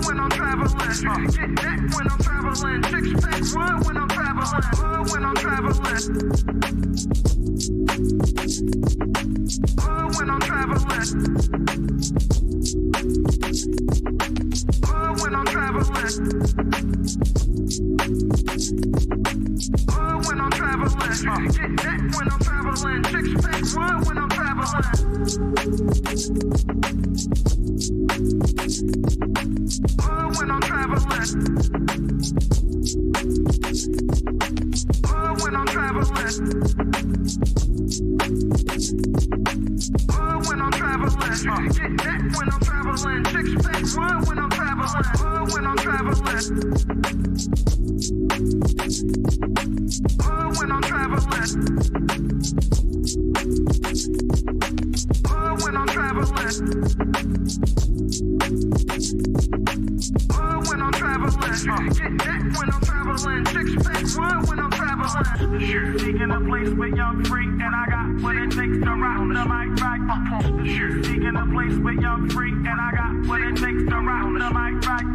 When I'm traveling, get that when I'm traveling. Six pack one when I'm traveling. When I'm traveling. When I'm traveling. When I'm traveling. When I'm traveling, get that when I'm traveling. Six pack one when I'm traveling. When I'm traveling. When I'm traveling. When I'm traveling, get that when I'm traveling. Six pack one when I'm traveling. When I'm traveling. When I'm traveling. When I'm traveling. When I'm traveling, get that when I'm traveling. Six pack one when I'm traveling. Seeking a place with young free, and I got what it takes to rock the mic right. Seeking a place with young free, and I got what it takes to rock the mic right.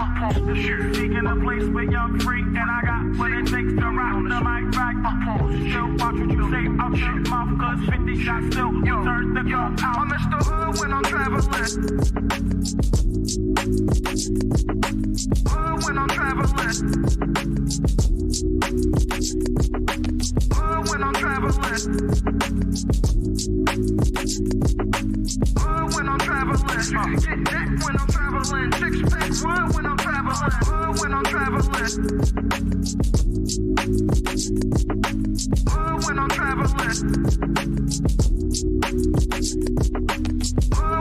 Seeking a place with young free, and I got what it takes to rock the mic right. Still watch what you say out your mouth, cause 50 shots still turn the gun out. I'm Mr. Hood when I'm traveling. When I'm traveling. When I'm traveling. When I'm traveling. Get that when I'm traveling. Six pack one when I'm traveling. When I'm traveling. When I'm traveling.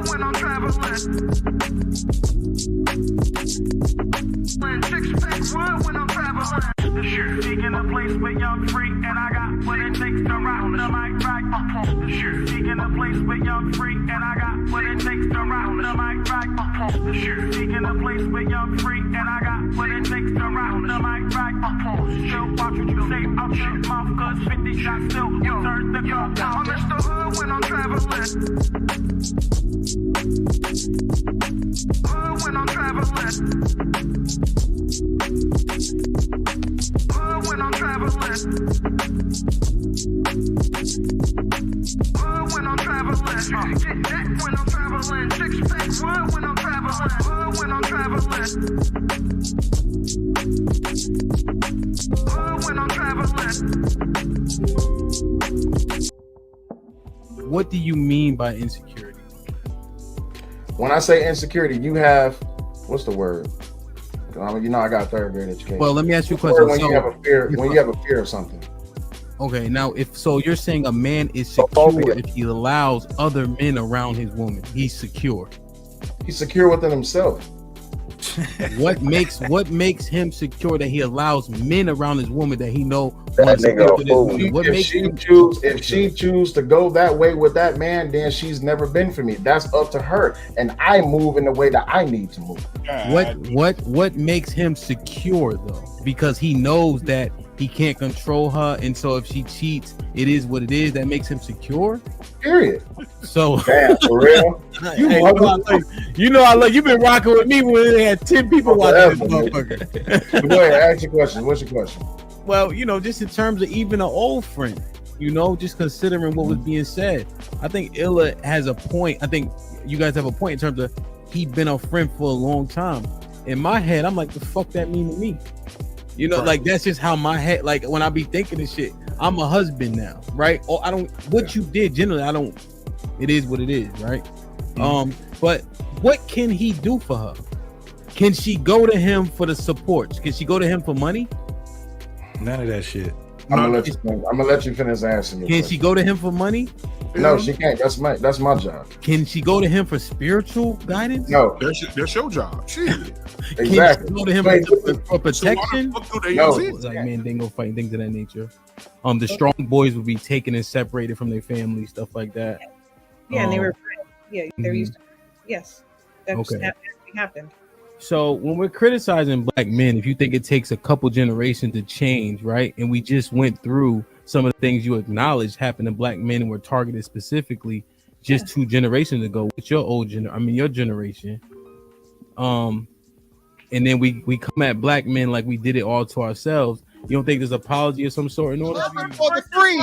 When I'm traveling. Six pack one when I'm traveling. Seeking a place with young free, and I got what it takes to rock the mic right. Seeking a place with young free, and I got what it takes to rock the mic right. Seeking a place with young free, and I got what it takes to rock the mic right. Still watch what you say out your mouth, cause 50 shots still turn the gun out. I'm Mr. Hood when I'm traveling. When I'm traveling. When I'm traveling. When I'm traveling. Get that when I'm traveling. Six pack one when I'm traveling. When I'm traveling. When I'm traveling. What do you mean by insecurity? When I say insecurity, you have, what's the word? You know, I got third grade education. Well, let me ask you a question. When you have a fear, when you have a fear of something. Okay, now if so, you're saying a man is secure if he allows other men around his woman. He's secure. He's secure within himself. What makes him secure that he allows men around his woman that he know that nigga with his woman? What makes if she choose to go that way with that man, then she's never been for me. That's up to her, and I move in the way that I need to move. What makes him secure though? Because he knows that he can't control her, and so if she cheats, it is what it is. That makes him secure. Period. So damn, for real. You know I love. You've been rocking with me when they had 10 people watching this motherfucker. Go ahead, ask your question. What's your question? Well, you know, just in terms of even an old friend, you know, just considering what was being said, I think Illa has a point. I think you guys have a point in terms of he been a friend for a long time. In my head, I'm like, the fuck that mean to me? You know, like that's just how my head, like when I be thinking this shit, I'm a husband now, right? Or I don't, what you did generally, I don't, it is what it is, right? But what can he do for her? Can she go to him for the support? Can she go to him for money? None of that shit. I'm gonna let you finish answering. Can she go to him for money? No, she can't. That's my job. Can she go to him for spiritual guidance? No, that's your job. Shit. Exactly. Can she go to him for protection? No, like man, they go fight things of that nature. The strong boys would be taken and separated from their family, stuff like that. Yeah, and they were they're used to it. Yes, that's okay. happened. So when we're criticizing black men, if you think it takes a couple generations to change, right? And we just went through some of the things you acknowledged happened to black men and were targeted specifically. just 2 generations ago with your your generation. And then we come at black men like we did it all to ourselves. You don't think there's apology of some sort in order? For the free.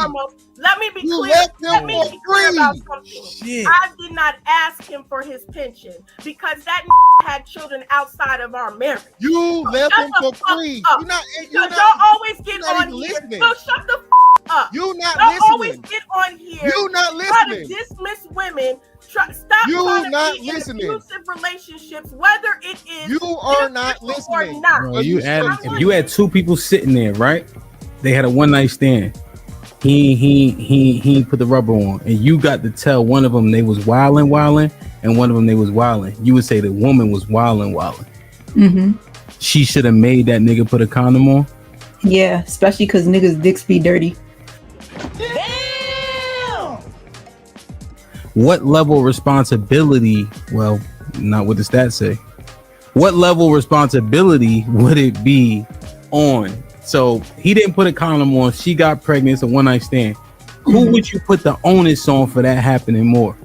Let me be You clear. left Let him me for be clear free. about something. Shit. I did not ask him for his pension because that had children outside of our marriage. You left Shut him the for fuck free. up. You're Y'all not always get not on even here. listening. No, shut the up. You not Y'all always listening. get on here. You not Try to listening. dismiss women. Stop You trying to not be in listening. abusive relationships, whether it is You are not beneficial or listening. not. Bro, Well, you you had should. if you had 2 people sitting there, right? They had a one night stand. He put the rubber on, and you got to tell one of them they was wilding, and one of them they was wilding. You would say the woman was wilding. Mm-hmm. She should have made that nigga put a condom on. Yeah, especially because niggas' dicks be dirty. What level of responsibility? Well, not what the stats say. What level of responsibility would it be on? So he didn't put a condom on. She got pregnant. It's a one night stand. Who would you put the onus on for that happening more?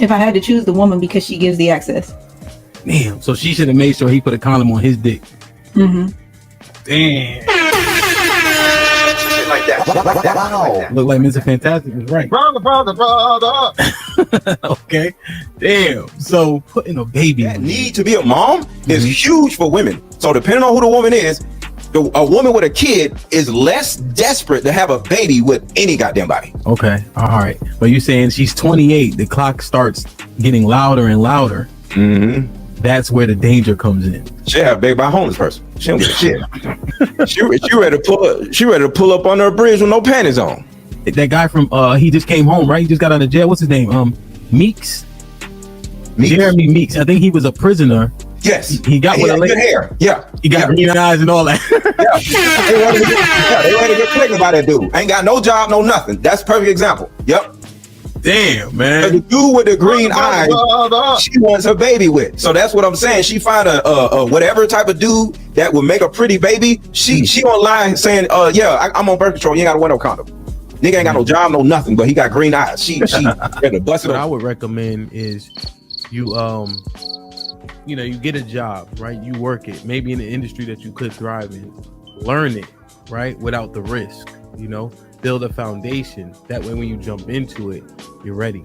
If I had to choose the woman because she gives the access. Damn. So she should have made sure he put a condom on his dick. Mm-hmm. Damn. Like that. Wow. Look like Mr. Fantastic is right. Brother. Okay. Damn. So putting a baby. That need to be a mom is huge for women. So depending on who the woman is, a woman with a kid is less desperate to have a baby with any goddamn body. Okay. All right. But you're saying she's 28. The clock starts getting louder and louder. Mm-hmm. That's where the danger comes in. She have a baby by a homeless person. She don't give a shit. she ready to pull up on her bridge with no panties on. That guy from he just came home, right? He just got out of jail. What's his name? Meeks. Jeremy Meeks. I think he was a prisoner. Yes. He got with good hair. Yeah. He got green eyes and all that. They ready to get pregnant by that dude. Ain't got no job, no nothing. That's a perfect example. Yep. Damn, man. The dude with the green eyes, she wants her baby with. So that's what I'm saying. She find a whatever type of dude that would make a pretty baby. She online saying, I'm on birth control. You ain't got to wear no condom. Nigga ain't got no job, no nothing, but he got green eyes. She ready to bust it What up. I would recommend is you you get a job, right? You work it, maybe in an industry that you could thrive in. Learn it, right? Without the risk, build a foundation. That way when you jump into it, you're ready,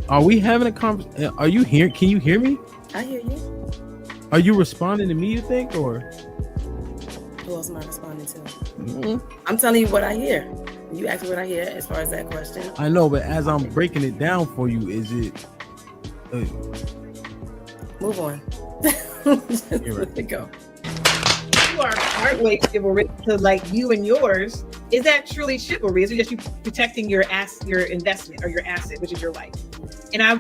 Are we having a conversation? Are you here? Can you hear me? I hear you. Are you responding to me, you think, or? Who else am I responding to? I'm telling you what I hear. You asked me what I hear as far as that question. I know, but as I'm breaking it down for you, is it? Move on. You're right. Let it go. You are partway chivalrous to like you and yours. Is that truly chivalry? Is it just you protecting your investment or your asset, which is your life? And I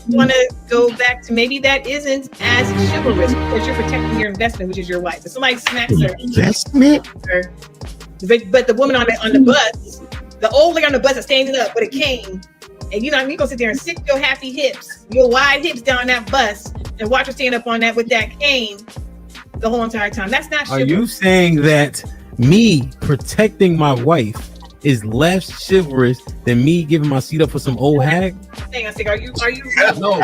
want to go back to maybe that isn't as chivalrous because you're protecting your investment, which is your wife. If somebody smacks her Investment? But the woman on the bus, the old lady on the bus is standing up with a cane, and you gonna sit there and sit your happy hips, your wide hips down that bus, and watch her stand up on that with that cane the whole entire time. That's not chivalry. Are you saying that me protecting my wife is less chivalrous than me giving my seat up for some old hag? I think, are you No.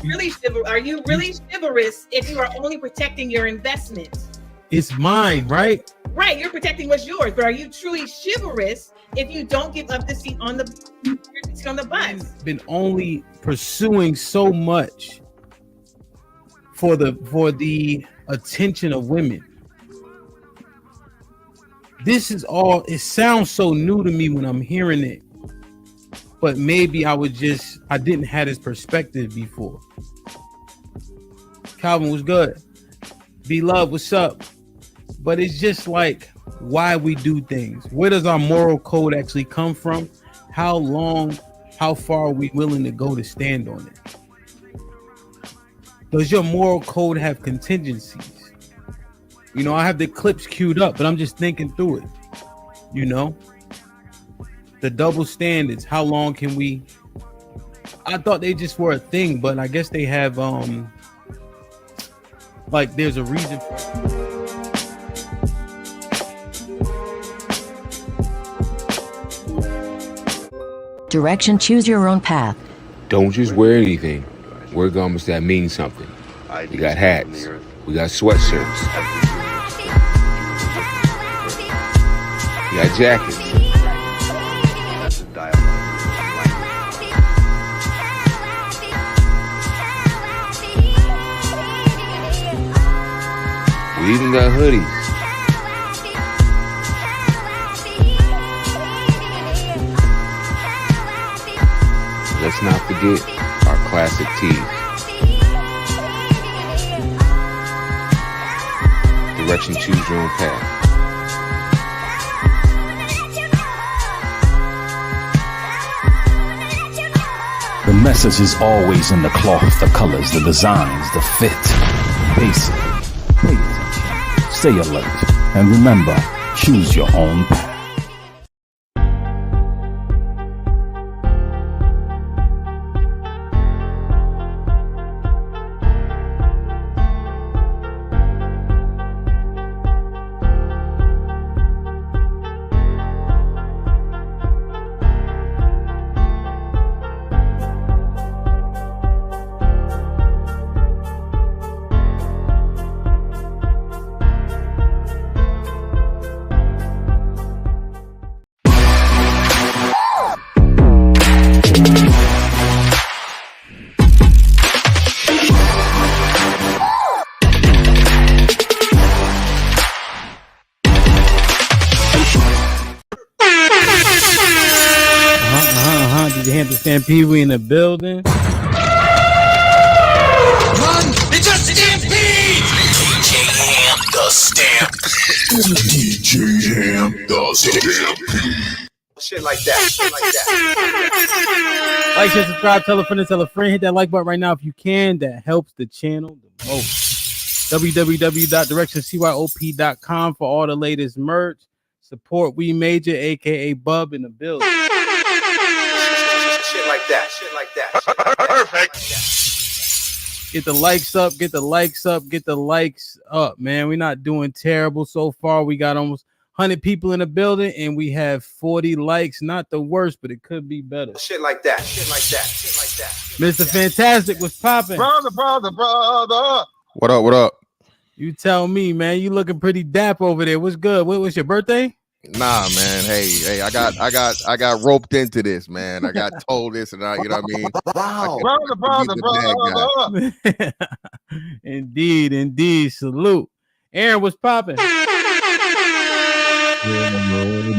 really are you really chivalrous if you are only protecting your investment? It's mine, right? Right, you're protecting what's yours, but are you truly chivalrous if you don't give up the seat on the bus? Been only pursuing so much for the attention of women. This is all, it sounds so new to me when I'm hearing it, but maybe I didn't have this perspective before. Calvin was good. B-Love, what's up? But it's just like why we do things. Where does our moral code actually come from? How far are we willing to go to stand on it? Does your moral code have contingencies? I have the clips queued up, but I'm just thinking through it. The double standards. How long can we? I thought they just were a thing, but I guess they have there's a reason for it. Direction, choose your own path. Don't just wear anything. Wear garments that mean something. We got hats. We got sweatshirts. We got jackets. We even got hoodies. Let's not forget our classic tees. Direction, choose your own path. The message is always in the cloth, the colors, the designs, the fit. Basically, pay attention, stay alert, and remember, choose your own path. Did you handle Stampede? We in the building. Run! It's a stampede! DJ Ham the Stampede. DJ Ham the Stampede. Shit like that. Shit like that. Like, share, subscribe, tell a friend. Hit that like button right now if you can. That helps the channel the most. www.directioncyop.com for all the latest merch. Support We Major, aka Bub, in the building. Shit like that. Shit like that. Perfect. Get the likes up. Get the likes up. Get the likes up, man. We're not doing terrible so far. We got almost 100 people in the building, and we have 40 likes. Not the worst, but it could be better. Shit like that. Shit like that. Shit like that. Mr. Fantastic was popping. Brother. What up? What up? You tell me, man. You looking pretty dap over there. What's good? What was your birthday? Nah, man. Hey, I got roped into this, man. I got told this, and you know what I mean. Wow, brother. Indeed. Salute. Aaron was popping.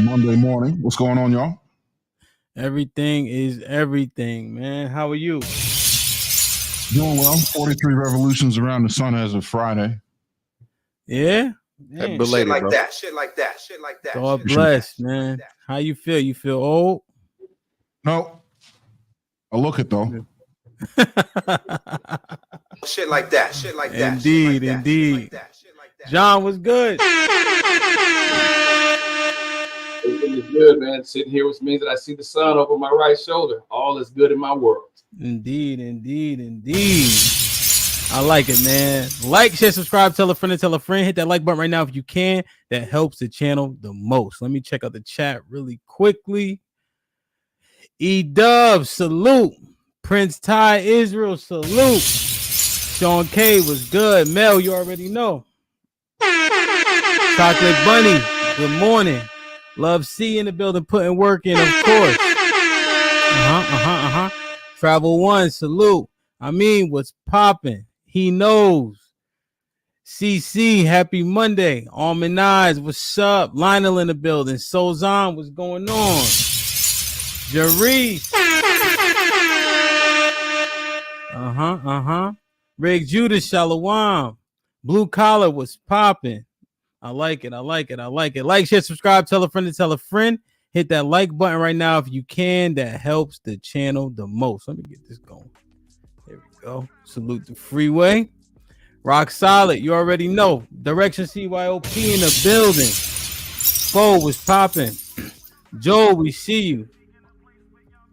Monday morning. What's going on, y'all? Everything is everything, man. How are you? Doing well. 43 revolutions around the sun as of Friday. Yeah. Belated, shit like that. Shit like that. Shit like that. God bless, man. How you feel? You feel old? No. I look it though. Shit like that. Shit like that. Indeed. John was good. Everything is good, man. Sitting here, which means that I see the sun over my right shoulder. All is good in my world. Indeed. I like it, man. Like, share, subscribe, tell a friend. Hit that like button right now if you can. That helps the channel the most. Let me check out the chat really quickly. E-Dub, salute. Prince Ty Israel, salute. Sean K was good. Mel, you already know. Chocolate Bunny, good morning. Love C in the building, putting work in, of course. Travel One, salute. I mean, what's popping? He knows. CC, happy Monday. Almond Eyes, what's up? Lionel in the building. Sozan, what's going on? Jaree. Rick Judas, Shalom. Blue Collar was popping. I like it. Like, share, subscribe, tell a friend. Hit that like button right now if you can. That helps the channel the most. Let me get this going. There we go. Salute the freeway. Rock solid. You already know. Direction CYOP in the building. Foe was popping. Joe, we see you.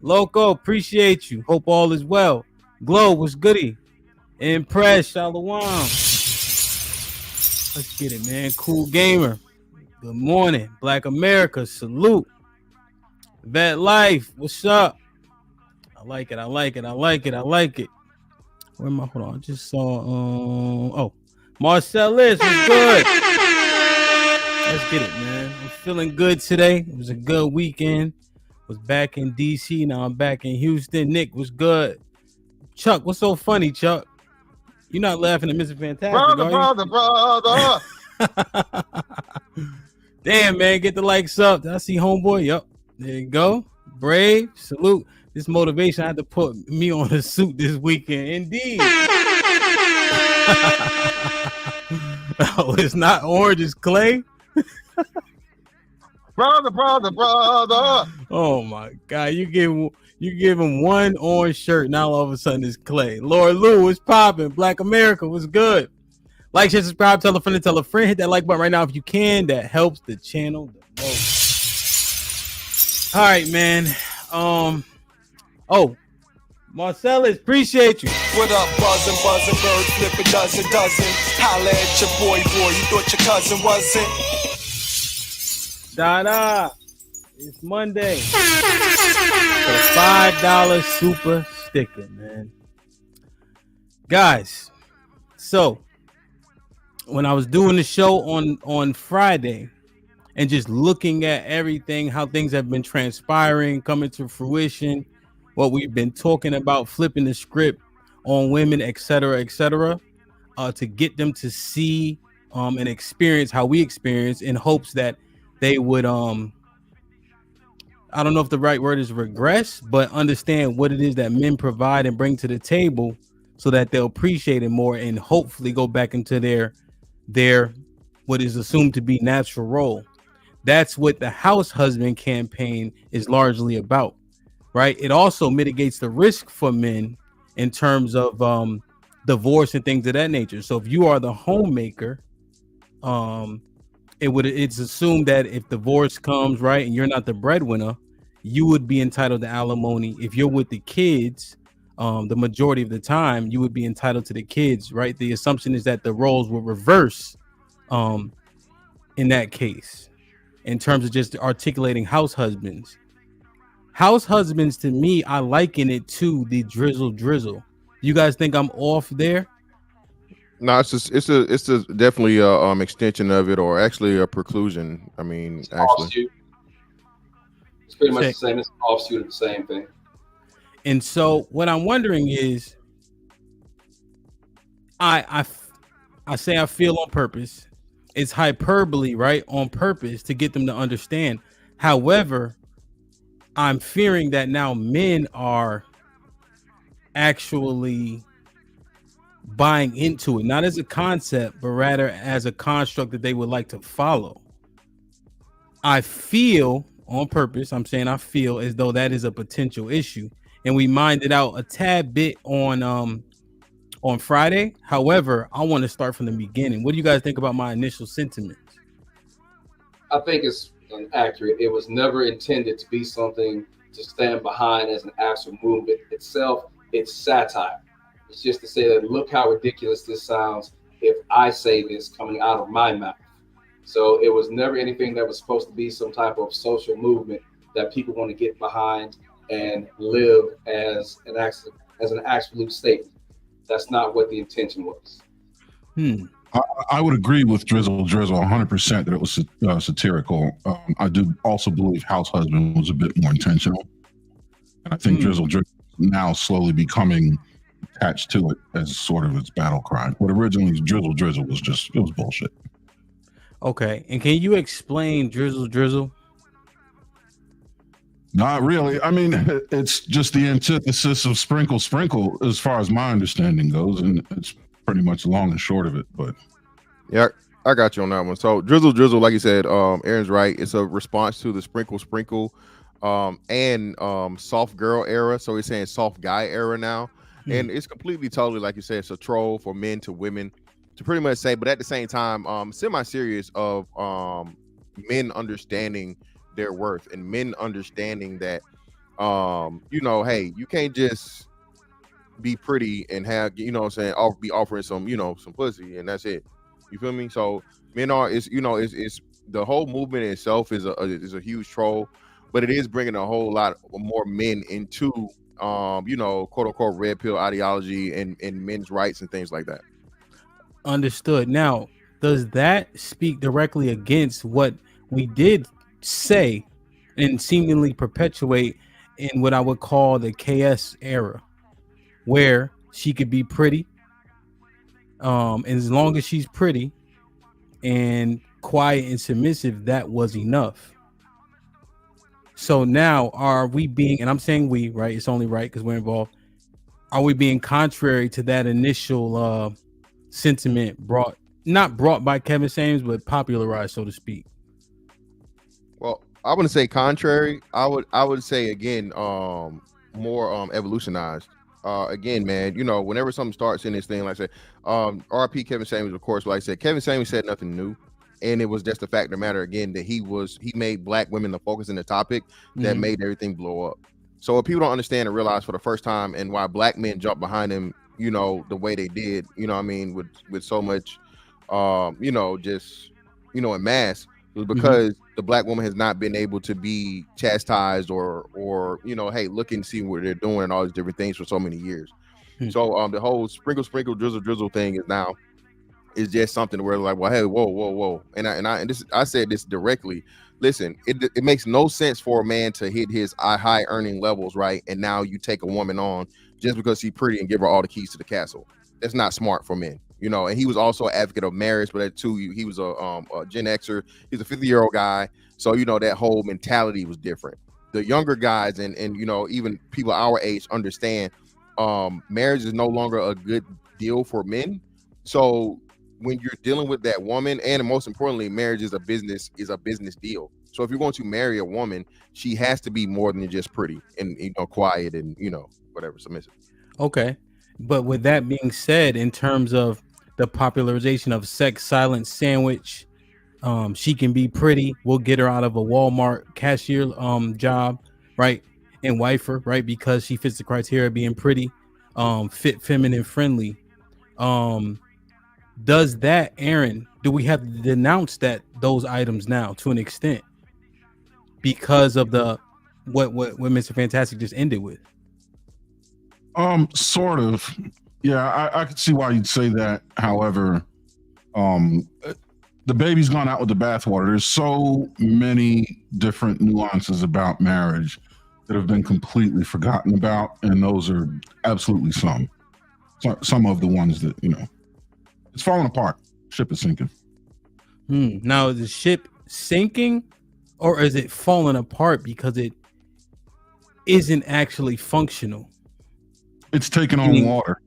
Loco, appreciate you. Hope all is well. Glow, what's goody? Impress, Shalom. Let's get it, man. Cool Gamer. Good morning. Black America, salute. Vet Life, what's up? like it. I like it. I like it. I like it. Where am I? Hold on. I just saw. Marcellus was good. Let's get it, man. I'm feeling good today. It was a good weekend. Was back in DC. Now I'm back in Houston. Nick was good. Chuck, what's so funny, Chuck? You're not laughing at Mr. Fantastic, Brother. Damn, man, get the likes up. I see homeboy. Yup. There you go. Brave. Salute. This motivation, I had to put me on a suit this weekend. Indeed. Oh, it's not orange, it's clay. brother. Oh my God. You give him one orange shirt, now all of a sudden it's clay. Lord Lou was popping. Black America was good. Like, share, subscribe, tell a friend, hit that like button right now if you can. That helps the channel the most. All right, man. Marcellus, appreciate you. What up, buzzin', bird flippin' dozen. Holla at your boy, you thought your cousin wasn't. Dada, it's Monday. The $5 super sticker, man. Guys, so when I was doing the show on Friday and just looking at everything, how things have been transpiring, coming to fruition, what we've been talking about, flipping the script on women, etc., to get them to see and experience how we experience, in hopes that they would I don't know if the right word is regress, but understand what it is that men provide and bring to the table, so that they'll appreciate it more and hopefully go back into their what is assumed to be natural role. That's what the house husband campaign is largely about, right? It also mitigates the risk for men in terms of divorce and things of that nature. So if you are the homemaker, it's assumed that if divorce comes, right, and you're not the breadwinner, you would be entitled to alimony. If you're with the kids, the majority of the time, you would be entitled to the kids, right? The assumption is that the roles will reverse in that case, in terms of just articulating house husbands. House husbands, to me, I liken it to the Drizzle. You guys think I'm off there? No, it's definitely a extension of it, or actually a preclusion. I mean, actually, it's pretty much the same. It's offshoot of the same thing. And so, what I'm wondering is, I say I feel on purpose. It's hyperbole, right? On purpose to get them to understand. However, I'm fearing that now men are actually buying into it, not as a concept, but rather as a construct that they would like to follow. I feel on purpose, I'm saying I feel as though that is a potential issue, and we minded out a tad bit on Friday. However, I want to start from the beginning. What do you guys think about my initial sentiments? I think it's inaccurate. It was never intended to be something to stand behind as an actual movement itself. It's satire. It's just to say that, look how ridiculous this sounds if I say this coming out of my mouth. So it was never anything that was supposed to be some type of social movement that people want to get behind and live as an absolute statement. That's not what the intention was. I would agree with Drizzle 100% that it was satirical. I do also believe House Husband was a bit more intentional. And I think Drizzle is now slowly becoming attached to it as sort of its battle cry. What originally Drizzle was it was bullshit. Okay. And can you explain Drizzle? Not really. I mean, it's just the antithesis of sprinkle as far as my understanding goes, and it's pretty much long and short of it. But yeah, I got you on that one. So Drizzle, like you said, Aaron's right. It's a response to the sprinkle, and soft girl era. So he's saying soft guy era now, and it's completely totally, like you said, it's a troll for men to women to pretty much say, but at the same time, semi-serious of men understanding their worth and men understanding that hey, you can't just be pretty and have, be offering some some pussy and that's it. You feel me? So men are it's the whole movement itself is a huge troll, but it is bringing a whole lot more men into quote unquote red pill ideology and men's rights and things like that. Understood. Now, does that speak directly against what we did say and seemingly perpetuate in what I would call the KS era, where she could be pretty, and as long as she's pretty and quiet and submissive, that was enough. So now, are we being, and I'm saying we, right? It's only right because we're involved. Are we being contrary to that initial sentiment not brought by Kevin Samuels, but popularized, so to speak? Well, I wouldn't say contrary. I would say again, more evolutionized. Again, man, whenever something starts in this thing, like I said, RP Kevin Samuels, of course, like I said, Kevin Samuels said nothing new. And it was just the fact of the matter again that he made black women the focus in the topic that made everything blow up. So if people don't understand and realize for the first time and why black men jumped behind him, the way they did, with so much, in mass, it was because the black woman has not been able to be chastised or hey, look and see what they're doing and all these different things for so many years. So the whole sprinkle, drizzle thing is just something where like, well, hey, whoa. And I said this directly. Listen, it makes no sense for a man to hit his high earning levels, right? And now you take a woman on just because she's pretty and give her all the keys to the castle. That's not smart for men, and he was also an advocate of marriage, but that too, he was a Gen Xer. He's a 50-year-old guy. So, that whole mentality was different. The younger guys and even people our age understand marriage is no longer a good deal for men. So when you're dealing with that woman, and most importantly, marriage is a business deal. So if you're going to marry a woman, she has to be more than just pretty and quiet and whatever, submissive. Okay, but with that being said, in terms of the popularization of sex silence sandwich, she can be pretty. We'll get her out of a Walmart cashier job, right? And wife her, right? Because she fits the criteria of being pretty, fit, feminine, friendly. Does that, Aaron, do we have to denounce those items now to an extent because of what Mr. Fantastic just ended with? Sort of. Yeah, I could see why you'd say that. However, the baby's gone out with the bathwater. There's so many different nuances about marriage that have been completely forgotten about, and those are absolutely some of the ones that it's falling apart. Ship is sinking. Now, is the ship sinking, or is it falling apart because it isn't actually functional? It's taking on water.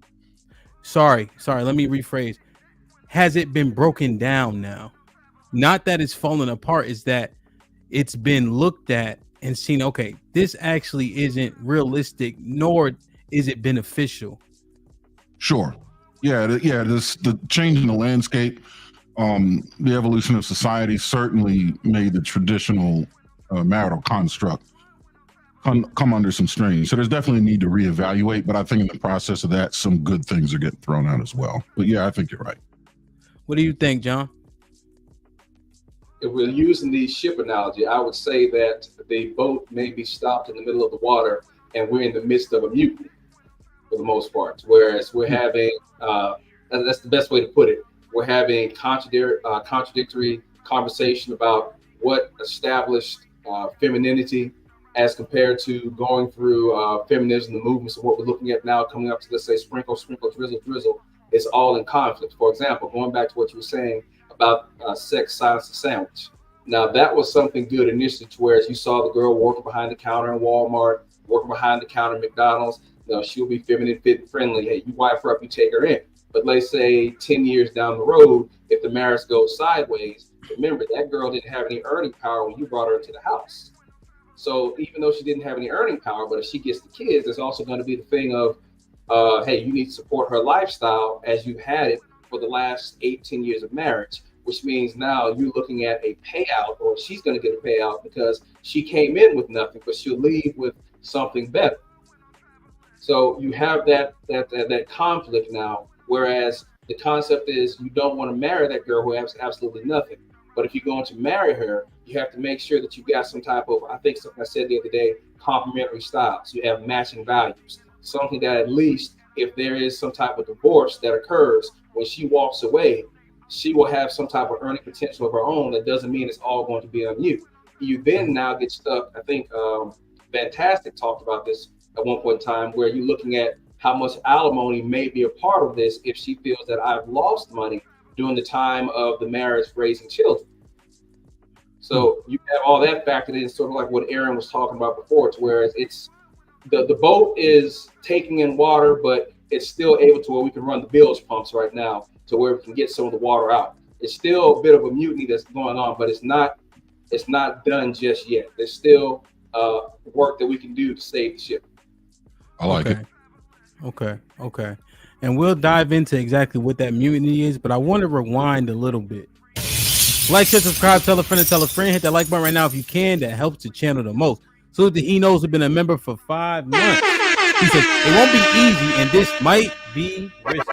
Sorry. Let me rephrase. Has it been broken down now? Not that it's falling apart, is that it's been looked at and seen, okay, this actually isn't realistic, nor is it beneficial. Sure. Yeah. The change in the landscape, the evolution of society certainly made the traditional marital construct come under some strain. So there's definitely a need to reevaluate, but I think in the process of that, some good things are getting thrown out as well. But yeah, I think you're right. What do you think, John? If we're using the ship analogy, I would say that the boat may be stopped in the middle of the water and we're in the midst of a mutiny for the most part. Whereas we're having, that's the best way to put it, we're having contradictory conversation about what established femininity as compared to going through feminism, the movements of what we're looking at now, coming up to, let's say, sprinkle, drizzle, it's all in conflict. For example, going back to what you were saying about sex, silence, and sandwich. Now, that was something good initially, to where you saw the girl working behind the counter in Walmart, working behind the counter at McDonald's. She'll be feminine, fit, and friendly. Hey, you wife her up, you take her in. But let's say 10 years down the road, if the marriage goes sideways, remember, that girl didn't have any earning power when you brought her into the house. So even though she didn't have any earning power, but if she gets the kids, there's also going to be the thing of, hey, you need to support her lifestyle as you've had it for the last 18 years of marriage, which means now you're looking at a payout, or she's going to get a payout because she came in with nothing, but she'll leave with something better. So you have that conflict now, whereas the concept is you don't want to marry that girl who has absolutely nothing. But if you're going to marry her, you have to make sure that you got some type of, I think something I said the other day, complementary styles. You have matching values. Something that at least if there is some type of divorce that occurs, when she walks away, she will have some type of earning potential of her own. That doesn't mean it's all going to be on you. You then now get stuck. I think Fantastic talked about this at one point in time, where you're looking at how much alimony may be a part of this if she feels that I've lost money during the time of the marriage raising children. So you have all that factored in, sort of like what Aaron was talking about before, to where it's the boat is taking in water, but it's still able to where we can run the bilge pumps right now to where we can get some of the water out. It's still a bit of a mutiny that's going on, but it's not done just yet. There's still work that we can do to save the ship. I like it. Okay. And we'll dive into exactly what that mutiny is, but I want to rewind a little bit. Like, share, subscribe, tell a friend, hit that like button right now if you can. That helps the channel the most. So that he knows, has been a member for 5 months. He said it won't be easy, and this might be risky.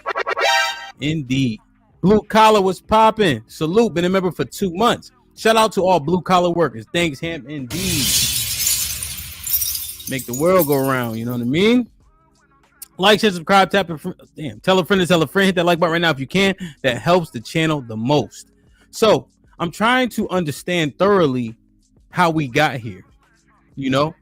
Indeed. Blue collar was popping. Salute, been a member for 2 months. Shout out to all blue collar workers. Thanks, Ham. Indeed. Make the world go around. You know what I mean? Like, share, subscribe, tell a friend, hit that like button right now if you can. That helps the channel the most. So I'm trying to understand thoroughly how we got here, you know,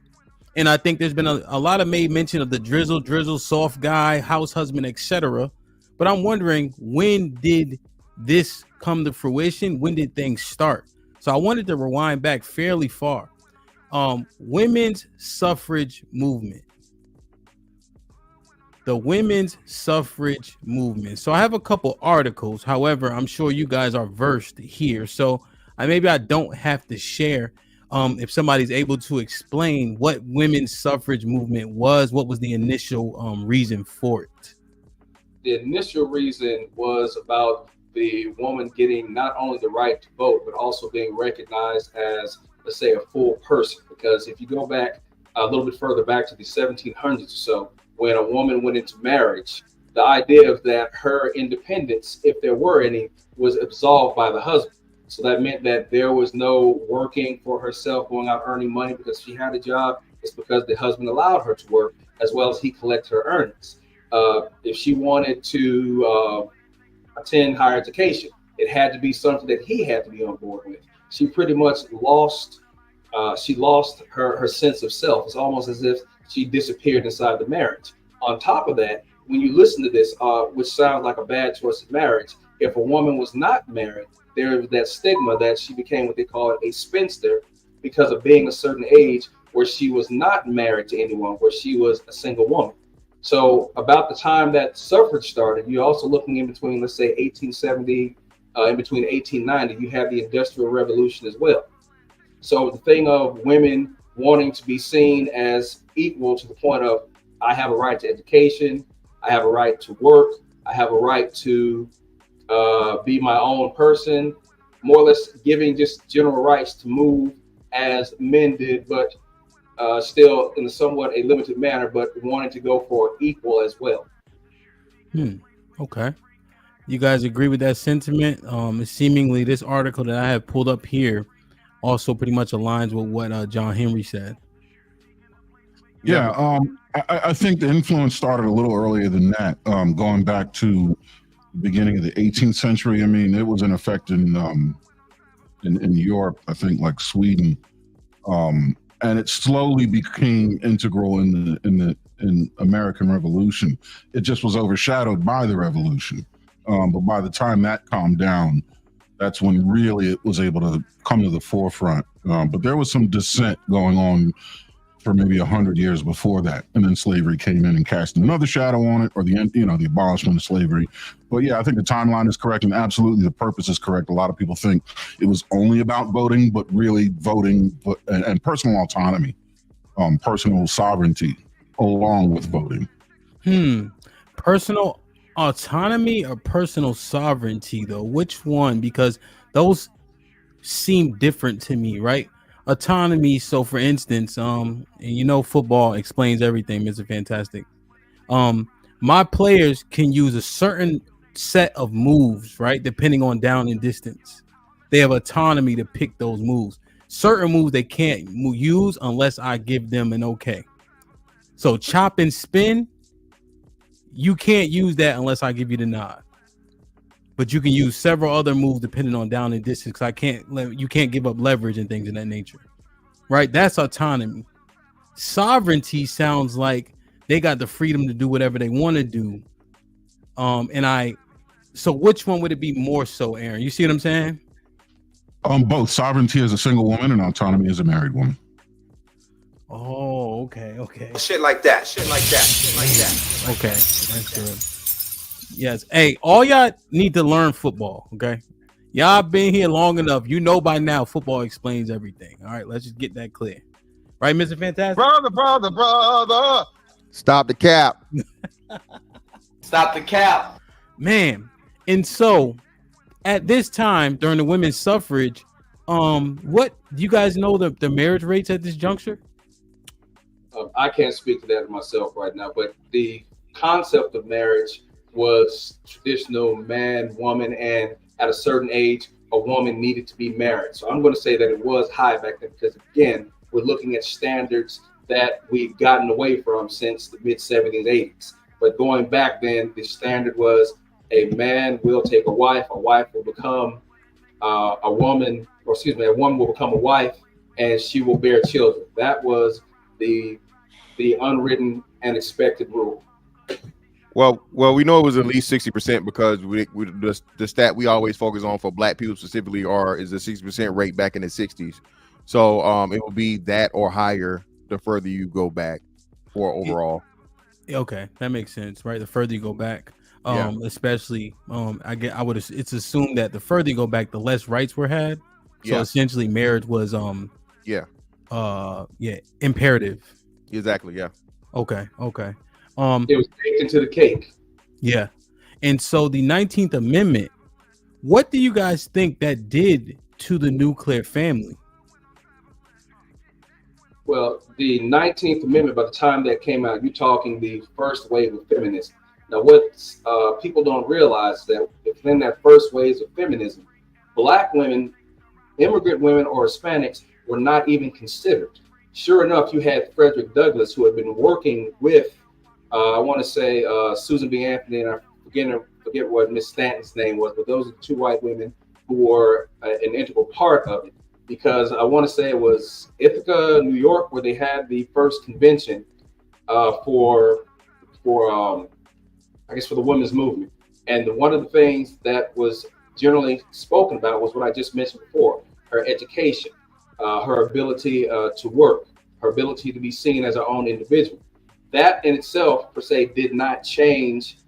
and I think there's been a lot of made mention of the drizzle, soft guy, house husband, etc. But I'm wondering, when did this come to fruition? When did things start? So I wanted to rewind back fairly far. Women's suffrage movement. The women's suffrage movement. So I have a couple articles. However, I'm sure you guys are versed here. So maybe I don't have to share. If somebody's able to explain what women's suffrage movement was, what was the initial reason for it? The initial reason was about the woman getting not only the right to vote, but also being recognized as, let's say, a full person. Because if you go back a little bit further back to the 1700s or so, when a woman went into marriage, the idea of that her independence, if there were any, was absolved by the husband. So that meant that there was no working for herself, going out earning money because she had a job. It's because the husband allowed her to work, as well as he collected her earnings. If she wanted to attend higher education, it had to be something that he had to be on board with. She pretty much lost her sense of self. It's almost as if she disappeared inside the marriage. On top of that, when you listen to this, which sounds like a bad choice of marriage, if a woman was not married, there is that stigma that she became what they call a spinster because of being a certain age where she was not married to anyone, where she was a single woman. So about the time that suffrage started, you're also looking in between, let's say 1870, in between 1890, you have the Industrial Revolution as well. So the thing of women wanting to be seen as equal to the point of, I have a right to education, I have a right to work, I have a right to be my own person, more or less giving just general rights to move as men did, but still in a somewhat a limited manner, but wanting to go for equal as well. Okay. You guys agree with that sentiment? Seemingly this article that I have pulled up here also pretty much aligns with what John Henry said. Yeah, I think the influence started a little earlier than that, going back to the beginning of the 18th century. I mean, it was in effect in Europe, I think, like Sweden, and it slowly became integral in American Revolution. It just was overshadowed by the Revolution, but by the time that calmed down, that's when really it was able to come to the forefront. But there was some dissent going on for maybe 100 years before that, and then slavery came in and cast another shadow on it, or the abolishment of slavery. But yeah, I think the timeline is correct, and absolutely the purpose is correct. A lot of people think it was only about voting, but really voting and personal autonomy, personal sovereignty, along with voting. Personal autonomy or personal sovereignty, though? Which one? Because those seem different to me, right? Autonomy. So for instance, and football explains everything, Mr. Fantastic. My players can use a certain set of moves, right? Depending on down and distance. They have autonomy to pick those moves. certain moves they can't use unless I give them an okay. So chop and spin, you can't use that unless I give you the nod. But you can use several other moves depending on down and distance. You can't give up leverage and things of that nature, right? That's autonomy. Sovereignty sounds like they got the freedom to do whatever they want to do. So which one would it be more so, Aaron? You see what I'm saying? Both sovereignty as a single woman and autonomy as a married woman. Oh, okay. Shit like that. Okay, that's good. Yes. Hey, all y'all need to learn football, okay? Y'all been here long enough. You know by now football explains everything. All right, let's just get that clear. Right, Mr. Fantastic? Brother. Stop the cap. Stop the cap. Man. And so at this time during the women's suffrage, what do you guys know the marriage rates at this juncture? I can't speak to that myself right now, but the concept of marriage was traditional man, woman, and at a certain age, a woman needed to be married. So I'm going to say that it was high back then because, again, we're looking at standards that we've gotten away from since the mid 70s, 80s. But going back then, the standard was a man will take a wife will become a woman will become a wife, and she will bear children. That was the unwritten and expected rule. Well, we know it was at least 60% because the stat we always focus on for Black people specifically is a 60% rate back in the 60s. So it will be that or higher the further you go back for overall. Okay, that makes sense, right? The further you go back, especially it's assumed that the further you go back, the less rights were had. So essentially, marriage was imperative. Exactly. Yeah. Okay. It was baked into the cake. Yeah. And so the 19th Amendment, what do you guys think that did to the nuclear family? Well, the 19th Amendment, by the time that came out, you're talking the first wave of feminism. Now, what people don't realize that within that first wave of feminism, Black women, immigrant women, or Hispanics were not even considered. Sure enough, you had Frederick Douglass, who had been working with, I want to say Susan B. Anthony, and I forget what Miss Stanton's name was, but those are the two white women who were an integral part of it. Because I want to say it was Ithaca, New York, where they had the first convention for the women's movement. And one of the things that was generally spoken about was what I just mentioned before: her education, her ability to work, her ability to be seen as her own individual. That in itself, per se, did not change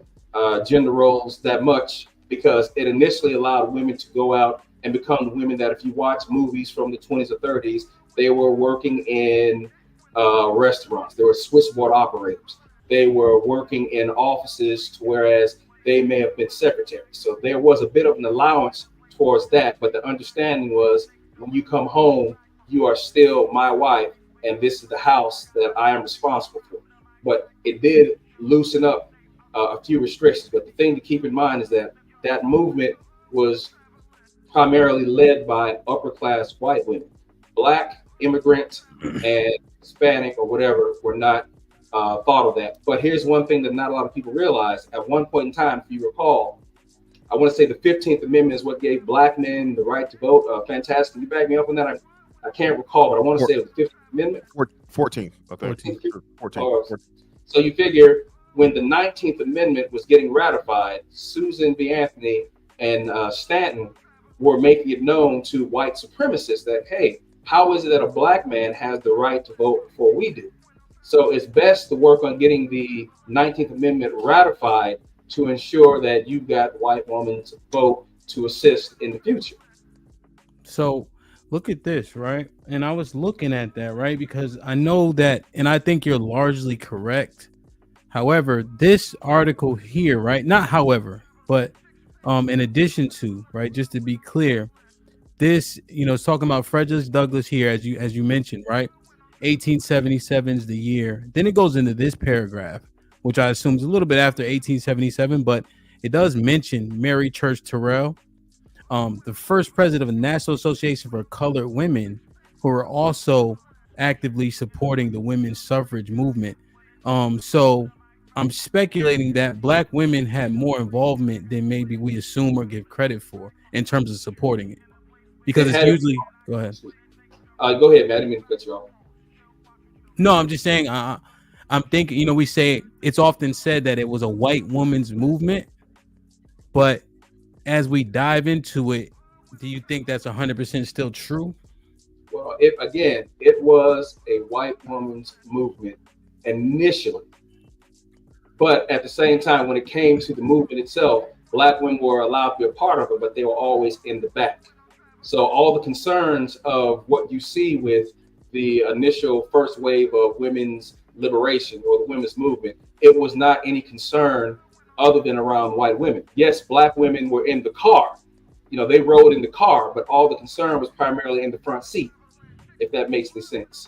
gender roles that much because it initially allowed women to go out and become the women that, if you watch movies from the 20s or 30s, they were working in restaurants. They were switchboard operators. They were working in offices, whereas they may have been secretaries. So there was a bit of an allowance towards that. But the understanding was, when you come home, you are still my wife, and this is the house that I am responsible for. But it did loosen up a few restrictions. But the thing to keep in mind is that that movement was primarily led by upper class white women. Black, immigrant, and Hispanic or whatever were not thought of that. But here's one thing that not a lot of people realize. At one point in time, if you recall, I want to say the 15th Amendment is what gave Black men the right to vote. Fantastic. Can you back me up on that? I can't recall, but I want to say it was the 15th Amendment. 14th, I think. 14th. So you figure when the 19th Amendment was getting ratified, Susan B. Anthony and Stanton were making it known to white supremacists that, hey, how is it that a Black man has the right to vote before we do? So it's best to work on getting the 19th Amendment ratified to ensure that you've got white women to vote to assist in the future. So look at this, right? And I was looking at that, right? Because I know that, and I think you're largely correct. However, this article here, right? Not however, but in addition to, right, just to be clear, this, it's talking about Frederick Douglass here, as you mentioned, right? 1877 is the year. Then it goes into this paragraph, which I assume is a little bit after 1877, but it does mention Mary Church Terrell, the first president of the National Association for Colored Women, who are also actively supporting the women's suffrage movement. So I'm speculating that Black women had more involvement than maybe we assume or give credit for in terms of supporting it, because it's usually. Go ahead. Go ahead, man. I didn't mean to cut you off. No, I'm just saying. I'm thinking. We say it's often said that it was a white woman's movement, but as we dive into it, do you think that's 100% still true? Well, it was a white woman's movement initially. But at the same time, when it came to the movement itself, Black women were allowed to be a part of it, but they were always in the back. So all the concerns of what you see with the initial first wave of women's liberation or the women's movement, it was not any concern other than around white women. Yes, Black women were in the car. They rode in the car, but all the concern was primarily in the front seat, if that makes any sense.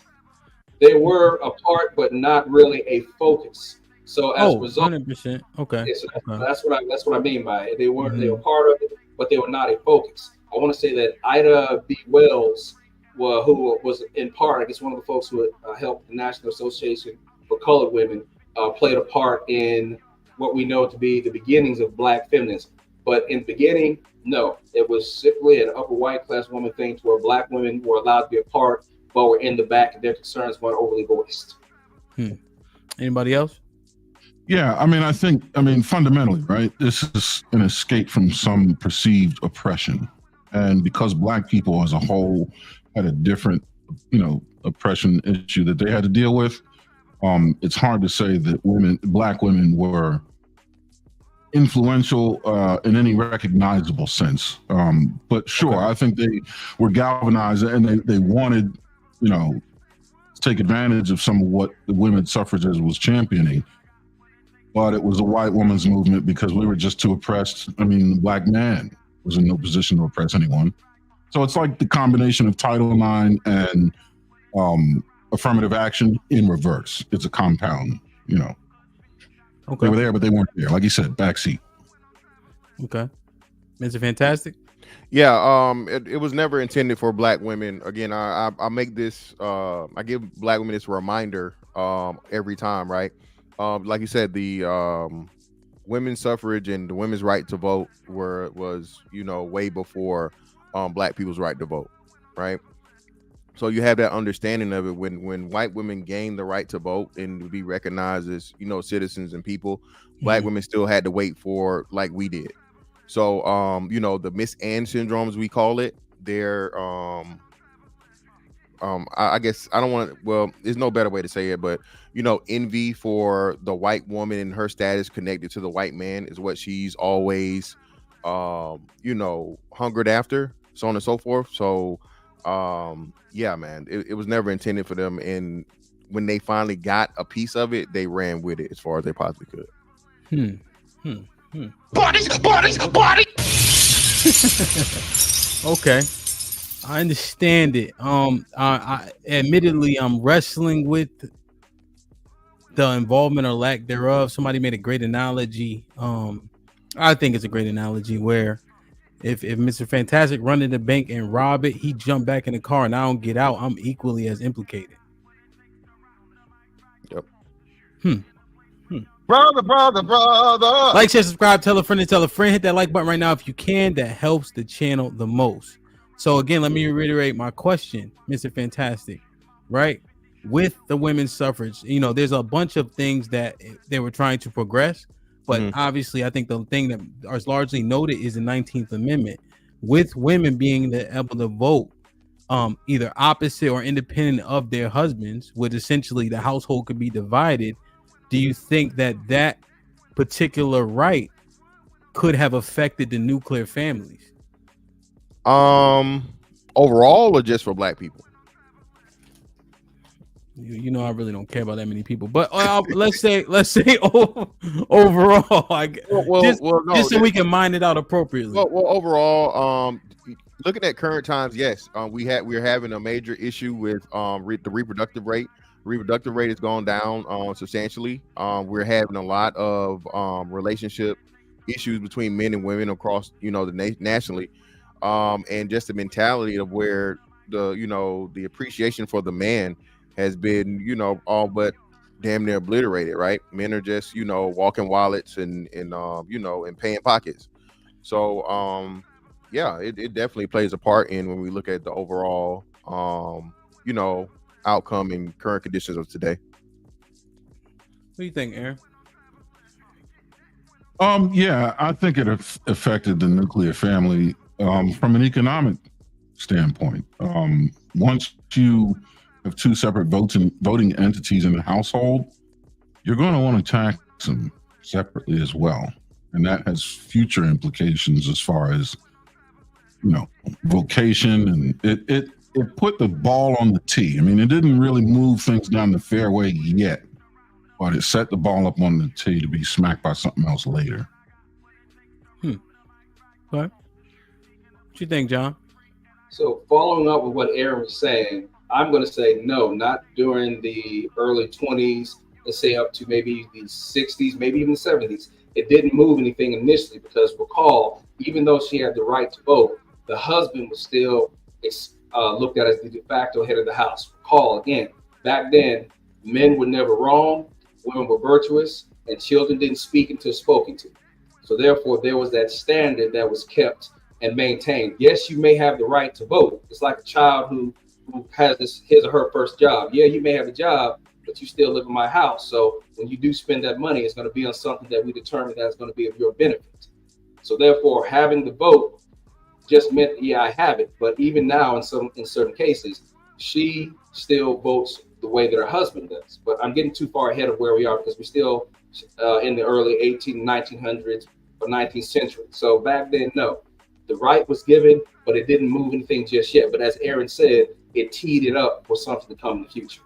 They were a part, but not really a focus. So as a result, 100%. Okay. Yeah, so that's what I mean by it. They were part of it, but they were not a focus. I want to say that Ida B. Wells, who was in part, I guess, one of the folks who helped the National Association for Colored Women, played a part in what we know to be the beginnings of Black feminism. But in the beginning, no, it was simply an upper white class woman thing to where Black women were allowed to be a part, but were in the back and their concerns weren't overly voiced. Anybody else? Yeah, I think fundamentally, right, this is an escape from some perceived oppression. And because Black people as a whole had a different, oppression issue that they had to deal with, it's hard to say that Black women were influential in any recognizable sense. But sure, I think they were galvanized and they wanted, to take advantage of some of what the women's suffrages was championing. But it was a white woman's movement because we were just too oppressed. The Black man was in no position to oppress anyone. So it's like the combination of Title IX and affirmative action in reverse. It's a compound, Okay. They were there, but they weren't there. Like you said, backseat. Okay. Mr. Fantastic? Yeah, it was never intended for Black women. Again, I make this, I give Black women this reminder every time, right? Like you said, the women's suffrage and the women's right to vote was way before Black people's right to vote, right? So you have that understanding of it when white women gained the right to vote and to be recognized as citizens and people. Black women still had to wait for like we did. So the Miss Anne syndrome, as we call it, they're I guess I don't want to, well, there's no better way to say it, but envy for the white woman and her status connected to the white man is what she's always hungered after, so on and so forth. So yeah, man, it was never intended for them, and when they finally got a piece of it, they ran with it as far as they possibly could. Bodies. Okay, I understand it. I admittedly, I'm wrestling with the involvement or lack thereof. Somebody made a great analogy. I think it's a great analogy where if Mr. Fantastic run in the bank and rob it, he jump back in the car and I don't get out, I'm equally as implicated. Yep. Brother. Like, share, subscribe, tell a friend to tell a friend. Hit that like button right now if you can. That helps the channel the most. So again, let me reiterate my question, Mr. Fantastic. Right? With the women's suffrage, there's a bunch of things that they were trying to progress. But obviously, I think the thing that is largely noted is the 19th Amendment, with women being able to vote either opposite or independent of their husbands, which essentially the household could be divided. Do you think that particular right could have affected the nuclear families? Overall, or just for Black people? I really don't care about that many people, but let's say overall, just so we can mine it out appropriately. Well, overall, looking at current times, yes, we're having a major issue with the reproductive rate. Reproductive rate has gone down substantially. We're having a lot of relationship issues between men and women across, nationally, and just the mentality of where the appreciation for the man has been, all but damn near obliterated, right? Men are just, walking wallets and paying pockets. So yeah, it definitely plays a part in when we look at the overall outcome and current conditions of today. What do you think, Aaron? Yeah, I think it affected the nuclear family from an economic standpoint. Once you have two separate voting entities in the household, you're going to want to tax them separately as well, and that has future implications as far as vocation, and it put the ball on the tee. I mean, it didn't really move things down the fairway yet, but it set the ball up on the tee to be smacked by something else later. What you think, John? So following up with what Aaron was saying, I'm going to say no, not during the early 20s, let's say up to maybe the 60s, maybe even the 70s. It didn't move anything initially because recall, even though she had the right to vote, the husband was still looked at as the de facto head of the house. Recall again, back then, men were never wrong, women were virtuous, and children didn't speak until spoken to. So therefore, there was that standard that was kept and maintained. Yes, you may have the right to vote. It's like a child who has his or her first job. Yeah, you may have a job, but you still live in my house. So when you do spend that money, it's going to be on something that we determine that is going to be of your benefit. So therefore, having the vote just meant, yeah, I have it. But even now, in certain cases, she still votes the way that her husband does. But I'm getting too far ahead of where we are because we're still in the early 1900s or 19th century. So back then, no, the right was given, but it didn't move anything just yet. But as Aaron said, it teed it up for something to come in the future.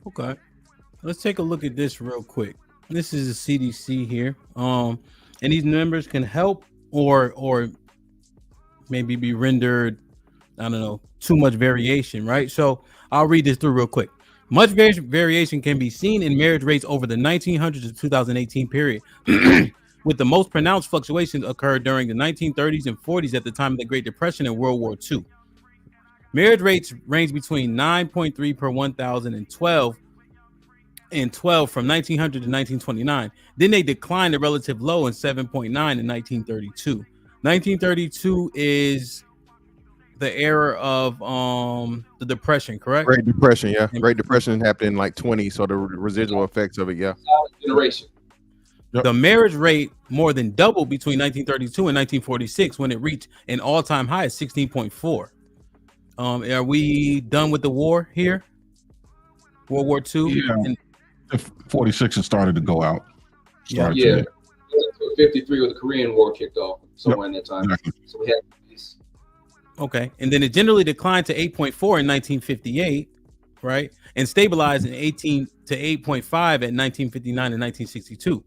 Okay, let's take a look at this real quick. This is the CDC here, and these numbers can help or maybe be rendered, I don't know, too much variation, right? So I'll read this through real quick. Much variation can be seen in marriage rates over the 1900s to 2018 period, with the most pronounced fluctuations occurred during the 1930s and 40s at the time of the Great Depression and World War II. Marriage rates range between 9.3 per 1,000 and 12 from 1900 to 1929. Then they declined to relative low in 7.9 in 1932. 1932 is the era of the Depression, correct? Great Depression, yeah. Great Depression happened in like 20, so the residual effects of it, yeah. Generation. Yep. The marriage rate more than doubled between 1932 and 1946 when it reached an all-time high of 16.4. Are we done with the war here? World War II? Yeah. 46 it started to go out. Yeah. 53 when the Korean War kicked off, somewhere in that time. Exactly. So we had peace. Okay. And then it generally declined to 8.4 in 1958, right? And stabilized in 18 to 8.5 at 1959 and 1962.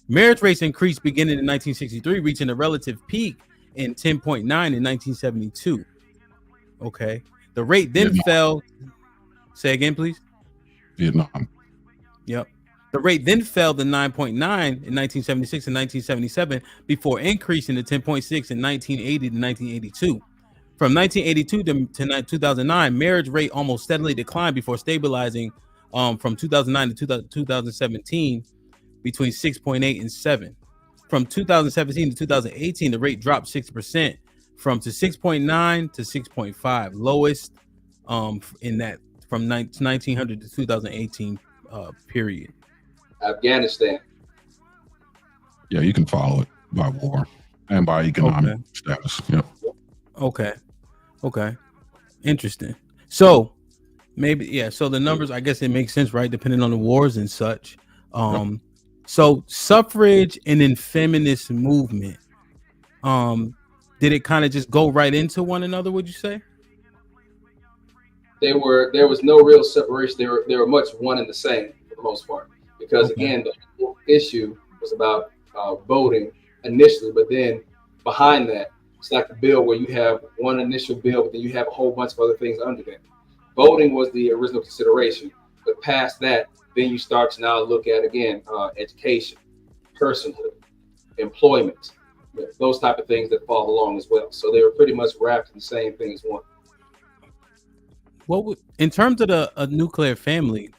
Marriage rates increased beginning in 1963, reaching a relative peak in 10.9 in 1972. Okay. The rate then fell. Say again, please. Vietnam. Yep. The rate then fell to 9.9 in 1976 and 1977 before increasing to 10.6 in 1980 to 1982. From 1982 to 2009, marriage rate almost steadily declined before stabilizing from 2009 to 2017 between 6.8 and 7. From 2017 to 2018, the rate dropped 6% from 6.9 to 6.5, lowest in that from 1900 to 2018 period. Afghanistan. Yeah, you can follow it by war and by economic status. Yep. Okay. Interesting. So maybe, yeah. So the numbers, I guess it makes sense, right? Depending on the wars and such. So suffrage and then feminist movement, did it kind of just go right into one another, would you say? There was no real separation. They were much one and the same for the most part. Because again, the whole issue was about voting initially, but then behind that, it's like the bill where you have one initial bill, but then you have a whole bunch of other things under that. Voting was the original consideration, but past that, then you start to now look at, again, education, personhood, employment, those type of things that fall along as well. So they were pretty much wrapped in the same thing as one. In terms of a nuclear family,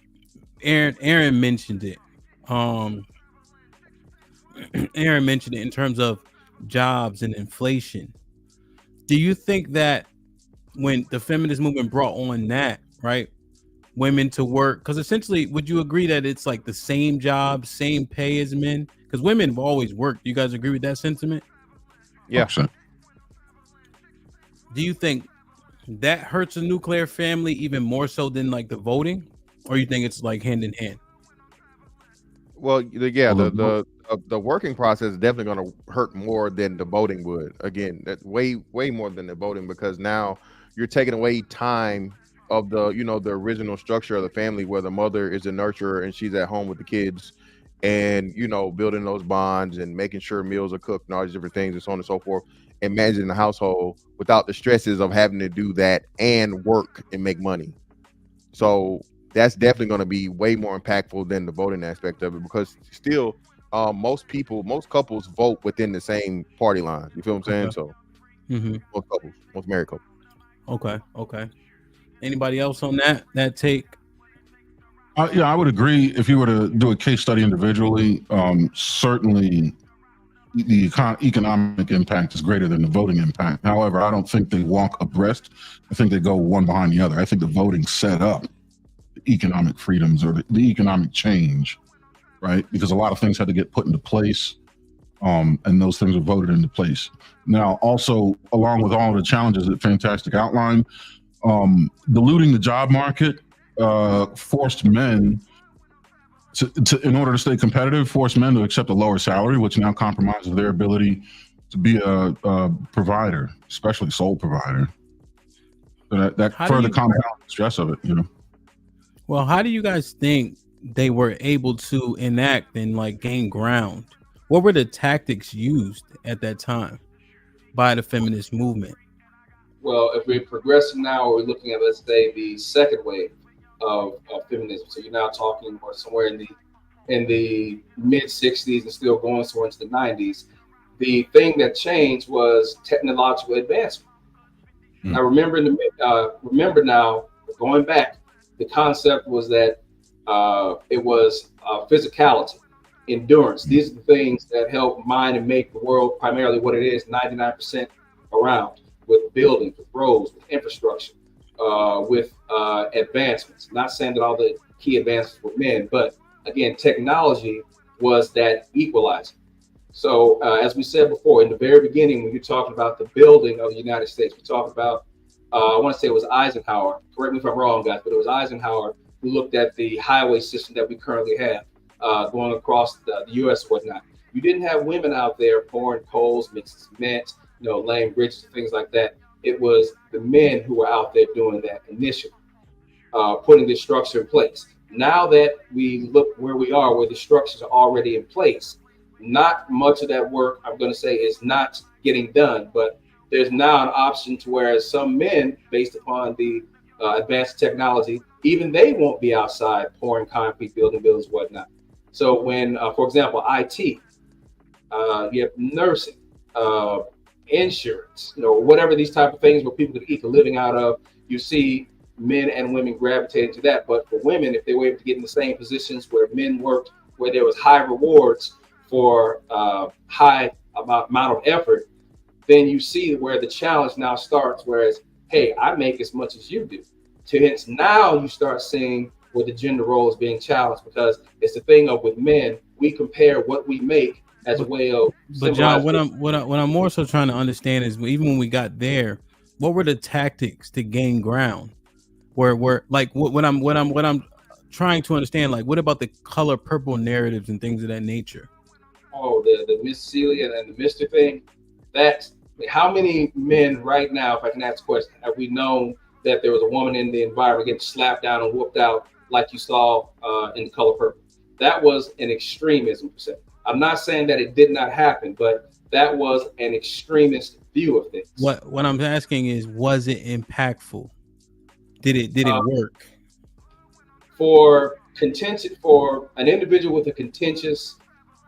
Aaron mentioned it. Aaron mentioned it in terms of jobs and inflation. Do you think that when the feminist movement brought on that, right, women to work, because essentially, would you agree that it's like the same job, same pay as men? Because women have always worked. Do you guys agree with that sentiment? Yeah. Do you think that hurts a nuclear family even more so than like the voting, or you think it's like hand in hand? Well, the working process is definitely going to hurt more than the voting would. Again, that's way more than the voting, because now you're taking away time of the the original structure of the family, where the mother is a nurturer and she's at home with the kids, and building those bonds and making sure meals are cooked and all these different things and so on and so forth, and managing the household without the stresses of having to do that and work and make money. So that's definitely going to be way more impactful than the voting aspect of it, because still most couples vote within the same party lines. You feel what I'm saying? So most married couples. Okay. Anybody else on that take? Yeah, I would agree. If you were to do a case study individually, certainly the economic impact is greater than the voting impact. However, I don't think they walk abreast. I think they go one behind the other. I think the voting set up the economic freedoms or the economic change, right? Because a lot of things had to get put into place, and those things were voted into place. Now, also, along with all the challenges that Fantastic outlined, diluting the job market forced men to, in order to stay competitive, forced men to accept a lower salary, which now compromises their ability to be a provider, especially sole provider. So that further compounds the stress of it, Well, how do you guys think they were able to enact and like gain ground? What were the tactics used at that time by the feminist movement? Well, if we're progressing now, we're looking at, let's say, the second wave of feminism. So you're now talking more somewhere in the mid 60s and still going towards the 90s. The thing that changed was technological advancement. I remember now, going back, the concept was that it was physicality, endurance. These are the things that help mine and make the world primarily what it is 99% around, with buildings, with roads, with infrastructure, with advancements. Not saying that all the key advancements were men, but again, technology was that equalizer. So as we said before, in the very beginning, when you're talking about the building of the United States, we talked about, I want to say it was Eisenhower, correct me if I'm wrong, guys, but it was Eisenhower who looked at the highway system that we currently have going across the U.S. and whatnot. You didn't have women out there pouring coals, mixing cement, laying bridges and things like that. It was the men who were out there doing that initially, putting this structure in place. Now that we look where we are, where the structures are already in place, not much of that work, I'm going to say, is not getting done, but there's now an option to where some men, based upon the advanced technology, even they won't be outside pouring concrete, building buildings, whatnot. So when, for example, IT, you have nursing, insurance, whatever these type of things where people could eke a living out of, you see men and women gravitating to that. But for women, if they were able to get in the same positions where men worked, where there was high rewards for high amount of effort, then you see where the challenge now starts. Whereas, hey, I make as much as you do. So hence now you start seeing where the gender role is being challenged, because it's the thing of with men, we compare what we make as a way of. But John, what I'm more so trying to understand is, even when we got there, what were the tactics to gain ground? Where like what I'm trying to understand, like, what about the color purple narratives and things of that nature? Oh, the Miss Celia and the Mr. thing. That's how many men right now, if I can ask a question, have we known that there was a woman in the environment getting slapped down and whooped out like you saw in the color purple? That was an extremism percent. I'm not saying that it did not happen, but that was an extremist view of things. What I'm asking is, was it impactful? Did it work? For an individual with a contentious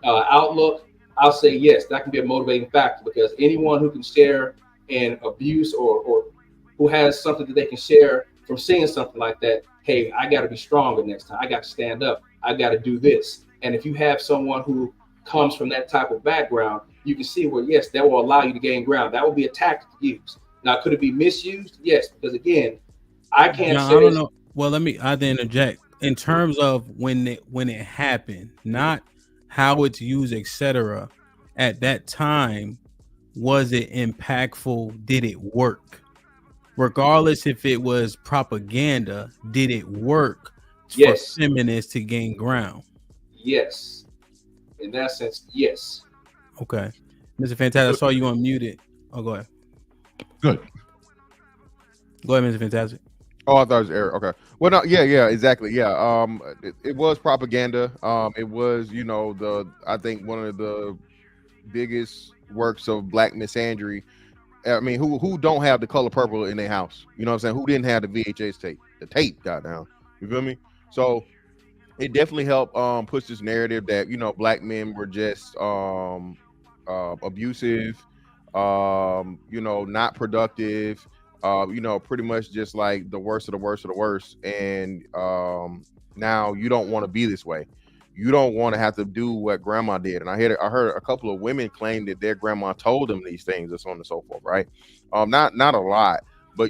outlook, I'll say yes, that can be a motivating factor, because anyone who can share an abuse or who has something that they can share from seeing something like that. Hey, I got to be stronger next time. I got to stand up. I got to do this. And if you have someone who comes from that type of background, you can see where, yes, that will allow you to gain ground. That will be a tactic to use. Now, could it be misused? Yes, because again, I can't say. I don't know. Well, I had to interject in terms of when it happened, not how it's used, etc. At that time, was it impactful? Did it work? Regardless if it was propaganda, did it work for feminists to gain ground? Yes. In that sense, yes. Okay. Mr. Fantastic, I saw you unmuted. Oh, go ahead. Good. Go ahead, Mr. Fantastic. Oh, I thought it was Eric. Okay. Well, no, yeah, exactly. Yeah. It was propaganda. It was, I think one of the biggest works of Black misandry. I mean, who don't have The Color Purple in their house? You know what I'm saying? Who didn't have the VHS tape? The tape got down. You feel me? So it definitely helped push this narrative that, Black men were just abusive, not productive, pretty much just like the worst of the worst of the worst. And now you don't want to be this way. You don't want to have to do what grandma did. And I heard a couple of women claim that their grandma told them these things and so on and so forth, right? Not a lot, but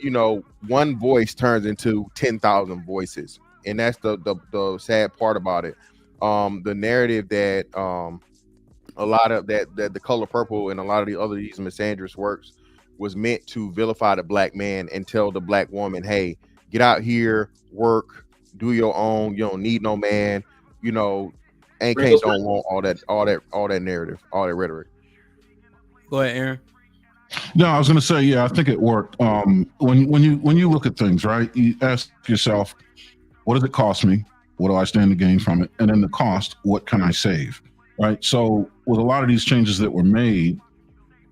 one voice turns into 10,000 voices. And that's the sad part about it. The narrative that a lot of that The Color Purple and a lot of these misandrous works was meant to vilify the Black man and tell the Black woman, hey, get out here, work, do your own, you don't need no man. Ain't can't don't want all that narrative, all that rhetoric. Go ahead, Aaron. No, I was going to say, yeah, I think it worked. When you look at things, right, you ask yourself, what does it cost me? What do I stand to gain from it? And then the cost, what can I save? Right. So with a lot of these changes that were made,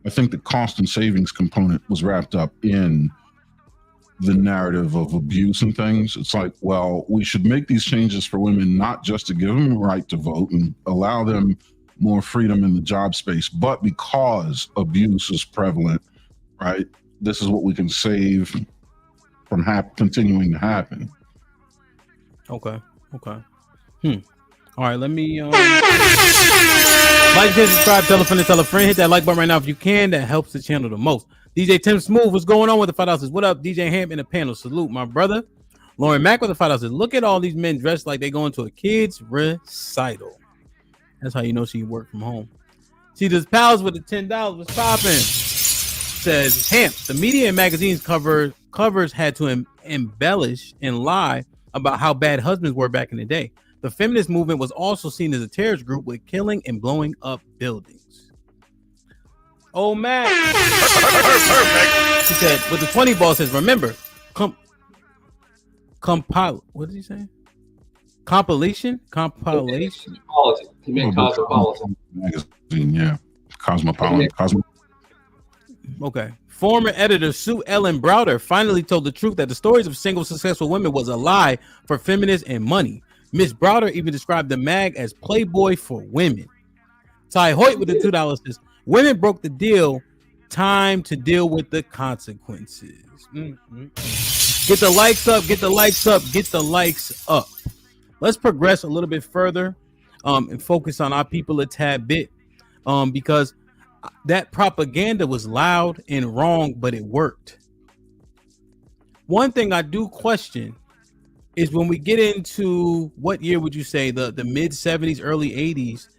I think the cost and savings component was wrapped up in the narrative of abuse and things. It's like, well, we should make these changes for women, not just to give them the right to vote and allow them more freedom in the job space, but because abuse is prevalent, right? This is what we can save from continuing to happen. Okay. All right, let me like, share, subscribe, tell a friend, tell a friend. Hit that like button right now if you can. That helps the channel the most. DJ Tim Smooth, what's going on with the $5? What up? DJ Ham in the panel. Salute, my brother. Lauren Mack with the $5. Look at all these men dressed like they going to a kid's recital. That's how you know she worked from home. See, this pals with the $10 was popping. Says Hamp, the media and magazines covers had to embellish and lie about how bad husbands were back in the day. The feminist movement was also seen as a terrorist group with killing and blowing up buildings. Oh, Matt. He said, with the 20 ball says, remember, compile. What did he say? Compilation. He meant cosmopolitan. Magazine, yeah. Cosmopolitan. Okay. Former editor Sue Ellen Browder finally told the truth that the stories of single successful women was a lie for feminists and money. Miss Browder even described the mag as Playboy for women. Ty Hoyt with the $2 says, women broke the deal. Time to deal with the consequences. Get the likes up. Get the likes up. Get the likes up. Let's progress a little bit further and focus on our people a tad bit because that propaganda was loud and wrong, but it worked. One thing I do question is when we get into what year would you say the mid 70s, early 80s,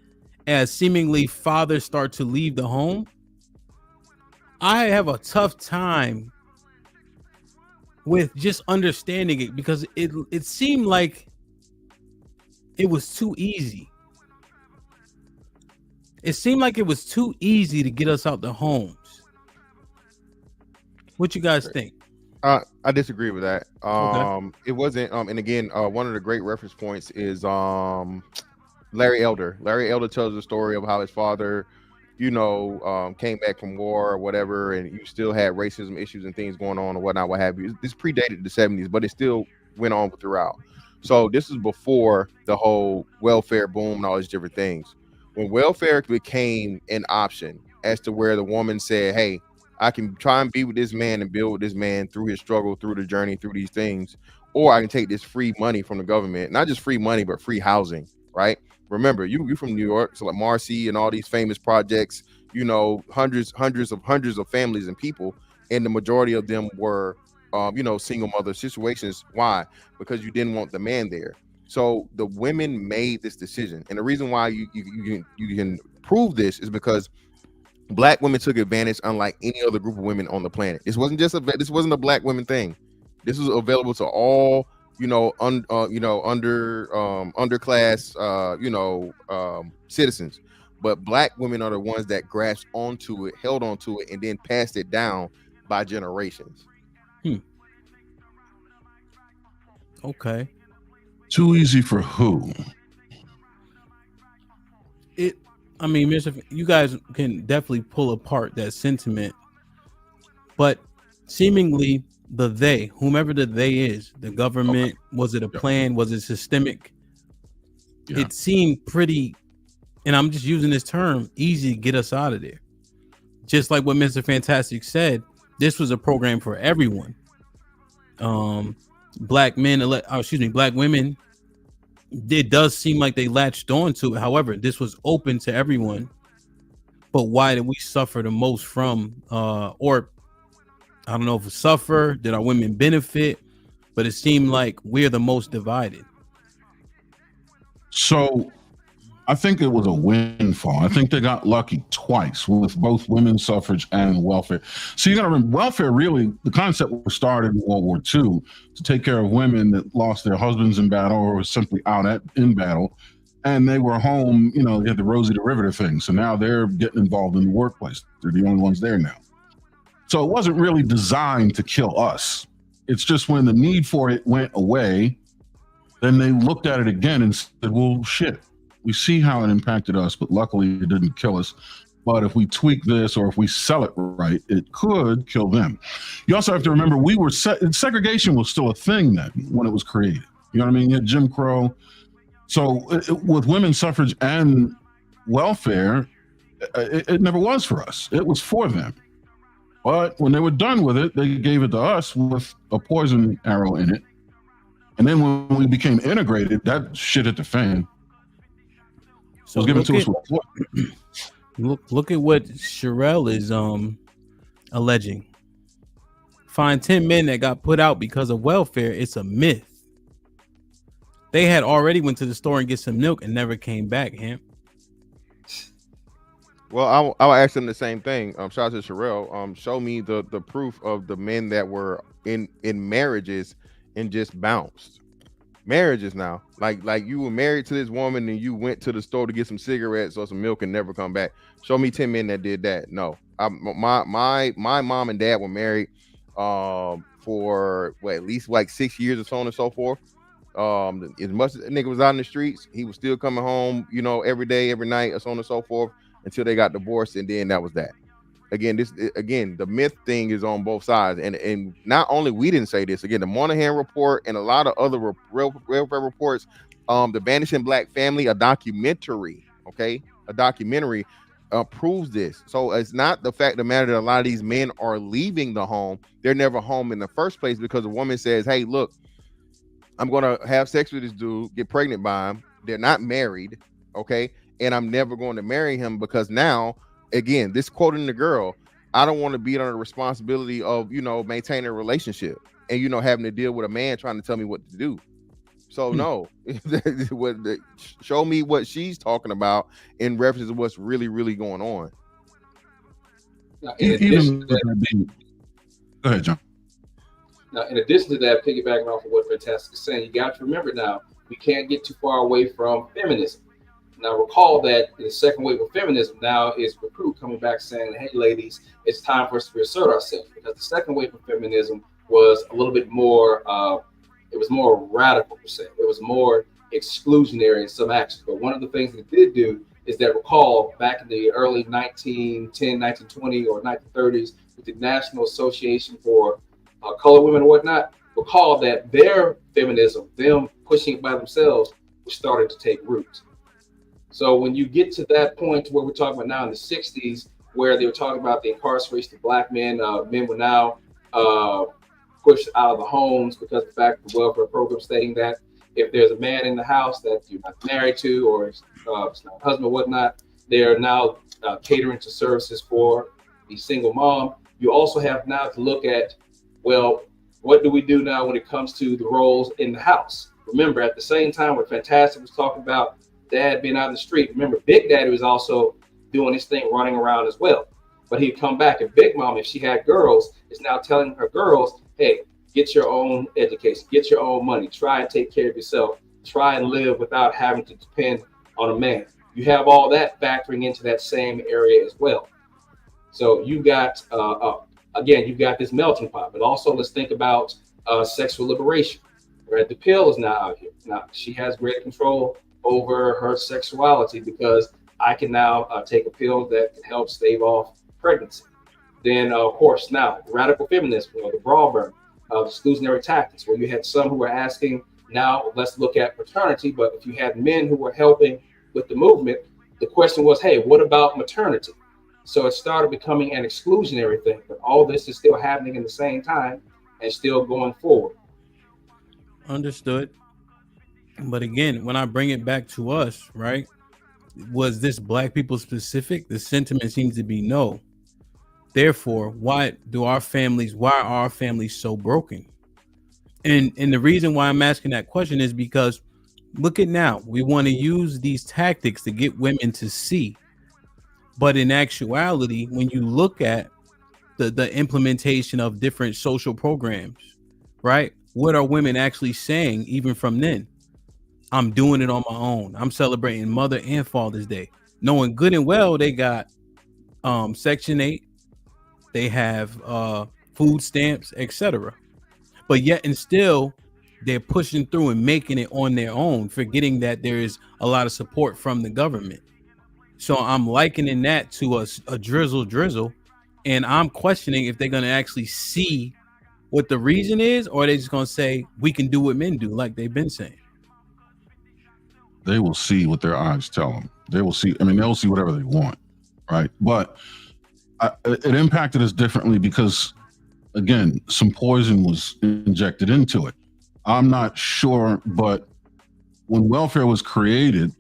as seemingly fathers start to leave the home. I have a tough time with just understanding it because it seemed like it was too easy. It seemed like it was too easy to get us out the homes. What you guys think? I disagree with that. Okay. It wasn't. And again, one of the great reference points is Larry Elder. Larry Elder tells the story of how his father, came back from war or whatever, and you still had racism issues and things going on and whatnot, what have you. This predated the 70s, but it still went on throughout. So this is before the whole welfare boom and all these different things. When welfare became an option as to where the woman said, hey, I can try and be with this man and build with this man through his struggle, through the journey, through these things, or I can take this free money from the government, not just free money, but free housing, right? Remember, you're from New York, so like Marcy and all these famous projects, you know, hundreds of families and people, and the majority of them were, you know, single mother situations. Why? Because you didn't want the man there. So the women made this decision, and the reason why you can prove this is because Black women took advantage unlike any other group of women on the planet. This wasn't a Black women thing. This was available to all, you know, underclass, citizens. But Black women are the ones that grasped onto it, held onto it, and then passed it down by generations. Okay. Too easy for who? I mean, Mr. You guys can definitely pull apart that sentiment, but seemingly whomever the they is, the government, was it a plan? Was it systemic? Yeah. It seemed pretty, and I'm just using this term, easy to get us out of there. Just like what Mr. Fantastic said, this was a program for everyone. Black women, it does seem like they latched on to it. However, this was open to everyone. But why did we suffer the most from, or I don't know if we suffer, did our women benefit? But it seemed like we're the most divided. So I think it was a windfall. I think they got lucky twice with both women's suffrage and welfare. So you got to remember, welfare really, the concept was started in World War II to take care of women that lost their husbands in battle or were simply out in battle. And they were home, you know, they had the Rosie the Riveter thing. So now they're getting involved in the workplace. They're the only ones there now. So it wasn't really designed to kill us. It's just when the need for it went away, then they looked at it again and said, well, shit. We see how it impacted us, but luckily it didn't kill us. But if we tweak this or if we sell it right, it could kill them. You also have to remember segregation was still a thing then when it was created. You know what I mean? You had Jim Crow. So with women's suffrage and welfare, it never was for us. It was for them. But when they were done with it, they gave it to us with a poison arrow in it. And then when we became integrated, that shit hit the fan. So look at what Sherelle is alleging. Find 10 men that got put out because of welfare. It's a myth. They had already went to the store and get some milk and never came back. Well, I'll ask them the same thing. Shout out to Sherelle. Show me the proof of the men that were in marriages and just bounced. Marriages now, like you were married to this woman and you went to the store to get some cigarettes or some milk and never come back. Show me 10 men that did that. No, my mom and dad were married for at least like 6 years or so on and so forth. As much as the nigga was out in the streets, he was still coming home, you know, every day, every night, or so on and so forth, until they got divorced, and then that was that. Again, the myth thing is on both sides, and not only we didn't say this. Again, the Moynihan report and a lot of other welfare reports, the Vanishing Black Family, a documentary proves this. So it's not the fact of the matter that a lot of these men are leaving the home; they're never home in the first place because a woman says, "Hey, look, I'm gonna have sex with this dude, get pregnant by him. They're not married, okay, and I'm never going to marry him because now." Again, this quoting the girl, I don't want to be under the responsibility of, you know, maintaining a relationship and, you know, having to deal with a man trying to tell me what to do. So no, show me what she's talking about in reference to what's really, really going on. Now, go ahead, John. Now, in addition to that, piggybacking off of what Fantastic is saying, you got to remember now, we can't get too far away from feminism. Now, recall that the second wave of feminism now is recruit coming back saying, hey, ladies, it's time for us to reassert ourselves. Because the second wave of feminism was a little bit more, it was more radical, per se. It was more exclusionary in some actions. But one of the things that it did do is that recall back in the early 1910, 1920 or 1930s with the National Association for Colored Women and whatnot, recall that their feminism, them pushing it by themselves, was starting to take root. So when you get to that point to where we're talking about now in the 60s, where they were talking about the incarceration of black men. Men were now pushed out of the homes because of the fact of the welfare program stating that if there's a man in the house that you're not married to or it's not a husband or whatnot, they're now catering to services for the single mom. You also have now to look at, well, what do we do now when it comes to the roles in the house? Remember, at the same time when Fantastic was talking about dad being out in the street, remember Big Daddy was also doing his thing, running around as well. But he'd come back, and Big Mom, if she had girls, is now telling her girls, hey, get your own education, get your own money, try and take care of yourself, try and live without having to depend on a man. You have all that factoring into that same area as well. So you got, again, you've got this melting pot, but also let's think about sexual liberation. Right? The pill is now out here. Now she has greater control over her sexuality because I can now take a pill that can help stave off pregnancy. Then, of course, now radical feminism, the bra burn, exclusionary tactics, where you had some who were asking, now let's look at paternity. But if you had men who were helping with the movement, the question was, hey, what about maternity? So it started becoming an exclusionary thing. But all this is still happening in the same time and still going forward. Understood. But again, when I bring it back to us, right? Was this black people specific? The sentiment seems to be no. Therefore, why are our families so broken? And the reason why I'm asking that question is because look at now, we want to use these tactics to get women to see. But in actuality, when you look at the implementation of different social programs, right? What are women actually saying even from then? I'm doing it on my own. I'm celebrating Mother and Father's Day, knowing good and well they got Section 8, they have food stamps, etc. But yet and still, they're pushing through and making it on their own, forgetting that there is a lot of support from the government. So I'm likening that to a drizzle, and I'm questioning if they're going to actually see what the reason is, or are they just going to say we can do what men do, like they've been saying. They will see what their eyes tell them. They will see. I mean, they'll see whatever they want, right? But it impacted us differently because, again, some poison was injected into it. I'm not sure, but when welfare was created,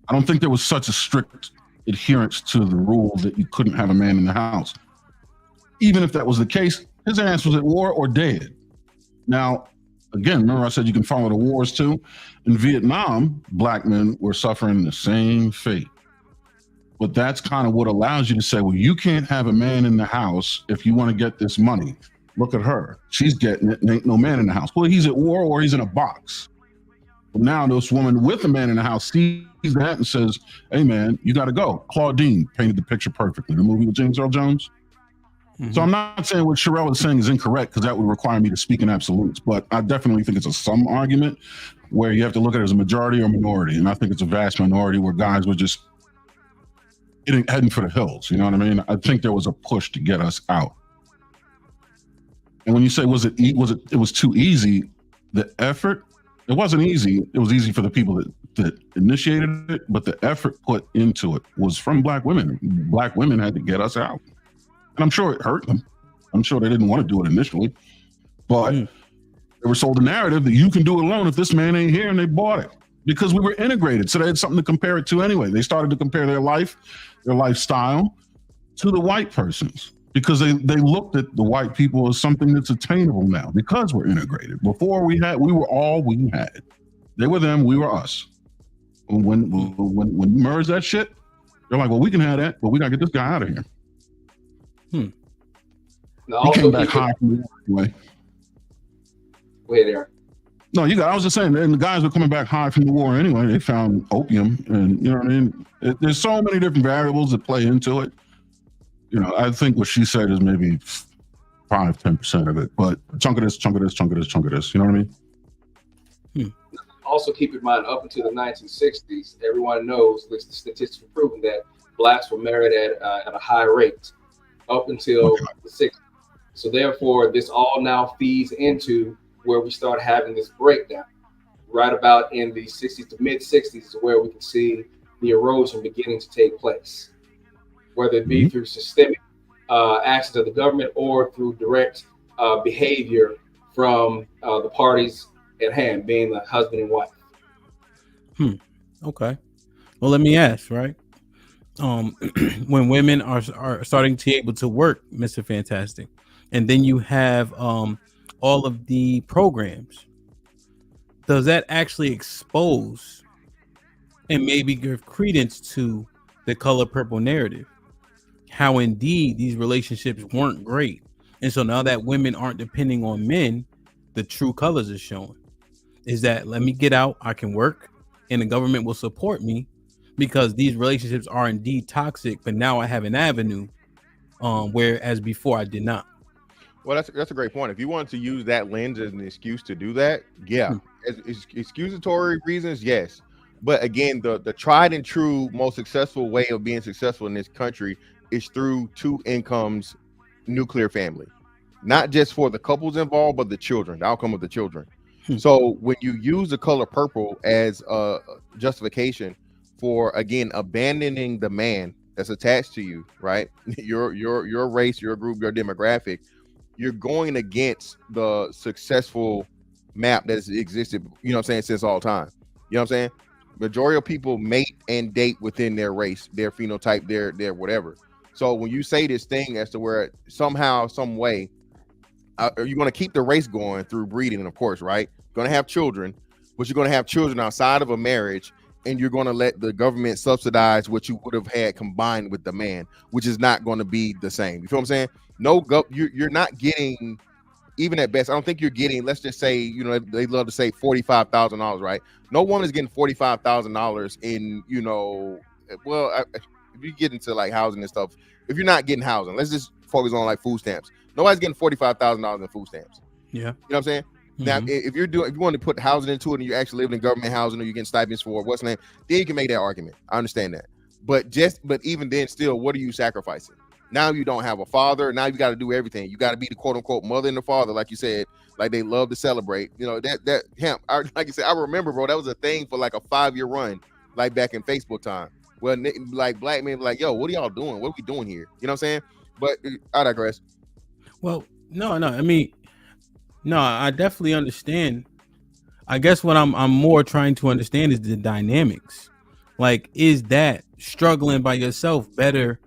I don't think there was such a strict adherence to the rule that you couldn't have a man in the house. Even if that was the case, his ass was at war or dead. Now, again, remember I said you can follow the wars too? In Vietnam, black men were suffering the same fate. But that's kind of what allows you to say, well, you can't have a man in the house if you want to get this money. Look at her. She's getting it and ain't no man in the house. Well, he's at war or he's in a box. But now this woman with a man in the house sees that and says, hey, man, you got to go. Claudine painted the picture perfectly. The movie with James Earl Jones. Mm-hmm. So I'm not saying what Sherelle is saying is incorrect because that would require me to speak in absolutes. But I definitely think it's a some argument where you have to look at it as a majority or minority. And I think it's a vast minority where guys were just heading for the hills. You know what I mean? I think there was a push to get us out. And when you say, it was too easy, the effort, it wasn't easy. It was easy for the people that initiated it, but the effort put into it was from black women. Black women had to get us out. And I'm sure it hurt them. I'm sure they didn't want to do it initially, but they were sold a narrative that you can do it alone if this man ain't here, and they bought it because we were integrated. So they had something to compare it to anyway. They started to compare their life, their lifestyle to the white person's because they looked at the white people as something that's attainable now because we're integrated. Before we were all we had. They were them, we were us. When you merge that shit, they're like, well, we can have that, but we got to get this guy out of here. Now, He also came back high from the war anyway. Wait there. No, I was just saying, and the guys were coming back high from the war anyway. They found opium, and you know what I mean? There's so many different variables that play into it. You know, I think what she said is maybe 5-10% of it, but chunk of this, chunk of this, chunk of this, chunk of this. You know what I mean? Also keep in mind, up until the 1960s, everyone knows, at least the statistics have proven that blacks were married at a high rate up until the 60s. So therefore, this all now feeds into where we start having this breakdown. Right about in the 60s to mid 60s is where we can see the erosion beginning to take place. whether it be through systemic actions of the government or through direct behavior from the parties at hand, being the husband and wife. Okay. Well, let me ask, right? When women are starting to be able to work, Mr. Fantastic, and then you have all of the programs, does that actually expose and maybe give credence to the color purple narrative? How indeed these relationships weren't great. And so now that women aren't depending on men, the true colors are showing. Is that let me get out, I can work, and the government will support me because these relationships are indeed toxic, but now I have an avenue, whereas before I did not. Well, that's a great point. If you wanted to use that lens as an excuse to do that, yeah. As excusatory reasons, yes. But again, the tried and true most successful way of being successful in this country is through two incomes, nuclear family. Not just for the couples involved, but the children, the outcome of the children. So when you use the color purple as a justification for, again, abandoning the man that's attached to you, right? Your race, your group, your demographic, you're going against the successful map that's existed, you know what I'm saying, since all time. You know what I'm saying? Majority of people mate and date within their race, their phenotype, their whatever. So when you say this thing as to where somehow, some way, you're going to keep the race going through breeding, of course, right? Going to have children, but you're going to have children outside of a marriage, and you're going to let the government subsidize what you would have had combined with the man, which is not going to be the same. You feel what I'm saying? You're not getting, even at best, I don't think you're getting, let's just say, you know, they love to say $45,000, right? No woman is getting $45,000 in, you know, well, if you get into like housing and stuff, if you're not getting housing, let's just focus on like food stamps. Nobody's getting $45,000 in food stamps. Yeah. You know what I'm saying? Now, if you want to put housing into it and you're actually living in government housing or you're getting stipends for what's the name, then you can make that argument. I understand that. But even then, still, what are you sacrificing? Now you don't have a father. Now you got to do everything. You got to be the quote unquote mother and the father, like you said, like they love to celebrate. You know, like you said, I remember, bro, that was a thing for like a 5-year run, like back in Facebook time. Well, like black men like, yo, what are y'all doing? What are we doing here? You know what I'm saying? But I digress. Well, no, I mean, no, I definitely understand. I guess what I'm more trying to understand is the dynamics. Like, is that struggling by yourself better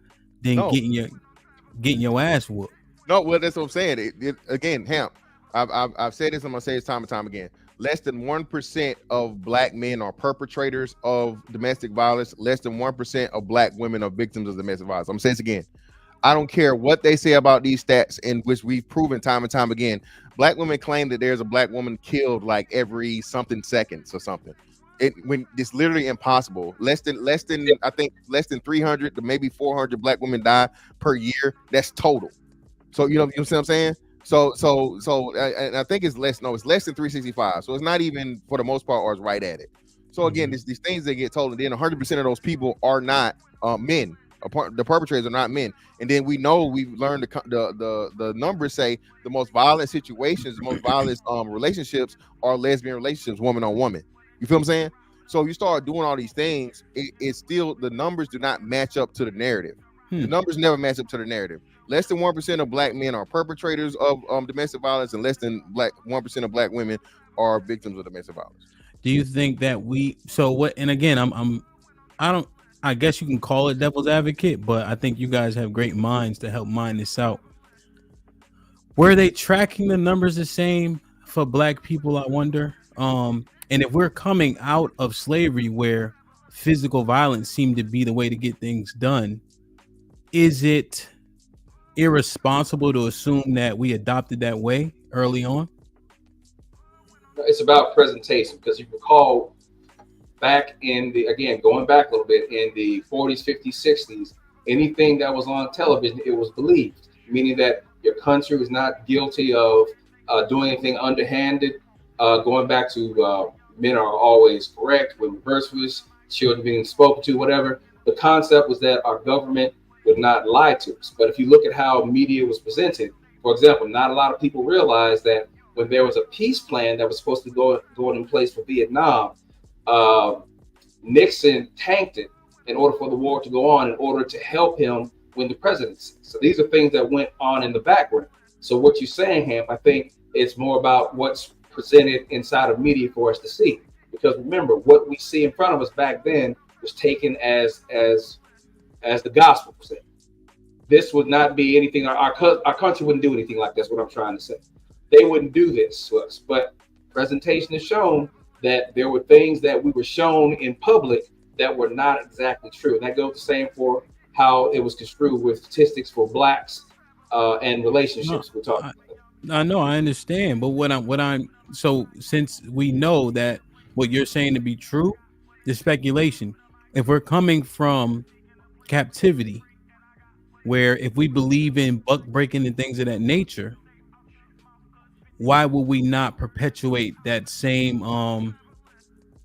than getting your ass whooped? No, well, that's what I'm saying. Again, Hamp, I've said this, I'm gonna say this time and time again. Less than 1% of black men are perpetrators of domestic violence. Less than 1% of black women are victims of domestic violence. I'm gonna say this again. I don't care what they say about these stats, in which we've proven time and time again. Black women claim that there's a black woman killed like every something seconds or something. When it's literally impossible. Less than 300 to maybe 400 black women die per year. That's total. So you know what I'm saying? So and I think it's less. No, it's less than 365. So it's not even, for the most part, or it's right at it. So again, these things that get told, and then 100% of those people are not men. The perpetrators are not men. And then we've learned the numbers say the most violent situations, the most violent relationships are lesbian relationships, woman on woman. You feel what I'm saying? So you start doing all these things, it's still, the numbers do not match up to the narrative. The numbers never match up to the narrative. Less than 1% of black men are perpetrators of domestic violence, and less than 1% of black women are victims of domestic violence. Do you think that and again, I guess you can call it devil's advocate, but I think you guys have great minds to help mine this out. Were they tracking the numbers the same for black people, I wonder? And if we're coming out of slavery where physical violence seemed to be the way to get things done, is it irresponsible to assume that we adopted that way early on? It's about presentation, because you recall back in going back a little bit, in the 40s, 50s, 60s, anything that was on television, it was believed, meaning that your country was not guilty of doing anything underhanded. Going back to men are always correct, women virtuous, children being spoken to, whatever. The concept was that our government would not lie to us. But if you look at how media was presented, for example, not a lot of people realize that when there was a peace plan that was supposed to go in place for Vietnam, Nixon tanked it in order for the war to go on, in order to help him when the presidency. So these are things that went on in the background. So what you're saying, Hamp, I think it's more about what's presented inside of media for us to see. Because remember, what we see in front of us back then was taken as the gospel per se. This would not be anything. Our country wouldn't do anything like this. What I'm trying to say, they wouldn't do this to us. But presentation has shown that there were things that we were shown in public that were not exactly true. And that goes the same for how it was construed with statistics for blacks and relationships. We're talking. I know, I understand, but what I'm so since we know that what you're saying to be true, the speculation. If we're coming from captivity, where if we believe in buck breaking and things of that nature, why would we not perpetuate that same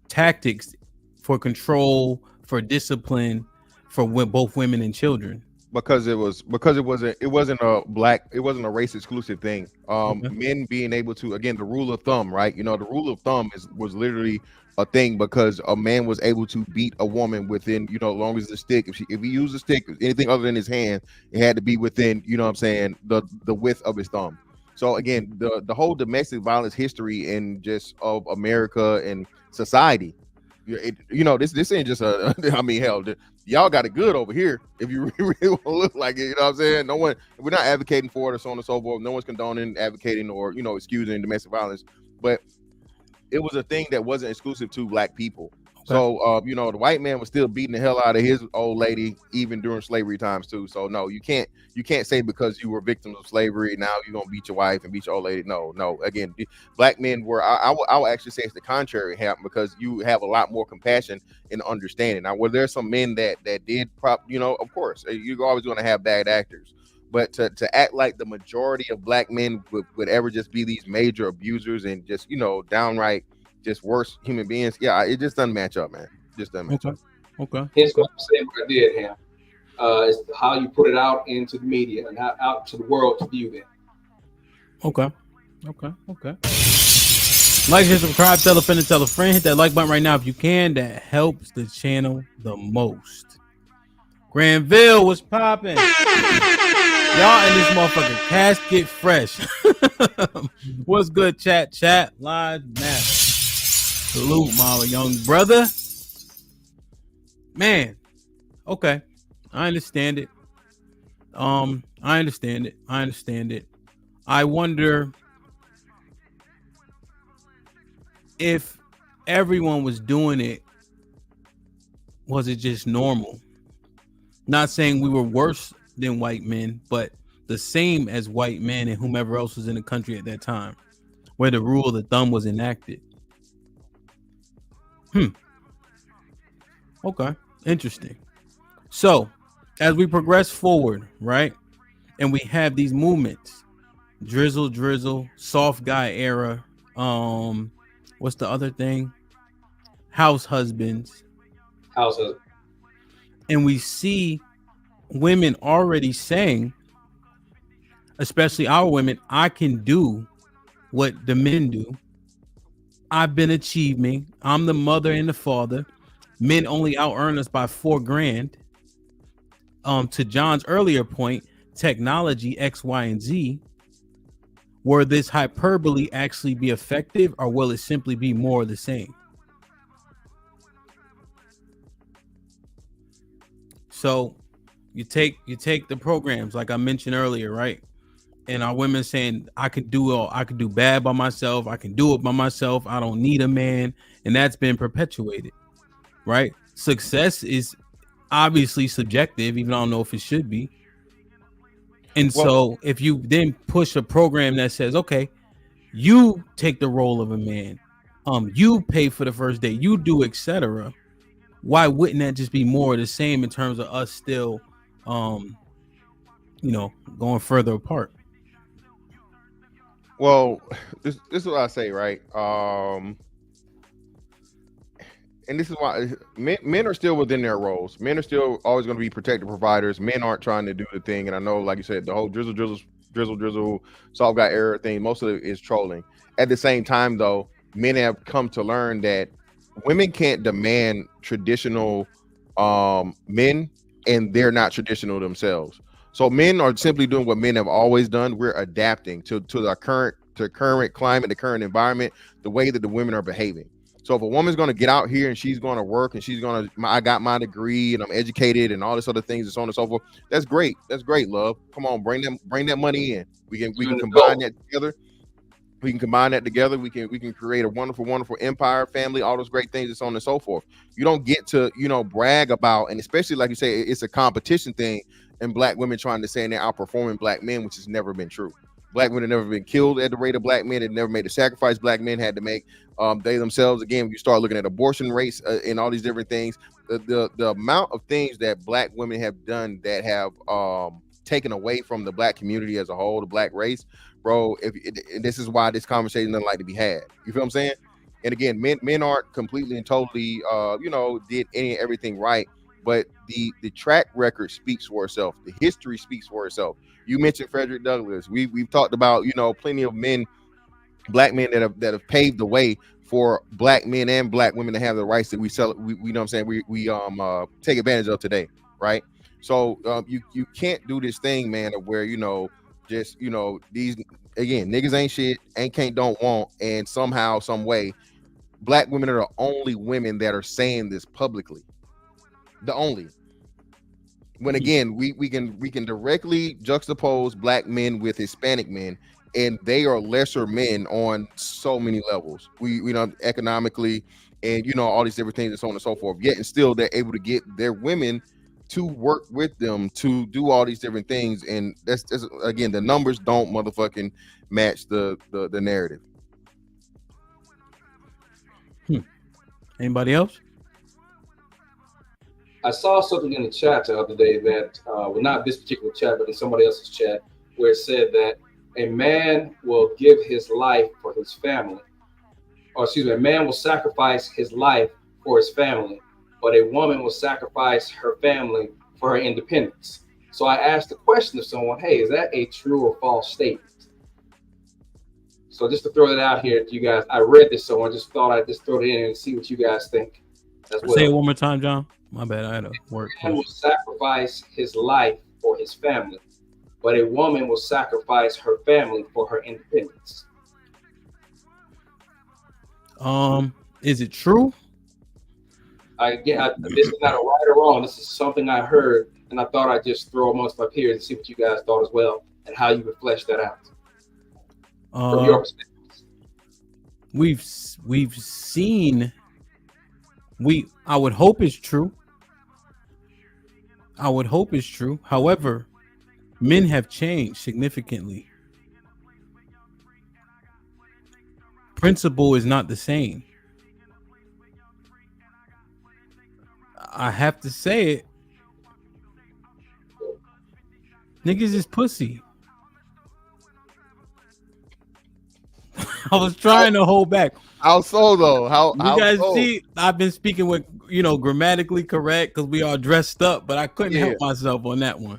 tactics for control, for discipline, for both women and children? Because it wasn't a race exclusive thing. Men being able to, again, the rule of thumb, right? You know, the rule of thumb was literally a thing because a man was able to beat a woman within, you know, as long as the stick, if he used a stick, anything other than his hand, it had to be within, you know what I'm saying, the width of his thumb. So again, the whole domestic violence history in just of America and society, this ain't just I mean, hell, y'all got it good over here if you really want to look like it. You know what I'm saying? We're not advocating for it or so on and so forth. No one's condoning, advocating, or excusing domestic violence, but it was a thing that wasn't exclusive to black people. So the white man was still beating the hell out of his old lady even during slavery times too. So no, you can't say because you were victims of slavery now you're gonna beat your wife and beat your old lady. No. Again, black men were. I will actually say it's the contrary, because you have a lot more compassion and understanding. Now, were there some men that did of course you're always going to have bad actors, but to act like the majority of black men would ever just be these major abusers and just downright just worse human beings, it just doesn't match up, man. Just doesn't match up. Okay. Hence what I'm saying, what I did, Ham, is how you put it out into the media and out to the world to view that. Okay. Like, share, subscribe, tell a friend, and tell a friend. Hit that like button right now if you can. That helps the channel the most. Granville, what's popping? Y'all in this motherfucking casket fresh. What's good, chat? Live now. Salute, my young brother. Man, okay. I understand it. I understand it. I wonder if everyone was doing it, was it just normal? Not saying we were worse than white men, but the same as white men and whomever else was in the country at that time, where the rule of the thumb was enacted. Okay, interesting. So as we progress forward, right, and we have these movements, Drizzle, soft guy era, what's the other thing? House husbands. And we see women already saying, especially our women, I can do what the men do. I've been achieving. I'm the mother and the father. Men only out earn us by $4,000. To John's earlier point, technology X, Y, and Z. Will this hyperbole actually be effective, or will it simply be more of the same? So you take the programs like I mentioned earlier, right? And our women saying, I could do bad by myself. I can do it by myself. I don't need a man. And that's been perpetuated, right? Success is obviously subjective, even though I don't know if it should be. And so if you then push a program that says, okay, you take the role of a man, you pay for the first date, you do, etc. Why wouldn't that just be more of the same in terms of us still, going further apart? Well, this is what I say, right? And this is why men are still within their roles. Men are still always going to be protective providers. Men aren't trying to do the thing. And I know, like you said, the whole drizzle, soft guy era thing, most of it is trolling. At the same time, though, men have come to learn that women can't demand traditional men and they're not traditional themselves. So men are simply doing what men have always done. We're adapting to the current climate, the current environment, the way that the women are behaving. So if a woman's going to get out here and she's going to work and she's going to, I got my degree and I'm educated and all this other things and so on and so forth. That's great. That's great, love. Come on, bring that money in. We can combine that together. We can combine that together. We can create a wonderful, wonderful empire, family, all those great things and so on and so forth. You don't get to, brag about, and especially like you say, it's a competition thing, and black women trying to say they're outperforming black men, which has never been true. Black women have never been killed at the rate of black men. They've never made the sacrifice black men had to make. They themselves, again, you start looking at abortion rates and all these different things, the amount of things that black women have done that have taken away from the black community as a whole, the black race, bro. And this is why this conversation doesn't like to be had. You feel what I'm saying? And again, men aren't completely and totally, did everything right. But the track record speaks for itself. The history speaks for itself. You mentioned Frederick Douglass. We've talked about, plenty of men, black men that have paved the way for black men and black women to have the rights that we know what I'm saying, we take advantage of today, right? So you can't do this thing, man, of where these again niggas ain't shit, don't want, and somehow, some way, black women are the only women that are saying this publicly. The only. When again, we can directly juxtapose black men with Hispanic men, and they are lesser men on so many levels. We economically, and all these different things and so on and so forth. Yet and still, they're able to get their women to work with them to do all these different things, and that's again, the numbers don't motherfucking match the narrative. Anybody else? I saw something in the chat the other day that, well, not this particular chat, but in somebody else's chat, where it said that a man will give his life for his family. Or excuse me, a man will sacrifice his life for his family, but a woman will sacrifice her family for her independence. So I asked the question of someone, hey, is that a true or false statement? So just to throw that out here to you guys, I read this somewhere, just thought I'd just throw it in and see what you guys think as well. Say it one more time, John. My bad, I had to work. A man will sacrifice his life for his family, but a woman will sacrifice her family for her independence. Is it true? This is not a right or wrong. This is something I heard, and I thought I'd just throw amongst my peers and see what you guys thought as well, and how you would flesh that out from your perspective. We've seen. I would hope it's true. However, men have changed significantly. Principle is not the same. I have to say it. Niggas is pussy. I was trying to hold back. How so though? How you guys so? see? I've been speaking with grammatically correct because we are dressed up, but I couldn't help myself on that one.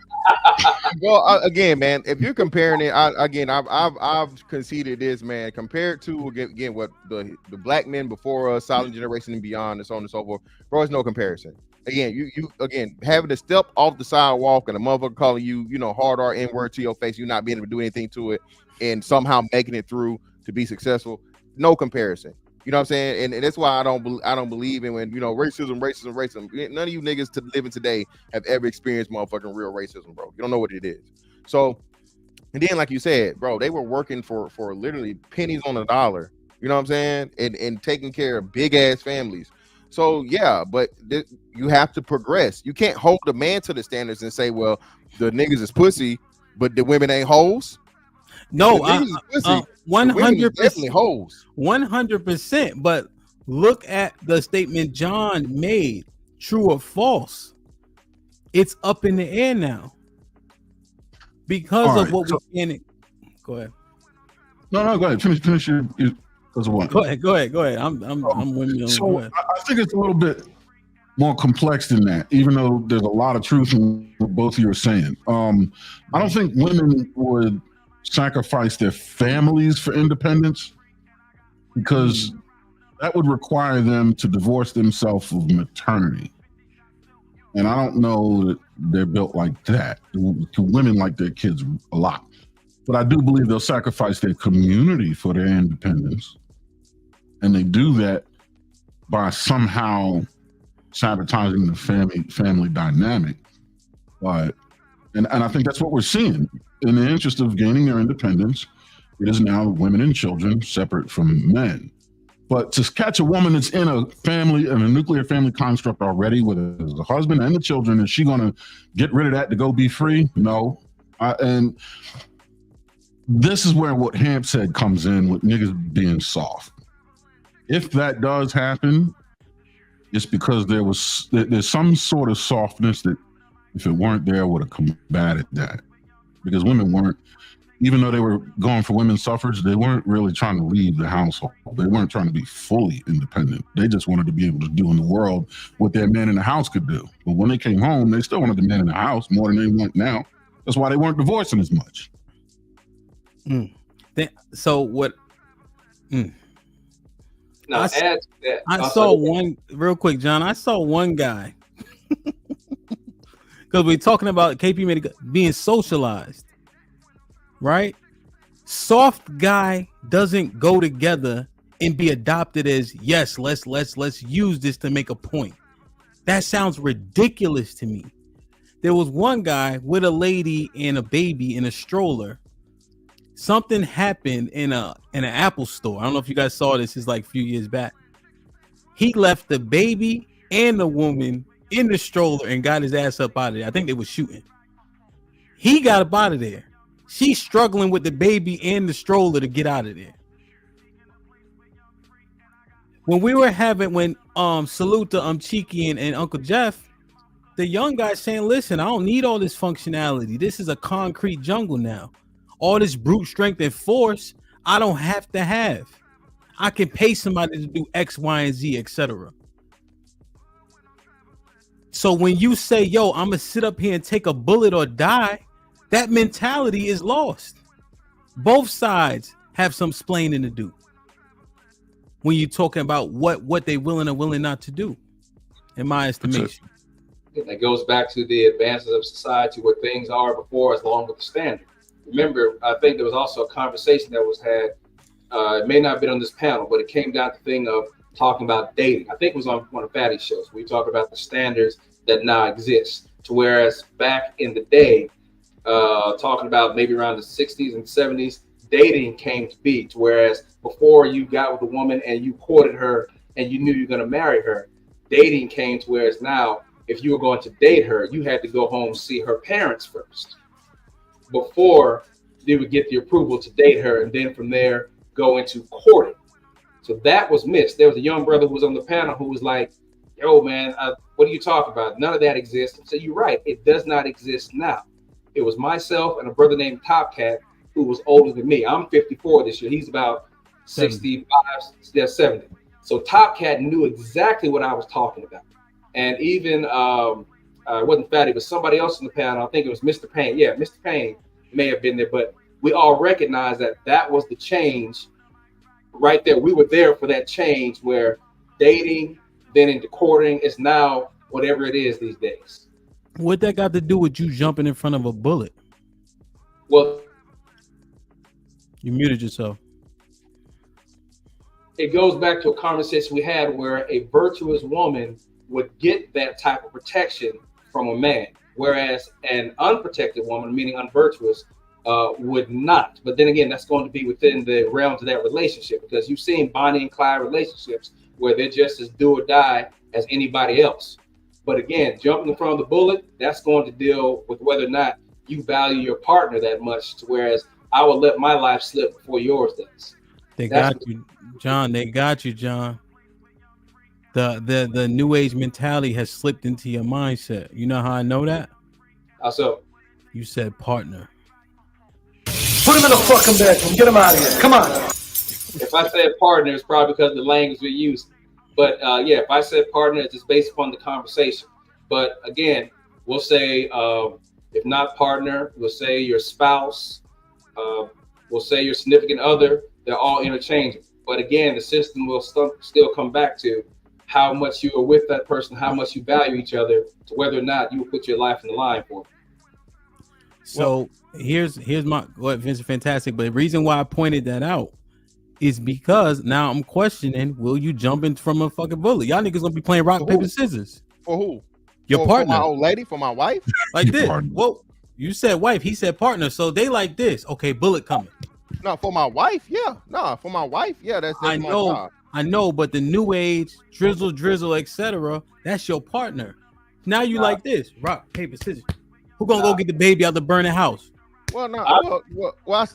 Well, again, man, if you're comparing it, I've conceded this, man. Compared to again what the black men before us, silent generation and beyond, and so on and so forth, bro, there's no comparison. Again, you again having to step off the sidewalk and a motherfucker calling you, hard R N-word to your face, you not being able to do anything to it, and somehow making it through to be successful. No comparison. You know what I'm saying? And that's why I don't believe in when racism. None of you niggas living today have ever experienced motherfucking real racism, bro. You don't know what it is. So, and then like you said, bro, they were working for literally pennies on a dollar. You know what I'm saying? And taking care of big ass families. So yeah, but you have to progress. You can't hold the man to the standards and say, well, the niggas is pussy, but the women ain't hoes. No, 100% definitely hoes. 100%. But look at the statement John made. True or false? It's up in the air now because of what we can. Go ahead. No, go ahead. Finish your because of what? Go ahead. I'm with you. So I think it's a little bit more complex than that, even though there's a lot of truth in what both of you are saying. I don't think women would sacrifice their families for independence because that would require them to divorce themselves of maternity. And I don't know that they're built like that. Women like their kids a lot. But I do believe they'll sacrifice their community for their independence. And they do that by somehow sabotaging the family dynamic. But and I think that's what we're seeing. In the interest of gaining their independence, it is now women and children separate from men. But to catch a woman that's in a family, in a nuclear family construct already with the husband and the children, is she going to get rid of that to go be free? No. And this is where what Hamp said comes in with niggas being soft. If that does happen, it's because there's some sort of softness that if it weren't there would have combated that. Because women weren't, even though they were going for women's suffrage, they weren't really trying to leave the household. They weren't trying to be fully independent. They just wanted to be able to do in the world what their men in the house could do. But when they came home, they still wanted the men in the house more than they want now. That's why they weren't divorcing as much. So what? Now, add to that. I saw one real quick, John. I saw one guy because we're talking about KP being socialized, right? Soft guy doesn't go together and be adopted as yes. Let's use this to make a point. That sounds ridiculous to me. There was one guy with a lady and a baby in a stroller. Something happened in an Apple store. I don't know if you guys saw this. It's like a few years back. He left the baby and the woman in the stroller and got his ass up out of there. I think they were shooting. He got up out of there. She's struggling with the baby and the stroller to get out of there. When we were having, salute to Cheeky and Uncle Jeff, the young guy saying, listen, I don't need all this functionality. This is a concrete jungle now. All this brute strength and force, I don't have to have. I can pay somebody to do X, Y, and Z, etc. So when you say, yo, I'm gonna sit up here and take a bullet or die, that mentality is lost. Both sides have some splaining to do when you're talking about what they willing or willing not to do, in my estimation. That goes back to the advances of society where things are before as long as the standard. Remember, I think there was also a conversation that was had. It may not have been on this panel, but it came down to the thing of talking about dating. I think it was on one of Fatty's shows. We talked about the standards that now exist. To whereas back in the day, talking about maybe around the 60s and 70s, dating came to be. To whereas before you got with a woman and you courted her and you knew you were going to marry her, dating came to whereas now, if you were going to date her, you had to go home and see her parents first before they would get the approval to date her, and then from there go into courting. So that was missed. There was a young brother who was on the panel who was like, yo, man, what are you talking about? None of that exists. So you're right. It does not exist now. It was myself and a brother named Top Cat who was older than me. I'm 54 this year. He's about 65, 70. So Top Cat knew exactly what I was talking about. And even, it wasn't Fatty, but somebody else in the panel, I think it was Mr. Payne. Yeah, Mr. Payne may have been there, but we all recognize that that was the change right there. We were there for that change where dating, then into courting is now whatever it is these days. What that got to do with you jumping in front of a bullet? Well, you muted yourself. It goes back to a conversation we had where a virtuous woman would get that type of protection from a man, whereas an unprotected woman, meaning unvirtuous, would not. But then again, that's going to be within the realms of that relationship, because you've seen Bonnie and Clyde relationships where they're just as do or die as anybody else. But again, jumping in front of the bullet, that's going to deal with whether or not you value your partner that much, to whereas I will let my life slip before yours does. They got you, John. They got you, John. The new age mentality has slipped into your mindset. You know how I know that? How so? You said partner. Put him in the fucking bedroom. Get him out of here. Come on. If I said partner, it's probably because of the language we use. But yeah, if I said partner, it's just based upon the conversation. But again, we'll say, if not partner, we'll say your spouse, we'll say your significant other. They're all interchangeable. But again, the system will still come back to how much you are with that person, how much you value each other, to whether or not you will put your life in the line for them. So here's my what Vincent fantastic, but the reason why I pointed that out is because now I'm questioning: will you jump in from a fucking bullet? Y'all niggas gonna be playing rock paper scissors For who? your partner, for my old lady, for my wife. like this. Well, you said wife, he said partner, so they like this. Okay, bullet coming. No, for my wife, yeah. No, for my wife, yeah. That's I my know, job. I know, but the new age drizzle, etc. That's your partner. Now you like this rock paper scissors. Who gonna go get the baby out the burning house? Well, no. Well,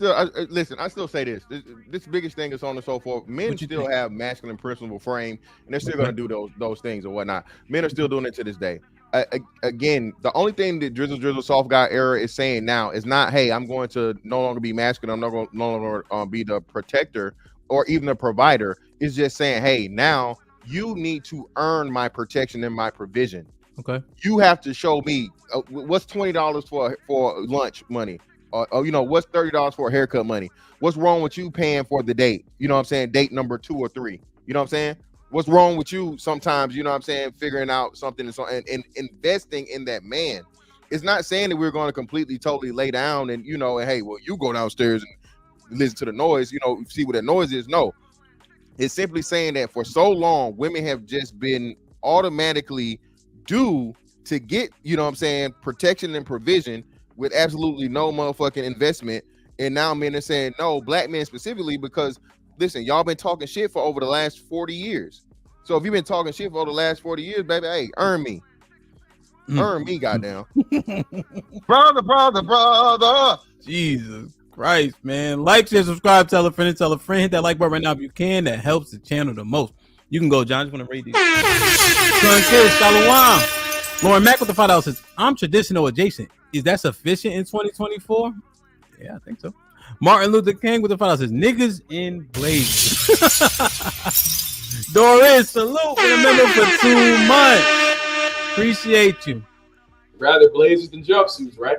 listen. I still say this. This biggest thing is on and so forth. Men still have masculine, principle frame, and they're still going to do those things or whatnot. Men are still doing it to this day. Again, the only thing that Drizzle soft guy era is saying now is not, hey, I'm going to no longer be masculine. I'm not going to no longer be the protector or even the provider. It's just saying, hey, now you need to earn my protection and my provision. Okay. You have to show me what's $20 for lunch money. Or what's $30 for a haircut money? What's wrong with you paying for the date? You know what I'm saying? Date number 2 or 3. You know what I'm saying? What's wrong with you sometimes, you know what I'm saying, figuring out something and investing in that man. It's not saying that we're going to completely, totally lay down and, and hey, well, you go downstairs and listen to the noise, see what that noise is. No, it's simply saying that for so long, women have just been automatically due to get, protection and provision with absolutely no motherfucking investment. And now men are saying no, black men specifically, because listen, y'all been talking shit for over the last 40 years. So if you've been talking shit for over the last 40 years, baby, hey, earn me. Earn me, goddamn. Brother. Jesus Christ, man. Like, share, subscribe, tell a friend, hit that like button right now if you can. That helps the channel the most. You can go, John. I just want to read these. Shalom. Lauren Mack with the $5 says, I'm traditional adjacent. Is that sufficient in 2024? Yeah, I think so. Martin Luther King with the $5 says, niggas in blazers. Doris, salute for the member for 2 months. Appreciate you. Rather blazers than jumpsuits, right?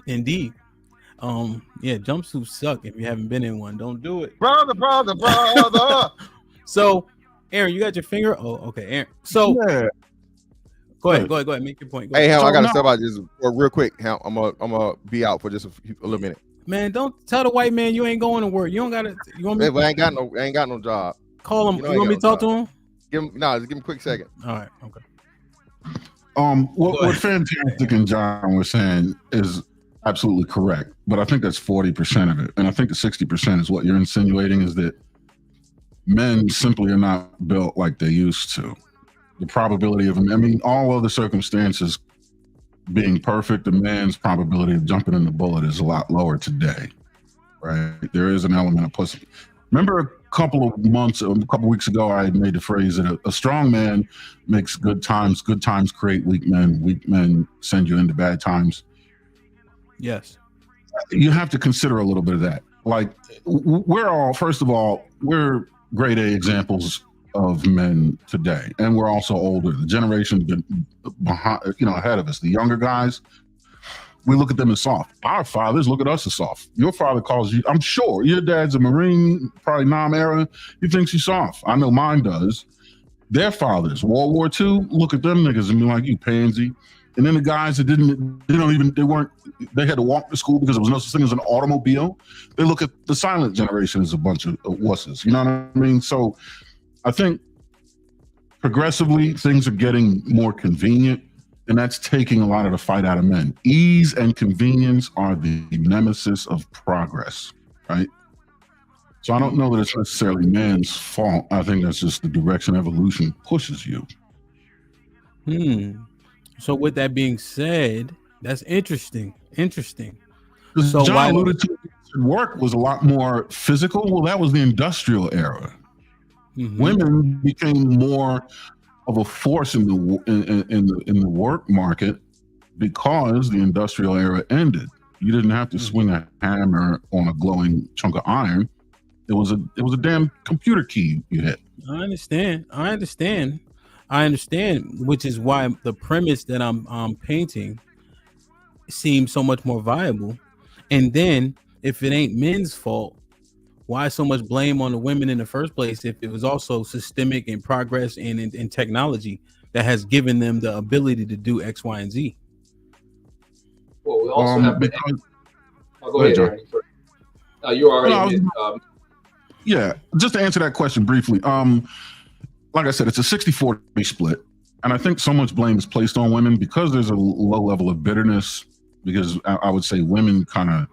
Indeed. Yeah, jumpsuits suck if you haven't been in one. Don't do it. Brother. So, Aaron, you got your finger? Oh, okay, Aaron. So, yeah. Go ahead. Make your point. Hey, Hal, I got to step out just real quick. Hal, I'm gonna be out for just a little minute. Man, don't tell the white man you ain't going to work. You don't gotta. You want me? Hey, but I ain't got no job. Call him. You want me to talk to him? Just give him a quick second. All right. Okay. What Fantastic and John were saying is absolutely correct, but I think that's 40% of it, and I think the 60% is what you're insinuating is that men simply are not built like they used to. The probability of them, I mean, all other circumstances being perfect, the man's probability of jumping in the bullet is a lot lower today, right? There is an element of pussy. Remember a couple weeks ago, I had made the phrase that a strong man makes good times create weak men send you into bad times. Yes. You have to consider a little bit of that. Like, we're grade A examples of men today, and we're also older. The generation behind, ahead of us, the younger guys, we look at them as soft. Our fathers look at us as soft. Your father calls you, I'm sure your dad's a Marine, probably Nam era. He thinks you're soft. I know mine does. Their fathers, World War II, look at them niggas and be like, you pansy. And then the guys that they had to walk to school because there was no such thing as an automobile. They look at the silent generation as a bunch of wusses. You know what I mean? So I think progressively things are getting more convenient, and that's taking a lot of the fight out of men. Ease and convenience are the nemesis of progress, right? So I don't know that it's necessarily man's fault. I think that's just the direction evolution pushes you. So with that being said, that's interesting. So John alluded to work was a lot more physical. Well, that was the industrial era. Mm-hmm. Women became more of a force in the work market because the industrial era ended. You didn't have to swing a hammer on a glowing chunk of iron. It was a damn computer key you hit. I understand, which is why the premise that I'm painting seems so much more viable. And then if it ain't men's fault, why so much blame on the women in the first place if it was also systemic and progress and in technology that has given them the ability to do X, Y, and Z? Well, we also have because, go ahead, Aaron. You already yeah, just to answer that question briefly, like I said, it's a 60-40 split. And I think so much blame is placed on women because there's a low level of bitterness, because I would say women kind of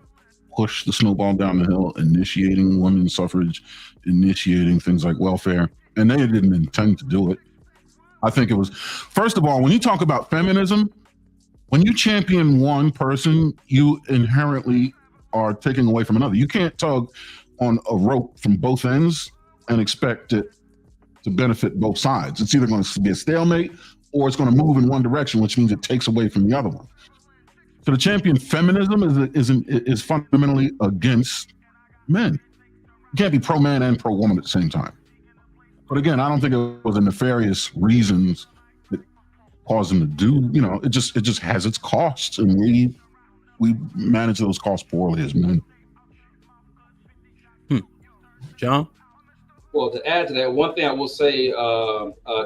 push the snowball down the hill, initiating women's suffrage, initiating things like welfare, and they didn't intend to do it. I think it was, first of all, when you talk about feminism, when you champion one person, you inherently are taking away from another. You can't tug on a rope from both ends and expect it to benefit both sides. It's either going to be a stalemate or it's going to move in one direction, which means it takes away from the other one. So the champion feminism is fundamentally against men. You can't be pro-man and pro-woman at the same time. But again, I don't think it was a nefarious reasons that caused them to do, it just has its costs, and we manage those costs poorly as men. John? Well, to add to that, one thing I will say,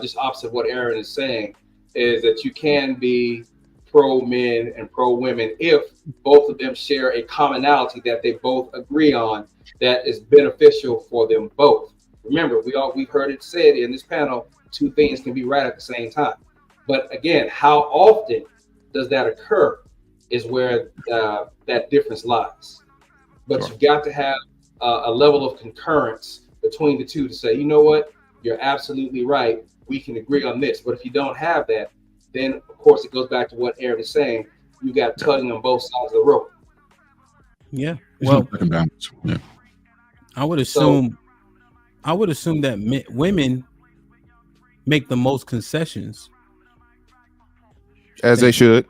just opposite what Aaron is saying, is that you can be pro men and pro women if both of them share a commonality that they both agree on that is beneficial for them both. Remember, we've heard it said in this panel, two things can be right at the same time. But again, how often does that occur is where that difference lies. But you've got to have a level of concurrence between the two to say, you know what, you're absolutely right. We can agree on this. But if you don't have that, then of course it goes back to what Aaron is saying. You got tugging on both sides of the rope. Yeah. Well, I would assume that women make the most concessions, as they should.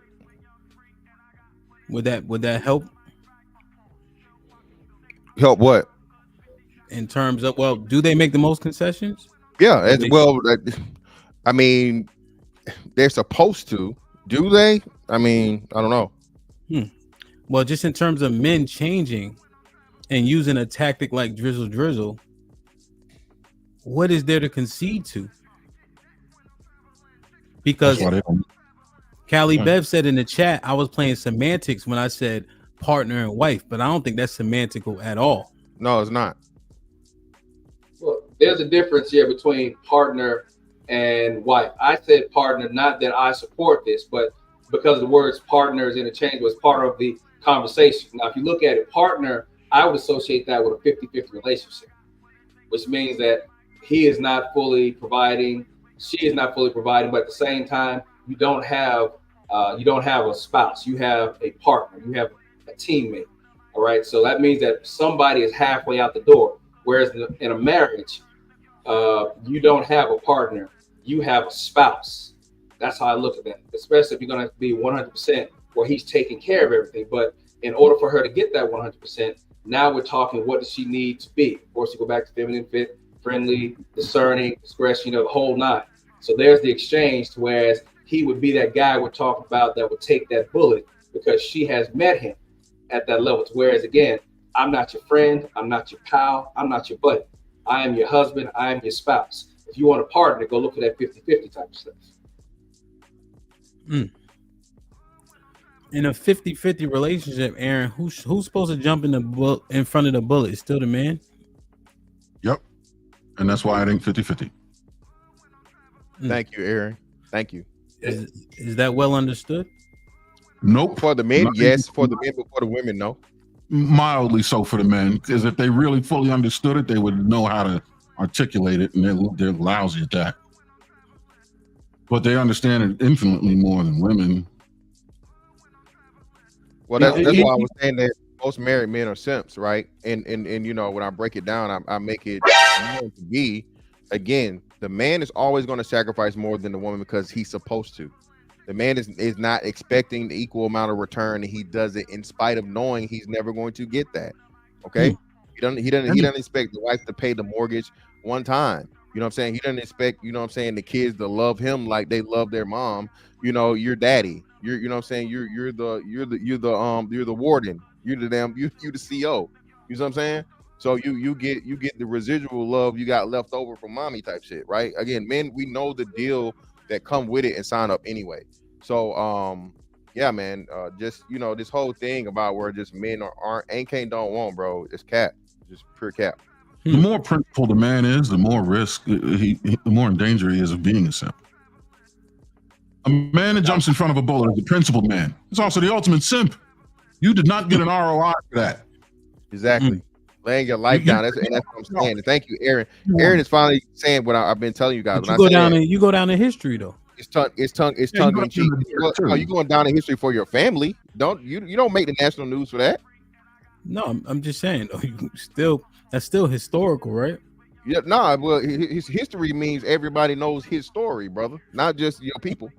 Would that help? Help what? In terms of, well, do they make the most concessions? Yeah, as well. I mean, they're supposed to. Do they? I mean, I don't know. Well, just in terms of men changing and using a tactic like Drizzle, what is there to concede to? Because Callie Bev said in the chat, I was playing semantics when I said partner and wife, but I don't think that's semantical at all. No, it's not. Well, there's a difference here between partner and wife. I said partner, not that I support this, but because the words partner is interchangeable as part of the conversation. Now, if you look at it, partner, I would associate that with a 50-50 relationship, which means that he is not fully providing, she is not fully providing, but at the same time, you don't have a spouse, you have a partner, you have a teammate. All right, so that means that somebody is halfway out the door. Whereas in a marriage, you don't have a partner, you have a spouse. That's how I look at that, especially if you're going to be 100% where he's taking care of everything. But in order for her to get that 100%, now we're talking, what does she need to be? Of course, you go back to feminine, fit, friendly, discerning, discretion, the whole nine. So there's the exchange, to whereas he would be that guy we're talking about that would take that bullet because she has met him at that level. To whereas, again, I'm not your friend, I'm not your pal, I'm not your buddy. I am your husband, I am your spouse. If you want a partner, go look for that 50-50 type of stuff. In a 50-50 relationship, Aaron, who's supposed to jump in front of the bullet? It's still the man? Yep. And that's why I think 50-50. Thank you, Aaron. Thank you. Is that well understood? Nope. For the men, yes. For the men, but for the women, no. Mildly so for the men, because if they really fully understood it, they would know how to articulate it, and they're lousy at that. But they understand it infinitely more than women. Well, that's why I was saying that most married men are simps, right? And when I break it down, I make it known to be, again, the man is always going to sacrifice more than the woman because he's supposed to. The man is not expecting the equal amount of return, and he does it in spite of knowing he's never going to get that. Okay, he doesn't expect the wife to pay the mortgage one time. You know what I'm saying? He doesn't expect, the kids to love him like they love their mom. Your daddy. You're what I'm saying? You're the warden. You're the CO. You know what I'm saying? So you get the residual love you got left over from mommy type shit, right? Again, men, we know the deal that come with it and sign up anyway. So yeah, man, just this whole thing about where just men don't want, bro. It's cap, just pure cap. The more principled a man is, the more risk the more in danger he is of being a simp. A man that jumps in front of a bullet is a principled man. It's also the ultimate simp. You did not get an ROI for that. Exactly. Laying your life down. That's what I'm saying. And thank you, Aaron. Aaron is finally saying what I've been telling you guys. You go down in history though. It's tongue in cheek. You going down in history for your family. You don't make the national news for that. No, I'm just saying though. That's still historical, right? Yeah, nah. Well, his history means everybody knows his story, brother. Not just your people.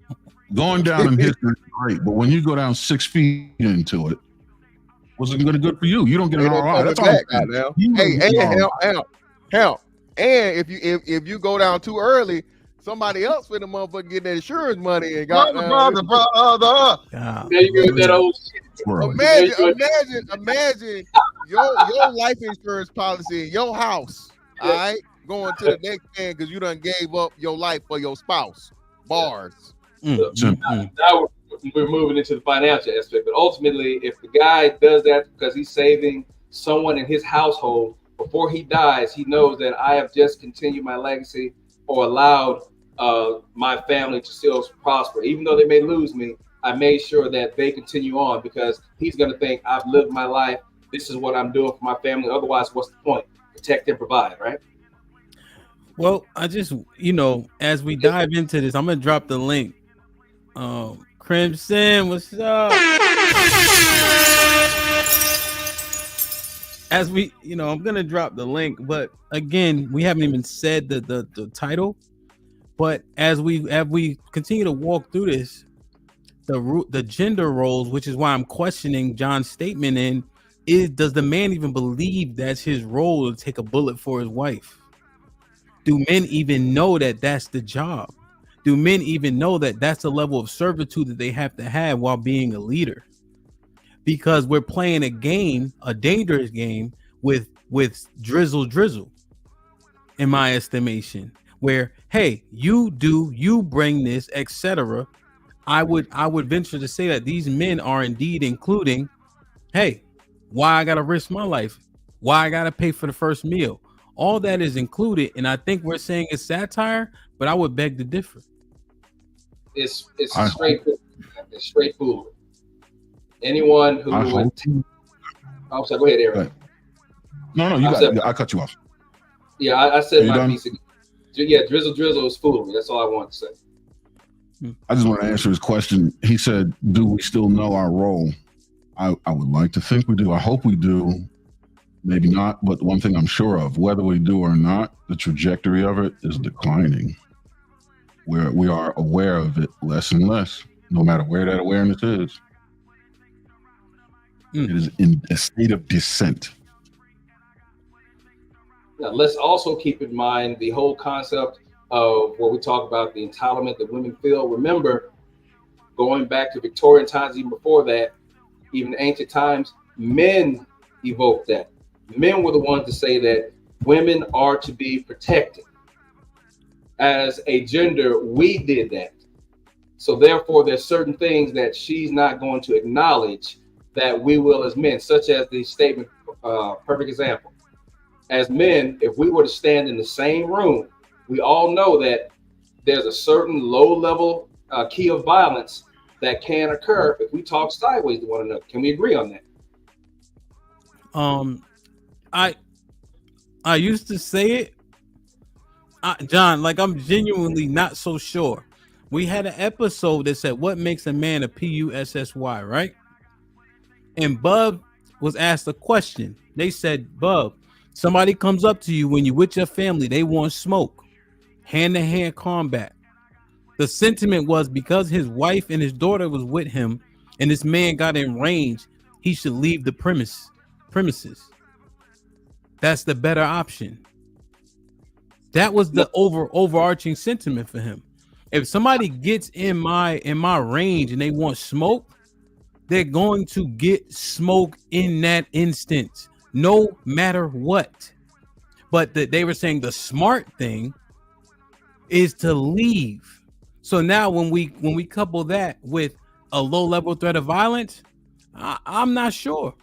Going down in history is great, but when you go down 6 feet into it, wasn't going to good for you. You don't get an ROI. That's all. Hell. And if you go down too early, somebody else with the motherfucker get that insurance money and got brother. There you go with that old shit. Imagine your life insurance policy in your house, all right, going to the next man because you done gave up your life for your spouse. Bars. Now we're moving into the financial aspect, but ultimately, if the guy does that because he's saving someone in his household before he dies, he knows that I have just continued my legacy or allowed my family to still prosper. Even though they may lose me, I made sure that they continue on because he's going to think I've lived my life. This is what I'm doing for my family. Otherwise, what's the point? Protect and provide, right? Well, I just, as we dive into this, I'm going to drop the link. Crimson, what's up? As we, I'm going to drop the link, but again, we haven't even said the title. But as we continue to walk through this, the gender roles, which is why I'm questioning John's statement does the man even believe that's his role to take a bullet for his wife? Do men even know that that's the job? Do men even know that that's the level of servitude that they have to have while being a leader? Because we're playing a game, a dangerous game with Drizzle, in my estimation, where, hey, you bring this, etc. I would venture to say that these men are indeed including, hey, why I gotta risk my life? Why I gotta pay for the first meal? All that is included, and I think we're saying it's satire, but I would beg to differ. It's straight foolery. Anyone who I'm sorry, go ahead, Aaron. No, I cut you off. Yeah, I said my piece. Yeah, Drizzle is foolery. That's all I want to say. I just want to answer his question. He said, do we still know our role? I would like to think we do. I hope we do. Maybe not. But one thing I'm sure of, whether we do or not, the trajectory of it is declining. We are aware of it less and less, no matter where that awareness is. It is in a state of descent. Now, let's also keep in mind the whole concept of what we talk about, the entitlement that women feel. Remember, going back to Victorian times, even before that, even ancient times, men evoked that. Men were the ones to say that women are to be protected. As a gender, we did that. So therefore, there's certain things that she's not going to acknowledge that we will as men, such as the statement, perfect example. As men, if we were to stand in the same room, we all know that there's a certain low level key of violence that can occur if we talk sideways to one another. Can we agree on that? I used to say it, John, like I'm genuinely not so sure. We had an episode that said, what makes a man a PUSSY, right? And Bub was asked a question. They said, Bub, somebody comes up to you when you're with your family, they want smoke, hand-to-hand combat. The sentiment was because his wife and his daughter was with him and this man got in range, he should leave the premises. That's the better option. That was the overarching sentiment for him. If somebody gets in my range and they want smoke, they're going to get smoke in that instance. no matter what. But they were saying the smart thing is to leave. So now when we couple that with a low level threat of violence, I'm not sure.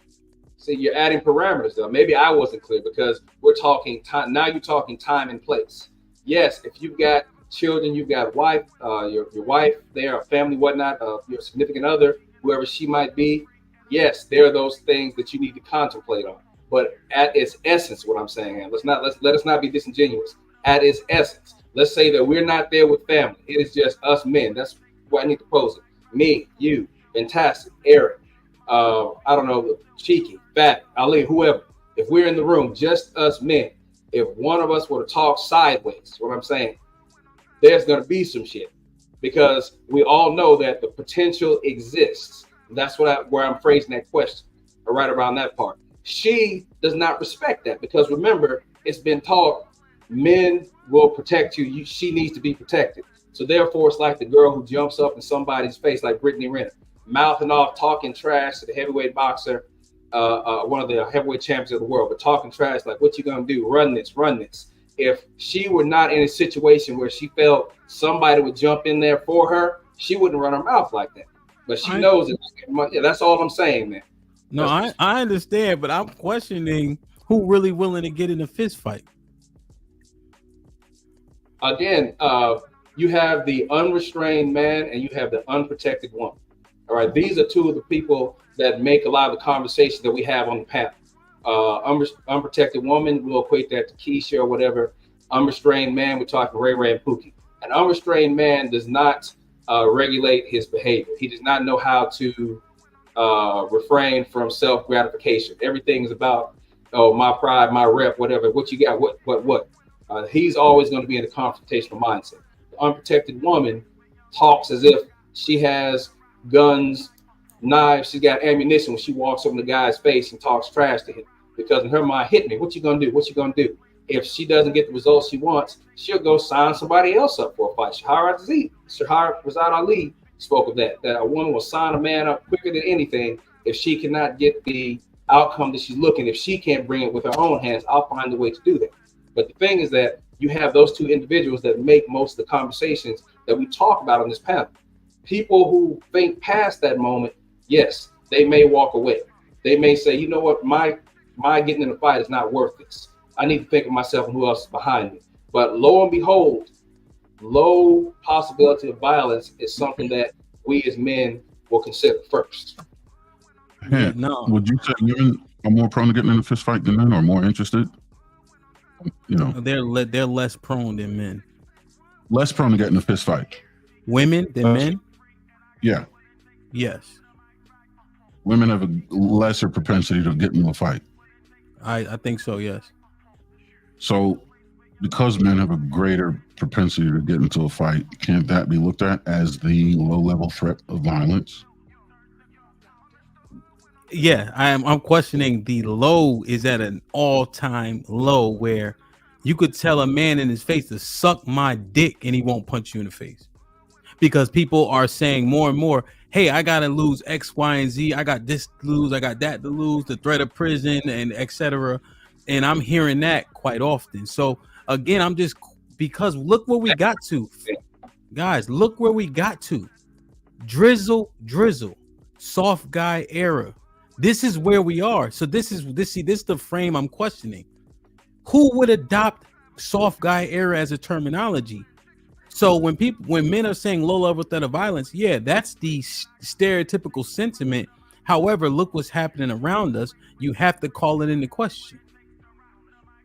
See, you're adding parameters though. Maybe I wasn't clear because we're talking time. Now you're talking time and place. Yes, if you've got children, you've got a wife, your wife, there, a family, whatnot, your significant other, whoever she might be. Yes, there are those things that you need to contemplate on. But at its essence, what I'm saying, and let us not be disingenuous. At its essence, let's say that we're not there with family. It is just us men. That's what I need to pose it. Me, you, Fantastic, Eric, I don't know, Cheeky, Fat, Ali, whoever. If we're in the room, just us men, if one of us were to talk sideways, what I'm saying, there's going to be some shit because we all know that the potential exists. That's where I'm phrasing that question, or right around that part. She does not respect that because remember, it's been taught men will protect you. She needs to be protected. So therefore, it's like the girl who jumps up in somebody's face, like Brittany Renner, mouthing off, talking trash to the heavyweight boxer, one of the heavyweight champions of the world, but talking trash like, what you gonna do? Run this, run this. If she were not in a situation where she felt somebody would jump in there for her, she wouldn't run her mouth like that. But she knows it. Yeah, that's all I'm saying, man. No, I understand, but I'm questioning who really willing to get in a fist fight. Again, you have the unrestrained man and you have the unprotected woman. All right, these are two of the people that make a lot of the conversation that we have on the panel. Unprotected woman, we'll equate that to Keisha or whatever. Unrestrained man, we're talking Ray Ray and Pookie. An unrestrained man does not regulate his behavior. He does not know how to refrain from self-gratification. Everything is about, oh, my pride, my rep, whatever. What you got? What? He's always going to be in a confrontational mindset. The unprotected woman talks as if she has guns, knives, she's got ammunition when she walks over the guy's face and talks trash to him. Because in her mind, hit me. What you gonna do? What you gonna do? If she doesn't get the results she wants, she'll go sign somebody else up for a fight. Shahrazad Ali spoke of that a woman will sign a man up quicker than anything if she cannot get the outcome that she's looking. If she can't bring it with her own hands, I'll find a way to do that. But the thing is that you have those two individuals that make most of the conversations that we talk about on this panel. People who think past that moment, yes, they may walk away. They may say, you know what, my getting in a fight is not worth this. I need to think of myself and who else is behind me. But lo and behold, low possibility of violence is something that we as men will consider first. Yeah, no. Would you say women are more prone to getting in a fist fight than men, or more interested? You know, they're less prone than men. Less prone to getting in a fist fight. Women than men? Yeah. Yes. Women have a lesser propensity to get into a fight. I think so, yes. So because men have a greater propensity to get into a fight, can't that be looked at as the low-level threat of violence? Yeah, I'm questioning the low is at an all-time low where you could tell a man in his face to suck my dick and he won't punch you in the face. Because people are saying more and more, hey, I gotta lose X, Y, and Z. I got this to lose. I got that to lose. The threat of prison and etc. And I'm hearing that quite often. So again, I'm just because look where we got to, guys. Look where we got to. Drizzle, soft guy era. This is where we are. So this is the frame I'm questioning. Who would adopt soft guy era as a terminology? So when men are saying low level threat of violence, yeah, that's the stereotypical sentiment. However, look what's happening around us. You have to call it into question.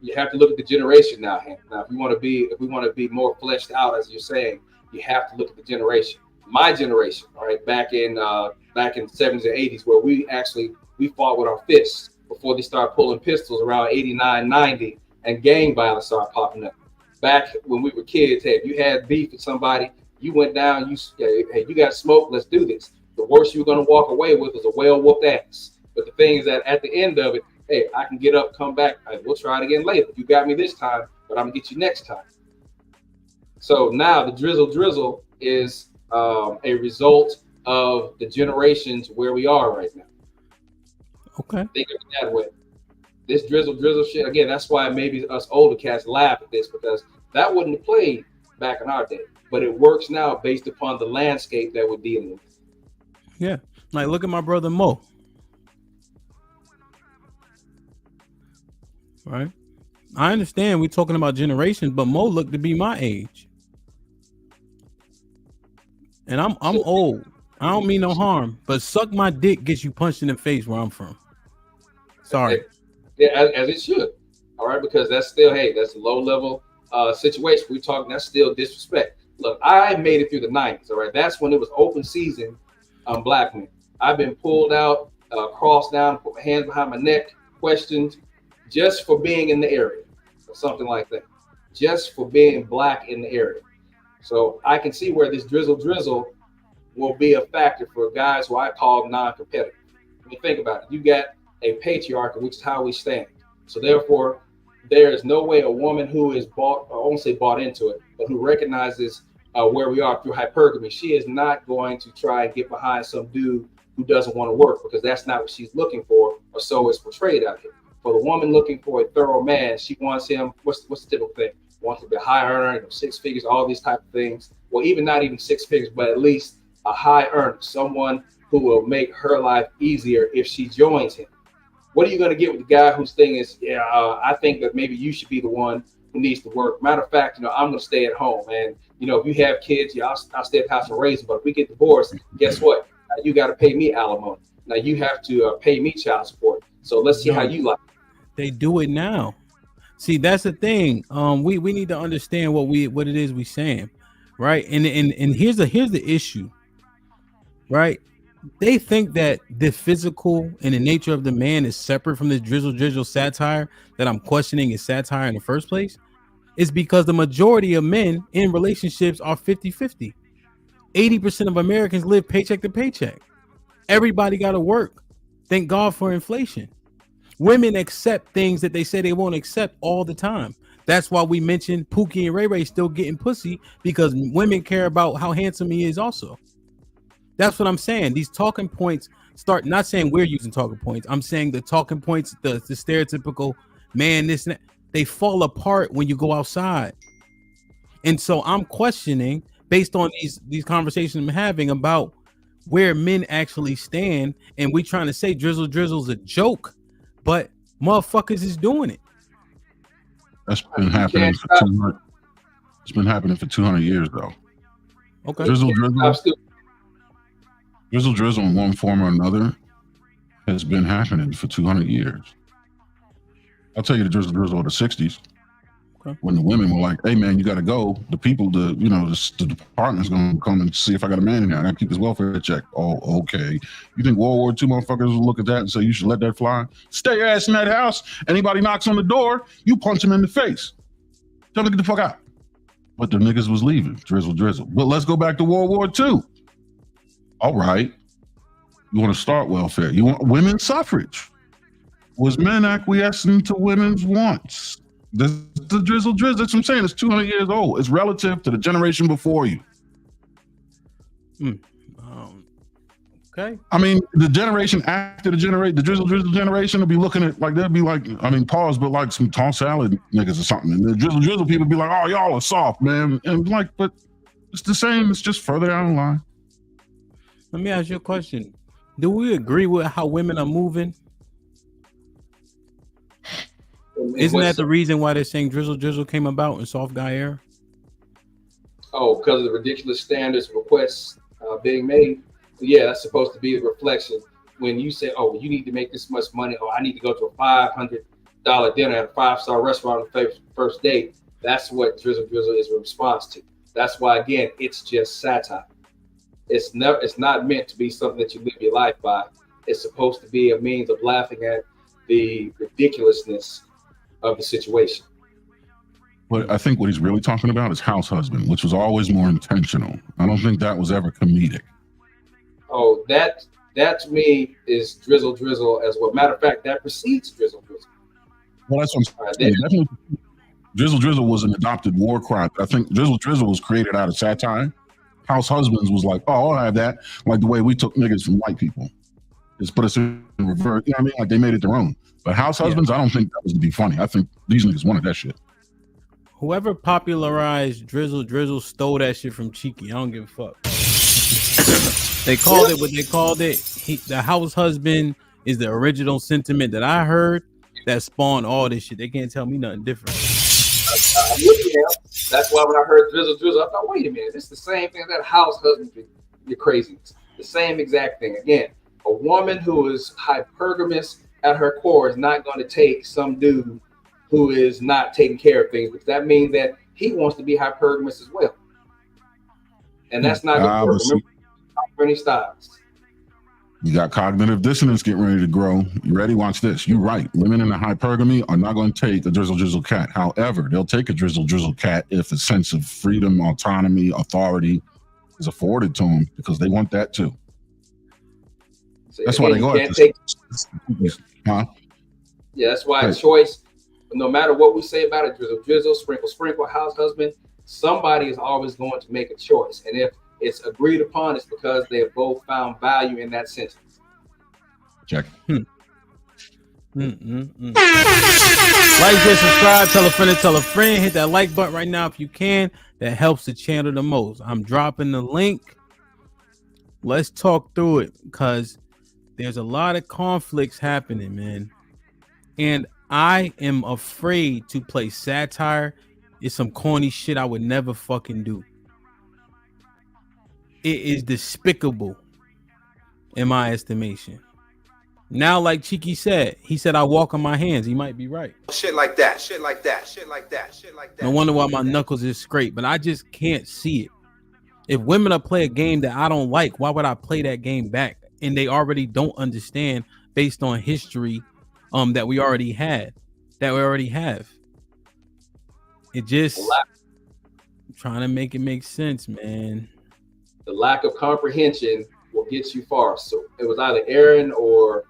You have to look at the generation now. Now, if we want to be more fleshed out, as you're saying, you have to look at the generation. My generation, all right, back in the 70s and 80s, where we fought with our fists before they started pulling pistols around 89, 90, and gang violence started popping up. Back when we were kids, hey, if you had beef with somebody, you went down, hey, you got smoke, let's do this. The worst you were going to walk away with was a well-whooped ass. But the thing is that at the end of it, hey, I can get up, come back, hey, we'll try it again later. You got me this time, but I'm going to get you next time. So now the drizzle is a result of the generations where we are right now. Okay. Think of it that way. this drizzle shit, again, that's why maybe us older cats laugh at this, because that wouldn't have played back in our day. But it works now based upon the landscape that we're dealing with. Yeah. Like, look at my brother Mo. Right? I understand we're talking about generations, but Mo looked to be my age. And I'm old. I don't mean no harm, but suck my dick gets you punched in the face where I'm from. Sorry. Yeah, as it should. All right, because that's still, hey, that's a low level situation. We're talking, that's still disrespect. Look, I made it through the 90s. All right, that's when it was open season on black men. I've been pulled out, crossed down, put my hands behind my neck, questioned just for being in the area or something like that, just for being black in the area. So I can see where this drizzle will be a factor for guys who I call non-competitive. I mean, think about it. You got a patriarchy, which is how we stand. So therefore, there is no way a woman who is bought, I won't say bought into it, but who recognizes where we are through hypergamy, she is not going to try and get behind some dude who doesn't want to work, because that's not what she's looking for, or so it's portrayed out here. For the woman looking for a thorough man, she wants him, what's the typical thing? Wants to be a high earner, 6 figures, all these type of things. Well, even not even 6 figures, but at least a high earner, someone who will make her life easier if she joins him. What are you going to get with the guy whose thing is, I think that maybe you should be the one who needs to work. Matter of fact, I'm going to stay at home. And, if you have kids, I'll stay at the house and raise them. But if we get divorced, guess what? You got to pay me alimony. Now you have to pay me child support. So let's see how you like it. They do it now. See, that's the thing. We need to understand what it is we saying, right? And here's the issue, right? They think that the physical and the nature of the man is separate from this drizzle satire that I'm questioning is satire in the first place. It's because the majority of men in relationships are 50-50. 80% of Americans live paycheck to paycheck. Everybody got to work. Thank God for inflation. Women accept things that they say they won't accept all the time. That's why we mentioned Pookie and Ray Ray still getting pussy, because women care about how handsome he is also. That's what I'm saying. These talking points start, not saying we're using talking points. I'm saying the talking points, the stereotypical man, this and that, they fall apart when you go outside. And so I'm questioning, based on these conversations I'm having, about where men actually stand. And we trying to say drizzle's a joke, but motherfuckers is doing it. That's been happening for 200. It's been happening for 200 years, though. Okay. Drizzle in one form or another has been happening for 200 years. I'll tell you the drizzle of the 60s. Okay. When the women were like, hey man, you gotta go. The people, the department's gonna come and see if I got a man in there. I gotta keep this welfare check. Oh, okay. You think World War II motherfuckers will look at that and say you should let that fly? Stay your ass in that house. Anybody knocks on the door, you punch them in the face. Tell them to get the fuck out. But the niggas was leaving. Drizzle. But let's go back to World War II. All right. You want to start welfare. You want women's suffrage. Was men acquiescing to women's wants? The drizzle. That's what I'm saying. It's 200 years old. It's relative to the generation before you. Okay. I mean, the generation after the drizzle generation will be looking at like, they'll be like, I mean, pause, but like some tossed salad niggas or something. And the drizzle people be like, oh, y'all are soft, man. And like, but it's the same. It's just further down the line. Let me ask you a question. Do we agree with how women are moving? Isn't that the reason why they're saying drizzle came about in soft guy era? Oh, because of the ridiculous standards requests being made. Yeah, that's supposed to be a reflection. When you say, oh, you need to make this much money, or I need to go to a $500 dinner at a 5-star restaurant on the first date, that's what drizzle is a response to. That's why, again, it's just satire. It's not meant to be something that you live your life by. It's supposed to be a means of laughing at the ridiculousness of the situation. But I think what he's really talking about is house husband, which was always more intentional. I don't think that was ever comedic. Oh, that to me is drizzle as well. Matter of fact, that precedes drizzle. Well, that's what I'm saying. Drizzle was an adopted war cry. I think drizzle was created out of satire. House husbands was like, oh, I'll have that. Like the way we took niggas from white people. Just put us in reverse. You know what I mean? Like they made it their own. But house husbands, I don't think that was to be funny. I think these niggas wanted that shit. Whoever popularized Drizzle stole that shit from Cheeky. I don't give a fuck. They called it what they called it. The house husband is the original sentiment that I heard that spawned all this shit. They can't tell me nothing different. That's why when I heard Drizzle, I thought, wait a minute, this is the same thing that house husband. You're crazy. The same exact thing. Again, a woman who is hypergamous at her core is not going to take some dude who is not taking care of things, because that means that he wants to be hypergamous as well. And that's not going to work. Remember, any styles. You got cognitive dissonance getting ready to grow. You ready? Watch this. You're right. Women in a hypergamy are not going to take a drizzle cat. However, they'll take a drizzle cat if a sense of freedom, autonomy, authority is afforded to them, because they want that too. So that's why they go after huh? Yeah, that's why choice, no matter what we say about it, drizzle, sprinkle, house husband, somebody is always going to make a choice. And if it's agreed upon, it's because they have both found value in that sentence. Check. Like, share, subscribe, tell a friend, hit that like button right now if you can. That helps the channel the most. I'm dropping the link. Let's talk through it, because there's a lot of conflicts happening, man. And I am afraid to play satire. It's some corny shit I would never fucking do. It is despicable in my estimation. Now, like Cheeky said, he said I walk on my hands. He might be right. Shit like that. No wonder why my knuckles is scraped, but I just can't see it. If women are play a game that I don't like, why would I play that game back? And they already don't understand based on history that we already have. It just trying to make it make sense, man. The lack of comprehension will get you far. So it was either Aaron or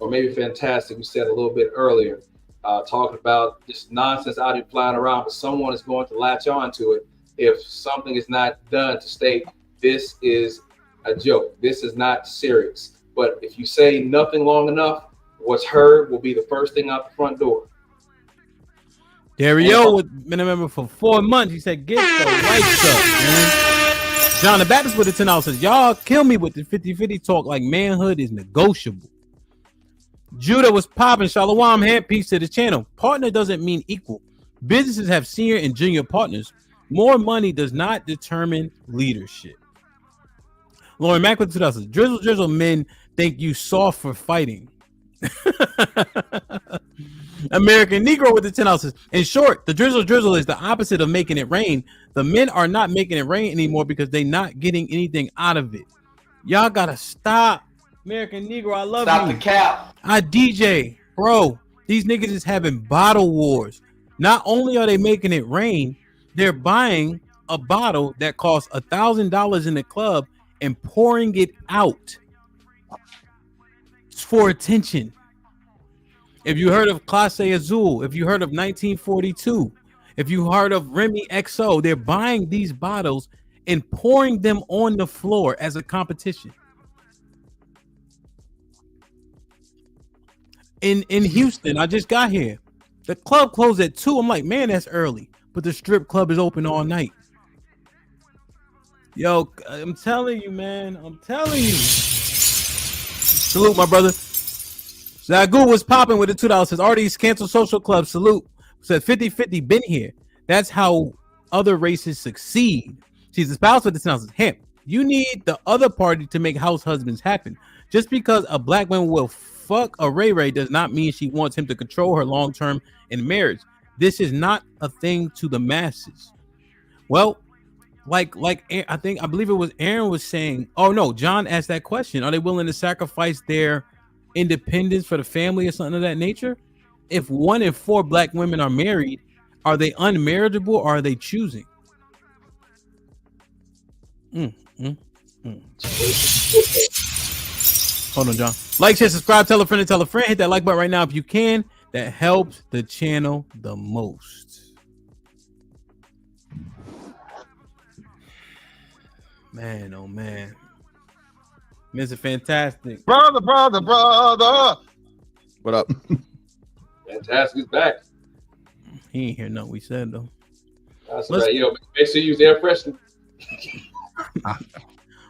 maybe Fantastic, we said a little bit earlier, talking about this nonsense out here flying around, but someone is going to latch on to it if something is not done to state this is a joke, this is not serious. But if you say nothing long enough, what's heard will be the first thing out the front door. Dario has been a member for 4 months. He said, get the lights up, man. John the Baptist with the $10 says, y'all kill me with the 50-50 talk like manhood is negotiable. Judah was popping. Shalom, hand piece to the channel. Partner doesn't mean equal. Businesses have senior and junior partners. More money does not determine leadership. Lauren Mack with the $2. Drizzle, men think you soft for fighting. American Negro with the $10. In short, the drizzle is the opposite of making it rain. The men are not making it rain anymore because they're not getting anything out of it. Y'all gotta stop. American Negro, I love you. Stop the cap. I DJ, bro. These niggas is having bottle wars. Not only are they making it rain, they're buying a bottle that costs $1,000 in the club and pouring it out. It's for attention. If you heard of Clase Azul, if you heard of 1942, if you heard of Remy XO, they're buying these bottles and pouring them on the floor as a competition. In Houston, I just got here. The club closed at 2. I'm like, man, that's early. But the strip club is open all night. Yo, I'm telling you, man. I'm telling you. Salute, my brother. Zagu was popping with the $2. Says, Artie's Cancel Social Club. Salute. Said 50-50 been here. That's how other races succeed. She's a spouse with the $10. Hemp. You need the other party to make house husbands happen. Just because a black woman will fuck a Ray does not mean she wants him to control her long term in marriage. This is not a thing to the masses. Well, like I believe it was Aaron was saying. Oh no, John asked that question. Are they willing to sacrifice their independence for the family or something of that nature? If 1 in 4 black women are married, are they unmarriageable or are they choosing? Hold on, John. Like, share, subscribe, tell a friend, and tell a friend. Hit that like button right now if you can. That helps the channel the most. Man, oh man. Mr. Fantastic. Brother. What up? Fantastic's back. He ain't hear nothing we said though. That's right. Yo, make sure you use air freshener.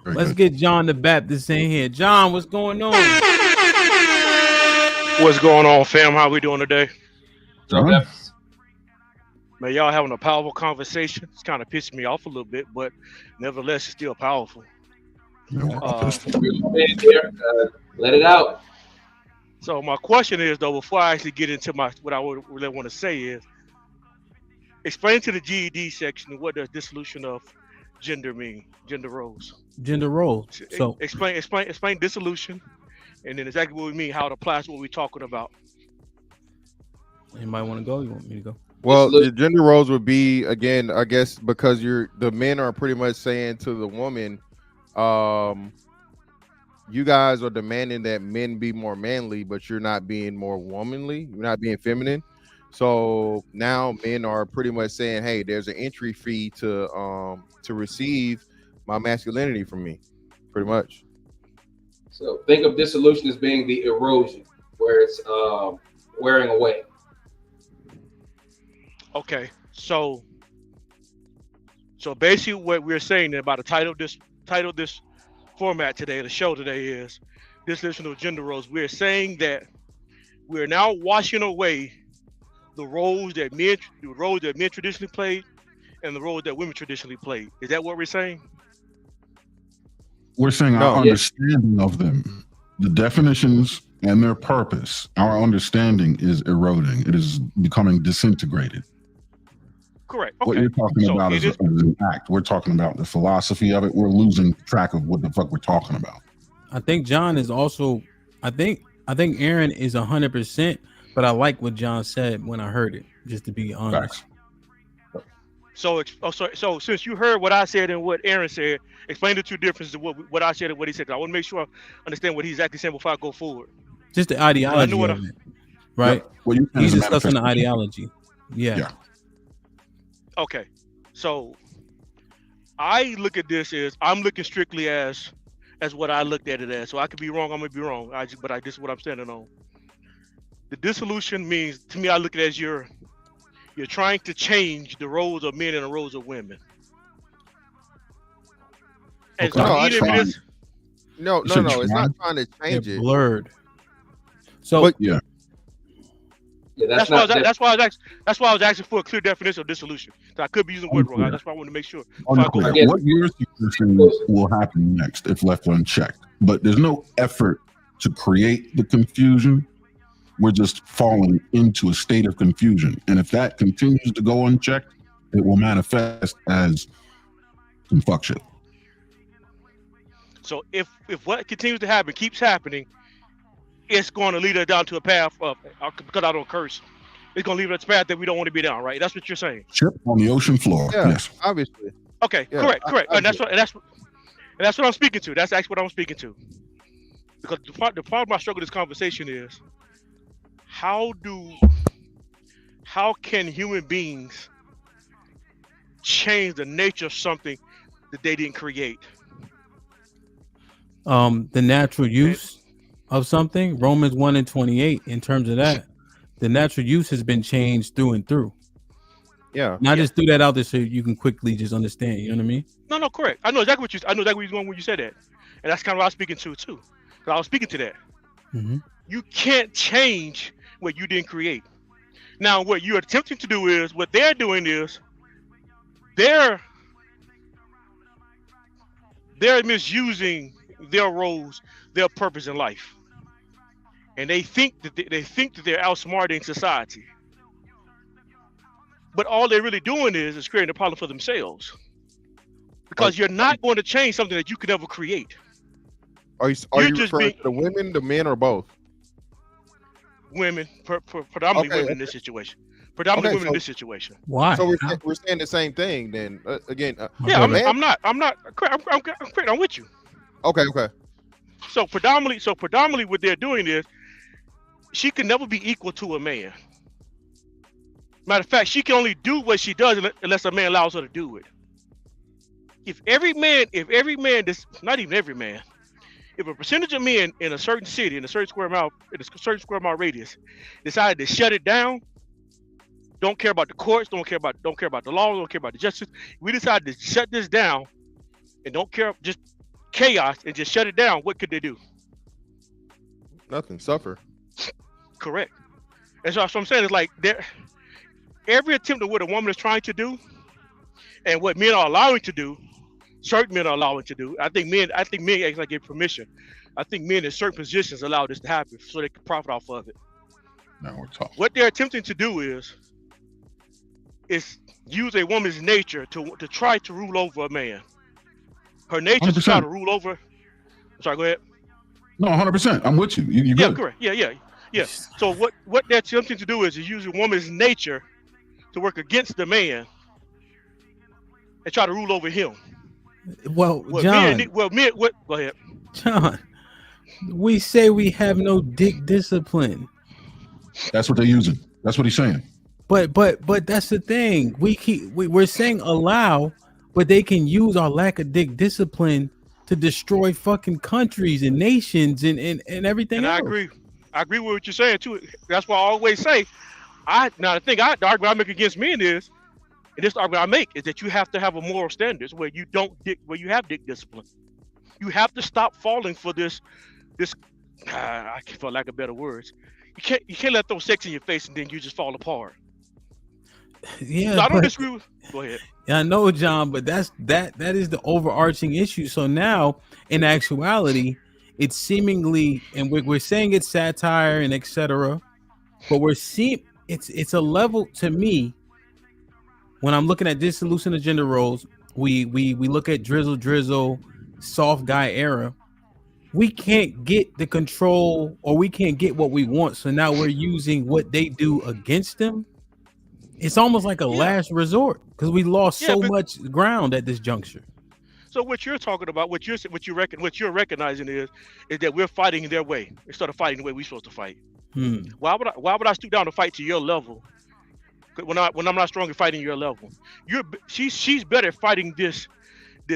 Let's get John the Baptist in here. John, what's going on? What's going on, fam? How we doing today? John? Man, y'all having a powerful conversation. It's kind of pissing me off a little bit, but nevertheless, it's still powerful. Let it out. So my question is, though, before I actually get into what I would really want to say is, explain to the GED section what does dissolution of gender mean, gender roles. Gender roles. So explain dissolution, and then exactly what we mean, how it applies to what we're talking about. Anybody want to go? You want me to go? Well, the gender roles would be, again, I guess, because the men are pretty much saying to the woman, you guys are demanding that men be more manly, but you're not being more womanly. You're not being feminine. So now men are pretty much saying, hey, there's an entry fee to receive my masculinity from me, pretty much. So think of dissolution as being the erosion, where it's wearing away. Okay, so basically what we're saying about the title of this format today, the show today, is dissolution of gender roles. We're saying that we're now washing away the roles that men traditionally played and the roles that women traditionally played. Is that what we're saying? We're saying our understanding of them, the definitions and their purpose, our understanding is eroding. It is becoming disintegrated. Correct. Okay. What you're talking about is an act. We're talking about the philosophy of it. We're losing track of what the fuck we're talking about. I think John is also, I think Aaron is 100%, but I like what John said when I heard it, just to be honest. So since you heard what I said and what Aaron said, explain the two differences of what I said and what he said. I want to make sure I understand what he's exactly saying before I go forward. Just the ideology of it, right? Yep. Well, he's discussing the ideology. Yeah. Okay, so I look at this as I'm looking strictly as what I looked at it as. So I could be wrong. I'm gonna be wrong. But this is what I'm standing on. The dissolution means, to me, I look at it as you're trying to change the roles of men and the roles of women. And no, it's not trying to change it. Blurred. So that's why I was asking for a clear definition of dissolution. So I could be using the word wrong. That's why I wanted to make sure. What you're suggesting will happen next if left unchecked, but there's no effort to create the confusion. We're just falling into a state of confusion, and if that continues to go unchecked, it will manifest as some fuck shit. So if what continues to happen keeps happening, it's going to lead us down to a path of, because I don't curse, it's going to lead us to a path that we don't want to be down, right? That's what you're saying. Ship on the ocean floor. Yeah, yes, obviously. Okay, yeah, correct. And that's what I'm speaking to. That's actually what I'm speaking to. Because the part of my struggle with this conversation is how can human beings change the nature of something that they didn't create? The natural use of something, Romans 1:28, in terms of that, the natural use has been changed through and through. Yeah. Not just threw that out there so you can quickly just understand, you know what I mean? No, correct. I know exactly what you're going when you said that. And that's kind of what I was speaking to too. Because I was speaking to that. Mm-hmm. You can't change what you didn't create. Now, what you're attempting to do is, what they're doing is, they're misusing their roles, their purpose in life, and they think that they're outsmarting society. But all they're really doing is creating a problem for themselves, because you're not going to change something that you could never create. Are you referring to the women, the men, or both? Women, predominantly women in this situation. Predominantly women in this situation. Why? So we're saying the same thing then. Again, I'm not. I'm correct. I'm with you. Okay. So predominantly, what they're doing is, she can never be equal to a man. Matter of fact, she can only do what she does unless a man allows her to if every man, not even every man, if a percentage of men in a certain city, in a certain square mile radius, decided to shut it down, don't care about the courts, don't care about the laws, don't care about the justice. We decided to shut this down and don't care, just chaos, and just shut it down. What could they do? Nothing. Suffer. Correct. And so I'm saying is like every attempt of what a woman is trying to do, and what men are allowing to do, certain men are allowing to do. I think men actually give permission. I think men in certain positions allow this to happen so they can profit off of it. Now we're talking. What they're attempting to do is use a woman's nature to try to rule over a man. Her nature is to try to rule over. I'm sorry, go ahead. No, 100%. I'm with you. You're Yeah, good. correct. Yeah. So what they're attempting to do is use a woman's nature to work against the man and try to rule over him. Well, John. Go ahead. John, we say we have no dick discipline. That's what they're using. That's what he's saying. But that's the thing. We're saying allow, but they can use our lack of dick discipline to destroy fucking countries and nations and everything And else. I agree with what you're saying too. That's why I always say, the argument I make against men is, and this argument I make is that you have to have a moral standards where you have dick discipline. You have to stop falling for this. For lack of better words, you can't let those sex in your face and then you just fall apart. Yeah, so I don't disagree with. Go ahead. Yeah, I know, John, but that is the overarching issue. So now, in actuality, it's seemingly, and we're saying it's satire and etc. But we're seeing it's a level to me. When I'm looking at Dissolution of gender roles, we look at Drizzle, soft guy era. We can't get the control, or we can't get what we want. So now we're using what they do against them. It's almost like a last resort because we lost so much ground at this juncture. So what you're talking about, what you're recognizing is that we're fighting their way instead of fighting the way we're supposed to fight. Why would I stoop down to fight to your level when I'm not strong in fighting your level? She's better at fighting this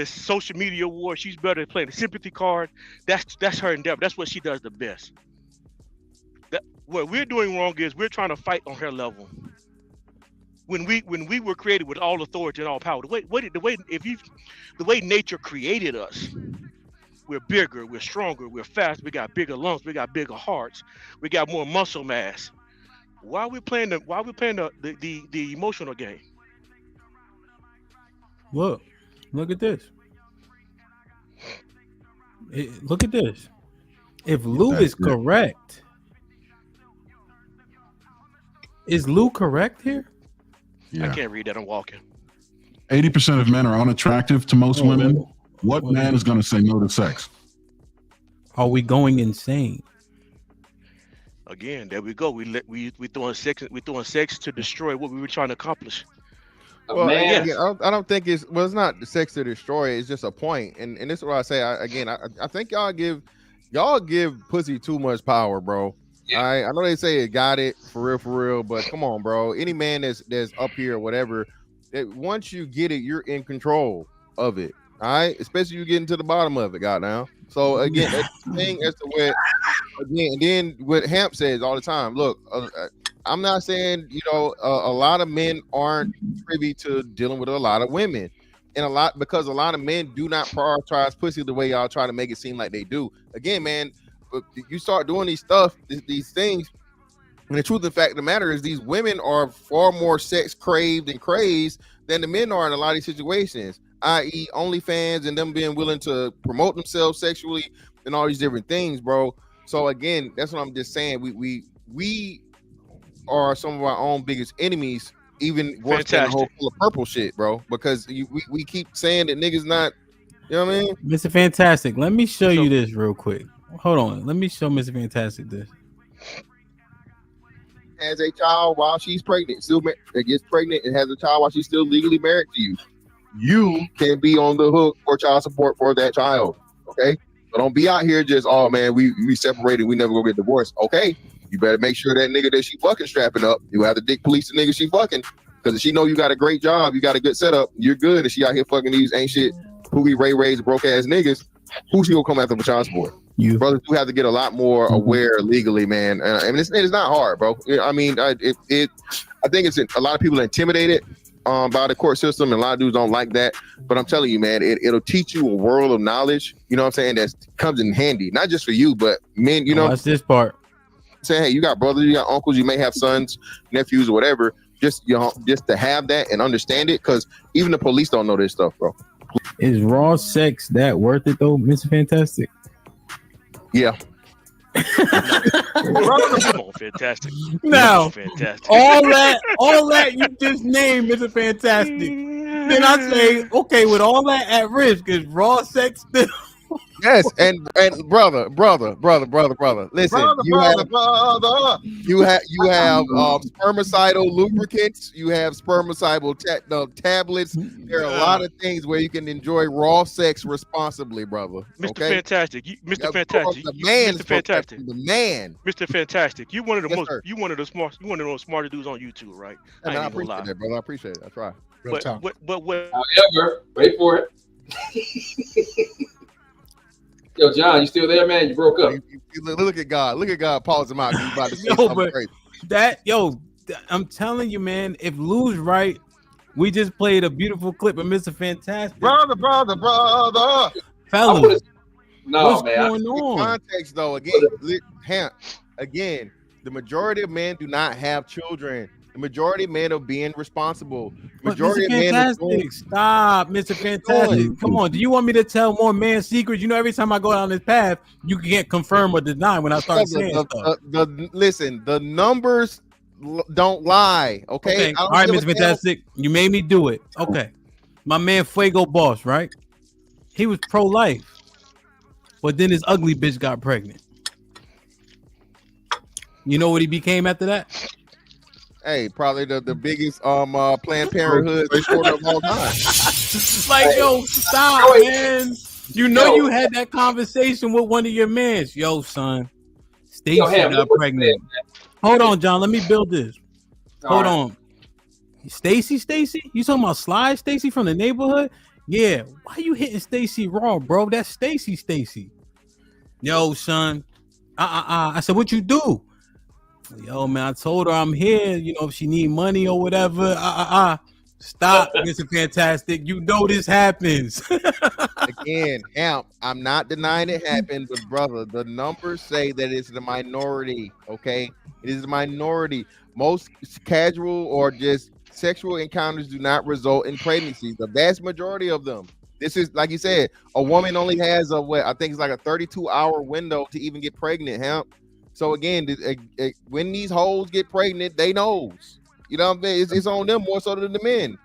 social media war. She's better at playing the sympathy card. That's her endeavor. That's what she does the best. What we're doing wrong is we're trying to fight on her level. When we were created with all authority and all power, the way nature created us, we're bigger, we're stronger, we're fast, we got bigger lungs, we got bigger hearts, we got more muscle mass. Why are we playing the emotional game? Look at this. Look at this. If Lou is correct, is Lou correct here? I can't read that. I'm walking. 80% of men are unattractive to most women. What man is going to say no to sex? Are we going insane? Again, there we go. We throwing sex to destroy what we were trying to accomplish. Well, again, I don't think it's not the sex to destroy. It's just a point, and this is what I say. I think y'all give pussy too much power, bro. Yeah. I know they say it got it for real, but come on, bro. Any man that's up here or whatever, that once you get it, you're in control of it. All right, especially you getting to the bottom of it, goddamn. So again, that's the thing as to what and then what Hamp says all the time. Look, I'm not saying a lot of men aren't privy to dealing with a lot of women, and because a lot of men do not prioritize pussy the way y'all try to make it seem like they do. Again, man. You start doing these things, and the truth of the fact of the matter is these women are far more sex craved and crazed than the men are in a lot of these situations, i.e. OnlyFans and them being willing to promote themselves sexually and all these different things, bro. So again, that's what I'm just saying. We are some of our own biggest enemies, even worse than the whole full of purple shit, bro, because we keep saying that niggas not, you know what I mean? Mr. Fantastic, let me show you this real quick. Hold on, let me show Mr. Fantastic this. Has a child while she's pregnant, still gets pregnant and has a child while she's still legally married to you. You can be on the hook for child support for that child. Okay, so don't be out here just, oh man, we separated, we never gonna get divorced. Okay, you better make sure that nigga that she fucking strapping up, you have to dick police the nigga she fucking, because if she know you got a great job, you got a good setup, you're good. If she out here fucking these ain't shit, Poogie Ray Ray's broke ass niggas, who's he gonna come after for child support? You brothers do have to get a lot more aware legally, man. I mean, it's not hard, bro. I mean, I think it's a lot of people are intimidated by the court system, and a lot of dudes don't like that. But I'm telling you, man, it'll teach you a world of knowledge. You know what I'm saying? That comes in handy, not just for you, but men. You know, watch this part. Say, hey, you got brothers, you got uncles, you may have sons, nephews, or whatever. Just to have that and understand it, because even the police don't know this stuff, bro. Is raw sex that worth it though, Mr. Fantastic? Yeah. Come on, Fantastic. Now, Fantastic. all that you just named, Mr. Fantastic. Then I say, okay, with all that at risk, is raw sex still? Yes, and brother. Listen, you have spermicidal lubricants. You have spermicidal tablets. There are a lot of things where you can enjoy raw sex responsibly, brother. Mr. Okay? Fantastic, Mr. Fantastic, Mr. Fantastic, You one of the Yes, most, sir. you one of the most smarter dudes on YouTube, right? And I ain't gonna appreciate lie. that, brother. I appreciate it. I try. But what? However, wait for it. Yo, John, you still there, man? You broke up. Look at God. Look at God. Pause him out. He's about to say Yo, something but crazy. I'm telling you, man, if Lou's right, we just played a beautiful clip of Mr. Fantastic. Brother. Fellas, No, what's man. going on? Context, though, again, the majority of men do not have children. The majority of men are being responsible. Majority Mr. of men are Fantastic, stop, Mr. Fantastic. Come on, do you want me to tell more man secrets? You know, every time I go down this path, you can't confirm or deny when I start saying stuff. Listen, the numbers don't lie. Okay. All right, Mr. Fantastic, you made me do it. Okay, my man Fuego Boss, right? He was pro-life, but then his ugly bitch got pregnant. You know what he became after that? Hey, probably the biggest Planned Parenthood supporter of all time. Like, yo, stop, man. You know you had that conversation with one of your mans. Yo, son, Stacy got pregnant. Hold on, John. Let me build this. Hold on. Stacy? You talking about Sly Stacy from the neighborhood? Yeah. Why you hitting Stacy raw, bro? That's Stacy. Yo, son. I said, what you do? Yo, man, I told her I'm here, you know, if she need money or whatever. Stop, Mr. Fantastic. You know this happens. Again, I'm not denying it happened, but brother, the numbers say that it's the minority, okay? It is the minority. Most casual or just sexual encounters do not result in pregnancies. The vast majority of them. This is, like you said, a woman only has I think it's like a 32-hour window to even get pregnant, So again, when these hoes get pregnant, they knows. You know what I'm saying? It's on them more so than the men.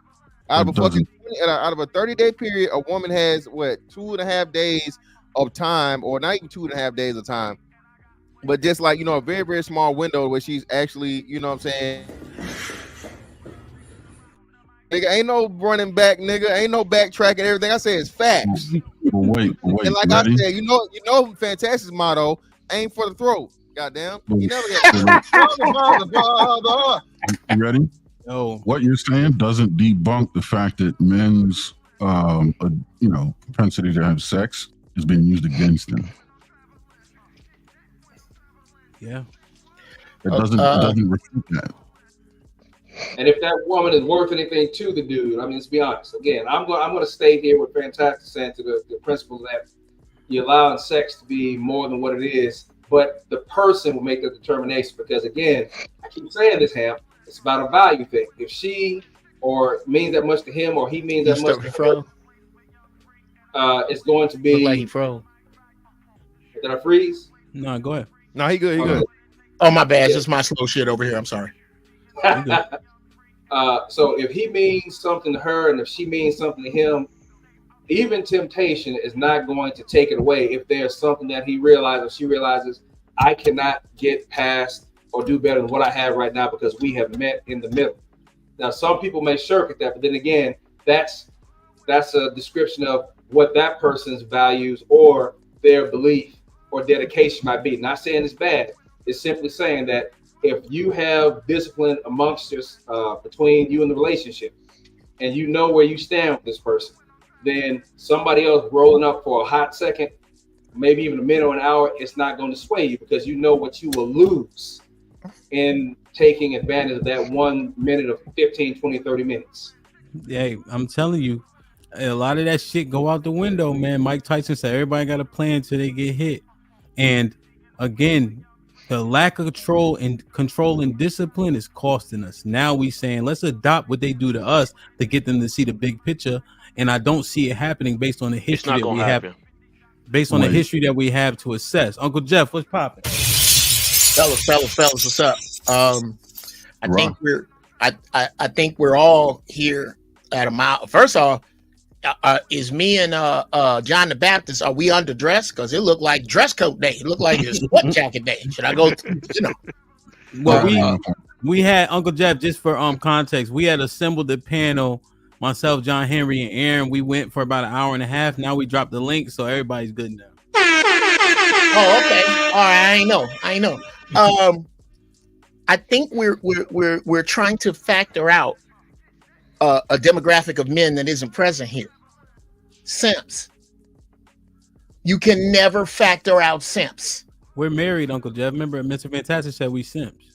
Out of a 30-day period, a woman has 2.5 days of time, or not even 2.5 days of time, but just like, you know, a very, very small window where she's actually, you know what I'm saying? Nigga, ain't no running back, nigga. Ain't no backtracking. Everything I say is facts. Wait. And like ready? I said, you know, Fantastic's motto, aim for the throat. Goddamn. You never brother. You ready? No. What you're saying doesn't debunk the fact that men's, propensity to have sex is being used against them. Yeah. It doesn't refute that. And if that woman is worth anything to the dude, I mean, let's be honest. Again, I'm going to stay here with Fantastic saying to the principle that you're allowing sex to be more than what it is, but the person will make the determination. Because again, I keep saying this, Ham, it's about a value thing. If she or means that much to him, or he means that much to her, it's going to be. Look like he froze. Did I freeze? No, go ahead. No, he good. He good. Oh, my bad. It's just my slow shit over here. I'm sorry. So if he means something to her, and if she means something to him, even temptation is not going to take it away if there's something that he realizes or she realizes I cannot get past or do better than what I have right now because we have met in the middle. Now, some people may shirk at that, but then again, that's a description of what that person's values or their belief or dedication might be. Not saying it's bad. It's simply saying that if you have discipline amongst us between you and the relationship, and you know where you stand with this person, then somebody else rolling up for a hot second, maybe even a minute or an hour, it's not going to sway you because you know what you will lose in taking advantage of that 1 minute of 15, 20, 30 minutes. Hey, I'm telling you, a lot of that shit go out the window, man. Mike Tyson said everybody got a plan till they get hit. And again, the lack of control and discipline is costing us. Now we saying let's adopt what they do to us to get them to see the big picture. And I don't see it happening based on the history that we have. Based on the history that we have to assess. Uncle Jeff, what's popping? Fellas, what's up? I think we're all here at a mile. First off, is me and John the Baptist, are we underdressed? Because it looked like dress coat day. It looked like it's sweat jacket day. Should I go? Well, we had Uncle Jeff, just for context, we had assembled the panel. Myself, John Henry, and Aaron. We went for about an hour and a half. Now we dropped the link, so everybody's good now. Oh, okay. All right. I know. I think we're trying to factor out a demographic of men that isn't present here. Simps. You can never factor out simps. We're married, Uncle Jeff. Remember, Mr. Fantastic said we simps.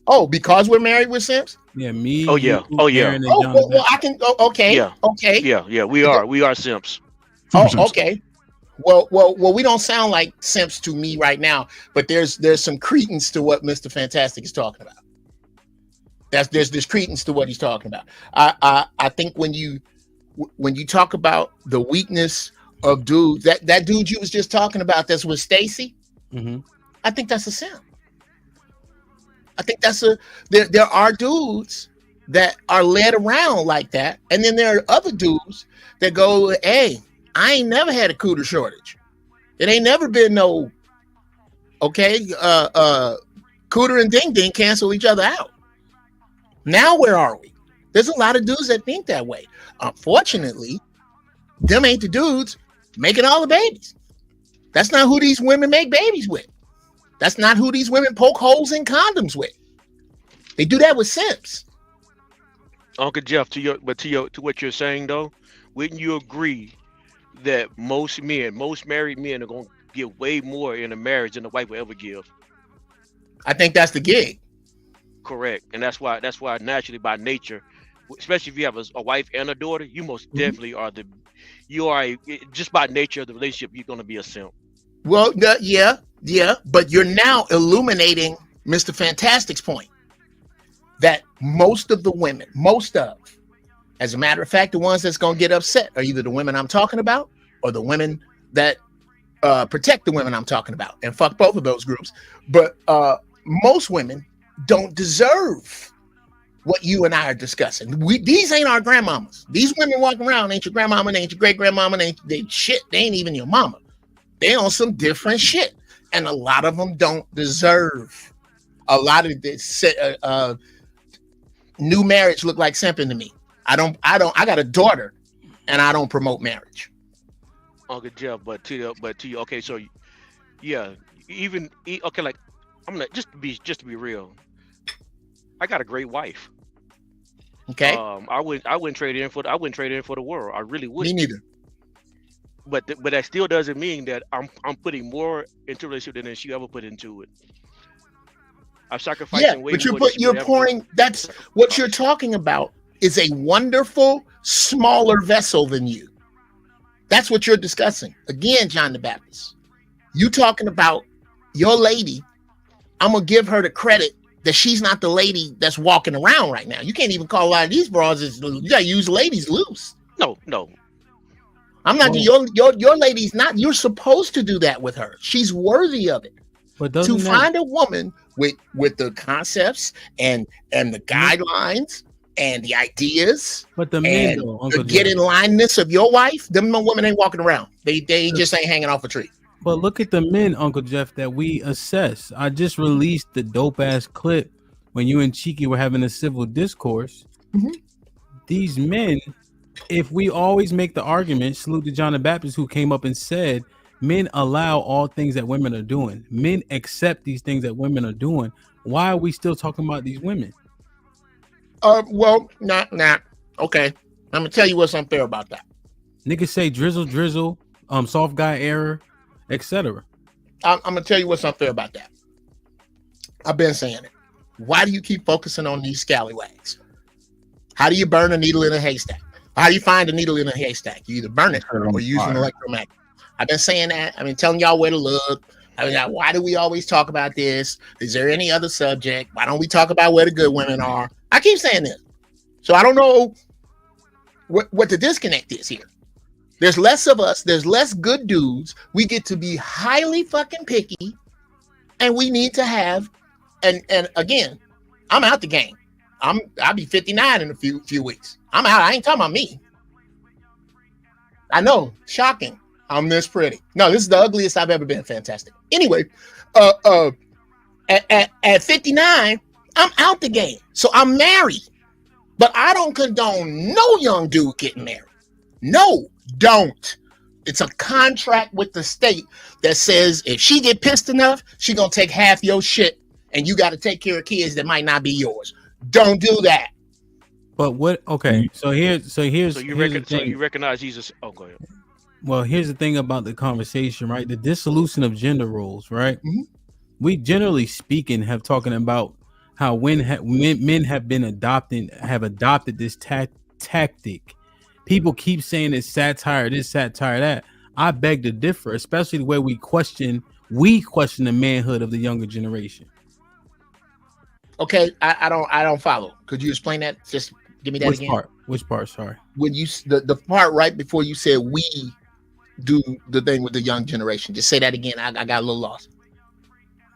Oh, because we're married with simps? Yeah, me. Oh yeah. Aaron, and John well, I can. Okay. Yeah. Okay. Yeah. We are simps. Oh, okay. Well, we don't sound like simps to me right now, but there's some credence to what Mr. Fantastic is talking about. There's credence to what he's talking about. I think when you talk about the weakness of dudes, that dude you was just talking about, that's with Stacy. Mm-hmm. I think that's a simp. I think there are dudes that are led around like that, and then there are other dudes that go, "Hey, I ain't never had a cooter shortage. It ain't never been no, okay, cooter and ding ding cancel each other out." Now where are we? There's a lot of dudes that think that way. Unfortunately, them ain't the dudes making all the babies. That's not who these women make babies with. That's not who these women poke holes in condoms with. They do that with simps. Uncle Jeff, to what you're saying though, wouldn't you agree that most married men are gonna give way more in a marriage than a wife will ever give? I think that's the gig. Correct, and that's why naturally by nature, especially if you have a wife and a daughter, you most definitely just by nature of the relationship, you're gonna be a simp. Well, yeah, but you're now illuminating Mr. Fantastic's point that most of, as a matter of fact, the ones that's going to get upset are either the women I'm talking about or the women that protect the women I'm talking about, and fuck both of those groups. But most women don't deserve what you and I are discussing. These ain't our grandmamas. These women walking around ain't your grandmama, ain't your great grandmama, they ain't even your mama. They on some different shit. And a lot of them don't deserve a lot of this. New marriage look like simping to me. I got a daughter and I don't promote marriage. Uncle Jeff, but to you, okay, so yeah, okay, like I'm gonna just to be real. I got a great wife. Okay. I wouldn't trade in for the world. I really wouldn't. Me neither. But that still doesn't mean that I'm putting more into a relationship than she ever put into it. I'm sacrificing way more. But you're pouring. That's what you're talking about. Is a wonderful smaller vessel than you. That's what you're discussing. Again, John the Baptist. You talking about your lady. I'm gonna give her the credit that she's not the lady that's walking around right now. You can't even call a lot of these bras. You gotta use ladies loose. No. I'm not your lady's not. You're supposed to do that with her. She's worthy of it. But to find a woman with the concepts and the guidelines and the ideas, but the men, the get in lineness of your wife, them women ain't walking around. They just ain't hanging off a tree. But look at the men, Uncle Jeff, that we assess. I just released the dope ass clip when you and Cheeky were having a civil discourse. Mm-hmm. These men, if we always make the argument, salute to John the Baptist who came up and said, men allow all things that women are doing. Men accept these things that women are doing. Why are we still talking about these women? Well, not. Okay. I'm gonna tell you what's unfair about that. Niggas say drizzle, soft guy error, etc. I'm gonna tell you what's unfair about that. I've been saying it. Why do you keep focusing on these scallywags? How do you burn a needle in a haystack? How do you find a needle in a haystack? You either burn it or use an electromagnet. I've been saying that. I've been telling y'all where to look. I mean, why do we always talk about this? Is there any other subject? Why don't we talk about where the good women are? I keep saying this. So I don't know what the disconnect is here. There's less of us. There's less good dudes. We get to be highly fucking picky, and we need to have. And again, I'm out the game. I'll be 59 in a few weeks. I'm out. I ain't talking about me. I know, shocking. I'm this pretty. No, this is the ugliest I've ever been. Fantastic. Anyway, at 59, I'm out the game. So I'm married, but I don't condone no young dude getting married. No, don't. It's a contract with the state that says if she get pissed enough, she gonna take half your shit, and you got to take care of kids that might not be yours. Don't do that. But what? Okay, so here's So you recognize Jesus? Oh, go ahead. Well, here's the thing about the conversation, right? The dissolution of gender roles, right? Mm-hmm. We generally speaking have talking about how men have adopted this tactic. People keep saying it's satire, this satire, that. I beg to differ, especially the way we question the manhood of the younger generation. Okay, I don't follow. Could you explain that? Just give me that again. Which part? Sorry. When you the part right before you said we do the thing with the young generation. Just say that again. I got a little lost.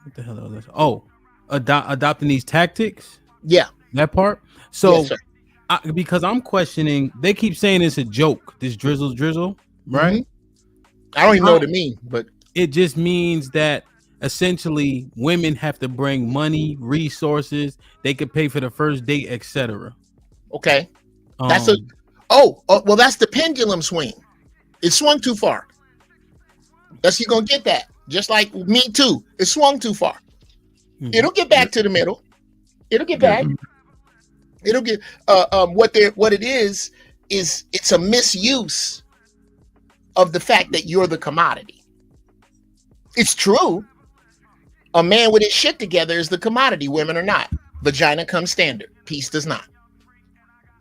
What the hell is this? Oh, adopting these tactics. Yeah, that part. So, yes, because I'm questioning, they keep saying it's a joke. This drizzle, right? Mm-hmm. I don't even know what it means, but it just means that essentially women have to bring money, resources. They could pay for the first date, etc. Okay, that's well, that's the pendulum swing. It swung too far. You're gonna get that. Just like Me Too, it swung too far. Mm-hmm. It'll get back to the middle. It'll get back. It'll get what it is it's a misuse of the fact that you're the commodity. It's true. A man with his shit together is the commodity. Women are not. Vagina comes standard. Peace does not.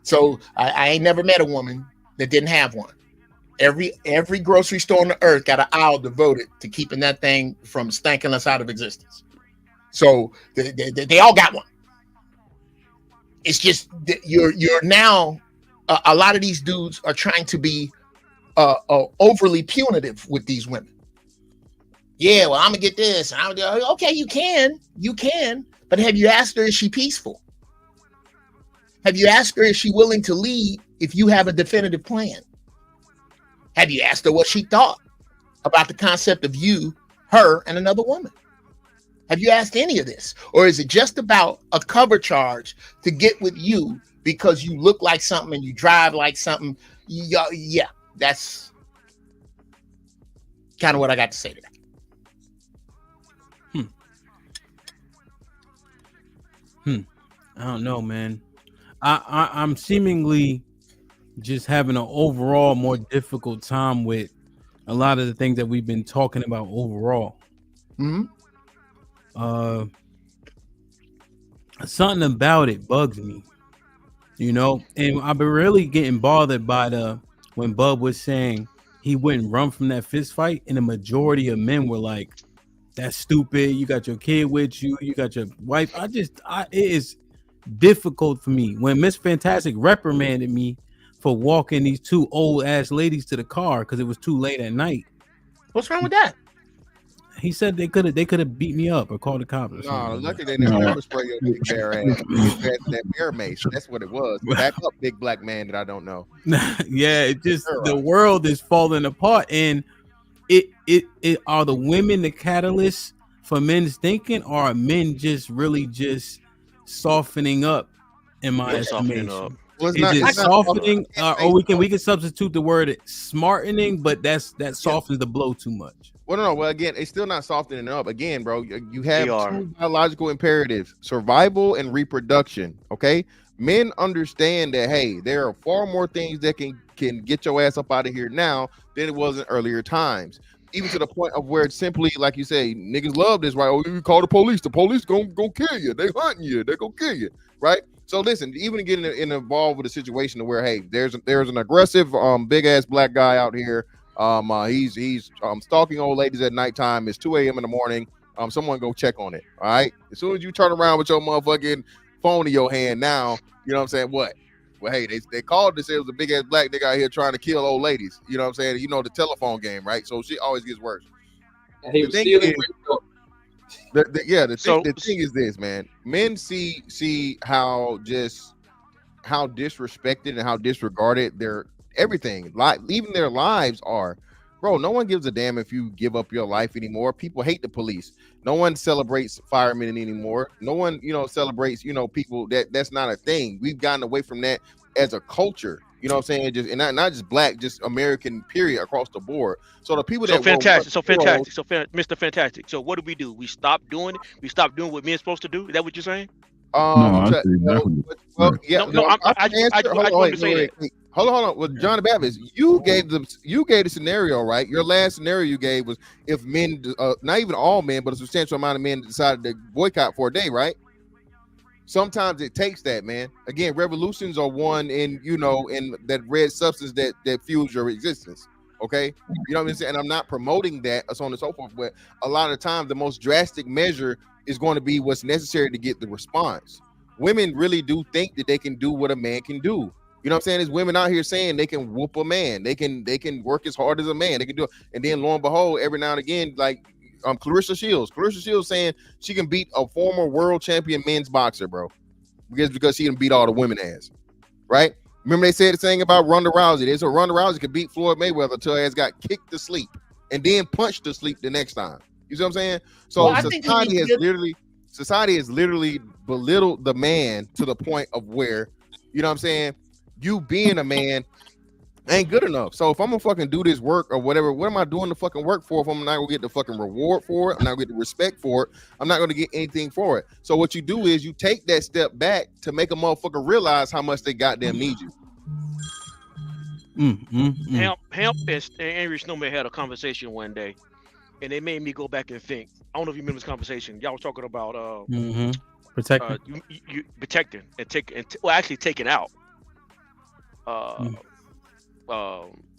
So I ain't never met a woman that didn't have one. Every grocery store on the earth got an aisle devoted to keeping that thing from stanking us out of existence. So they all got one. It's just that you're now a lot of these dudes are trying to be overly punitive with these women. Yeah, well, I'm gonna get this. Okay, you can, but have you asked her, is she peaceful? Have you asked her, is she willing to lead if you have a definitive plan? Have you asked her what she thought about the concept of you, her, and another woman? Have you asked any of this? Or is it just about a cover charge to get with you because you look like something and you drive like something? Yeah, that's kind of what I got to say to that. I don't know, man. I'm seemingly just having an overall more difficult time with a lot of the things that we've been talking about overall. Mm-hmm. Something about it bugs me, and I've been really getting bothered by when Bub was saying he wouldn't run from that fist fight, and the majority of men were like, that's stupid, you got your kid with you, you got your wife. It is difficult for me when Miss Fantastic reprimanded me for walking these two old ass ladies to the car because it was too late at night. What's wrong with that? He said they could have beat me up or called the cops. No, lucky they never pepper spray your big bear ass. That bear mace. That's what it was. Back up, big black man that I don't know. Yeah, it just the world is falling apart, and it are the women the catalyst for men's thinking, or are men just really just softening up? In my estimation, is it softening, or we can substitute the word smartening, but that softens the blow too much. Well, no. Well, again, it's still not softening up. Again, bro, you have two biological imperatives: survival and reproduction. Okay, men understand that. Hey, there are far more things that can can get your ass up out of here now than it was in earlier times. Even to the point of where it's simply, like you say, niggas love this, right? Oh, you call the police gonna kill you. They hunting you. They gonna kill you, right? So listen, even getting involved with a situation where, hey, there's an aggressive, big ass black guy out here. He's stalking old ladies at nighttime. It's 2 a.m. in the morning. Someone go check on it. All right. As soon as you turn around with your motherfucking phone in your hand, now you know what I'm saying. What? Well, hey, they called to say it was a big ass black nigga out here trying to kill old ladies. You know what I'm saying? You know the telephone game, right? So shit always gets worse. And he was stealing. The thing is this, man. Men see how disrespected and how disregarded their everything, even their lives are. Bro, no one gives a damn if you give up your life anymore. People hate the police. No one celebrates firemen anymore. No one, celebrates, people. That's not a thing. We've gotten away from that as a culture. You know what I'm saying? And not just black, just American, period, across the board. So the people So fantastic. Mr. Fantastic. So what do? We stop doing it. We stop doing what men supposed to do. Is that what you're saying? I want to say that. Hold on. Well, John the Baptist, you gave the scenario, right? Your last scenario you gave was if men, not even all men, but a substantial amount of men decided to boycott for a day, right? Sometimes it takes that, man. Again, revolutions are won in that red substance that fuels your existence. Okay, you know what I'm saying? And I'm not promoting that, so on and so forth. But a lot of the time, the most drastic measure is going to be what's necessary to get the response. Women really do think that they can do what a man can do. You know what I'm saying? There's women out here saying they can whoop a man. They can work as hard as a man. They can do it. And then lo and behold, every now and again, like Clarissa Shields saying she can beat a former world champion men's boxer, bro. Because she can beat all the women ass. Right? Remember they said the thing about Ronda Rousey. They said Ronda Rousey could beat Floyd Mayweather until her ass got kicked to sleep and then punched to sleep the next time. You see what I'm saying? So society has literally belittled the man to the point of where, you know what I'm saying, you being a man ain't good enough. So if I'm gonna fucking do this work or whatever, what am I doing the fucking work for if I'm not gonna get the fucking reward for it? I'm not gonna get the respect for it. I'm not gonna get anything for it. So what you do is you take that step back to make a motherfucker realize how much they goddamn need you. Hemp and Henry Snowman had a conversation one day, and it made me go back and think. I don't know if you remember this conversation. Y'all was talking about protecting, you protecting and taking out.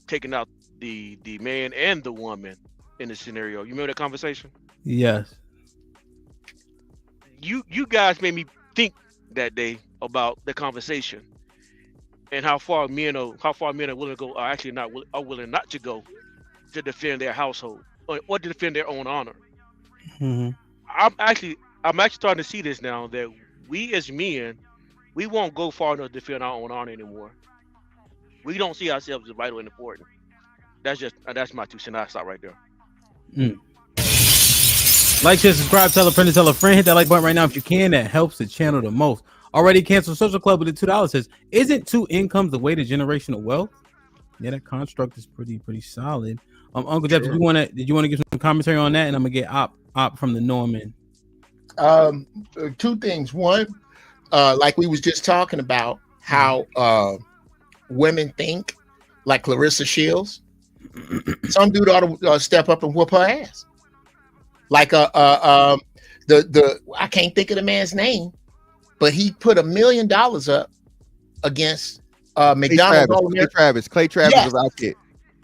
Taking out the man and the woman in the scenario. You remember that conversation? Yes. You guys made me think that day about the conversation and how far men are willing to go, are actually are willing not to go to defend their household or to defend their own honor. Mm-hmm. I'm actually starting to see this now, that we as men, we won't go far enough to defend our own honor anymore. We don't see ourselves as vital and important. That's my 2 cents. I'll stop right there. Like, share, subscribe, tell a friend to tell a friend. Hit that like button right now if you can. That helps the channel the most. Already canceled Social Club with the $2 says, isn't 2 incomes the way to generational wealth? Yeah, that construct is pretty solid. Uncle Jeff, did you want to give some commentary on that? And I'm gonna get op from the Norman. 2 things. One, like we was just talking about how women think, like Clarissa Shields. Some dude ought to step up and whoop her ass. Like I can't think of the man's name, but he put $1 million up against McDonald's. Clay Travis Yes. was out there.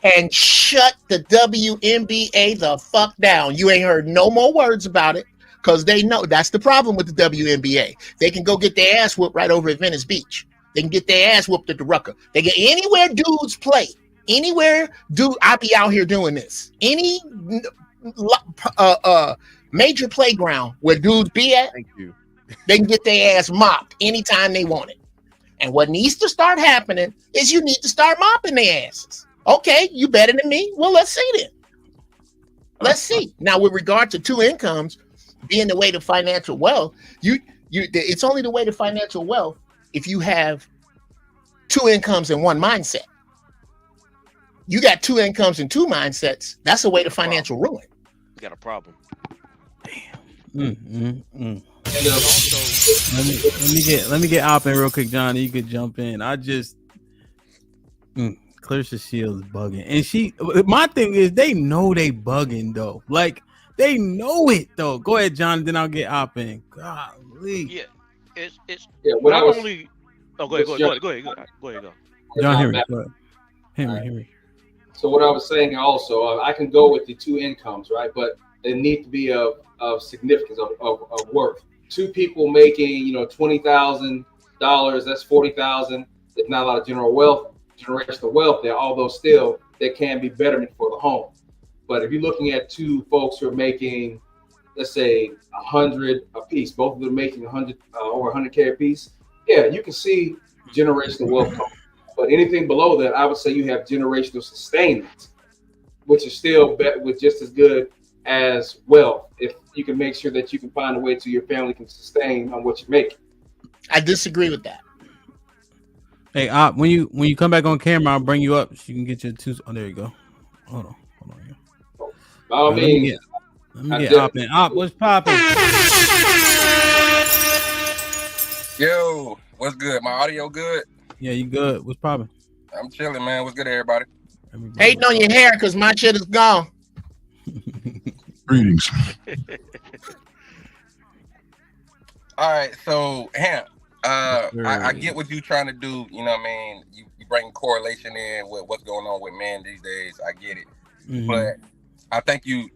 And shut the WNBA the fuck down. You ain't heard no more words about it because they know that's the problem with the WNBA. They can go get their ass whooped right over at Venice Beach. They can get their ass whooped at the Rucker. They get anywhere dudes play. Anywhere dude, I be out here doing this. Any major playground where dudes be at, thank you. They can get their ass mopped anytime they want it. And what needs to start happening is you need to start mopping their asses. Okay, you better than me? Well, let's see then. Let's see. Now, with regard to 2 incomes being the way to financial wealth, it's only the way to financial wealth if you have 2 incomes in one mindset. You got 2 incomes and 2 mindsets. That's a way to financial ruin. You got a problem. Damn. And also, let me get op in real quick, Johnny. You could jump in. Clarissa Shields bugging, and my thing is they know they bugging though. Like they know it though. Go ahead, John. Then I'll get op in. Golly. Yeah, it's what I not was- only. Oh, go ahead. John Henry. Go ahead. Henry. So what I was saying also, I can go with the two incomes, right? But it needs to be of significance, of worth. Two people making, $20,000, that's 40,000. There's not a lot of generational wealth there, although still there can be betterment for the home. But if you're looking at two folks who are making, let's say 100 a piece, both of them making 100 over 100K a piece, yeah, you can see generational wealth come. But anything below that, I would say you have generational sustainment, which is still with just as good as wealth. If you can make sure that you can find a way to your family can sustain on what you make. I disagree with that. Hey, Op, when you come back on camera, I'll bring you up so you can get your two. Oh, there you go. Hold on. Let me get Op in. Op, what's popping? Yo, what's good? My audio good? Yeah, you good? What's popping? I'm chilling, man. What's good, everybody? Hating on your hair because my shit is gone. Greetings. All right, so Ham, I get what you're trying to do. You know what I mean? You bring correlation in with what's going on with men these days. I get it, but I think you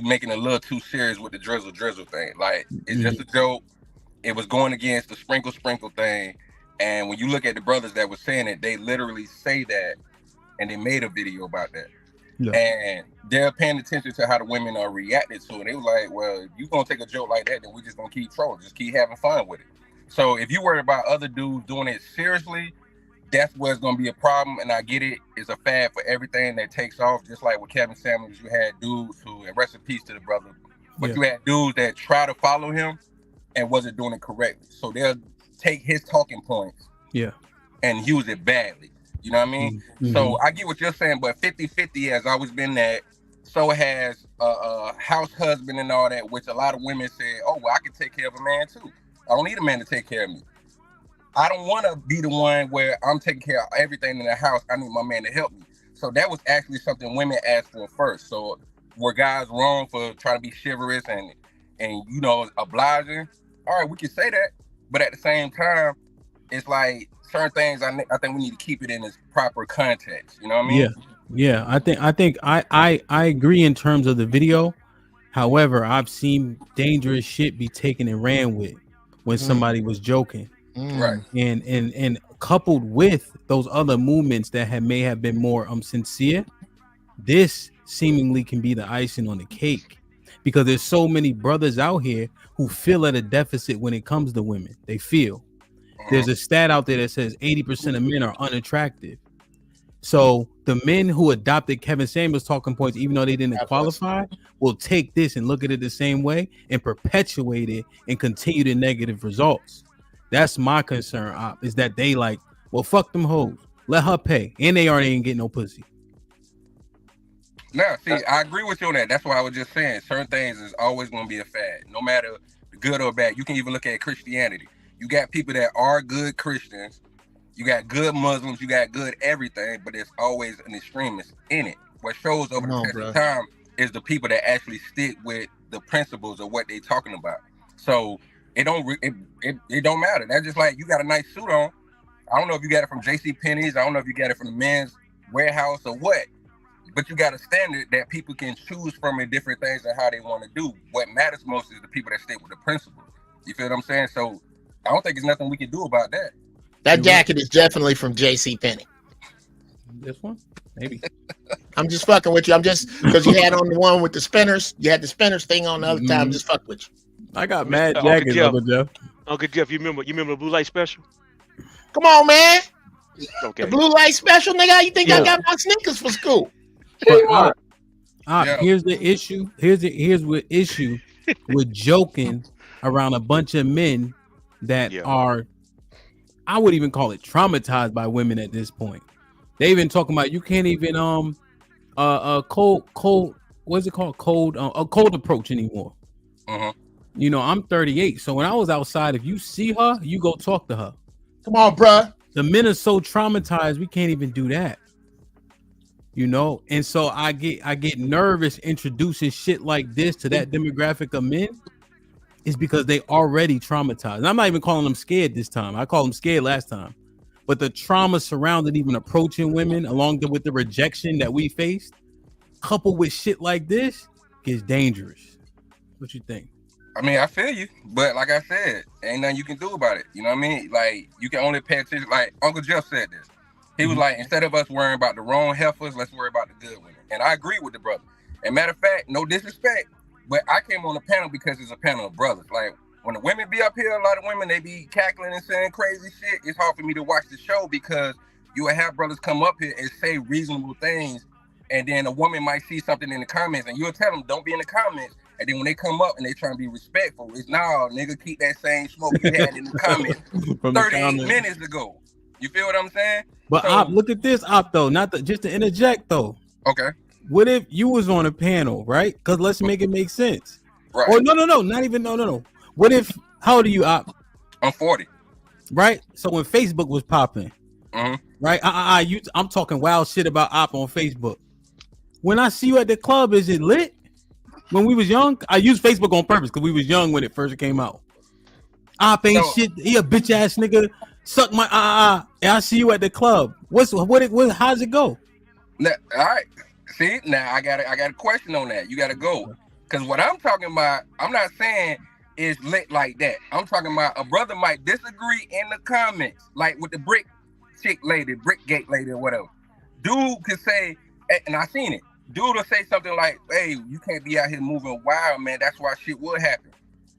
making a little too serious with the drizzle thing. Like it's just a joke. It was going against the sprinkle thing. And when you look at the brothers that were saying it, they literally say that, and they made a video about that. Yeah. And they're paying attention to how the women are reacting to it. They were like, well, if you're going to take a joke like that, then we're just going to keep trolling, just keep having fun with it. So if you worry about other dudes doing it seriously, that's where it's going to be a problem. And I get it. It's a fad for everything that takes off. Just like with Kevin Samuels, you had dudes who, and rest in peace to the brother, but you had dudes that try to follow him and wasn't doing it correctly. So they'll take his talking points and use it badly. You know what I mean? So I get what you're saying, but 50-50 has always been that. So has a house husband and all that, which a lot of women say, oh, well, I can take care of a man too. I don't need a man to take care of me. I don't want to be the one where I'm taking care of everything in the house. I need my man to help me. So that was actually something women asked for first. So were guys wrong for trying to be chivalrous and obliging? All right, we can say that. But at the same time, it's like certain things I think we need to keep it in its proper context. You know what I mean? Yeah. I think I agree in terms of the video. However, I've seen dangerous shit be taken and ran with when somebody was joking. Right. And coupled with those other movements that may have been more sincere, this seemingly can be the icing on the cake, because there's so many brothers out here who feel at a deficit when it comes to women. They feel. There's a stat out there that says 80% of men are unattractive. So the men who adopted Kevin Samuels' talking points, even though they didn't qualify, will take this and look at it the same way and perpetuate it and continue the negative results. That's my concern, Op, is that they like, well, fuck them hoes. Let her pay. And they already ain't getting no pussy. No, see, I agree with you on that. That's why I was just saying certain things is always going to be a fad, no matter good or bad. You can even look at Christianity. You got people that are good Christians, you got good Muslims, you got good everything, but there's always an extremist in it. What shows over the test of time is the people that actually stick with the principles of what they're talking about. So it don't matter. That's just like you got a nice suit on. I don't know if you got it from JCPenney's. I don't know if you got it from the men's warehouse or what. But you got a standard that people can choose from in different things and how they want to do. What matters most is the people that stick with the principles. You feel what I'm saying? So I don't think there's nothing we can do about that. That jacket is definitely from JCPenney. This one? Maybe. I'm just fucking with you. I'm just, because you had on the one with the spinners. You had the spinners thing on the other time. Just fuck with you. I got mad jackets, Uncle Jeff. Uncle Jeff, you remember the blue light special? Come on, man. Okay. The blue light special, nigga. How you think I got my sneakers for school? Here's the issue. Here's what issue with joking around a bunch of men that are, I would even call it traumatized by women at this point. They even talking about you can't even cold what's it called, cold approach anymore. You know, I'm 38, so when I was outside, if you see her, you go talk to her. Come on, bruh. The men are so traumatized, we can't even do that. you know. And so I get nervous introducing shit like this to that demographic of men. Is because they already traumatized. And I'm not even calling them scared this time. I called them scared last time. But the trauma surrounding even approaching women, with the rejection that we faced, coupled with shit like this, is dangerous. What you think? I mean, I feel you, but like I said, ain't nothing you can do about it. You know what I mean? Like, you can only pay attention. Like Uncle Jeff said this. He was like, instead of us worrying about the wrong heifers, let's worry about the good women. And I agree with the brother. And matter of fact, no disrespect, but I came on the panel because it's a panel of brothers. Like, when the women be up here, a lot of women, they be cackling and saying crazy shit. It's hard for me to watch the show because you will have brothers come up here and say reasonable things, and then a woman might see something in the comments, and you'll tell them, don't be in the comments. And then when they come up and they try to be respectful, it's nah, nigga, keep that same smoke you had in the comments 38 minutes ago. You feel what I'm saying? But so, Op, look at this, Op, though. Just to interject, though. Okay. What if you was on a panel, right? Because let's make it make sense. Right. Or no, not even, no. What if, how old are you, Op? I'm 40. Right? So when Facebook was popping, right? I'm talking wild shit about Op on Facebook. When I see you at the club, is it lit? When we was young, I used Facebook on purpose because we was young when it first came out. Op ain't shit. He a bitch ass nigga. Suck my and I see you at the club. How's it go? Now, all right. See, now I got a question on that. You got to go. Because what I'm talking about, I'm not saying it's lit like that. I'm talking about a brother might disagree in the comments, like with the brick chick lady, brick gate lady or whatever. Dude could say, and I seen it, dude will say something like, hey, you can't be out here moving wild, man. That's why shit would happen.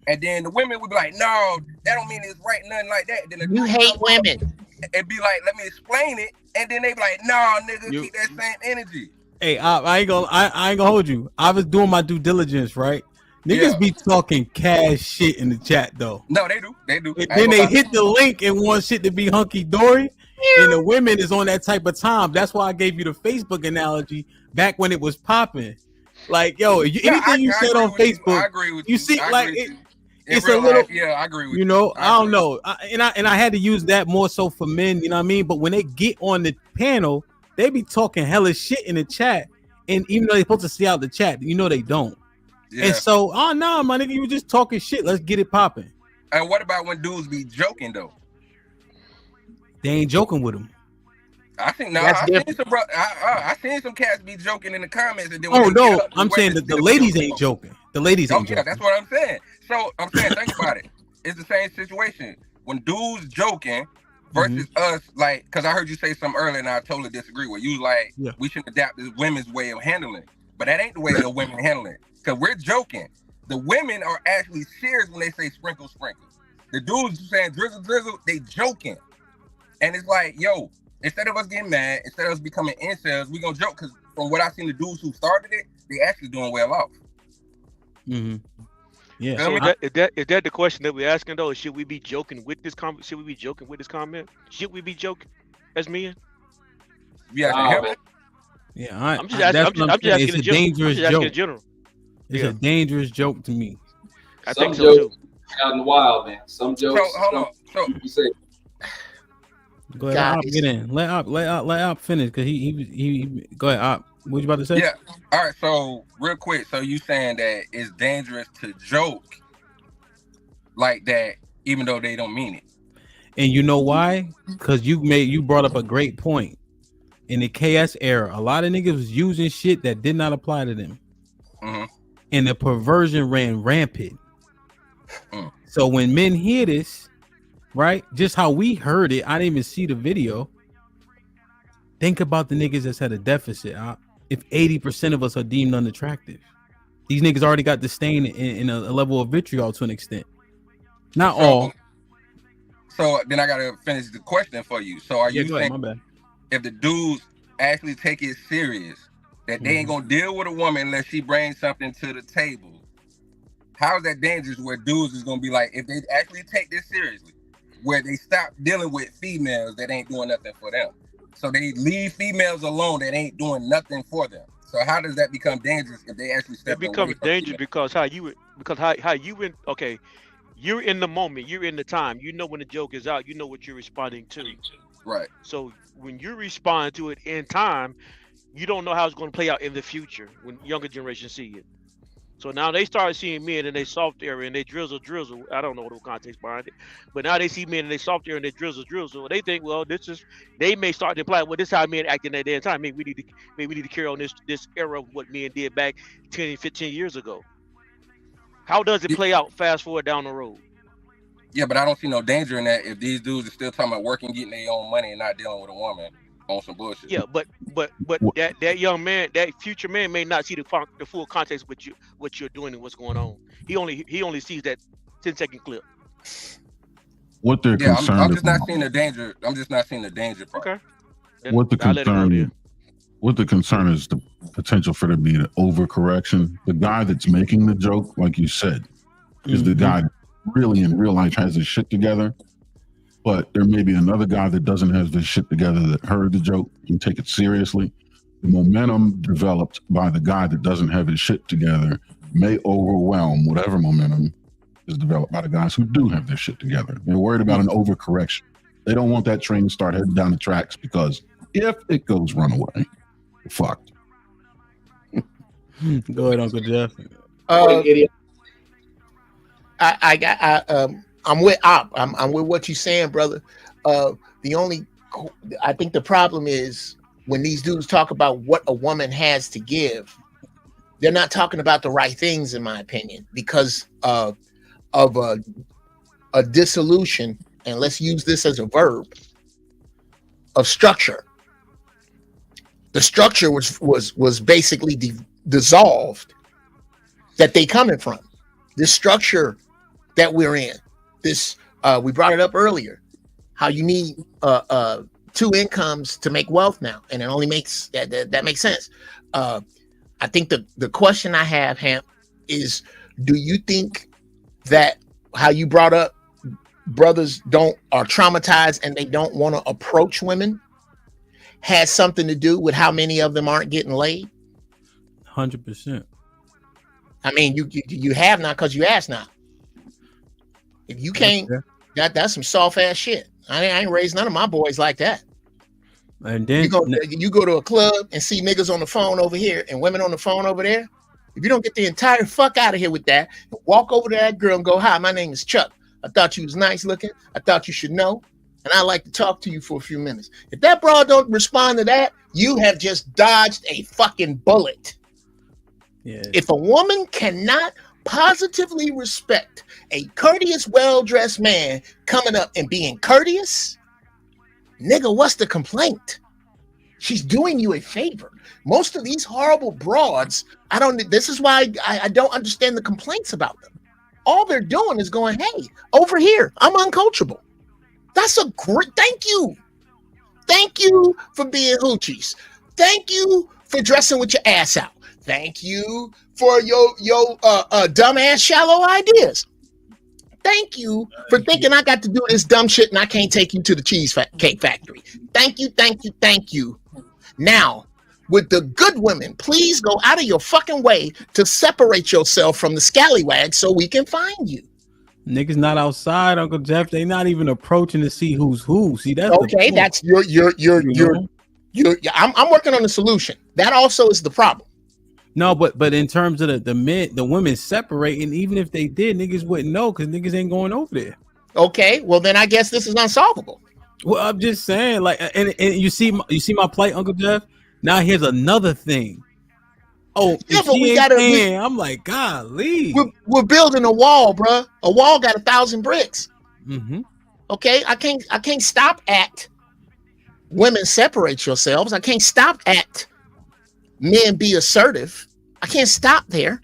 And then the women would be like, no, that don't mean it's right, nothing like that. Then you hate women. It'd be like, let me explain it. And then they be like, no, nigga, keep that same energy. Hey, I ain't gonna hold you. I was doing my due diligence, right? Niggas be talking cash shit in the chat though. No, they do. And then they hit the link and want shit to be hunky dory. And the women is on that type of time. That's why I gave you the Facebook analogy back when it was popping. Like, yo, anything you said on Facebook, I agree with you see, like it's a little. Life, yeah, I agree with you. Know, I don't know, and I had to use that more so for men. You know what I mean? But when they get on the panel, they be talking hella shit in the chat, and even though they're supposed to see out the chat, you know they don't. Yeah. And so, oh no, my nigga, you were just talking shit. Let's get it popping. And what about when dudes be joking though? They ain't joking with them. I think I seen some cats be joking in the comments, and then I'm saying that the ladies ain't joking. The ladies ain't joking. That's what I'm saying. So I'm saying, think about it. It's the same situation when dudes joking versus us, like, because I heard you say something earlier, and I totally disagree with you. Like, we should adapt this women's way of handling it, but that ain't the way the women handle it. Because we're joking. The women are actually serious when they say sprinkle, sprinkle. The dudes saying drizzle, drizzle, they joking. And it's like, yo, instead of us getting mad, instead of us becoming incels, we gonna joke. Because from what I've seen, the dudes who started it, they actually doing well off. Yeah. So is that the question that we're asking though? Should we be joking with this comment? Should we be joking with this comment? Should we be joking as men? Yeah. I'm just asking. It's a dangerous joke. It's a dangerous joke to me. I think so too. Out in the wild, man. Some jokes. So hold on. So you say. Go ahead, Op, get in. Let Op finish because he go ahead, Op. What you about to say? Yeah. All right. So real quick. So you saying that it's dangerous to joke like that, even though they don't mean it. And you know why? Because you brought up a great point. In the KS era, a lot of niggas was using shit that did not apply to them, and the perversion ran rampant. So when men hear this, right, just how we heard it, I didn't even see the video. Think about the niggas that's had a deficit. If 80% of us are deemed unattractive, these niggas already got disdain in a level of vitriol to an extent. Not all. So then I gotta finish the question for you. So are you saying if the dudes actually take it serious, that they ain't gonna deal with a woman unless she brings something to the table? How is that dangerous where dudes is gonna be like, if they actually take this seriously, where they stop dealing with females that ain't doing nothing for them? So they leave females alone that ain't doing nothing for them. So how does that become dangerous if they actually step away? It becomes dangerous because how you okay, you're in the moment, you're in the time, you know when the joke is out, you know what you're responding to. Right. So when you respond to it in time, you don't know how it's going to play out in the future when younger generations see it. So now they start seeing men in their soft area and they drizzle. I don't know the context behind it, but now they see men in their soft area and they drizzle. They think, well, they may start to imply, well, this is how men act in that damn time. Maybe we need to carry on this era of what men did back 10, 15 years ago. How does it play out fast forward down the road? Yeah, but I don't see no danger in that if these dudes are still talking about working, getting their own money and not dealing with a woman on some bullshit. Yeah, but that young man, that future man may not see the full context of what you're doing and what's going on. He only sees that 10-second clip. What they're concerned I'm just about. not seeing the danger. I'm just not seeing the danger part. Okay. What the concern is the potential for there to be an overcorrection. The guy that's making the joke, like you said, is the guy that really in real life has his shit together. But there may be another guy that doesn't have this shit together that heard the joke and take it seriously. The momentum developed by the guy that doesn't have his shit together may overwhelm whatever momentum is developed by the guys who do have their shit together. They're worried about an overcorrection. They don't want that train to start heading down the tracks because if it goes runaway, we're fucked. Go ahead, Uncle Jeff. I'm with Op. I'm with what you're saying, brother. I think the problem is when these dudes talk about what a woman has to give, they're not talking about the right things, in my opinion, because of a dissolution, and let's use this as a verb, of structure. The structure was basically dissolved that they coming from. This structure that we're in. This we brought it up earlier, how you need two incomes to make wealth now, and it only makes that makes sense. I think the question I have, Hamp, is do you think that how you brought up brothers are traumatized and they don't want to approach women has something to do with how many of them aren't getting laid? 100%. I mean, you have not because you asked not. If you can't, that's some soft ass shit. I ain't raised none of my boys like that. And then you go to a club and see niggas on the phone over here and women on the phone over there. If you don't get the entire fuck out of here with that, walk over to that girl and go, "Hi, my name is Chuck. I thought you was nice looking. I thought you should know, and I'd like to talk to you for a few minutes." If that broad don't respond to that, you have just dodged a fucking bullet. Yeah. If a woman cannot positively respect a courteous, well-dressed man coming up and being courteous, nigga, what's the complaint? She's doing you a favor. Most of these horrible broads, this is why I don't understand the complaints about them. All they're doing is going, "Hey, over here, I'm uncoachable." That's a great, thank you. Thank you for being hoochies. Thank you for dressing with your ass out. Thank you for your dumbass shallow ideas. Thank you for thinking I got to do this dumb shit and I can't take you to the cheesecake factory. Thank you, thank you, thank you. Now, with the good women, please go out of your fucking way to separate yourself from the scallywags so we can find you. Niggas not outside, Uncle Jeff. They not even approaching to see who's who. See, that's okay. That's I'm working on the solution. That also is the problem. No, but in terms of the women separating, even if they did, niggas wouldn't know because niggas ain't going over there. Okay, well then I guess this is unsolvable. Well, I'm just saying, like, and you see my plight, Uncle Jeff. Now here's another thing. Oh, yeah, but we gotta. I'm like, golly, we're building a wall, bruh. A wall got 1,000 bricks. Mm-hmm. Okay, I can't stop at women separate yourselves. I can't stop at men be assertive. I can't stop there.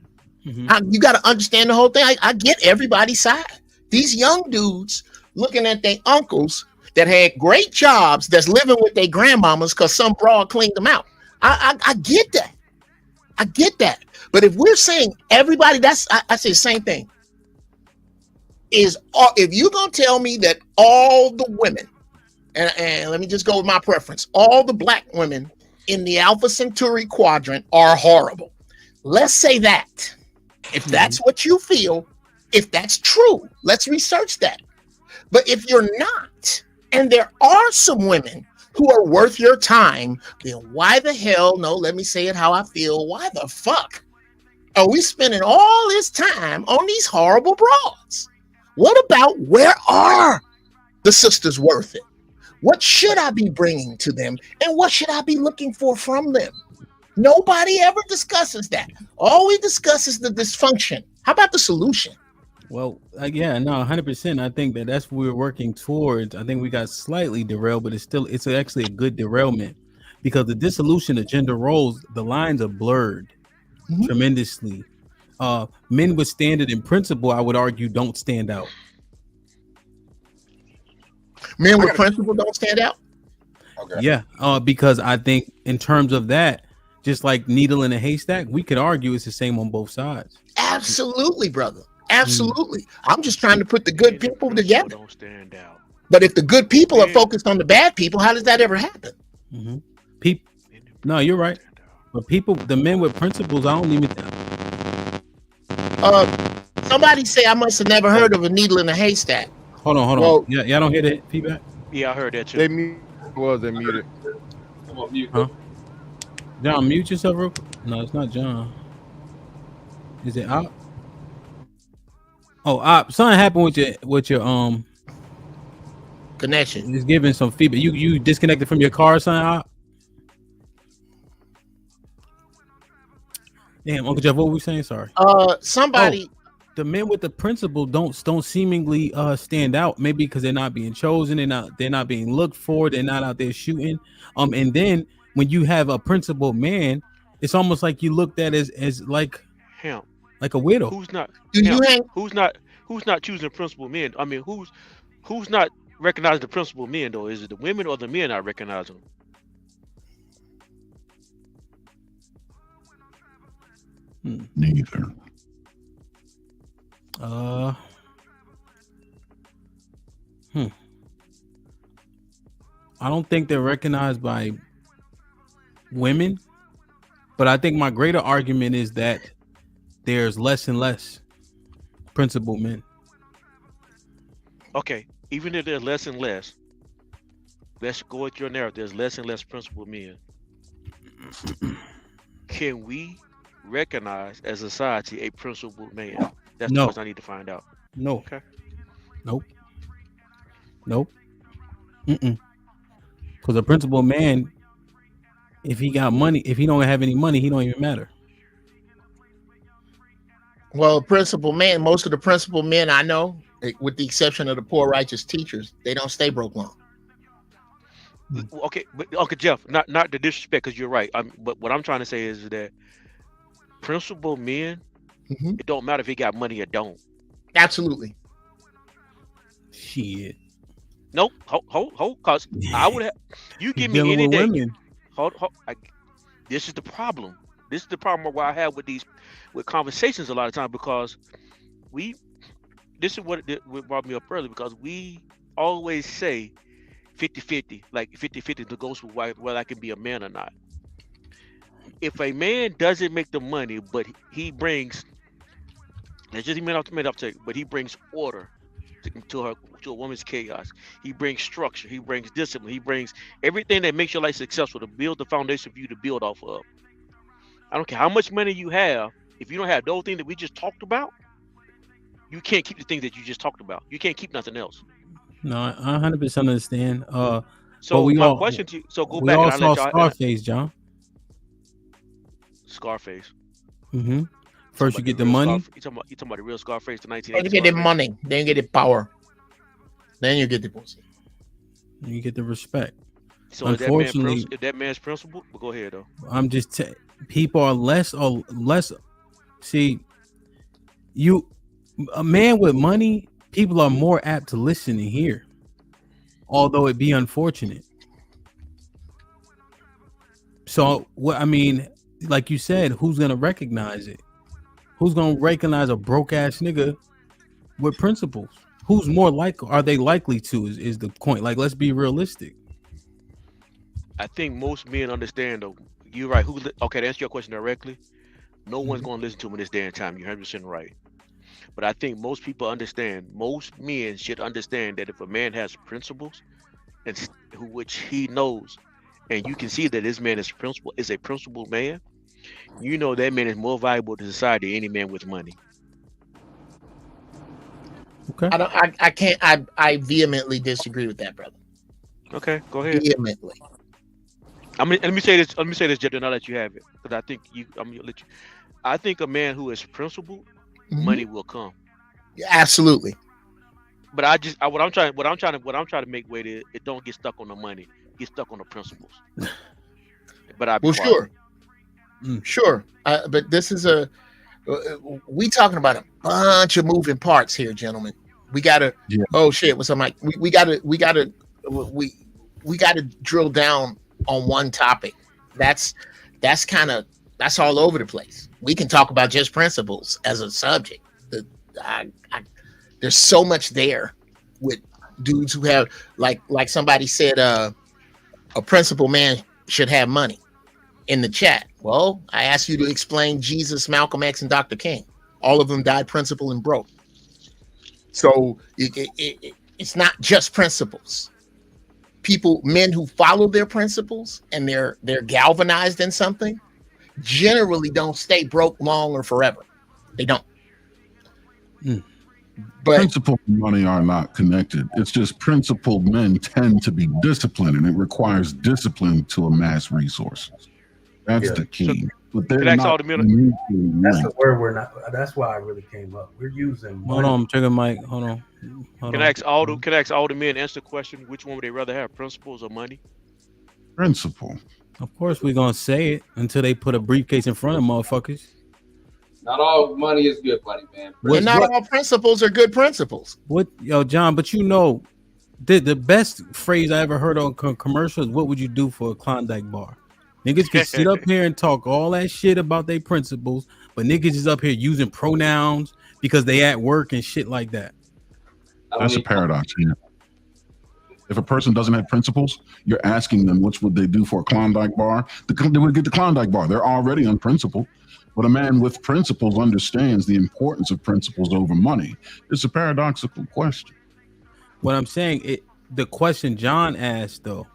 Mm-hmm. You got to understand the whole thing. I get everybody's side. These young dudes looking at their uncles that had great jobs that's living with their grandmamas because some broad cleaned them out. I get that. I get that. But if we're saying everybody, I say the same thing. If you're going to tell me that all the women, and let me just go with my preference, all the black women in the Alpha Centauri quadrant are horrible. Let's say that. If that's what you feel, if that's true, let's research that. But if you're not, and there are some women who are worth your time, then why the hell, no, let me say it how I feel, why the fuck are we spending all this time on these horrible broads? What about where are the sisters worth it? What should I be bringing to them? And what should I be looking for from them? Nobody ever discusses that. All we discuss is the dysfunction. How about the solution? Well, yeah, no, 100%. I think that's what we're working towards. I think we got slightly derailed, but it's actually a good derailment because the dissolution of gender roles, the lines are blurred tremendously. Men with standard and principle, I would argue, don't stand out. Men with principle don't stand out? Okay. Yeah, because I think in terms of that, just like needle in a haystack, we could argue it's the same on both sides. Absolutely, brother. Absolutely. I'm just trying to put the good people together. Don't stand out. But if the good people are focused on the bad people, how does that ever happen? No, you're right. But the men with principles, I don't even. Somebody say I must have never heard of a needle in a haystack. Hold on. Yeah, y'all don't hear the feedback? Yeah, I heard that too. They muted. Come on, mute. Huh? John, mute yourself real quick. No, it's not John. Is it Op? Oh, Op, something happened with your connection. It's giving some feedback. You disconnected from your car, son, Op? Damn, Uncle Jeff, what were we saying? Sorry. The men with the principle don't seemingly stand out. Maybe because they're not being chosen, they're not being looked for, they're not out there shooting. And then when you have a principled man, it's almost like you looked at as like him, like a widow. Who's not choosing principled men? I mean, who's not recognizing the principled men though? Is it the women or the men not recognizing them? Neither. I don't think they're recognized by women, but I think my greater argument is that there's less and less principled men. Okay, even if there's less and less, let's go with your narrative. There's less and less principled men. Can we recognize as a society a principled man? That's the question I need to find out. No. Okay. Nope. Because a principled man, if he got money, if he don't have any money, he don't even matter. Well, principled man, most of the principled men I know, with the exception of the poor righteous teachers, they don't stay broke long. Okay, but Uncle Jeff, not the disrespect, because you're right. But what I'm trying to say is that principled men, it don't matter if he got money or don't. Absolutely. Shit. Nope. Hold, cause I would have. You give me any day. Women. Hold. This is the problem. This is the problem why I have with conversations a lot of times, because this is what brought me up early, because we always say 50-50, like 50-50 the goes with whether I can be a man or not. If a man doesn't make the money, but he brings, let's just but he brings order to a woman's chaos. He brings structure. He brings discipline. He brings everything that makes your life successful to build the foundation for you to build off of. I don't care how much money you have. If you don't have those things that we just talked about, you can't keep the things that you just talked about. You can't keep nothing else. No, I 100% understand. So my question to you. So go back. We all saw Scarface, John. Scarface. First you get the money. You talking about the real Scarface, the 1980s. Then you get the money. Then you get the power. Then you get the pussy. You get the respect. So unfortunately, is that man's principle? But go ahead though. I'm just people are less. See, a man with money, people are more apt to listen and hear, although it be unfortunate. So what I mean, like you said, who's gonna recognize it? Who's gonna recognize a broke ass nigga with principles? Who's more likely? Are they likely to? Is the point? Like, let's be realistic. I think most men understand though. You're right. Okay, to answer your question directly, no one's gonna listen to him in this day and time. You're 100% right. But I think most people understand. Most men should understand that if a man has principles, and which he knows, and you can see that this man is a principled man, you know that man is more valuable to society than any man with money. Okay. I vehemently disagree with that, brother. Okay, go ahead. Vehemently. Let me say this, Jed, and I'll let you have it, because I think I think a man who is principled, money will come. Yeah, absolutely. But what I'm trying to make weight is it don't get stuck on the money, get stuck on the principles. But sure. But this is we talking about a bunch of moving parts here, gentlemen. We gotta. Yeah. Oh shit! What's up, Mike? We gotta drill down on one topic. That's all over the place. We can talk about just principles as a subject. There's so much there with dudes who have like somebody said a principled man should have money in the chat. Well, I asked you to explain Jesus, Malcolm X, and Dr. King. All of them died principled and broke. So it's not just principles. Men who follow their principles and they're galvanized in something generally don't stay broke long or forever. They don't. But principled and money are not connected. It's just principled men tend to be disciplined, and it requires discipline to amass resources. That's the key. But they're not that's the word we're not. That's why I really came up. We're using money. Hold on, I'm checking Mike. Hold on. Can I ask all the men answer the question? Which one would they rather have, principles or money? Principle. Of course, we're gonna say it until they put a briefcase in front of motherfuckers. Not all money is good, buddy, man. And not all principles are good principles. What, John? But the best phrase I ever heard on commercials. What would you do for a Klondike bar? Niggas can sit up here and talk all that shit about their principles, but niggas is up here using pronouns because they at work and shit like that. That's a paradox here. If a person doesn't have principles, you're asking them which would they do for a Klondike bar. They would get the Klondike bar. They're already unprincipled. But a man with principles understands the importance of principles over money. It's a paradoxical question. What I'm saying, the question John asked, though,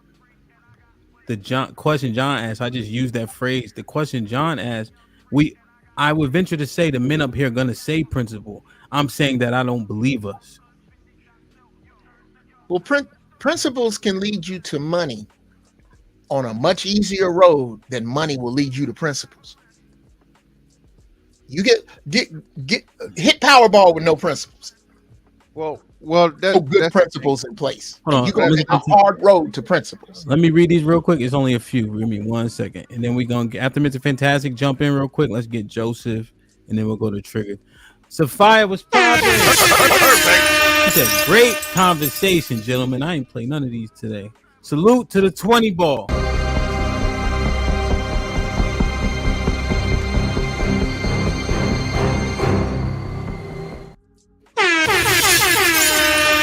question John asked, I just used that phrase. The question John asked, I would venture to say the men up here are going to say principle. I'm saying that I don't believe us. Well, principles can lead you to money on a much easier road than money will lead you to principles. You get hit Powerball with no principles. Well, that's good principles in place. Hold you're gonna take a hard road to principles. Let me read these real quick. It's only a few. Give me 1 second, and then we're gonna get, after Mr. Fantastic jump in real quick. Let's get Joseph, and then we'll go to Trigger. Sophia was popping. He said, "Great conversation, gentlemen. I ain't played none of these today. Salute to the 20 ball."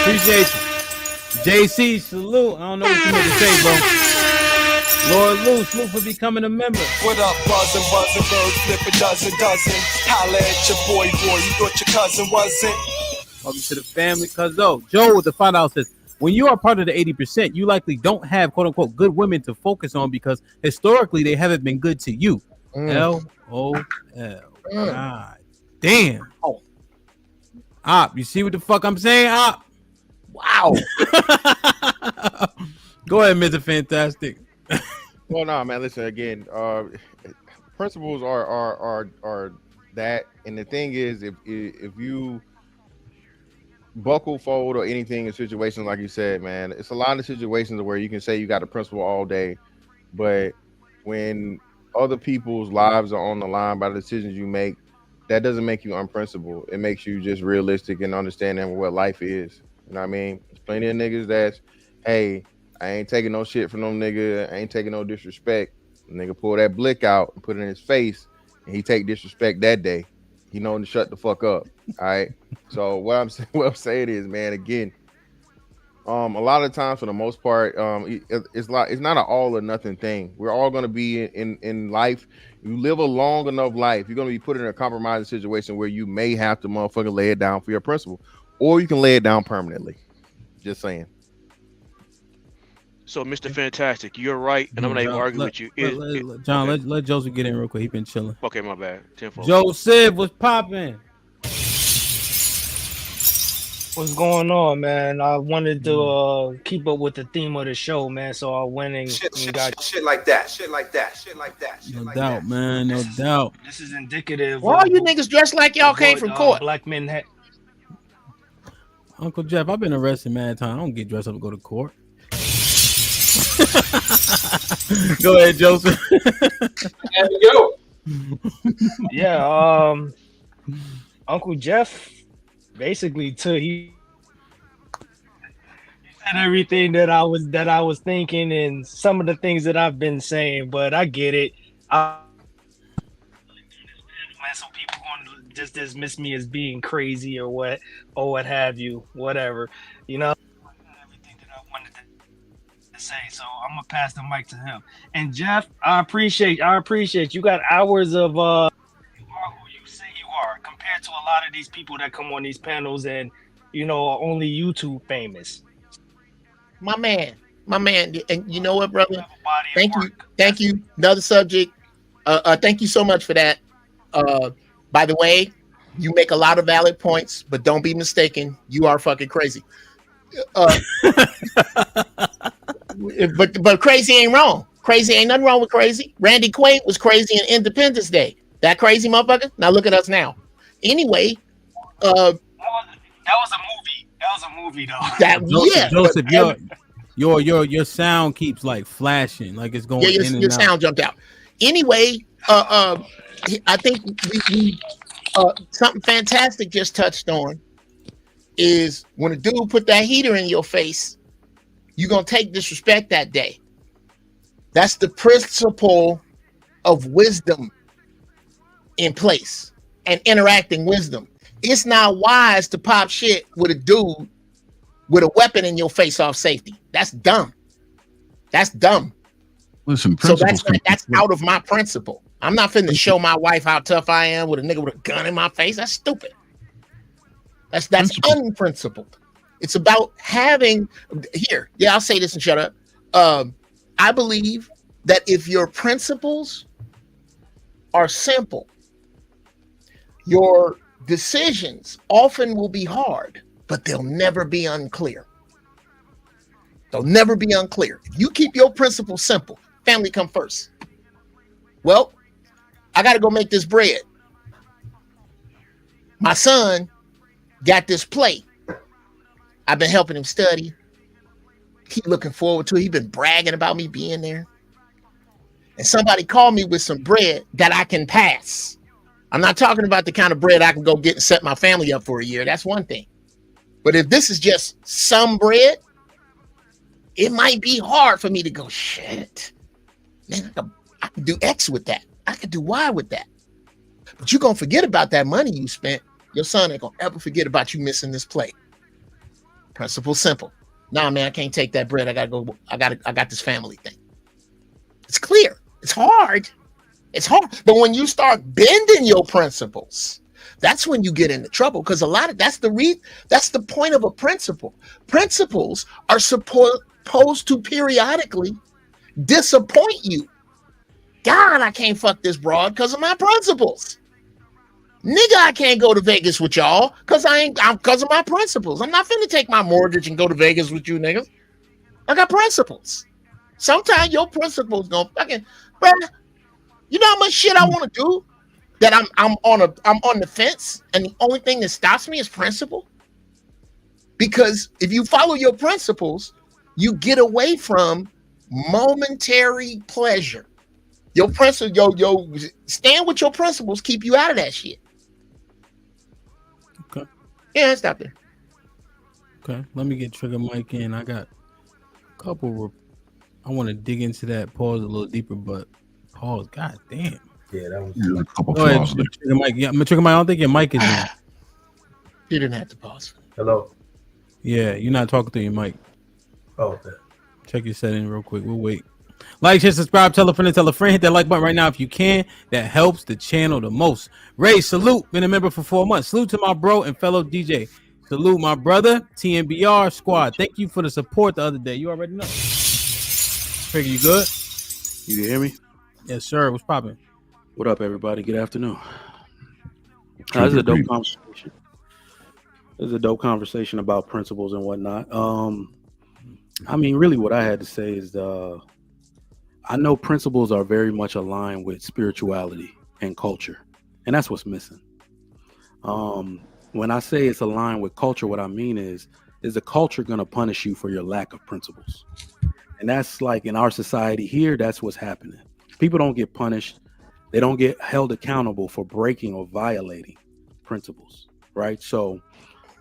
Appreciate you. JC, salute. I don't know what you meant to say, bro. Lord Lou, salute for becoming a member. What up, buzzing, bird, flip a dozen. Holla at your boy, you thought your cousin wasn't. Welcome to the family, cuzzo. Joe with the $5 says, when you are part of the 80%, you likely don't have quote unquote good women to focus on because historically they haven't been good to you. LOL. God damn. Op, you see what the fuck I'm saying, Op? Wow. Go ahead, Mr. Fantastic. Well, no, man. Listen again. Principles are that, and the thing is, if you buckle, fold, or anything in situations like you said, man, it's a lot of situations where you can say you got a principle all day, but when other people's lives are on the line by the decisions you make, that doesn't make you unprincipled. It makes you just realistic and understanding what life is. You know what I mean? There's plenty of niggas that's, hey, I ain't taking no shit from no nigga. I ain't taking no disrespect. The nigga pull that blick out and put it in his face, and he take disrespect that day. He know to shut the fuck up. All right. So what I'm saying is, man, again, a lot of times for the most part, it's not an all or nothing thing. We're all gonna be in life. You live a long enough life, you're gonna be put in a compromising situation where you may have to motherfucking lay it down for your principle, or you can lay it down permanently. Just saying. So, Mr. Fantastic, you're right, and I'm not even arguing with you. John, let Joseph get in real quick. He been chilling. Okay, my bad. 10-4. Joseph, what's popping? What's going on, man? I wanted to keep up with the theme of the show, man. So I went and got shit like that. No doubt, man. No doubt. This is indicative. Why are you niggas dressed like y'all came from court? Black men had. Uncle Jeff, I've been arrested mad time. I don't get dressed up to go to court. Go ahead, Joseph. There you go. Yeah, Uncle Jeff basically he said everything that I was thinking and some of the things that I've been saying, but I get it. Some people going to just dismiss me as being crazy or what have you, whatever, you know. Everything that I wanted to say, so I'm gonna pass the mic to him. And Jeff, I appreciate you got hours of you are who you say you are compared to a lot of these people that come on these panels and are only YouTube famous. My man, and you know what, brother? Thank you. Another subject. Thank you so much for that. By the way, you make a lot of valid points, but don't be mistaken. You are fucking crazy. But crazy ain't wrong. Crazy ain't nothing wrong with crazy. Randy Quaid was crazy in Independence Day. That crazy motherfucker. Now look at us now. Anyway, that was a movie. That was a movie, though. Joseph, your sound keeps like flashing, like it's going. Yeah, your sound jumped out. Anyway, I think we something fantastic just touched on is when a dude put that heater in your face, you're gonna take disrespect that day. That's the principle of wisdom in place and interacting wisdom. It's not wise to pop shit with a dude with a weapon in your face off safety. That's dumb. Listen, so that's out of my principle. I'm not finna show my wife how tough I am with a nigga with a gun in my face. That's stupid. That's unprincipled. It's about having here. Yeah, I'll say this and shut up. I believe that if your principles are simple, your decisions often will be hard, but they'll never be unclear. If you keep your principles simple, family come first. Well, I got to go make this bread. My son got this plate. I've been helping him study. Keep looking forward to it. He's been bragging about me being there. And somebody called me with some bread that I can pass. I'm not talking about the kind of bread I can go get and set my family up for a year. That's one thing. But if this is just some bread, it might be hard for me to go, shit, man, I can do X with that. I could do Y with that. But you're going to forget about that money you spent. Your son ain't going to ever forget about you missing this plate. Principle simple. Nah, man, I can't take that bread. I got this family thing. It's clear. It's hard. But when you start bending your principles, that's when you get into trouble. Because that's the point of a principle. Principles are supposed to periodically disappoint you. God, I can't fuck this broad because of my principles. Nigga, I can't go to Vegas with y'all because of my principles. I'm not finna take my mortgage and go to Vegas with you niggas. I got principles. Sometimes your principles gonna fucking, bruh. You know how much shit I want to do that I'm on the fence, and the only thing that stops me is principle. Because if you follow your principles, you get away from momentary pleasure. Your principle, stand with your principles, keep you out of that shit. Okay. Yeah, stop there. Okay, let me get Trigger Mike in. I got a couple. I want to dig into that pause a little deeper, but pause. God damn. Yeah, that was a couple Go ahead, flaws there. Trigger Mike. Yeah, Trigger Mike. I don't think your mic is in. You didn't have to pause. Hello. Yeah, you're not talking through your mic. Oh, okay. Check your setting real quick. We'll wait. Like, share, subscribe, tell a friend, and tell a friend. Hit that like button right now if you can. That helps the channel the most. Ray, salute. Been a member for 4 months. Salute to my bro and fellow DJ. Salute my brother, TNBR squad. Thank you for the support the other day. You already know. Figure, you good? You can hear me? Yes, sir. What's popping? What up, everybody? Good afternoon. This is a dope conversation. This is a dope conversation about principles and whatnot. I mean, really what I had to say is I know principles are very much aligned with spirituality and culture, and that's what's missing. When I say it's aligned with culture, what I mean is the culture going to punish you for your lack of principles? And that's like in our society here, that's what's happening. People don't get punished. They don't get held accountable for breaking or violating principles, right? So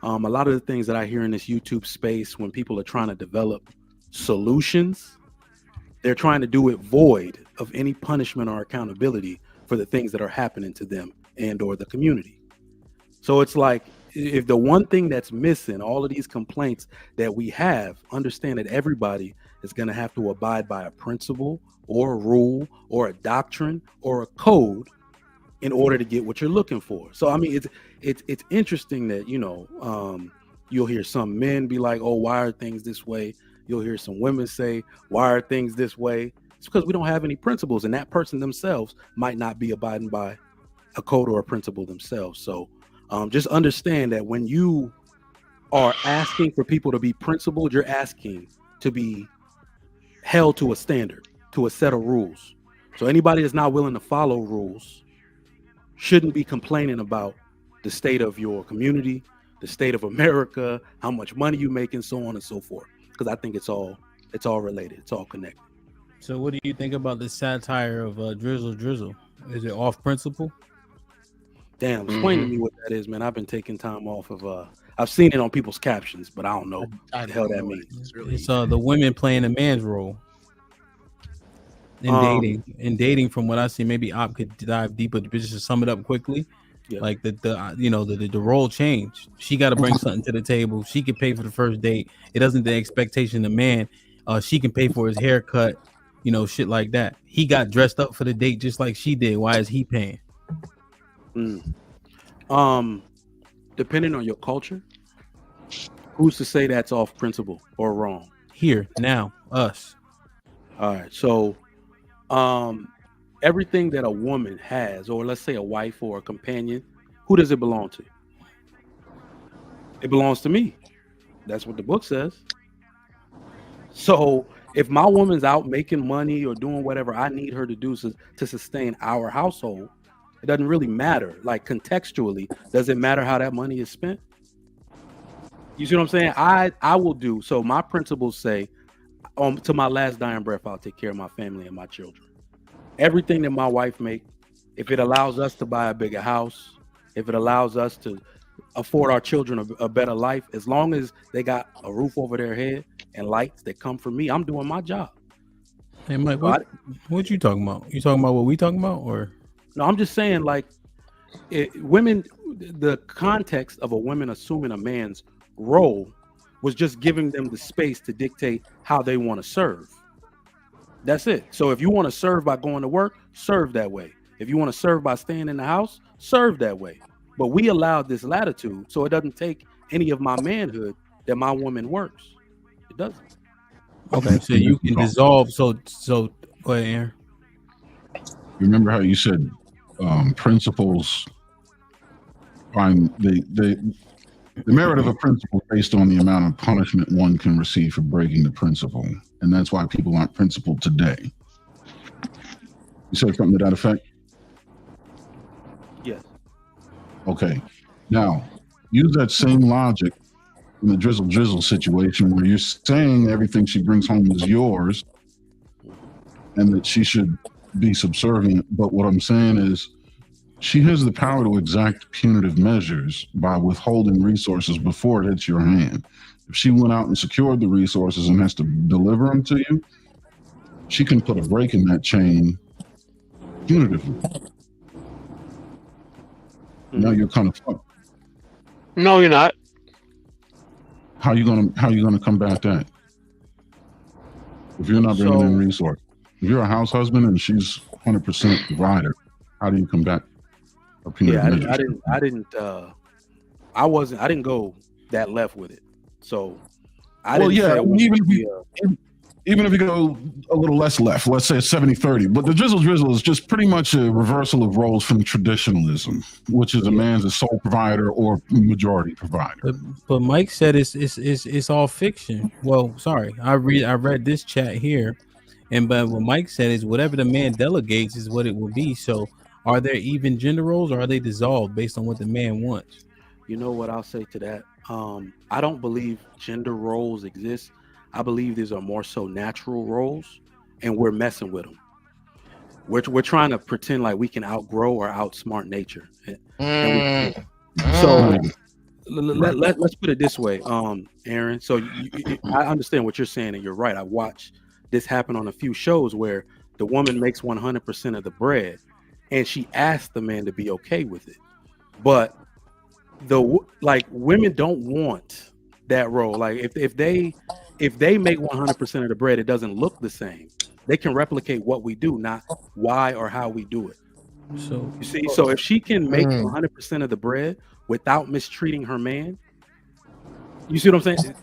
a lot of the things that I hear in this YouTube space when people are trying to develop solutions, they're trying to do it void of any punishment or accountability for the things that are happening to them and or the community. So it's like, if the one thing that's missing, all of these complaints that we have, understand that everybody is going to have to abide by a principle or a rule or a doctrine or a code in order to get what you're looking for. So, I mean, it's interesting that, you know, you'll hear some men be like, oh, why are things this way? You'll hear some women say, why are things this way? It's because we don't have any principles, and that person themselves might not be abiding by a code or a principle themselves. So just understand that when you are asking for people to be principled, you're asking to be held to a standard, to a set of rules. So anybody that's not willing to follow rules shouldn't be complaining about the state of your community, the state of America, how much money you make, and so on and so forth. Because I think it's all related. It's all connected. So what do you think about the satire of Drizzle? Is it off principle? Damn, explain to me what that is, man. I've been taking time off of I've seen it on people's captions, but I don't know what the hell that means. It's the women playing a man's role in dating. From what I see, maybe Op could dive deeper, but just to sum it up quickly, like the role changed. She got to bring something to the table. She can pay for the first date. It doesn't the expectation of man. She can pay for his haircut, you know, shit like that. He got dressed up for the date just like she did. Why is he paying? Depending on your culture, who's to say that's off principle or wrong? Here, now, us. All right. So everything that a woman has, or let's say a wife or a companion, who does it belong to? It belongs to me. That's what the book says. So if my woman's out making money or doing whatever I need her to do to sustain our household, it doesn't really matter. Like contextually, does it matter how that money is spent? You see what I'm saying? I will do. So my principles say, to my last dying breath, I'll take care of my family and my children. Everything that my wife make, if it allows us to buy a bigger house, if it allows us to afford our children a better life, as long as they got a roof over their head and lights that come from me, I'm doing my job. Hey, Mike, what you talking about? You talking about what we talking about, or? No, I'm just saying, like, women, the context of a woman assuming a man's role was just giving them the space to dictate how they want to serve. That's it. So if you want to serve by going to work, serve that way. If you want to serve by staying in the house, serve that way. But we allowed this latitude, so it doesn't take any of my manhood that my woman works. It doesn't. Okay, so you can dissolve. So go ahead, Aaron. Remember how you said principles find the merit of a principle based on the amount of punishment one can receive for breaking the principle, and that's why people aren't principled today. You said something to that effect? Yes. Okay. Now, use that same logic in the Drizzle situation where you're saying everything she brings home is yours and that she should be subservient. But what I'm saying is she has the power to exact punitive measures by withholding resources before it hits your hand. If she went out and secured the resources and has to deliver them to you, she can put a break in that chain punitively. Now you're kind of fucked. No, you're not. How you gonna combat that? If you're not bringing in resources, if you're a house husband and she's 100% provider, how do you combat a punitive measure? I didn't go that left with it. So I didn't say even if you go a little less left, let's say 70-30, but the drizzle is just pretty much a reversal of roles from traditionalism, which is a man's a sole provider or majority provider. But Mike said it's all fiction. Well, sorry, I read this chat here, but what Mike said is whatever the man delegates is what it will be. So are there even gender roles, or are they dissolved based on what the man wants? You know what I'll say to that? I don't believe gender roles exist. I believe these are more so natural roles, and we're messing with them. We're trying to pretend like we can outgrow or outsmart nature. So let's put it this way, Aaron. So I understand what you're saying, and you're right. I watched this happen on a few shows where the woman makes 100% of the bread, and she asked the man to be okay with it. But women don't want that role. Like if they make 100% of the bread, it doesn't look the same. They can replicate what we do, not why or how we do it. So you see, so if she can make 100% of the bread without mistreating her man, you see what I'm saying?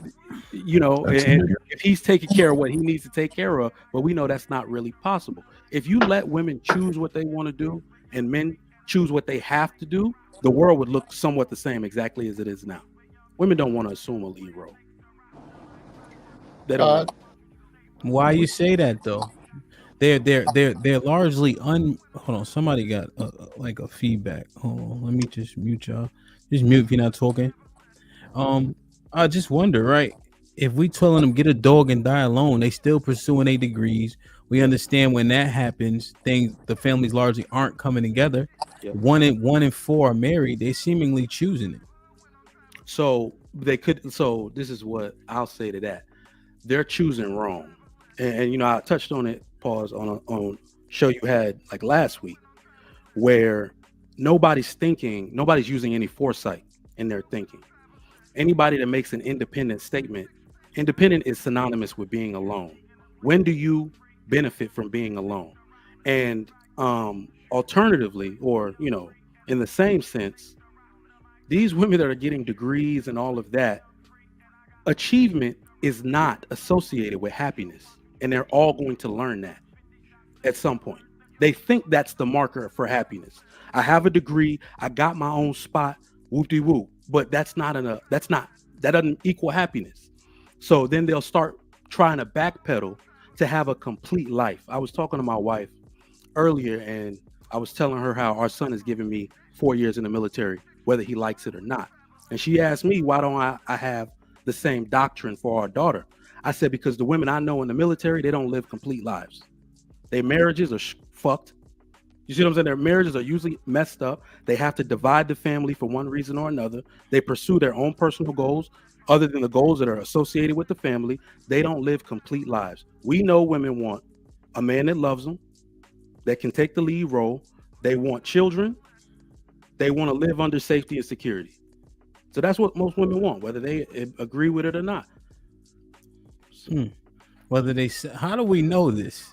You know, and if he's taking care of what he needs to take care of, but we know that's not really possible. If you let women choose what they want to do and men choose what they have to do, the world would look somewhat the same exactly as it is now. Women don't want to assume a lead role. They don't. Why you say that though? They're largely hold on, somebody got like a feedback. Hold on, let me just mute y'all. Just mute if you're not talking. I just wonder, right? If we telling them get a dog and die alone, they still pursuing their degrees. We understand when that happens, the families largely aren't coming together. Yep. One in four are married. They're seemingly choosing it. So this is what I'll say to that. They're choosing wrong. And you know, I touched on it, pause, on show you had like last week, where nobody's using any foresight in their thinking. Anybody that makes an independent statement, independent is synonymous with being alone. When do you benefit from being alone? And alternatively, or you know, in the same sense, these women that are getting degrees and all of that, achievement is not associated with happiness, and they're all going to learn that at some point. They think that's the marker for happiness. I have a degree, I got my own spot, whoop-de-whoop, but that doesn't equal happiness. So then they'll start trying to backpedal to have a complete life. I was talking to my wife earlier, and I was telling her how our son is giving me 4 years in the military, whether he likes it or not. And she asked me, why don't I have the same doctrine for our daughter? I said, because the women I know in the military, they don't live complete lives. Their marriages are fucked. You see what I'm saying? Their marriages are usually messed up. They have to divide the family for one reason or another. They pursue their own personal goals other than the goals that are associated with the family. They don't live complete lives. We know women want a man that loves them, that can take the lead role. They want children. They want to live under safety and security. So that's what most women want, whether they agree with it or not. How do we know this?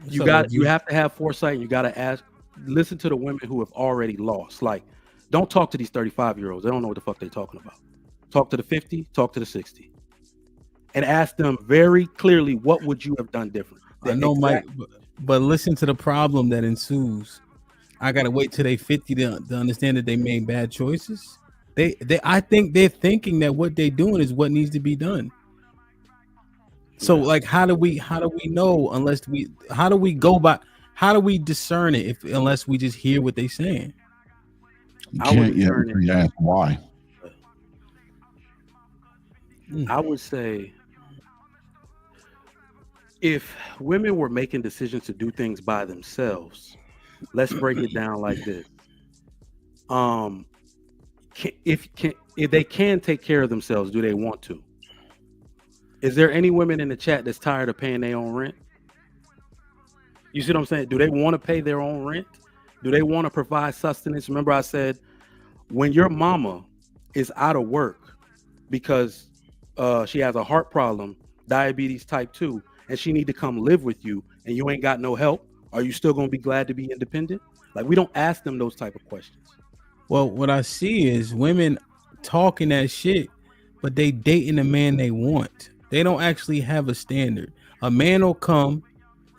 You have to have foresight, and you got to listen to the women who have already lost. Like, don't talk to these 35-year-olds. They don't know what the fuck they're talking about. Talk to the 50, talk to the 60, and ask them very clearly, what would you have done different? I know, Mike, but listen to the problem that ensues. I gotta wait till they 50 to understand that they made bad choices. I think they're thinking that what they're doing is what needs to be done. So like, how do we know how do we discern it unless we just hear what they're saying? You ask why. I would say if women were making decisions to do things by themselves, let's break it down like this. If they can take care of themselves, do they want to? Is there any women in the chat that's tired of paying their own rent? You see what I'm saying? Do they want to pay their own rent? Do they want to provide sustenance? Remember I said, when your mama is out of work because she has a heart problem, diabetes type 2, and she need to come live with you and you ain't got no help, are you still going to be glad to be independent? Like, we don't ask them those type of questions. Well, what I see is women talking that shit, but they dating the man they want. They don't actually have a standard. A man will come,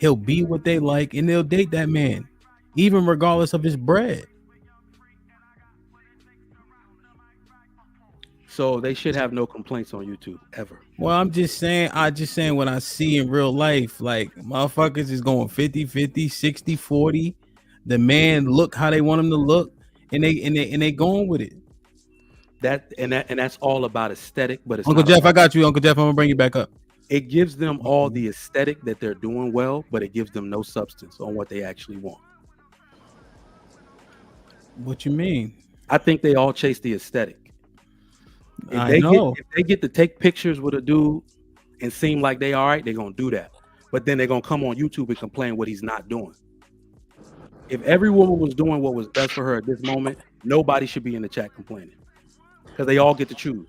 he'll be what they like, and they'll date that man, even regardless of his bread. So they should have no complaints on YouTube ever. Well, I'm just saying what I see in real life. Like, motherfuckers is going 50-50, 60-40. The man look how they want him to look, and they going with it. That's all about aesthetic, but it's Uncle not Jeff, about- I got you. Uncle Jeff, I'm gonna bring you back up. It gives them all the aesthetic that they're doing well, but it gives them no substance on what they actually want. What you mean? I think they all chase the aesthetic. If they get to take pictures with a dude and seem like they all right, they're gonna do that. But then they're gonna come on YouTube and complain what he's not doing. If every woman was doing what was best for her at this moment, nobody should be in the chat complaining. Because they all get to choose.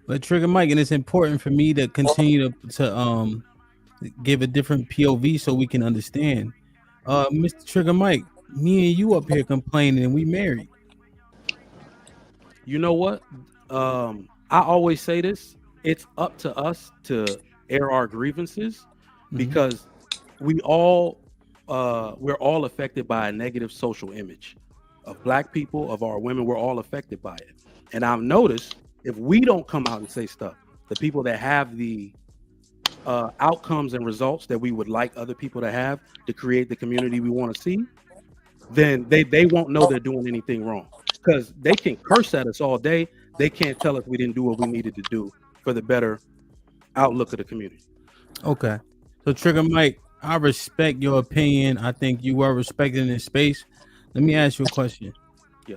But Trigger Mike, and it's important for me to continue to give a different POV so we can understand. Mr. Trigger Mike, me and you up here complaining and we married. You know what? I always say this. It's up to us to air our grievances because we're all affected by a negative social image of black people, of our women. We're all affected by it. And I've noticed if we don't come out and say stuff, the people that have the outcomes and results that we would like other people to have to create the community we want to see, then they won't know they're doing anything wrong. Because they can curse at us all day. They can't tell us we didn't do what we needed to do for the better outlook of the community. Okay. So Trigger Mike, I respect your opinion. I think you were respected in this space. Let me ask you a question. Yeah.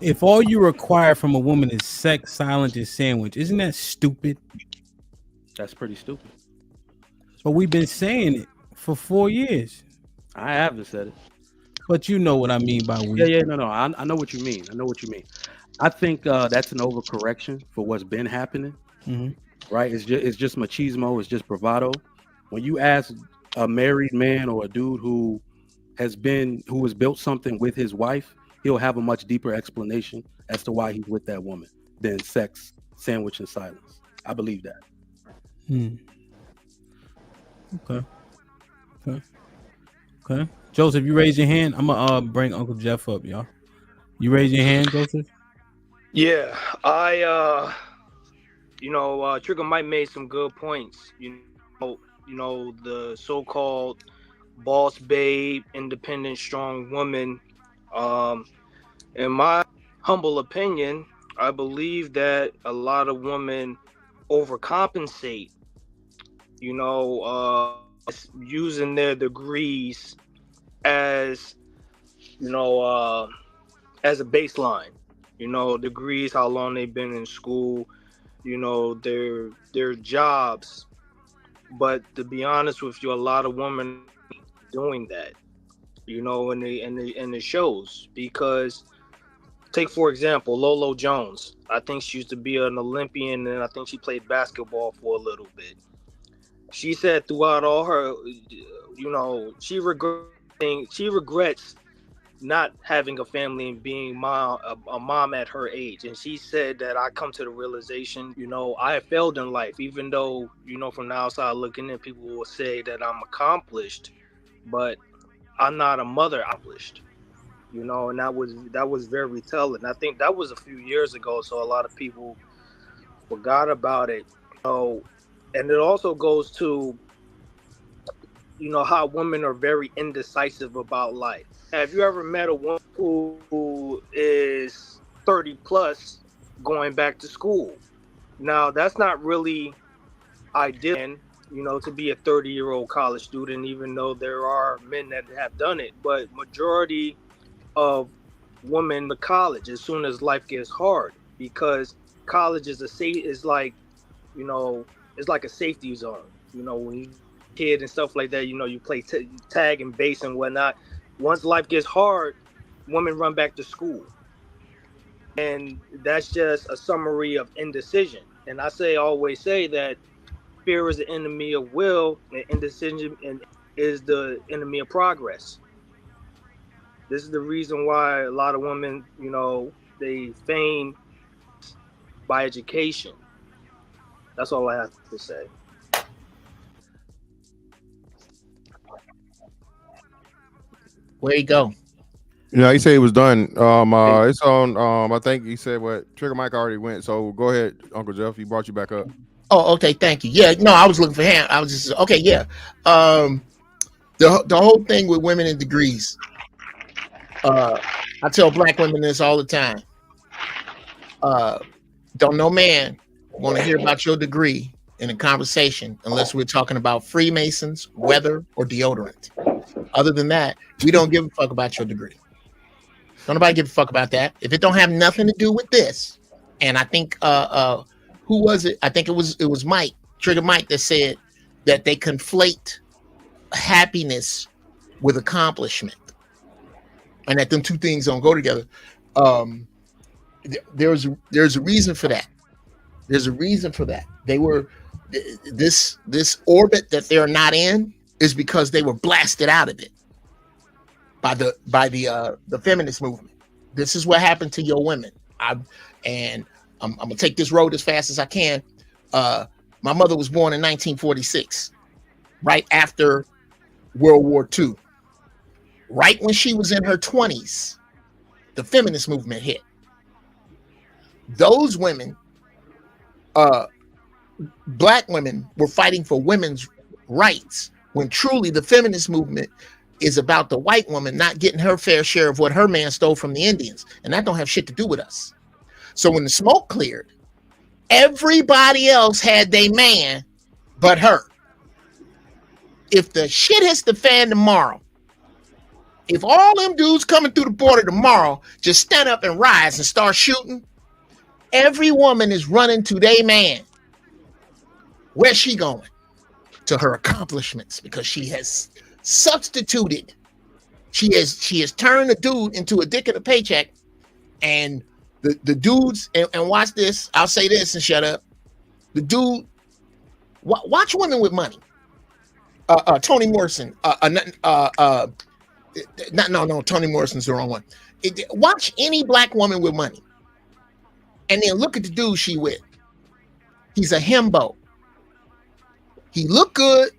If all you require from a woman is sex, silence, and sandwich, isn't that stupid? That's pretty stupid. But we've been saying it for 4 years. I haven't said it. But you know what I mean by we. Yeah, no. I know what you mean. I think that's an overcorrection for what's been happening. Right? It's just machismo. It's just bravado. When you ask a married man or a dude who has built something with his wife, he'll have a much deeper explanation as to why he's with that woman than sex, sandwich, and silence. I believe that. Okay. Joseph, you raise your hand. I'm gonna bring Uncle Jeff up, y'all. You raise your hand, Joseph. Yeah, Trigger Mike made some good points. You know, the so-called boss babe, independent, strong woman. In my humble opinion, I believe that a lot of women overcompensate. Using their degrees as as a baseline. Degrees, how long they've been in school, their jobs. But to be honest with you, a lot of women doing that, in the shows. Because take for example Lolo Jones. I think she used to be an Olympian, and I think she played basketball for a little bit. She said throughout all her, she regrets not having a family and being a mom at her age. And she said that I come to the realization, I have failed in life, even though, from the outside looking in, people will say that I'm accomplished, but I'm not a mother accomplished, and that was very telling. I think that was a few years ago, so a lot of people forgot about it. And it also goes to, how women are very indecisive about life. Have you ever met a woman who is 30 plus going back to school? Now, that's not really ideal, to be a 30-year-old college student, even though there are men that have done it. But majority of women to college as soon as life gets hard, because college is it's like a safety zone. When you kid and stuff like that, you play tag and base and whatnot. Once life gets hard, women run back to school. And that's just a summary of indecision. And I always say that fear is the enemy of will, and indecision is the enemy of progress. This is the reason why a lot of women, they feign by education. That's all I have to say. Where you go? Yeah, he said he was done. It's on. I think he said what Trigger Mike already went. So go ahead, Uncle Jeff. He brought you back up. Oh, okay, thank you. Yeah, no, I was looking for him. I was just okay. Yeah, the whole thing with women in degrees. I tell black women this all the time. Don't no man want to hear about your degree in a conversation unless we're talking about Freemasons, weather, or deodorant. Other than that, we don't give a fuck about your degree. Don't nobody give a fuck about that. If it don't have nothing to do with this, and I think who was it? I think it was Mike, Trigger Mike, that said that they conflate happiness with accomplishment, and that them two things don't go together. There's a reason for that. There's a reason for that. They were this orbit that they're not in is because they were blasted out of it by the feminist movement. This is what happened to your women. I'm gonna take this road as fast as I can. My mother was born in 1946, right after World War II. Right when she was in her 20s, the feminist movement hit. Those women, black women, were fighting for women's rights, when truly the feminist movement is about the white woman not getting her fair share of what her man stole from the Indians. And that don't have shit to do with us. So when the smoke cleared, everybody else had their man but her. If the shit hits the fan tomorrow, if all them dudes coming through the border tomorrow just stand up and rise and start shooting, every woman is running to their man. Where's she going? To her accomplishments, because she has substituted. She has turned a dude into a dick and a paycheck. And the dudes, and watch this, I'll say this and shut up. The dude, watch women with money. Toni Morrison. Toni Morrison's the wrong one. Watch any black woman with money. And then look at the dude she with. He's a himbo. He look good.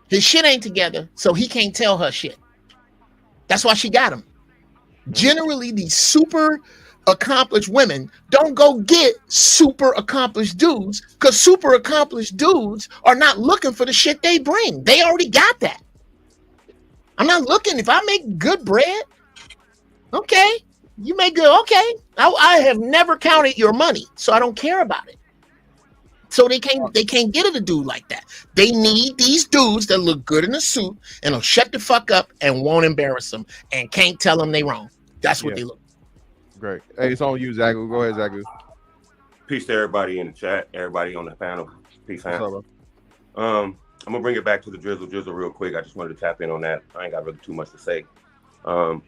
His shit ain't together, so he can't tell her shit. That's why she got him. Generally, these super accomplished women don't go get super accomplished dudes, because super accomplished dudes are not looking for the shit they bring. They already got that. I'm not looking. If I make good bread, okay, you make good. Okay, I have never counted your money, so I don't care about it. So they can't get at a dude like that. They need these dudes that look good in a suit and will shut the fuck up and won't embarrass them and can't tell them they wrong. That's what they look. Great. Hey, it's on you, Zagu. Go ahead, Zagu. Peace to everybody in the chat, everybody on the panel. Peace, fam. I'm gonna bring it back to the Drizzle real quick. I just wanted to tap in on that. I ain't got really too much to say. From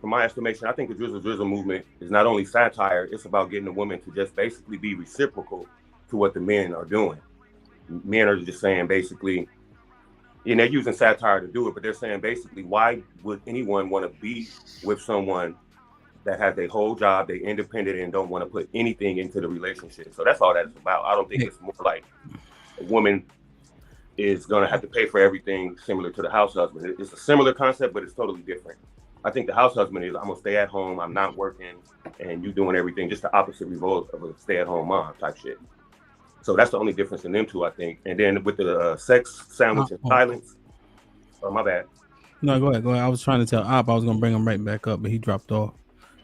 my estimation, I think the Drizzle movement is not only satire, it's about getting the women to just basically be reciprocal to what the men are doing. Men are just saying basically, and they're using satire to do it, but they're saying basically, why would anyone want to be with someone that has a whole job, they're independent and don't want to put anything into the relationship? So that's all that it's about. I don't think it's more like a woman is going to have to pay for everything similar to the house husband. It's a similar concept, but it's totally different. I think the house husband is, I'm gonna stay at home, I'm not working, and you doing everything, just the opposite result of a stay-at-home mom type shit. So that's the only difference in them two, I think. And then with the sex, sandwich, and silence, oh, my bad. No, go ahead. I was trying to tell Op I was gonna bring him right back up, but he dropped off.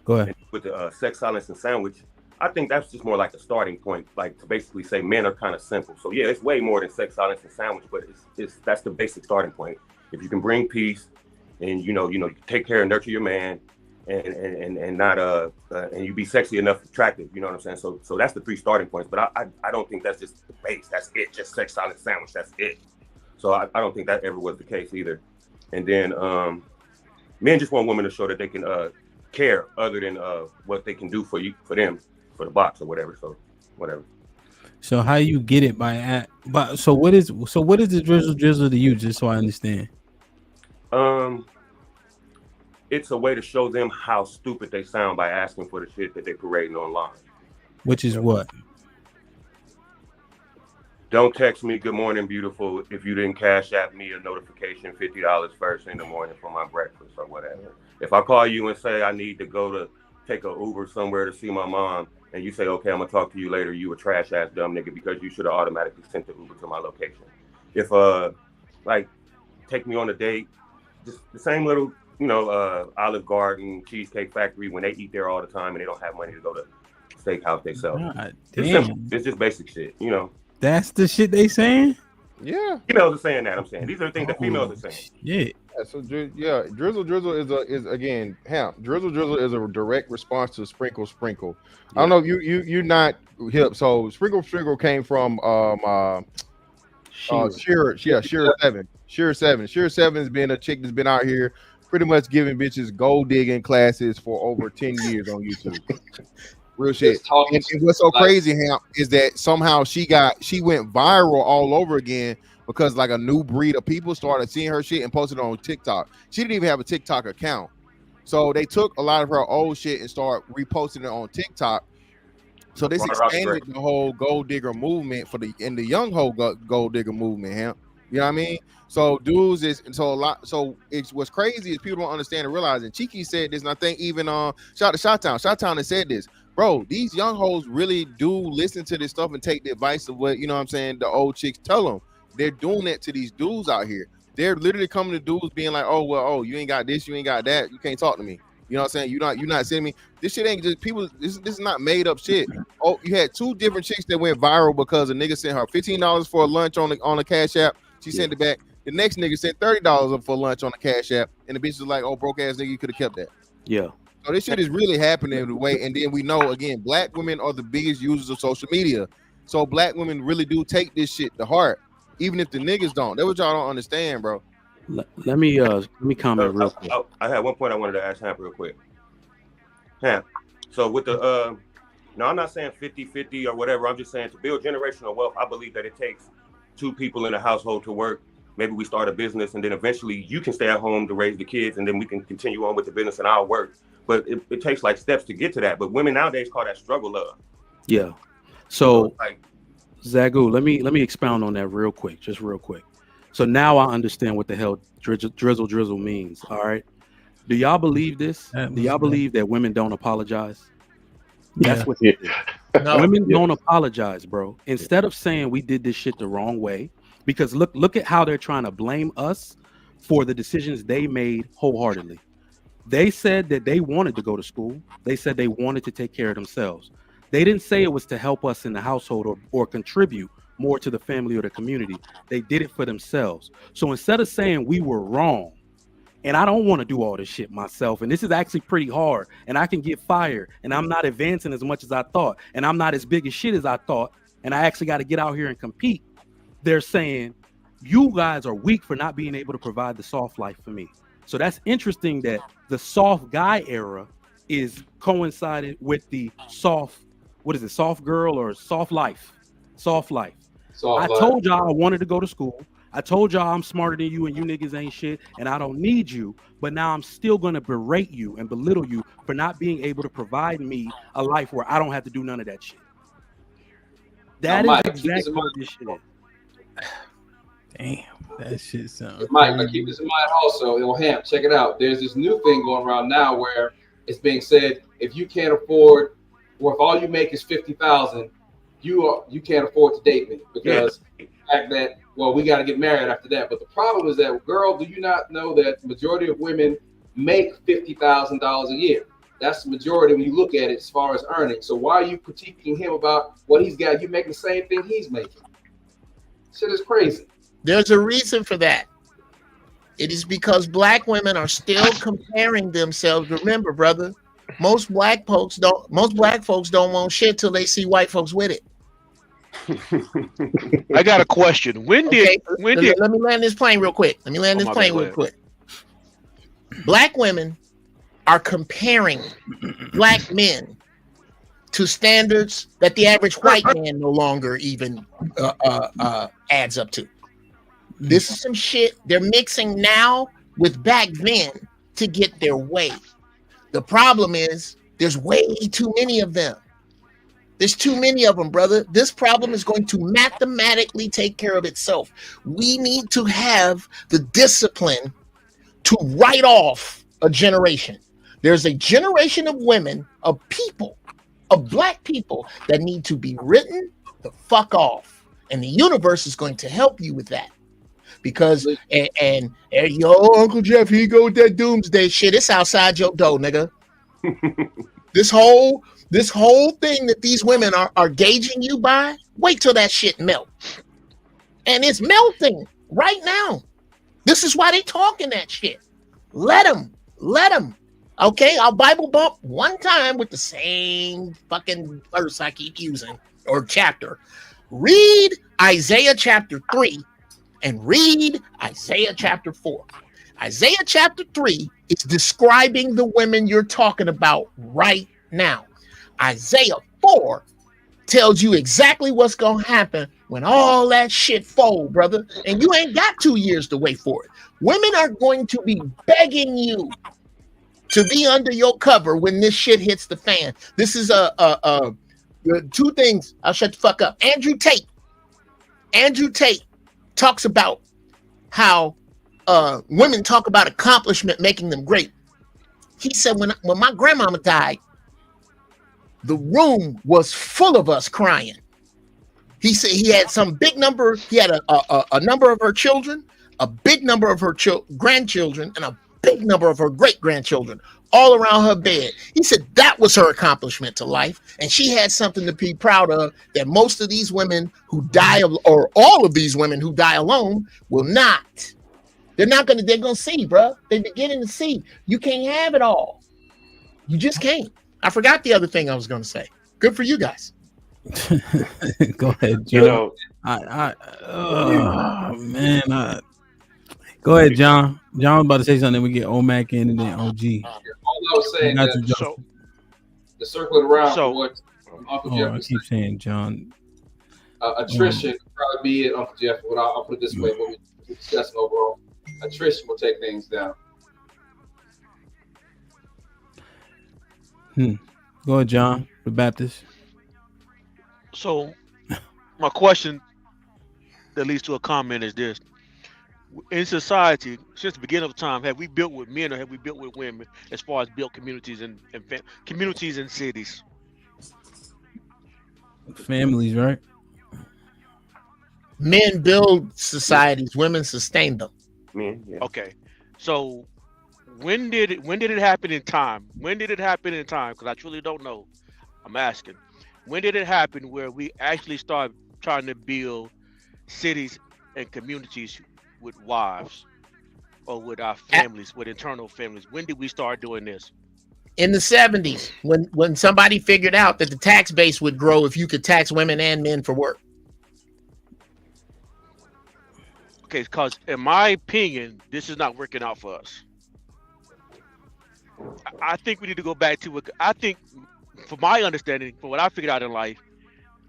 Go ahead. And with the sex, silence, and sandwich, I think that's just more like a starting point, like to basically say men are kind of simple. So yeah, it's way more than sex, silence, and sandwich, but that's the basic starting point. If you can bring peace, and you take care and nurture your man, and not and you be sexy enough, attractive. You know what I'm saying? So that's the three starting points. But I don't think that's just the base. That's it. Just sex, silence, sandwich. That's it. So I don't think that ever was the case either. And then men just want women to show that they can care other than what they can do for them, for the box or whatever. So whatever. So how you get it so what is the drizzle to you, just so I understand? It's a way to show them how stupid they sound by asking for the shit that they're parading online. Which is what? Don't text me good morning, beautiful, if you didn't cash app me a notification $50 first in the morning for my breakfast or whatever. If I call you and say I need to go to take an Uber somewhere to see my mom, and you say, okay, I'm gonna talk to you later, you a trash ass dumb nigga because you should have automatically sent the Uber to my location. If like take me on a date, just the same little, you know, Olive Garden, Cheesecake Factory, when they eat there all the time and they don't have money to go to steakhouse themselves. It's just basic shit, you know. That's the shit they saying? Yeah. Females are saying that, I'm saying. These are the things that females are saying. Yeah. So yeah, Drizzle is again, Drizzle is a direct response to Sprinkle. I don't know if you're not hip. So Sprinkle came from Shearer 7. Shearer 7 has been a chick that's been out here pretty much giving bitches gold digging classes for over 10 years on YouTube. Real shit. And what's so crazy, Ham, is that somehow she went viral all over again because like a new breed of people started seeing her shit and posted it on TikTok. She didn't even have a TikTok account. So they took a lot of her old shit and started reposting it on TikTok. So this expanded the whole gold digger movement in the young whole gold digger movement, Ham. You know what I mean? So dudes so it's what's crazy is people don't understand and realize, and Cheeky said this, and I think even shout out to Shot-Town has said this. Bro, these young hoes really do listen to this stuff and take the advice of what, you know what I'm saying, the old chicks tell them. They're doing that to these dudes out here. They're literally coming to dudes being like, you ain't got this, you ain't got that, you can't talk to me. You know what I'm saying? You're not sending me. This shit ain't just people. This is not made up shit. Oh, you had 2 different chicks that went viral because a nigga sent her $15 for a lunch on the Cash App. She sent it back. The next nigga sent $30 for lunch on the Cash App, and the bitch was like, "Oh, broke ass nigga, you could have kept that." Yeah. So this shit is really happening the way, and then we know again, black women are the biggest users of social media. So black women really do take this shit to heart, even if the niggas don't. That's what y'all don't understand, bro. Let me comment real quick. I had one point I wanted to ask Hamp real quick. Hamp, so with the no, I'm not saying 50-50 or whatever. I'm just saying to build generational wealth, I believe that it takes 2 people in a household to work. Maybe we start a business and then eventually you can stay at home to raise the kids and then we can continue on with the business and I'll work. But it takes like steps to get to that. But women nowadays call that struggle love. Yeah. So Zagu, let me expound on that real quick. So now I understand what the hell drizzle means. All right. Do y'all believe this? Do y'all believe that women don't apologize? That's what it is. No. Women don't apologize, bro. Instead of saying we did this shit the wrong way, because look at how they're trying to blame us for the decisions they made wholeheartedly. They said that they wanted to go to school. They said they wanted to take care of themselves. They didn't say it was to help us in the household or contribute more to the family or the community. They did it for themselves. So instead of saying we were wrong, and I don't want to do all this shit myself, and this is actually pretty hard, and I can get fired, and I'm not advancing as much as I thought, and I'm not as big as shit as I thought, and I actually got to get out here and compete. They're saying you guys are weak for not being able to provide the soft life for me. So that's interesting that the soft guy era is coincided with the soft girl or soft life? Soft life. I told y'all I wanted to go to school. I told y'all I'm smarter than you and you niggas ain't shit and I don't need you, but now I'm still gonna berate you and belittle you for not being able to provide me a life where I don't have to do none of that shit. That is exactly what this shit is. Damn, that shit sounds. Mike, I keep this in mind also. Ham, check it out. There's this new thing going around now where it's being said if you can't afford, or if all you make is $50,000, you can't afford to date me because the fact that we got to get married after that. But the problem is that, girl, do you not know that the majority of women make $50,000 a year? That's the majority when you look at it as far as earnings. So why are you critiquing him about what he's got? You making the same thing he's making. Shit is crazy. There's a reason for that. It is because black women are still comparing themselves. Remember, brother, most black folks don't want shit till they see white folks with it. I got a question. Let me land this plane real quick. Black women are comparing black men to standards that the average white man no longer even adds up to. This is some shit they're mixing now with back then to get their way. The problem is there's way too many of them. There's too many of them, brother. This problem is going to mathematically take care of itself. We need to have the discipline to write off a generation. There's a generation of women, of people, of black people that need to be written the fuck off. And the universe is going to help you with that. Because, and yo, Uncle Jeff, he go with that doomsday shit. It's outside your door, nigga. This whole thing that these women are gauging you by, wait till that shit melt. And it's melting right now. This is why they talking that shit. Let them. Okay, I'll Bible bump one time with the same fucking verse I keep using, or chapter. Read Isaiah chapter 3 and read Isaiah chapter 4. Isaiah chapter 3 is describing the women you're talking about right now. Isaiah 4 tells you exactly what's going to happen when all that shit fold, brother. And you ain't got 2 years to wait for it. Women are going to be begging you to be under your cover when this shit hits the fan. This is two things. I'll shut the fuck up. Andrew Tate talks about how women talk about accomplishment making them great. He said when my grandmama died, the room was full of us crying. He said he had some big number. He had a number of her children, a big number of her grandchildren, and a big number of her great-grandchildren all around her bed. He said that was her accomplishment to life, and she had something to be proud of that most of these women who die, or all of these women who die alone, will not. They're going to see, bro. They're beginning to see. You can't have it all. You just can't. I forgot the other thing I was going to say. Good for you guys. Go ahead, Joe. Go ahead, John. John was about to say something. We get OMAC in and then OG. All I was saying that to circle it around for what Uncle Jeff was keep saying, John. Attrition would probably be it, Uncle Jeff. But I'll put it this way: what we're discussing overall, attrition will take things down. Go ahead, John, the Baptist. So, my question that leads to a comment is this: in society, since the beginning of time, have we built with men or have we built with women as far as built communities and communities and cities? Families, right? Men build societies, women sustain them. Okay, so when did it happen in time? When did it happen in time? Because I truly don't know. I'm asking. When did it happen where we actually start trying to build cities and communities with wives or with our families, with internal families? When did we start doing this? In the 70s, when somebody figured out that the tax base would grow if you could tax women and men for work. Okay, because in my opinion, this is not working out for us. I think we need to go back to it. I think, from my understanding, from what I figured out in life,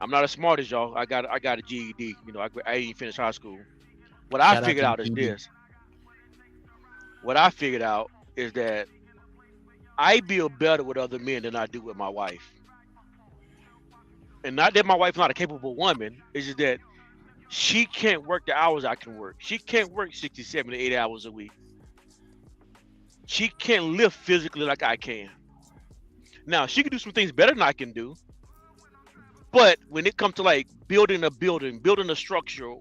I'm not as smart as y'all. I got a GED. You know, I ain't finished high school. What I figured out is this. What I figured out is that I build better with other men than I do with my wife. And not that my wife's not a capable woman. It's just that she can't work the hours I can work. She can't work 60, 70, 80 hours a week. She can't lift physically like I can. Now, she can do some things better than I can do. But when it comes to like building a building, building a structure,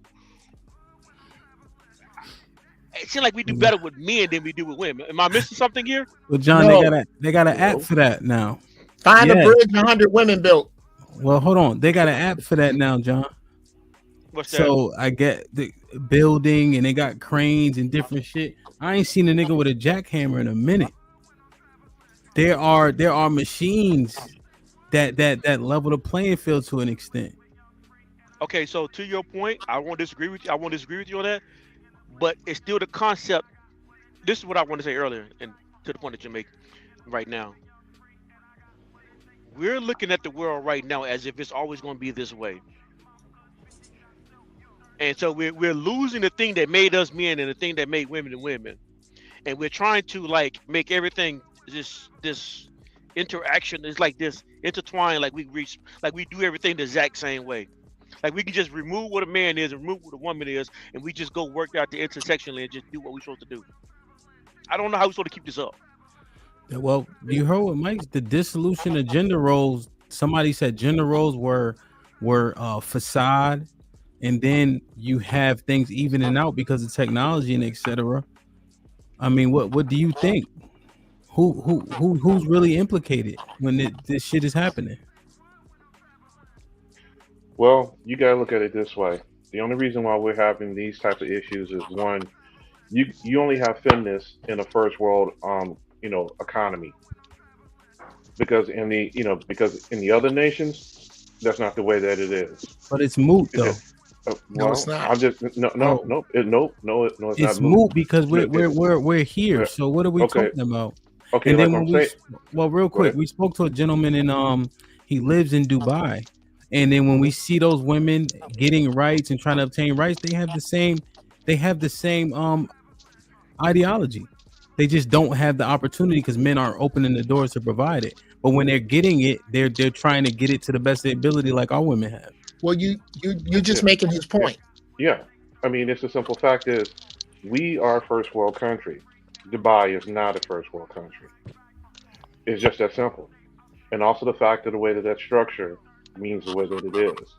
it seems like we do better with men than we do with women. Am I missing something here? Well, John, they got an app for that now. Find a bridge 100 women built. Well, hold on. They got an app for that now, John. What's that? So I get the building and they got cranes and different shit. I ain't seen a nigga with a jackhammer in a minute. There are machines that level the playing field to an extent. Okay, so to your point, I won't disagree with you. On that, but it's still the concept. This is what I want to say earlier, and to the point that you're making right now. We're looking at the world right now as if it's always going to be this way. And so we're losing the thing that made us men and the thing that made women and women. And we're trying to like make everything this interaction is like this intertwined, like we do everything the exact same way. Like we can just remove what a man is and remove what a woman is, and we just go work out the intersectionally and just do what we're supposed to do. I don't know how we're supposed to keep this up. Well, you heard what Mike's the dissolution of gender roles. Somebody said gender roles were facade, and then you have things evening out because of technology and etc. I mean, what do you think? Who's really implicated when this shit is happening? Well, you gotta look at it this way. The only reason why we're having these types of issues is one, you only have feminists in a first world economy. Because in the other nations, that's not the way that it is. But it's moot though. No, it's not. I'm just no. It's It's not moot because we're here. Yeah. So what are we Okay. talking about? Okay, And then like when I'm we, saying- well, real Go quick, ahead. we spoke to a gentleman and he lives in Dubai. And then when we see those women getting rights and trying to obtain rights, they have the same ideology. They just don't have the opportunity because men aren't opening the doors to provide it. But when they're getting it, they're trying to get it to the best of their ability, like our women have. Well, you're just making his point. Yeah, I mean, it's the simple fact is, we are a first world country. Dubai is not a first world country. It's just that simple. And also the fact of the way that that's structured means the way that it is.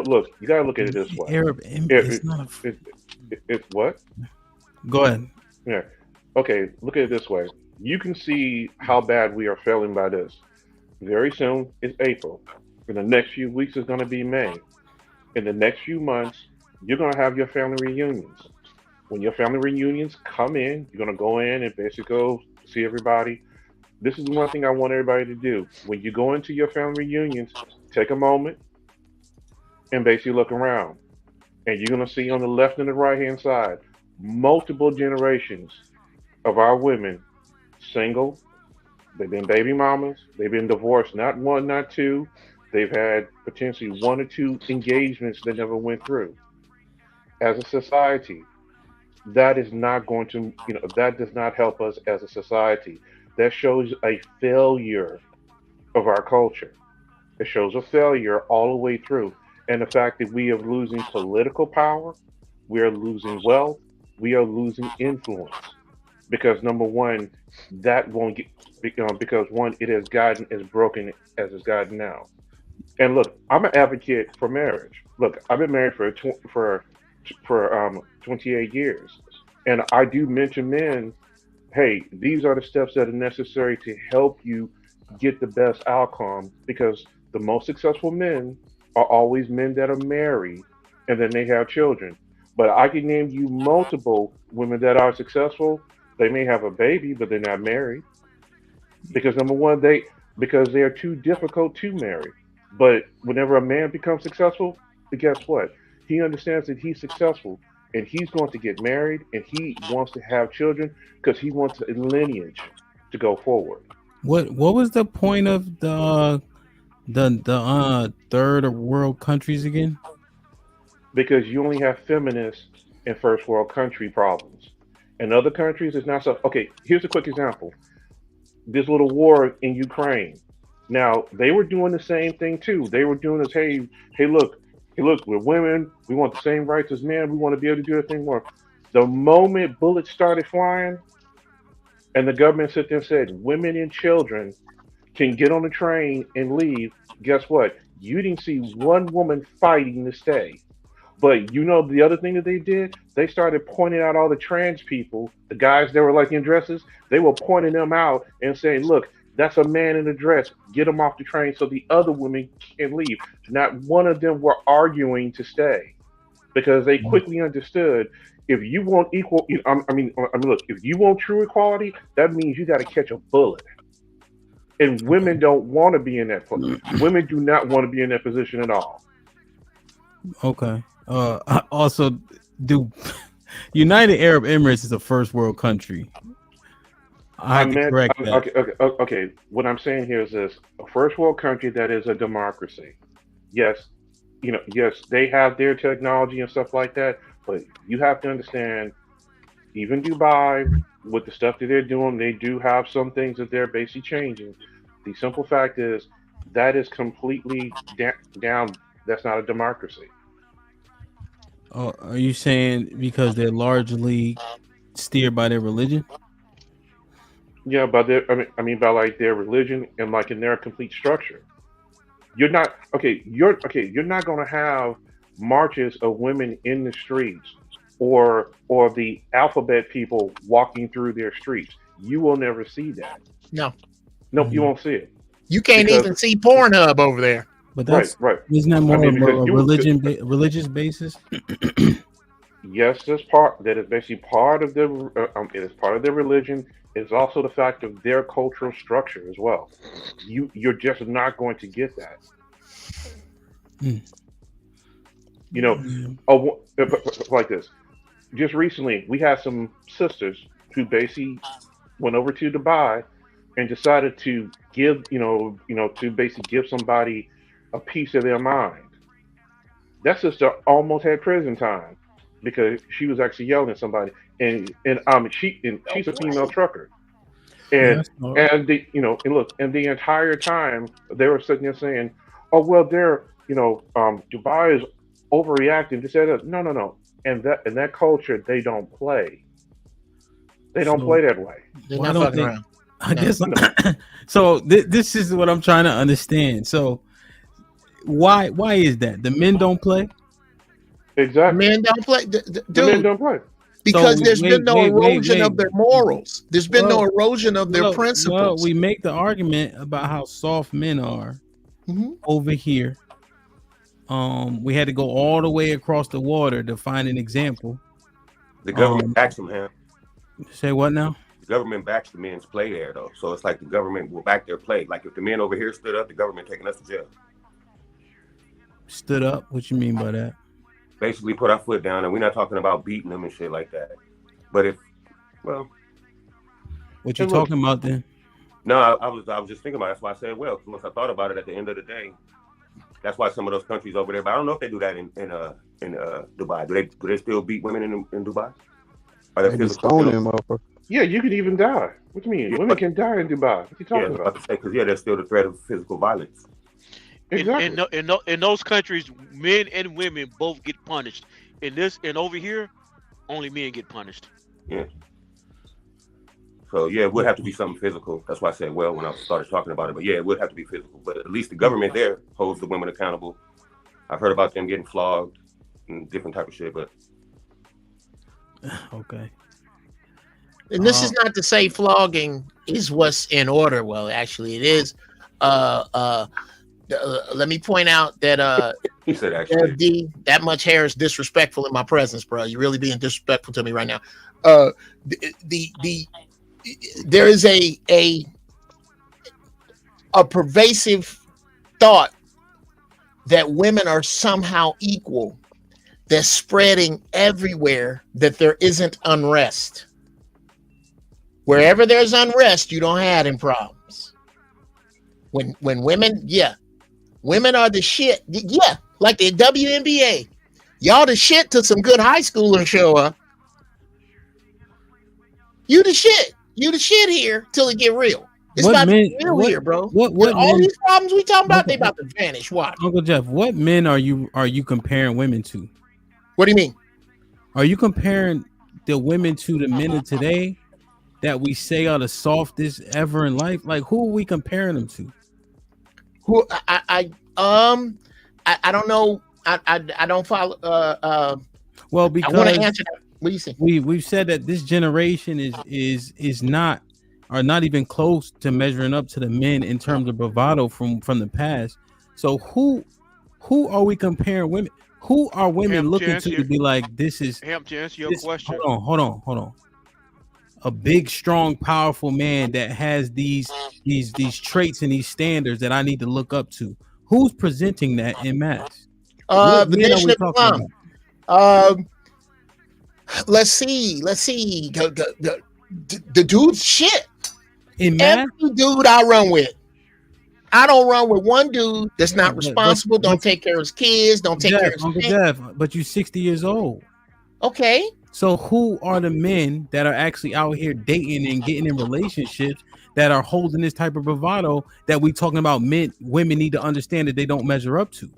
Look, you gotta look at it this way. It's what? Go ahead. Yeah. Okay, look at it this way. You can see how bad we are failing by this. Very soon it's April. In the next few weeks it's going to be May. In the next few months, you're going to have your family reunions. When your family reunions come in, you're going to go in and basically go see everybody. This is one thing I want everybody to do. When you go into your family reunions, take a moment and basically look around. And you're going to see on the left and the right hand side multiple generations of our women single. They've been baby mamas. They've been divorced, not one, not two. They've had potentially one or two engagements that never went through. As a society, that is not going to, that does not help us as a society. That shows a failure of our culture. It shows a failure all the way through. And the fact that we are losing political power, we are losing wealth, we are losing influence. Because number one, that won't get, because one, it has gotten as broken as it's gotten now. And look, I'm an advocate for marriage. Look, I've been married for 28 years. And I do mention men, hey, these are the steps that are necessary to help you get the best outcome, because the most successful men are always men that are married and then they have children. But I can name you multiple women that are successful. They may have a baby, but they're not married. Because number one, because they are too difficult to marry. But whenever a man becomes successful, guess what? He understands that he's successful and he's going to get married and he wants to have children because he wants a lineage to go forward. What was the point of the third world countries again? Because you only have feminists in first world country problems. In other countries, it's not so. Okay, here's a quick example. This little war in Ukraine. Now, they were doing the same thing too. They were doing this, hey, look, we're women. We want the same rights as men. We want to be able to do everything more. The moment bullets started flying and the government sit there and said, women and children can get on the train and leave, guess what? You didn't see one woman fighting to stay. But the other thing that they did, they started pointing out all the trans people, the guys that were like in dresses, they were pointing them out and saying, look, that's a man in a dress. Get him off the train so the other women can leave. Not one of them were arguing to stay because they quickly understood if you want equal, look, if you want true equality, that means you got to catch a bullet. And women don't want to be in that position. Women do not want to be in that position at all. Okay. Also, United Arab Emirates is a first world country. I have to correct that. Okay. What I'm saying here is this: a first world country that is a democracy. Yes, yes, they have their technology and stuff like that, but you have to understand, even Dubai, with the stuff that they're doing, they do have some things that they're basically changing. The simple fact is that is completely down. That's not a democracy. Oh, are you saying because they're largely steered by their religion? Yeah, by their, I mean by like their religion and like in their complete structure. You're not okay. You're not going to have marches of women in the streets or the alphabet people walking through their streets. You will never see that. No. Nope, you won't see it. You can't Because- even see Pornhub over there. But that's right. Isn't that more I mean, of a because religious basis? Yes, that's part. That is basically part of their. It is part of their religion. It's also the fact of their cultural structure as well. You're just not going to get that. You know, like this. Just recently, we had some sisters who basically went over to Dubai and decided to give, to basically give somebody a piece of their mind. That sister almost had prison time because she was actually yelling at somebody, and she's a female trucker, and the entire time they were sitting there saying, "Oh well, they're Dubai is overreacting." They said, "No, and that culture they don't play. They don't play that way. They're not fucking around. I guess so. This is what I'm trying to understand. So why is that the men don't play? Exactly. Men don't play, dude. The men don't play because there's been no erosion of their morals. There's been no erosion of their principles. Well, we make the argument about how soft men are over here. We had to go all the way across the water to find an example. The government backs them, huh? Say what now? The government backs the men's play there, though. So it's like the government will back their play. Like if the men over here stood up, the government taking us to jail. Stood up? What you mean by that? Basically put our foot down, and we're not talking about beating them and shit like that. But what you talking about then? No, I was just thinking about it. That's why I said, well, once I thought about it, at the end of the day, that's why some of those countries over there. But I don't know if they do that in Dubai. Do they still beat women in Dubai? Are they physical? Yeah, you could even die. What do you mean? Women can die in Dubai. What are you talking about? Because there's still the threat of physical violence. Exactly. In those countries, men and women both get punished. In over here, only men get punished. Yeah. So yeah, it would have to be something physical. That's why I said, well, when I started talking about it, but yeah, it would have to be physical. But at least the government there holds the women accountable. I've heard about them getting flogged and different type of shit, but okay. And this is not to say flogging is what's in order. Well, actually, it is. Let me point out that he said actually that much hair is disrespectful in my presence, bro. You're really being disrespectful to me right now. There is a pervasive thought that women are somehow equal that's spreading everywhere, that there isn't unrest. Wherever there's unrest, you don't have any problems. When women, women are the shit. Yeah, like the WNBA. Y'all the shit till some good high schoolers show up. You the shit. You the shit here till it get real. It's about to get real here, bro. What all men, these problems we talking about, they about to vanish. Watch. Uncle Jeff, what men are you comparing women to? What do you mean? Are you comparing the women to the men of today that we say are the softest ever in life? Like, who are we comparing them to? Who I don't know. I don't follow. Well, because I want to answer that. What do you think? We've said that this generation is not even close to measuring up to the men in terms of bravado from the past. So who are we comparing women? Who are women looking to be like, this is to answer your question? Hold on. A big, strong, powerful man that has these traits and these standards that I need to look up to. Who's presenting that in mass? The Nation of Islam. Let's see. The dude's shit. In mass? Every dude I run with. I don't run with one dude that's not responsible, don't take care of his kids, don't take care of his Uncle Jeff, but you're 60 years old. Okay. So who are the men that are actually out here dating and getting in relationships that are holding this type of bravado that we talking about women need to understand that they don't measure up to.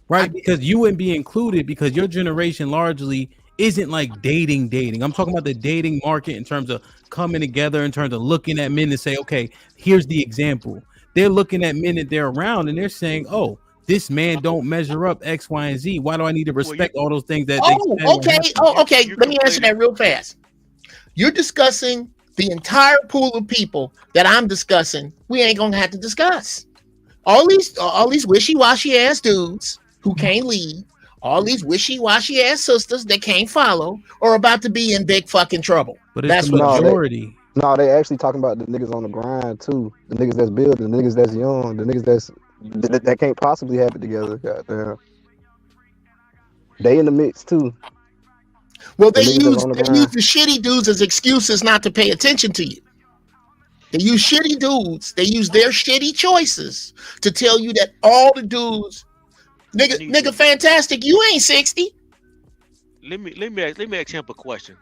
Right? Because you wouldn't be included because your generation largely isn't like dating. I'm talking about the dating market in terms of coming together, in terms of looking at men to say, okay, here's the example. They're looking at men that they're around and they're saying, oh, this man don't measure up X, Y, and Z. Why do I need to respect all those things that okay. Let me answer that real fast. You're discussing the entire pool of people that I'm discussing. We ain't gonna have to discuss all these wishy-washy ass dudes who can't lead, all these wishy-washy ass sisters that can't follow, are about to be in big fucking trouble. But it's the majority. No, they actually talking about the niggas on the grind too. The niggas that's building, the niggas that's young, the niggas that can't possibly have it together. Goddamn. They in the mix too. Well, they use the shitty dudes as excuses not to pay attention to you. They use shitty dudes. They use their shitty choices to tell you that all the dudes, nigga, fantastic. You ain't 60. Let me ask him a question.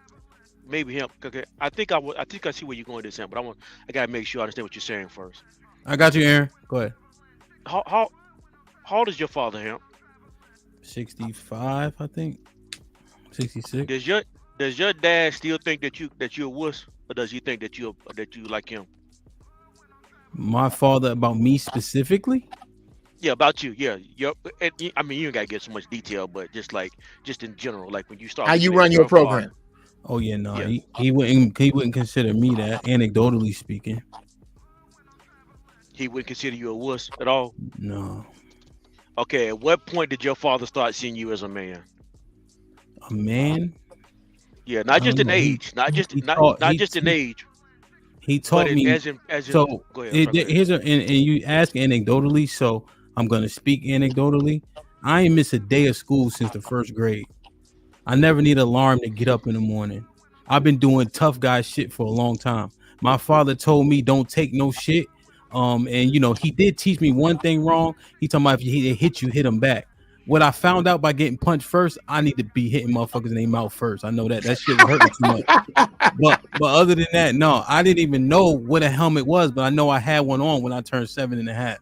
Maybe him. Okay, I think I see where you're going with this, him, but I gotta make sure I understand what you're saying first. I got you, Aaron. Go ahead. How old is your father, him? 65, I think. 66. Does your dad still think that you're a wuss, or does he think that you like him? My father, about me specifically? Yeah, about you. Yeah, I mean, you ain't gotta get so much detail, but just in general, like when you start. How you run your program? Oh yeah, no, yeah. He wouldn't consider me that. Anecdotally speaking, he wouldn't consider you a wuss at all. No. Okay, at what point did your father start seeing you as a man? A man? Yeah, not just in age, not just in age. He taught me. So go ahead, and you ask anecdotally, so I'm gonna speak anecdotally. I ain't missed a day of school since the first grade. I never need an alarm to get up in the morning. I've been doing tough guy shit for a long time. My father told me don't take no shit. And he did teach me one thing wrong. He told me if he hit you, hit him back. What I found out by getting punched first, I need to be hitting motherfuckers in their mouth first. I know that shit was hurting too much. But other than that, no, I didn't even know what a helmet was, but I know I had one on when I turned 7.5.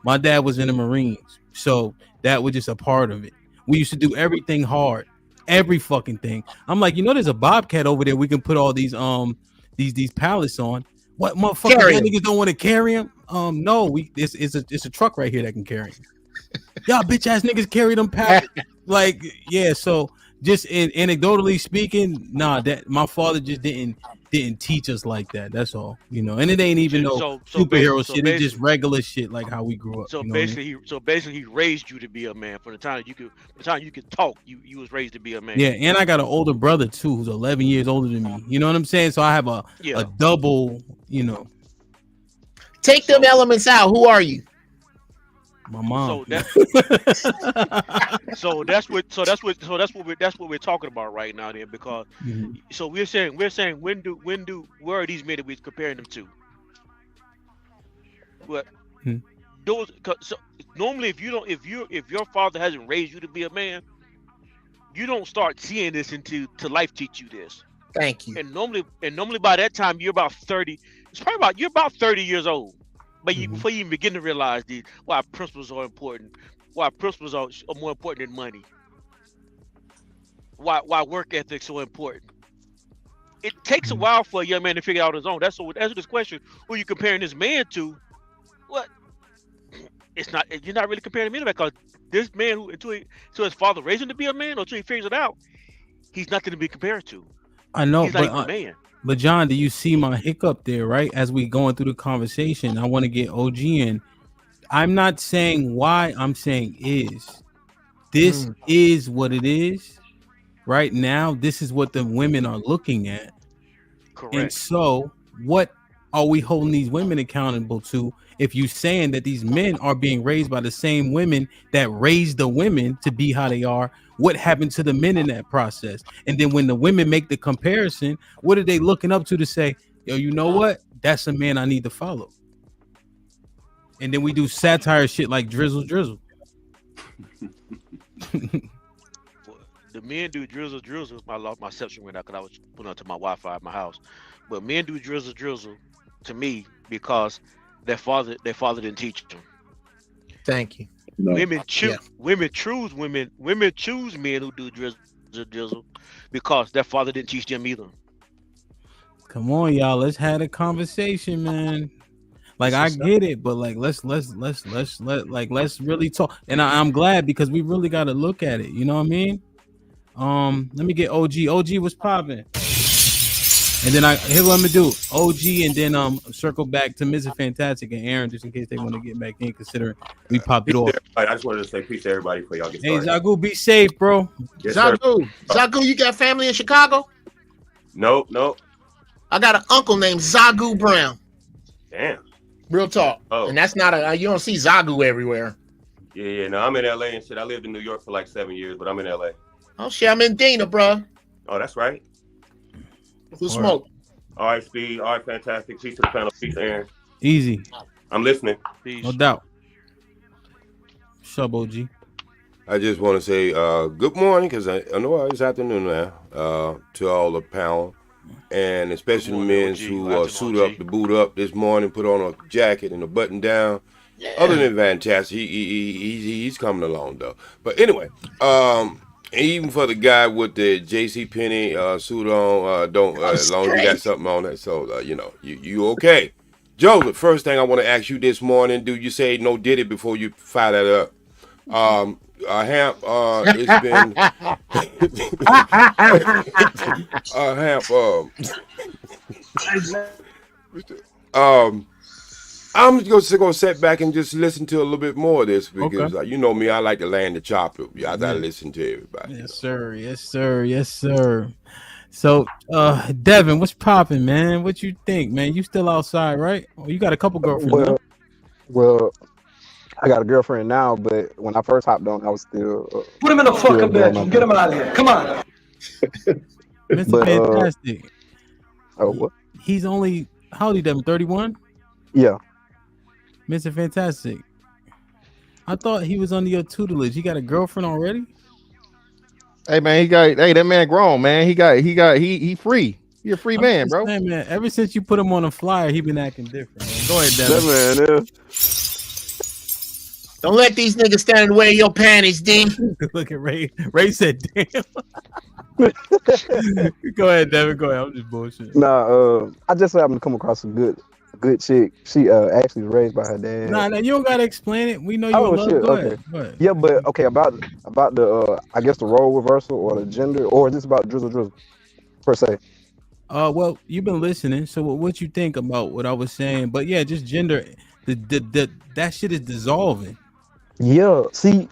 My dad was in the Marines, so that was just a part of it. We used to do everything hard, every fucking thing. I'm like, there's a Bobcat over there. We can put all these pallets on. What motherfuckers? Niggas don't want to carry them. No, it's a truck right here that can carry them. Y'all bitch ass niggas carry them pallets. Like, yeah. So just anecdotally speaking, that my father just didn't teach us like that. That's all, And it ain't even superhero shit. It's just regular shit, like how we grew up. So basically, he raised you to be a man. From the time you could talk, you was raised to be a man. Yeah, and I got an older brother too, who's 11 years older than me. You know what I'm saying? So I have a double. Take them elements out. Who are you? My mom. So that's what we're talking about right now, then, because so we're saying where are these men that we're comparing them to? What those? So normally, if your father hasn't raised you to be a man, you don't start seeing this until life teach you this. Thank you. And normally by that time you're about 30. You're about 30 years old. But before you even begin to realize why principles are important, why principles are more important than money, why work ethics are important. It takes a while for a young man to figure out his own. That's what this question: who are you comparing this man to? What? It's not. You're not really comparing him to because this man until his father raised him to be a man, or until he figures it out, he's nothing to be compared to. I know, he's not even a man. But John, do you see my hiccup there, right? As we going through the conversation, I want to get OG in. I'm not saying why, I'm saying is. This is what it is. Right now, this is what the women are looking at. Correct. And so, what are we holding these women accountable to if you saying that these men are being raised by the same women that raised the women to be how they are? What happened to the men in that process? And then when the women make the comparison, what are they looking up to say, yo, you know what? That's a man I need to follow. And then we do satire shit like Drizzle. The men do drizzle. My reception went out because I was putting onto my Wi-Fi at my house. But men do drizzle to me because their father didn't teach them. Thank you. No. Women choose men who do drizzle because their father didn't teach them either. Come on, y'all. Let's have a conversation, man. Like I get it, but like let's really talk. And I'm glad because we really got to look at it. You know what I mean? Let me get OG. OG was popping. And then here's what I'm gonna do. OG and then circle back to Mr. Fantastic and Aaron just in case they want to get back in, considering we popped it off. I just wanted to say peace to everybody before y'all get Hey started. Zagu, be safe, bro. Yes, sir. Zagu, you got family in Chicago? Nope. I got an uncle named Zagu Brown. Damn. Real talk. Oh. And that's not you don't see Zagu everywhere. Yeah. No, I'm in LA and shit. I lived in New York for like 7 years, but I'm in LA. Oh shit, I'm in Dana, bro. Oh, that's right. Who smoke? All right, Speed. All right, Fantastic. Peace to the panel. Peace, Aaron. Easy. I'm listening. No doubt. Sub OG. I just want to say good morning because I know it's afternoon now to all the panel and especially the men who suit up, the boot up this morning, put on a jacket and a button down. Yeah. Other than fantastic, he's coming along though. But anyway, even for the guy with the J.C. Penney suit on, don't as long as you got something on it, so you okay. Joseph, first thing I want to ask you this morning: do you say no did it before you fire that up? Hamp, it's been Hamp. I'm just gonna sit back and just listen to a little bit more of this because you know me, I like to land the chopper. I gotta listen to everybody. Yes, sir. Yes, sir. Yes, sir. So, Devin, what's popping, man? What you think, man? You still outside, right? Well, you got a couple girlfriends. Well, I got a girlfriend now, but when I first hopped on, I was still. Put him in the fucking bedroom. Get him out of here. Come on. Mr. Fantastic. Oh, what? He's only how old? He Devin? 31. Yeah. Mr. Fantastic. I thought he was under your tutelage. He got a girlfriend already? Hey man, that man grown, man. He free. He a free man, bro. Saying, man, ever since you put him on a flyer, he been acting different. Man. Go ahead, Devin. That man, Don't let these niggas stand in the way of your panties, D. Look at Ray. Ray said, damn. Go ahead, Devin. Go ahead. I'm just bullshit. Nah, I just happened to come across a good chick. She actually was raised by her dad. Nah, you don't gotta explain it. We know you love. Shit. Go Okay. ahead. Go ahead. Yeah, but okay, about the I guess the role reversal or the gender, or is this about drizzle per se? Well, you've been listening, so what you think about what I was saying? But yeah, just gender. That shit is dissolving. Yeah, see,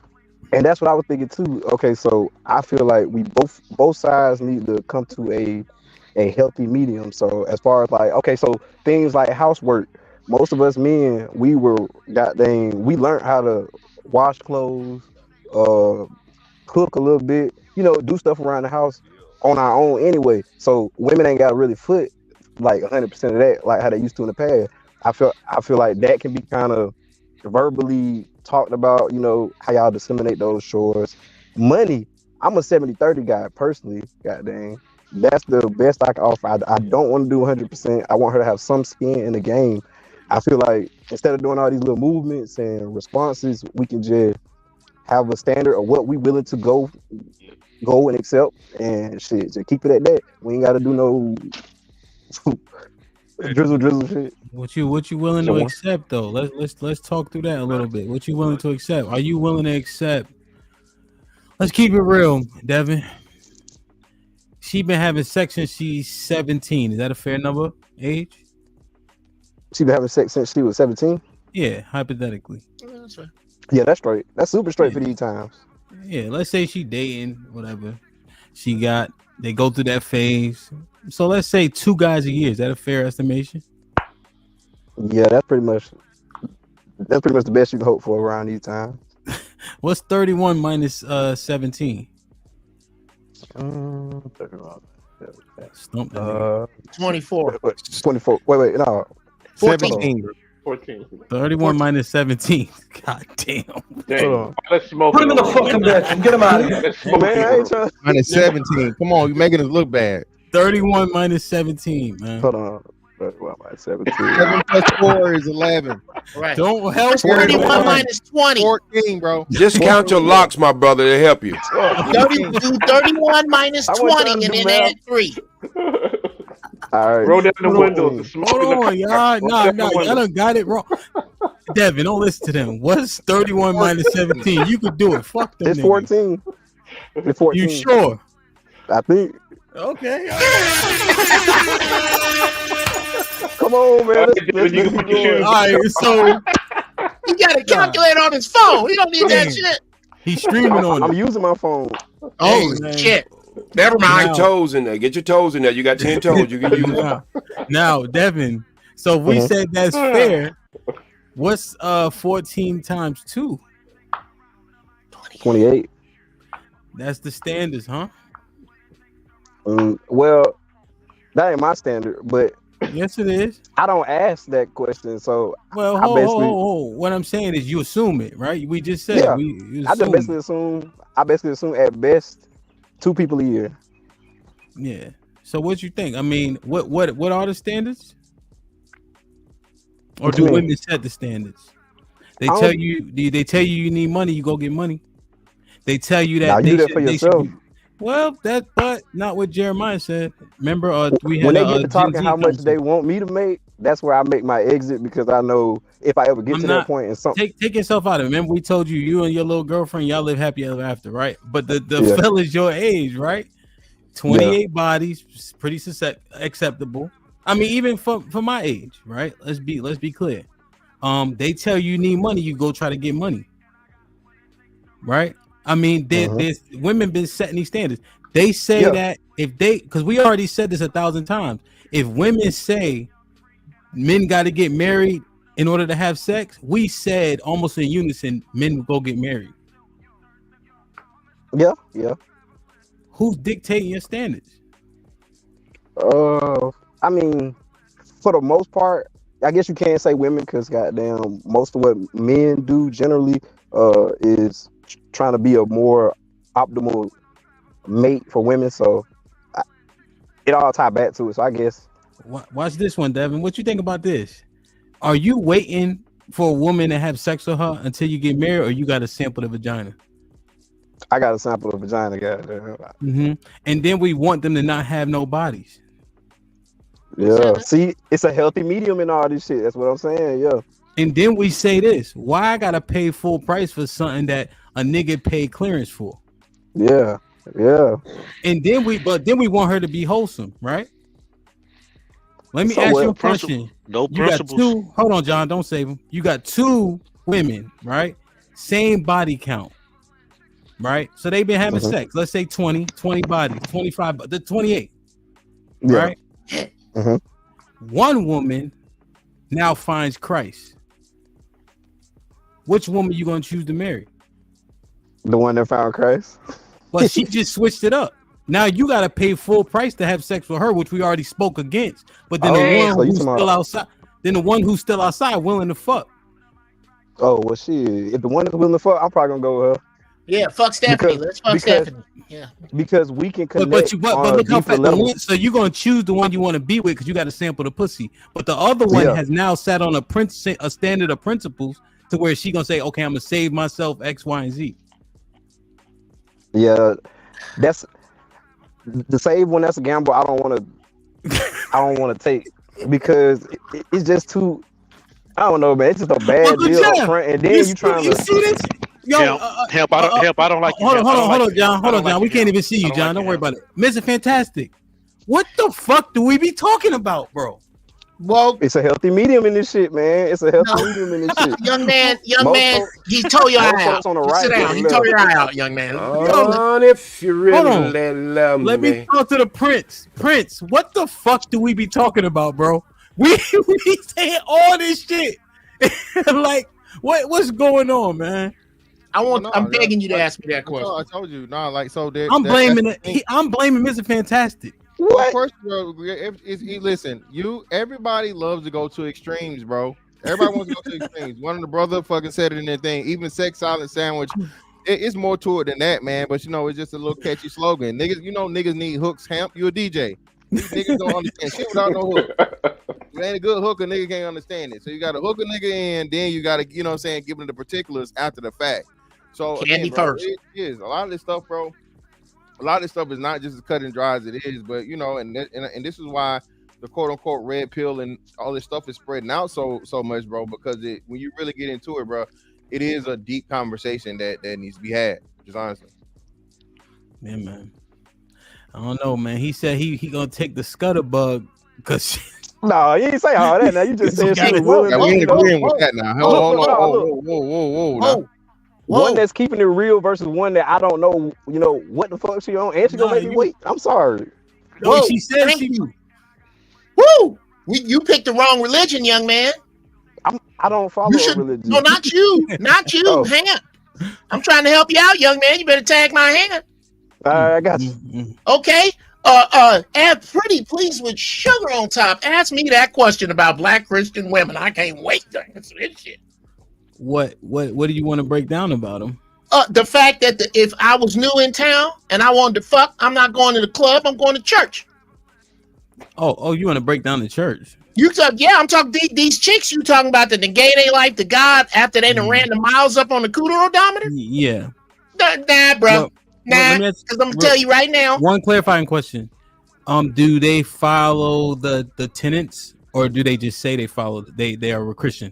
and that's what I was thinking too. Okay, so I feel like we both sides need to come to a healthy medium. So as far as like, okay, so things like housework, most of us men, we learned how to wash clothes, cook a little bit, do stuff around the house on our own anyway. So women ain't got to really foot like 100% of that, like how they used to in the past. I feel like that can be kind of verbally talked about, how y'all disseminate those chores. Money, I'm a 70-30 guy personally, god dang. That's the best I can offer. I don't want to do 100%. I want her to have some skin in the game. I feel like instead of doing all these little movements and responses, we can just have a standard of what we willing to go and accept, and shit, just keep it at that. We ain't got to do no drizzle shit. What you willing to accept though? Let's talk through that a little bit. What you willing to accept? Are you willing to accept? Let's keep it real, Devin. She been having sex since she's 17. Is that a fair number? Age? She been having sex since she was 17? Yeah, hypothetically. That's right. Yeah, that's straight. That's super straight for these times. Yeah, let's say she dating, whatever. They go through that phase. So let's say 2 guys a year. Is that a fair estimation? Yeah, that's pretty much the best you can hope for around these times. What's 31 minus 17? 24. 24. Wait, no. 14. 14. 31 minus 17. God damn. Dang. Let's smoke. Put him in the fucking bedroom. Get him out of here. Let's smoke. Man, I ain't trying. Minus 17. Come on, you're making us look bad. 31 minus 17, man. Hold on. 31 minus 17. 7 plus 4 is 11. Right. Don't help. 31 minus 20. 14, bro. Just count your locks, my brother, to help you. 31 minus I wasn't 20 trying to and do then math. add 3. All right. Roll down the windows. Hold on, y'all. No, y'all done got it wrong. Devin, don't listen to them. What's 31 minus 17? You could do it. Fuck them. It's niggas. 14. It's 14. You sure? I think. Okay. Come on, man. All right, so He got a calculator on his phone. He don't need that Damn. shit. he's streaming on I'm it. using my phone. Holy man. shit. Never Get mind. your toes in there. Get your toes in there. You got 10 toes. You can use them. Now, Devin. So if we Mhm. said that's fair. What's 14 times 2? 28. That's the standards, huh? Well, that ain't my standard, but Yes, it is. I don't ask that question, so Well, I hold. basically, What I'm saying is you assume it, right? We just said yeah, you I just assume basically it. assume. I basically assume at best 2 people a year. Yeah. So what you think? I mean, what are the standards? Or What do you mean? women set the standards? They I tell don't- you they tell you need money, you go get money. They tell you Now that you they do that should, for they should yourself. be, well, but not what Jeremiah said. Remember, we had When they a get to Gen talking Z how much conversation. they want me to make, that's where I make my exit because I know if I ever get I'm to not that point and something. take yourself out of it. Remember, we told you and your little girlfriend, y'all live happy ever after, right? But the Yeah. fella's your age, right? 28 bodies, pretty acceptable. I mean, even for my age, right? Let's be clear. They tell you need money, you go try to get money, right? I mean, there's women been setting these standards. They say that if they, because we already said this 1,000 times, if women say men got to get married in order to have sex, we said almost in unison, men will go get married. Yeah. Who's dictating your standards? I mean, for the most part, I guess you can't say women because goddamn, most of what men do generally is trying to be a more optimal mate for women. So it all tie back to it. So I guess. Watch this one, Devin. What you think about this? Are you waiting for a woman to have sex with her until you get married, or you got to sample the vagina? I got to sample the vagina, goddamn. And then we want them to not have no bodies. Yeah. See, it's a healthy medium in all this shit. That's what I'm saying. Yeah. And then we say this: why I gotta pay full price for something that a nigga paid clearance for? Yeah. And then we want her to be wholesome, right? Let me So ask what? you a question. No You got principles. two. Hold on, John. Don't save him. You got 2 women, right? Same body count, right? So they've been having sex. Let's say 20 bodies, 25, the 28, Yeah. right? One woman now finds Christ. Which woman you gonna choose to marry? The one that found Christ. But she just switched it up. Now you gotta pay full price to have sex with her, which we already spoke against. But then the one who's still outside, willing to fuck. Oh well, shit. If the one that's willing to fuck, I'm probably gonna go with her. Yeah, fuck Stephanie. Let's fuck Stephanie. Yeah. Because we can connect. But look how fast level. so you're gonna choose the one you want to be with because you got to sample the pussy. But the other one has now sat on a standard of principles to where she gonna say, okay, I'm gonna save myself X, Y, and Z. Yeah, that's the save one. That's a gamble. I don't want to take because it's just too. I don't know, man. It's just a bad deal up front, and then you trying to see this. Yo, help! I don't like you. Hold on, John. We can't even see you, John. Don't worry about it. Mr. Fantastic, what the fuck do we be talking about, bro? Well, it's a healthy medium in this shit, man. It's a healthy medium in this shit. Young man, he tore your eye out. On the right, sit down. He tore your eye out, young man. If you really love Let me talk to the Prince. Prince, what the fuck do we be talking about, bro? We saying all this shit. Like, what's going on, man? I'm begging you to ask me that question. I told you, so I'm blaming Mr. Fantastic. What? First, bro, listen, everybody loves to go to extremes, bro. Everybody wants to go to extremes. One of the brother fucking said it in their thing. Even sex silent sandwich. It's more to it than that, man. But it's just a little catchy slogan. Niggas, niggas need hooks. Hamp, you a DJ. These niggas don't understand shit without no hook. If it ain't a good hook, a nigga can't understand it. So you got to hook a nigga in, then you got to, give them the particulars after the fact. So Candy again, bro, first. it is a lot of this stuff, bro. A lot of this stuff is not just as cut and dry as it is, but and this is why the quote unquote red pill and all this stuff is spreading out so much, bro. Because when you really get into it, bro, it is a deep conversation that needs to be had. Just honestly, yeah, man. I don't know, man. He said he gonna take the scutterbug because. No, you didn't say all that. Now you just said she was willing. Yeah, we ain't agreeing with that now. Whoa. One that's keeping it real versus one that I don't know, what the fuck she on, and she gonna make me wait. I'm sorry. Whoa, she said thank you. Woo! You picked the wrong religion, young man. I don't follow a religion. No, not you. Not you. Oh. Hang on. I'm trying to help you out, young man. You better tag my hand. I got you. Okay. Add pretty please with sugar on top. Ask me that question about Black Christian women. I can't wait to answer this shit. What do you want to break down about him? The fact that if I was new in town and I wanted to fuck, I'm not going to the club. I'm going to church. Oh, you want to break down the church? I'm talking these chicks you talking about that negate their life to God after they done ran the miles up on the cooter odometer? Yeah. Nah, bro. Because I'm gonna tell you right now. One clarifying question: do they follow the tenets, or do they just say they follow? They are a Christian.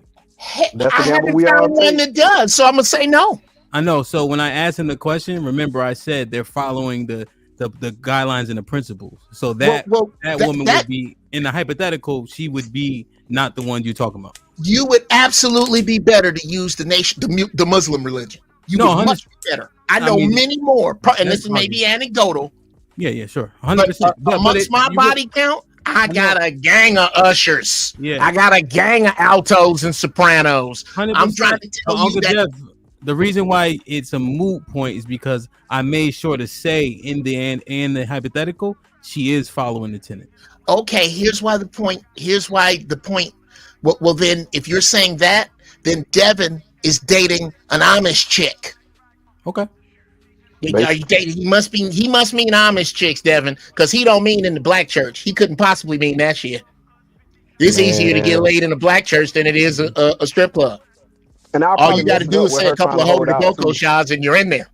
That's I haven't found one that does, so I'm gonna say no. I know. So when I asked him the question, remember I said they're following the guidelines and the principles. So that woman would be in the hypothetical. She would be not the one you're talking about. You would absolutely be better to use the Muslim religion. You would much be better. I know many more, and this is maybe anecdotal. Yeah, sure, 100%. But amongst my body count, I got a gang of ushers. Yeah, I got a gang of altos and sopranos. 100%. I'm trying to tell you that. Jeff, the reason why it's a moot point is because I made sure to say in the end and the hypothetical, she is following the tenet. Okay, here's why the point. Well, then, if you're saying that, then Devin is dating an Amish chick. Okay. Are you dating? He must mean Amish chicks, Devin, because he don't mean in the black church. He couldn't possibly mean that shit. It's easier to get laid in a black church than it is a strip club. And all you got to do is say a couple of holy boko shots and you're in there.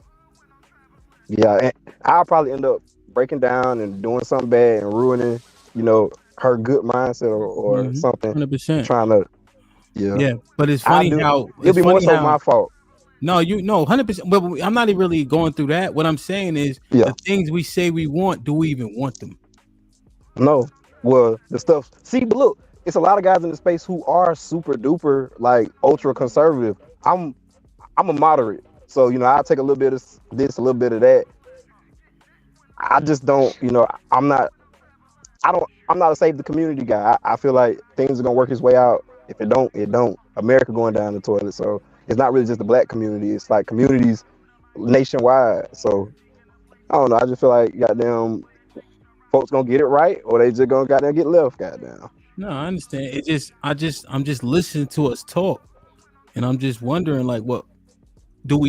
Yeah, and I'll probably end up breaking down and doing something bad and ruining, her good mindset or something. 100%. Trying to, yeah. But it's funny how it'll be more so my fault. No, 100%. But I'm not really going through that. What I'm saying is the things we say we want, do we even want them? No. Well, the stuff. See, but look, it's a lot of guys in the space who are super duper like ultra conservative. I'm a moderate, so I take a little bit of this, a little bit of that. I just don't, I'm not a save the community guy. I feel like things are gonna work its way out. If it don't, it don't. America going down the toilet. So it's not really just the black community. It's like communities nationwide. So I don't know. I just feel like goddamn folks gonna get it right, or they just gonna goddamn get left. Goddamn. No, I understand. I'm just listening to us talk, and I'm just wondering, like,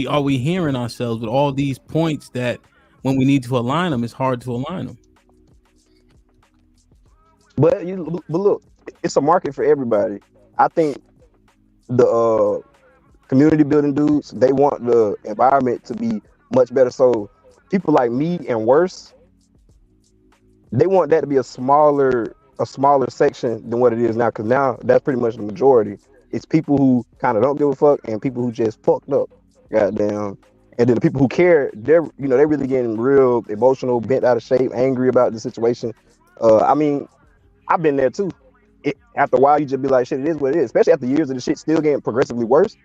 are we hearing ourselves with all these points that when we need to align them, it's hard to align them. But look, it's a market for everybody. I think the community building dudes, they want the environment to be much better. So people like me and worse, they want that to be a smaller section than what it is now, because now that's pretty much the majority. It's people who kind of don't give a fuck and people who just fucked up, goddamn. And then the people who care, they're really getting real emotional, bent out of shape, angry about the situation. I mean, I've been there too. After a while, you just be like, shit, it is what it is. Especially after years of the shit still getting progressively worse,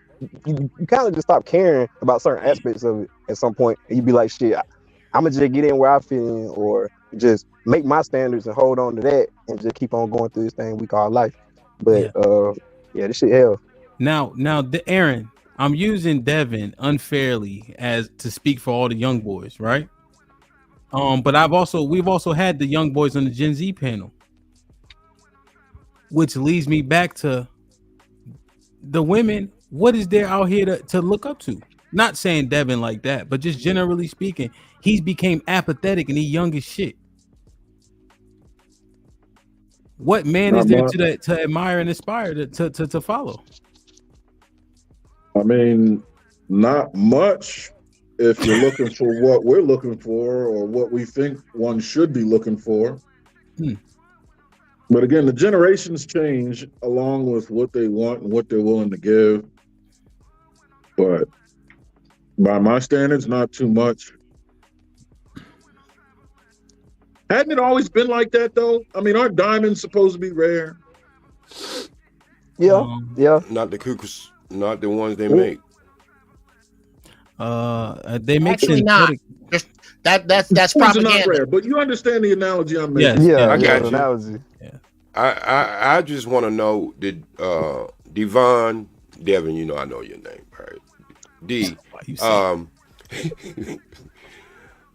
you kind of just stop caring about certain aspects of it at some point, and you be like, shit, I'm gonna just get in where I fit in, or just make my standards and hold on to that, and just keep on going through this thing we call life. But this shit hell. Now, Aaron, I'm using Devin unfairly as to speak for all the young boys, right? But we've also had the young boys on the Gen Z panel, which leads me back to the women, what is there out here to look up to? Not saying Devin like that, but just generally speaking, he's became apathetic and he young as shit. What man is there to admire and aspire to follow? I mean, not much if you're looking for what we're looking for or what we think one should be looking for. But again, the generations change along with what they want and what they're willing to give. But by my standards, not too much. Hadn't it always been like that, though? I mean, aren't diamonds supposed to be rare? Yeah, yeah. Not the cuckoos, not the ones they make. They make Actually not. That's propaganda. Not rare, but you understand the analogy I'm making. Yeah, I got you. Analogy. I just want to know, did Devon, Devin, you know I know your name, right? D.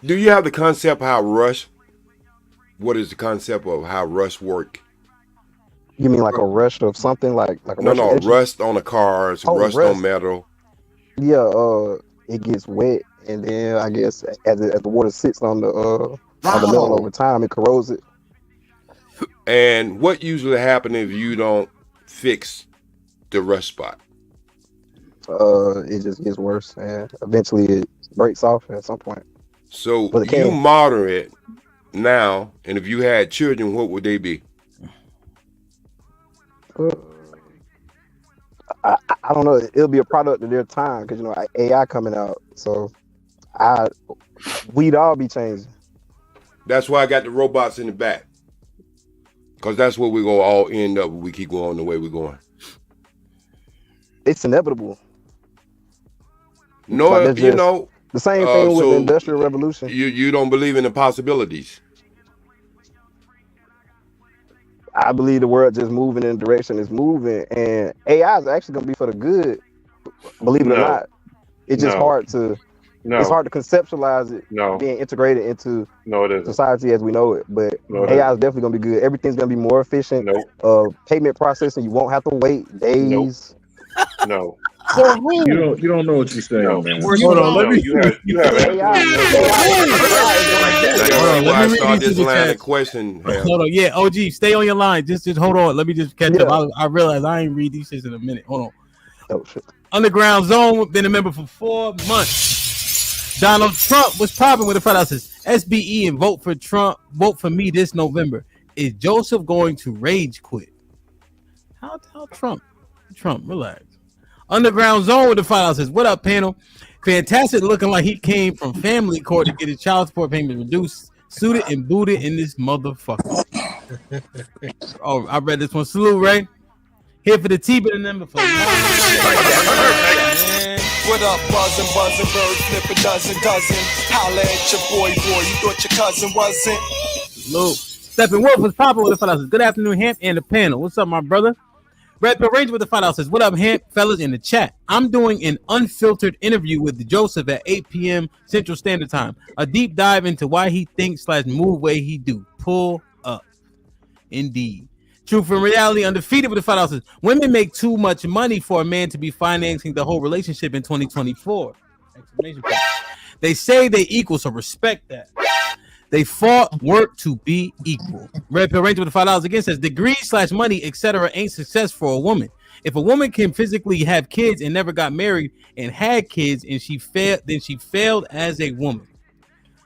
Do you have the concept how Rush? What is the concept of how rust work? You mean like a rush of something, like a rush of edges? Rust on the cars, rust on metal. Yeah, it gets wet, and then I guess as the water sits on the metal over time, it corrodes it. And what usually happens if you don't fix the rust spot? It just gets worse, and eventually it breaks off at some point. So you modern it now, and if you had children, what would they be? I don't know. It'll be a product of their time because AI coming out. So we'd all be changing. That's why I got the robots in the back, because that's where we're gonna all end up if we keep going the way we're going. It's inevitable. No, Like, you know. The same thing with the Industrial Revolution. You don't believe in the possibilities. I believe the world just moving in the direction it's moving, and AI is actually going to be for the good. Believe it or not, it's just hard to. It's hard to conceptualize it being integrated into society as we know it. But AI is definitely going to be good. Everything's going to be more efficient. Payment processing, you won't have to wait days. You don't know what you're saying, man. Hold on, let me. You have let me start read these this line chats. of question. Hold on, yeah, OG, stay on your line. Just hold on. Let me just catch up. I realize I ain't read these shits in a minute. Hold on. Oh shit. Underground Zone been a member for 4 months. Donald Trump was popping with the fight out says SBE and vote for Trump. Vote for me this November. Is Joseph going to rage quit? How Trump? Relax. Underground Zone with the fight out says, what up, panel? Fantastic, looking like he came from family court to get his child support payment reduced, suited and booted in this motherfucker. Oh, I read this one. Salute, Ray. Here for the T, but the number for What up, buzzing, bird, flip a dozen. Holla at your boy, you thought your cousin wasn't. Salute. Stephen Wolf was popping with the fight out says, good afternoon, Hamp and the panel. What's up, my brother? Red Pill Ranger with the fight out says, what up, Hamp, fellas in the chat? I'm doing an unfiltered interview with Joseph at 8 p.m. Central Standard Time. A deep dive into why he thinks / move way he do. Pull up. Indeed. Truth and reality undefeated with the fight out says, women make too much money for a man to be financing the whole relationship in 2024. They say they equal, so respect that. They fought work to be equal. Red Pill Ranger with the $5 again says degrees / money, etc. ain't success for a woman. If a woman can physically have kids and never got married and had kids and she failed, then she failed as a woman.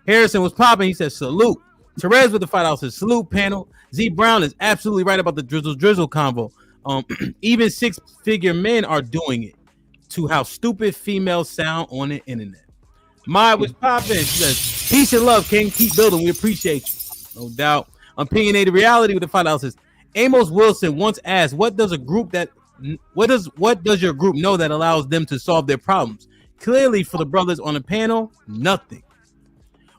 Harrison was popping. He says salute. Therese with the $5 says salute panel. Z Brown is absolutely right about the drizzle convo. Even 6-figure men are doing it. To how stupid females sound on the internet. Maya was popping. She says, peace and love, King. Keep building. We appreciate you. No doubt. Opinionated reality with the $5 says, Amos Wilson once asked, what does your group know that allows them to solve their problems? Clearly, for the brothers on the panel, nothing.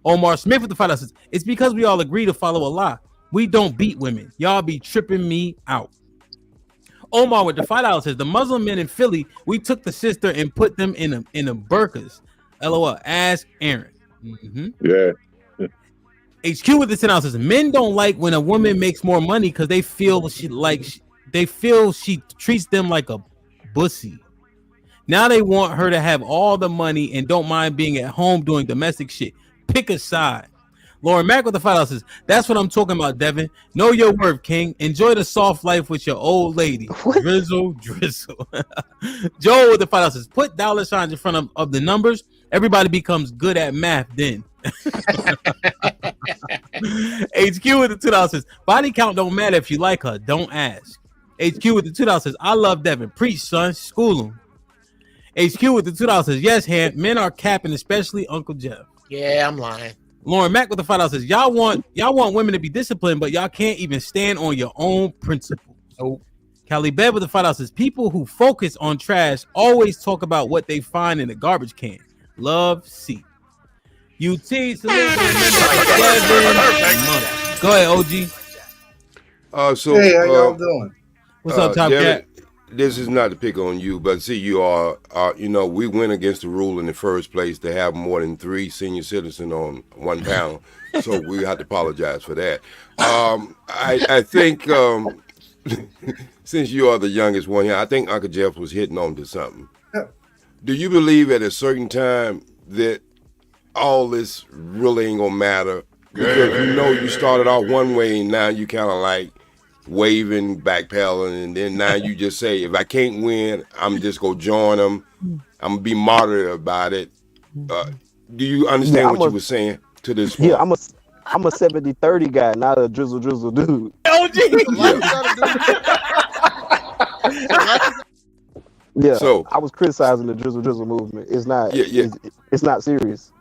Omar Smith with the $5 says, it's because we all agree to follow Allah. We don't beat women. Y'all be tripping me out. Omar with the $5 says, the Muslim men in Philly, we took the sister and put them in a burqas. LOL. Ask Aaron. Yeah. HQ with the 10 ounces. Men don't like when a woman makes more money because they feel she treats them like a bussy. Now they want her to have all the money and don't mind being at home doing domestic shit. Pick a side. Lauren Mack with the $5 says, that's what I'm talking about, Devin. Know your worth, King. Enjoy the soft life with your old lady. Drizzle. Joe with the $5 says, put dollar signs in front of the numbers. Everybody becomes good at math then. HQ with the $2 says, body count don't matter if you like her. Don't ask. HQ with the $2 says, I love Devin. Preach, son. School him. HQ with the $2 says, yes, men are capping, especially Uncle Jeff. Yeah, I'm lying. Lauren Mack with the $5 says, y'all want women to be disciplined, but y'all can't even stand on your own principles. Nope. Callie Bed with the $5 says, people who focus on trash always talk about what they find in the garbage can. Love, C. UT, go ahead, OG. So hey, how y'all doing? What's up, Top Cat? This is not to pick on you, but see, you are, we went against the rule in the first place to have more than 3 senior citizens on one panel, so we have to apologize for that. I think since you are the youngest one here, I think Uncle Jeff was hitting on to something. Do you believe at a certain time that all this really ain't gonna matter? Because you started off one way and now you kind of like waving, backpedaling, and then now you just say, if I can't win, I'm just gonna join them. I'm gonna be martyred about it. Do you understand what you were saying to this point? Yeah, I'm a 70-30 guy, not a drizzle dude. OG. Yeah, so I was criticizing the drizzle movement. It's not. It's not serious.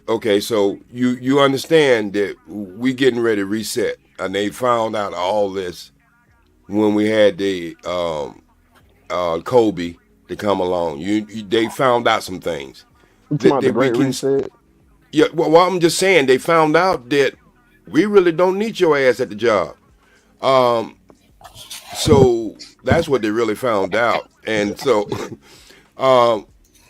Okay, so you understand that we getting ready to reset, and they found out all this when we had the Kobe to come along. They found out some things. That we can reset. Yeah, well, I'm just saying they found out that we really don't need your ass at the job. So that's what they really found out, and so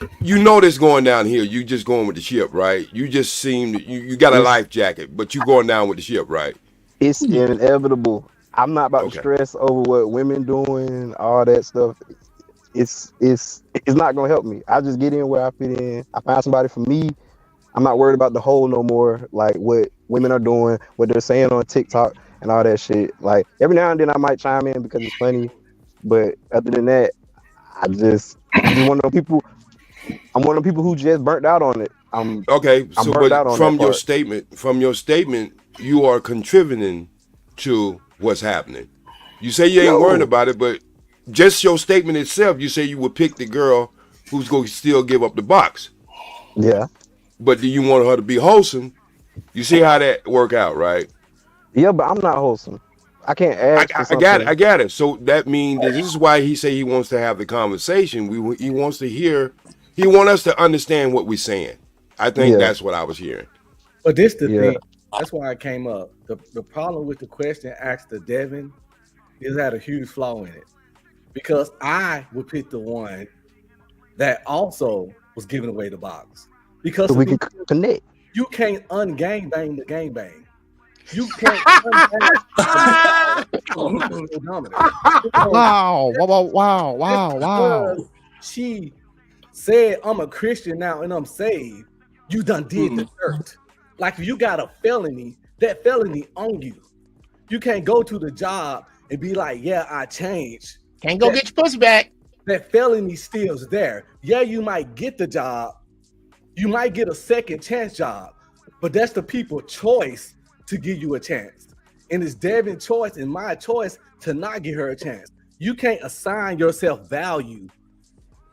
this going down here. You just going with the ship, right? You just seem you got a life jacket, but you going down with the ship, right? It's inevitable. I'm not about to stress over what women doing, all that stuff. It's not gonna help me. I just get in where I fit in. I find somebody for me. I'm not worried about the whole no more. Like what women are doing, what they're saying on TikTok and all that shit. Like every now and then I might chime in because it's funny, but other than that, I'm just one of those people. I'm one of the people who just burnt out on it. I'm burnt out on from your statement, you are contributing to what's happening. You say you ain't worried about it, but just your statement itself, you say you would pick the girl who's going to still give up the box. Yeah. But do you want her to be wholesome? You see how that work out, right? Yeah, but I'm not wholesome. I can't ask for something. I got it. So that means that this is why he say he wants to have the conversation. He wants to hear. He wants us to understand what we're saying. I think that's what I was hearing. But this the thing. That's why I came up. The problem with the question asked to Devin is had a huge flaw in it. Because I would pick the one that also was giving away the box. Because so we can connect. You can't ungang bang the gang bang. You can't Wow. She said, I'm a Christian now and I'm saved. You done did the dirt. Like if you got a felony, that felony on you. You can't go to the job and be like, yeah, I changed. Can't go get your pussy back. That felony still's there. Yeah, you might get the job. You might get a second chance job, but that's the people's choice to give you a chance. And it's Devin's choice and my choice to not give her a chance. You can't assign yourself value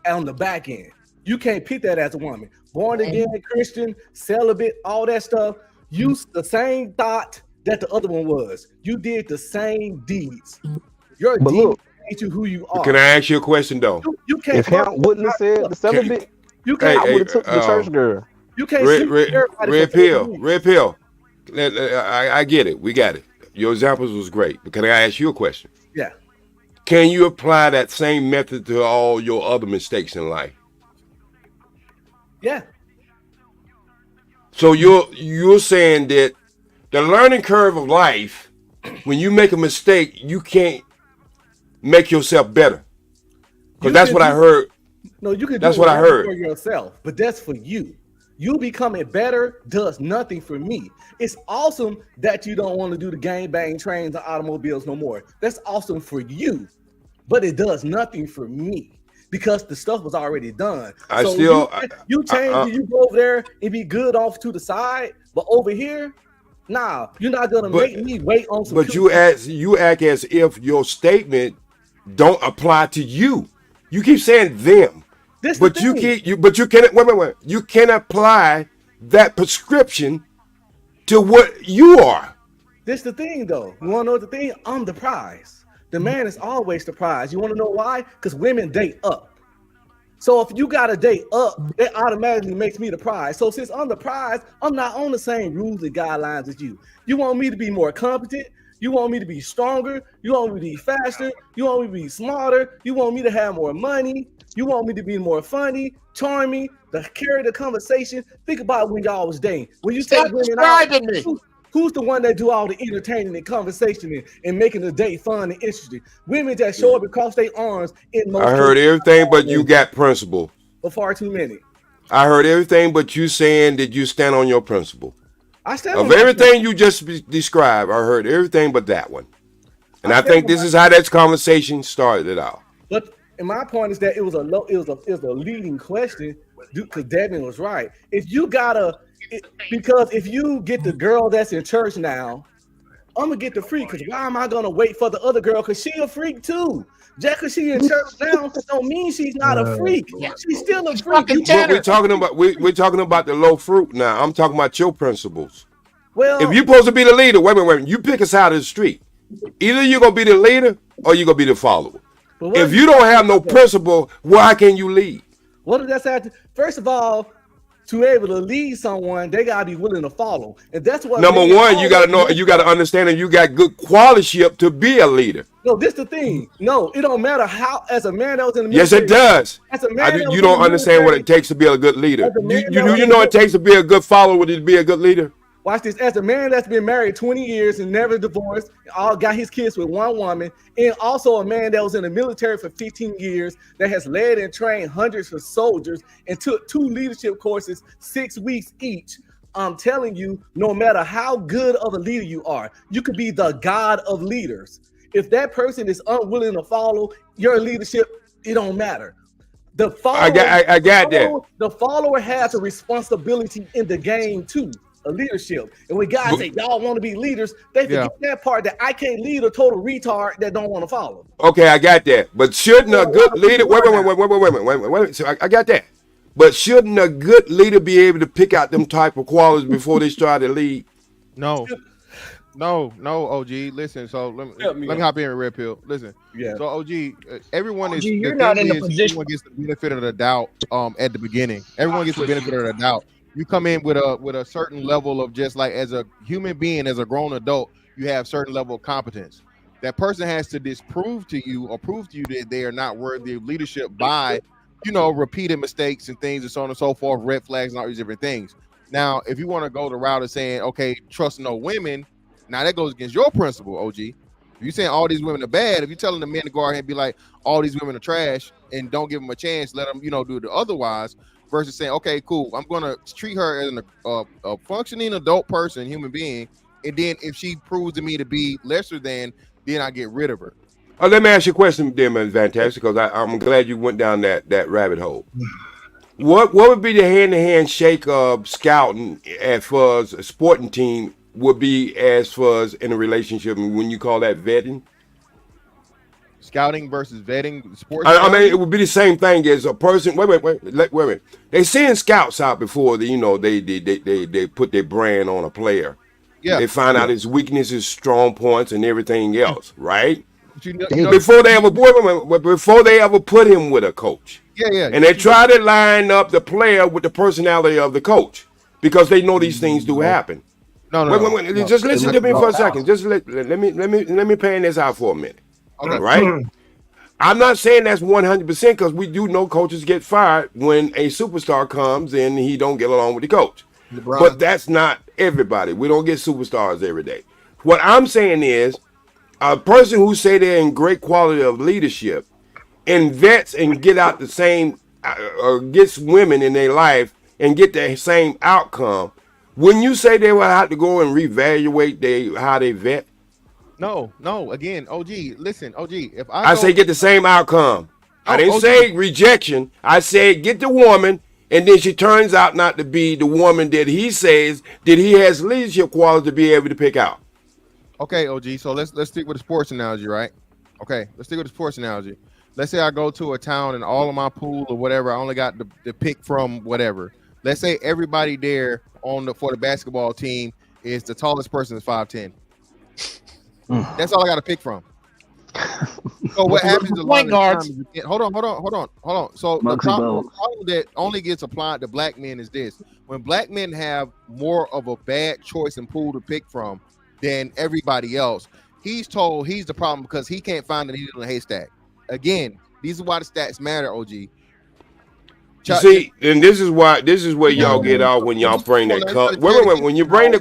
on the back end. You can't pick that as a woman. Born again, Christian, celibate, all that stuff. Use the same thought that the other one was. You did the same deeds. Your deeds made you who you are. Can I ask you a question though? You can't. If Hemp wouldn't have said the celibate, I would have took the church girl. You can't. Red pill. I get it. We got it. Your examples was great. But can I ask you a question? Yeah. Can you apply that same method to all your other mistakes in life? Yeah. So you're saying that the learning curve of life, when you make a mistake, you can't make yourself better. Because You that's can what I do- heard. No, you can That's do what I whatever heard. for yourself, but that's for you. You becoming better does nothing for me. It's awesome that you don't want to do the gangbang trains and automobiles no more. That's awesome for you, but it does nothing for me because the stuff was already done. I So still- you change it, you go over there and be good off to the side, but over here, nah, you're not gonna But- make me wait on some. But you act as if your statement don't apply to you. You keep saying them. This But the you thing. but you cannot wait. You can apply that prescription to what you are. This the thing though. You wanna know what the thing? I'm the prize. The man is always the prize. You wanna know why? Because women date up. So if you got a date up, it automatically makes me the prize. So since I'm the prize, I'm not on the same rules and guidelines as you. You want me to be more competent. You want me to be stronger. You want me to be faster. You want me to be smarter. You want me to have more money. You want me to be more funny, charming, to carry the conversation. Think about when y'all was dating. When you Stop take women out, describing me. who's the one that do all the entertaining and conversation and making the date fun and interesting? Women that show up and cross their arms in most I heard cases, everything but you got principle. but far too many. I heard everything but you saying that you stand on your principle. I stand Of on my everything you just described, I heard everything but that one. And I stand think on this my- is how that conversation started out. But and my point is that it was a leading question because Devin was right. If you because if you get the girl that's in church now, I'm gonna get the freak. Because why am I gonna wait for the other girl? Because she a freak too. Just because she in church now don't mean she's not a freak. She's still a freak. We're talking about the low fruit now. I'm talking about your principles. Well, If you're supposed to be the leader, wait. You pick a side of the street. Either you're gonna be the leader or you're gonna be the follower. If you don't have no principle, why can you lead? what does that say? First of all, to be able to lead someone, they gotta be willing to follow, and that's what. Number men one, you gotta know, always- you gotta understand that you got good quality to be a leader. No, this the thing. No, it don't matter how. As a man that was in the Yes, military, it does. As a man, that was You in don't the understand what it military- takes to be a good leader. As a man You that was in know the it takes to be a good follower to be a good leader. Watch this. As a man that's been married 20 years and never divorced, all got his kids with one woman, and also a man that was in the military for 15 years that has led and trained hundreds of soldiers and took 2 leadership courses 6 weeks each. I'm telling you, no matter how good of a leader you are, you could be the god of leaders. If that person is unwilling to follow your leadership, it don't matter. The follower, I got that. The follower has a responsibility in the game too, a leadership. And when guys say y'all want to be leaders, they forget that part that I can't lead a total retard that don't want to follow. Okay, I got that. But shouldn't a good leader wait. So I got that. But shouldn't a good leader be able to pick out them type of qualities before they start to lead? No, OG. Listen, so let me hop in with Red Pill. Listen, yeah. So OG, everyone is. OG, you're the not thing in a is, position. Everyone gets the benefit of the doubt. At the beginning, everyone gets the benefit of the doubt. You come in with a certain level of just like as a human being, as a grown adult, you have certain level of competence. That person has to disprove to you or prove to you that they are not worthy of leadership by, repeated mistakes and things and so on and so forth, red flags and all these different things. Now, if you want to go the route of saying, okay, trust no women, now that goes against your principle, OG. If you're saying all these women are bad, if you're telling the men to go out here and be like, all these women are trash and don't give them a chance, let them, do the otherwise, versus saying, okay, cool, I'm going to treat her as a functioning adult person, human being, and then if she proves to me to be lesser than, then I get rid of her. Let me ask you a question, then, man, Fantastic, because I'm glad you went down that rabbit hole. What would be the hand-to-hand shake of scouting as far as a sporting team would be as far as in a relationship when you call that vetting? Scouting versus vetting, sports. I mean, it would be the same thing as a person. Wait. They send scouts out before they put their brand on a player. Yeah. They find out his weaknesses, strong points, and everything else, right? But Before they ever put him with a coach. Yeah. And they try to line up the player with the personality of the coach because they know these things do happen. No. Wait. Just listen to me for a second. Just let me pan this out for a minute. Okay. Right? I'm not saying that's 100% because we do know coaches get fired when a superstar comes and he don't get along with the coach. But that's not everybody. We don't get superstars every day. What I'm saying is, a person who say they're in great quality of leadership and vets and get out the same or gets women in their life and get the same outcome, wouldn't you say they will have to go and reevaluate how they vet? No. Again, OG, listen, OG. If I say get the same outcome. I didn't say rejection. I said get the woman, and then she turns out not to be the woman that he says that he has leadership qualities to be able to pick out. Okay, OG. So let's stick with the sports analogy, right? Okay, let's stick with the sports analogy. Let's say I go to a town and all of my pool or whatever, I only got the pick from whatever. Let's say everybody there for the basketball team is the tallest person is 5'10". That's all I got to pick from. So what happens a lot of times? Hold on. So the problem that only gets applied to black men is this: when black men have more of a bad choice and pool to pick from than everybody else, he's told he's the problem because he can't find the needle in a haystack. Again, these are why the stats matter, OG. You see, and this is where y'all get off when y'all bring that color. Wait. When you bring the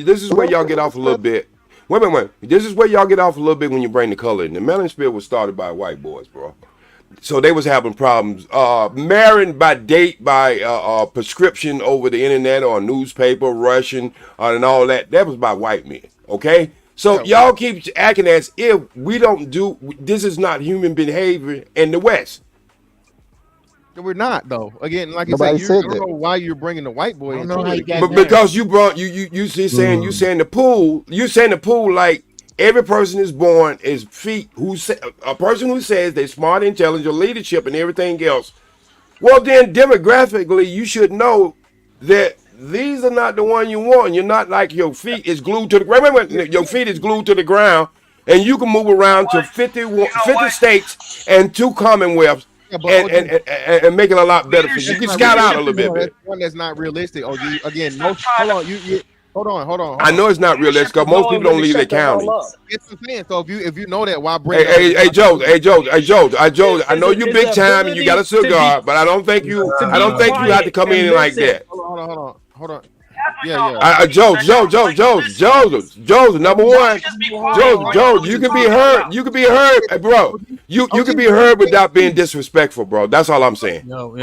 this is where y'all get off a little bit. Wait. This is where y'all get off a little bit when you bring the color in. The melanin spill was started by white boys, bro. So they was having problems. Marrying by date, by prescription over the internet or newspaper, Russian, and all that. That was by white men. Okay. So y'all keep acting as if we don't do. This is not human behavior in the West. We're not though. Again, like I said, you don't know why you're bringing the white boy into it. But because you brought you saying the pool. You saying the pool like every person is born is a person who says they're smart, intelligent, leadership, and everything else. Well, then demographically, you should know that these are not the one you want. You're not like your feet is glued to the ground. Your feet is glued to the ground, and you can move around to 50 states and 2 commonwealths. And make it a lot better for you. You can scout out a little bit. That's one that's not realistic. Oh, again, hold on. I know it's not realistic because most people don't leave their county. It's the thing. So if you know that, why bring? Hey, Joe. I know you big time and you got a cigar, but I don't think you have to come in like that. Hold on. Yeah. Joe's number one. Joe, you can be heard. You can be heard, hey, bro. You can be heard without being disrespectful, bro. That's all I'm saying. You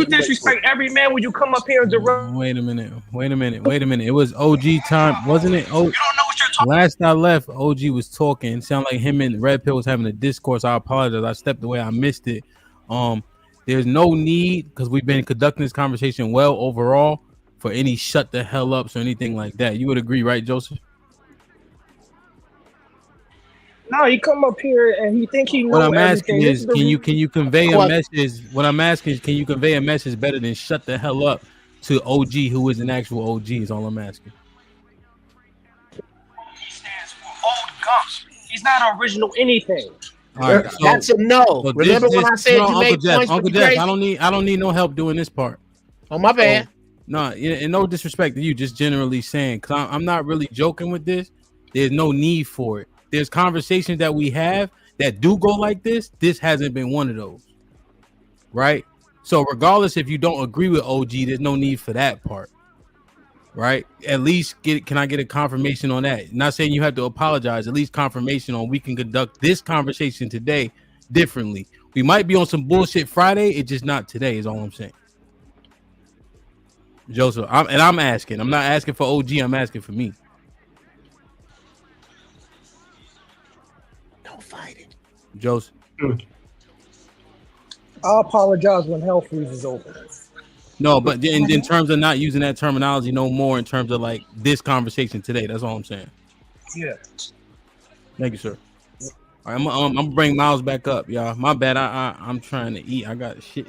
disrespect every man when you come up here and direct. Wait a minute. It was OG time, wasn't it? Last I left, OG was talking. Sound like him and Red Pill was having a discourse. I apologize. I stepped away. I missed it. There's no need because we've been conducting this conversation well overall for any shut the hell ups or anything like that. You would agree, right, Joseph? No, he come up here and he think he knows. What I'm asking is, can you convey a message? What I'm asking is, can you convey a message better than shut the hell up to OG, who is an actual OG? Is all I'm asking. He stands for old gum. He's not original anything. All right, that's a no. So remember when I said you made points? Uncle Jeff, I don't need no help doing this part. Oh, my bad. No, and no disrespect to you, just generally saying, because I'm not really joking with this. There's no need for it. There's conversations that we have that do go like this. This hasn't been one of those, right? So regardless if you don't agree with OG, there's no need for that part, right? At least can I get a confirmation on that? Not saying you have to apologize. At least confirmation on we can conduct this conversation today differently. We might be on some bullshit Friday. It's just not today. Is all I'm saying. Joseph, I'm asking. I'm not asking for OG. I'm asking for me. Don't fight it, Joseph. I apologize when hell freezes over. No, but in terms of not using that terminology no more in terms of like this conversation today. That's all I'm saying. Yeah. Thank you, sir. All right, I'm gonna bring Miles back up, y'all. My bad. I'm trying to eat. I got shit.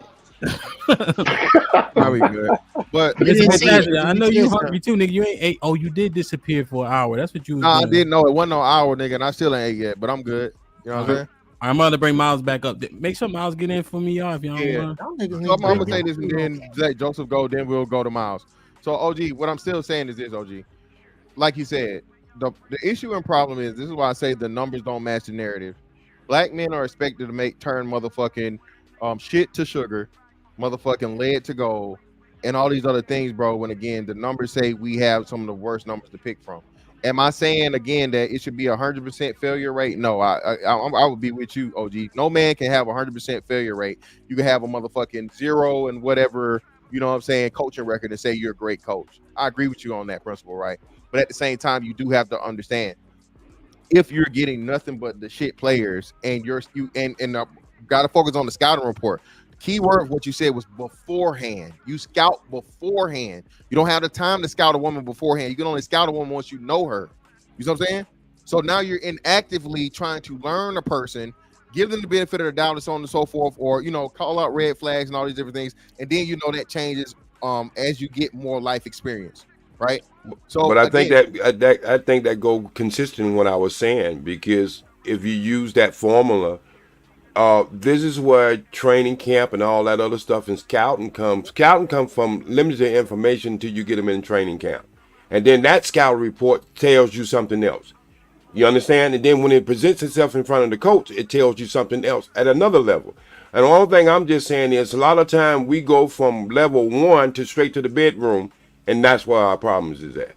Probably good. But I know you hungry too, nigga. You ain't ate. Oh, you did disappear for an hour. That's what you. I didn't know it wasn't no hour, nigga, and I still ain't ate yet. But I'm good. You know what I'm saying? I'm gonna bring Miles back up. Make sure Miles get in for me, y'all. If y'all don't want. So I'm gonna say this, and then let Joseph go. Then we'll go to Miles. So OG, what I'm still saying is this, OG. Like you said, the issue and problem is this is why I say the numbers don't match the narrative. Black men are expected to turn motherfucking shit to sugar, motherfucking lead to gold, and all these other things, bro. When again, the numbers say we have some of the worst numbers to pick from. Am I saying again that it should be 100% failure rate? No, I would be with you, OG. No man can have 100% failure rate. You can have a motherfucking 0 and whatever, you know what I'm saying, coaching record and say you're a great coach. I agree with you on that principle, right? But at the same time, you do have to understand if you're getting nothing but the shit players and got to focus on the scouting report. Key word of what you said was beforehand. You scout beforehand. You don't have the time to scout a woman beforehand. You can only scout a woman once you know her. You know what I'm saying? So now you're inactively trying to learn a person, give them the benefit of the doubt and so on and so forth, or, you know, call out red flags and all these different things. And then, you know, that changes as you get more life experience, right? So, but I again, think that go consistent with what I was saying, because if you use that formula, this is where training camp and all that other stuff and scouting comes. Scouting comes from limited information until you get them in training camp. And then that scout report tells you something else. You understand? And then when it presents itself in front of the coach, it tells you something else at another level. And the only thing I'm just saying is a lot of time we go from level 1 to straight to the bedroom, and that's where our problems is at.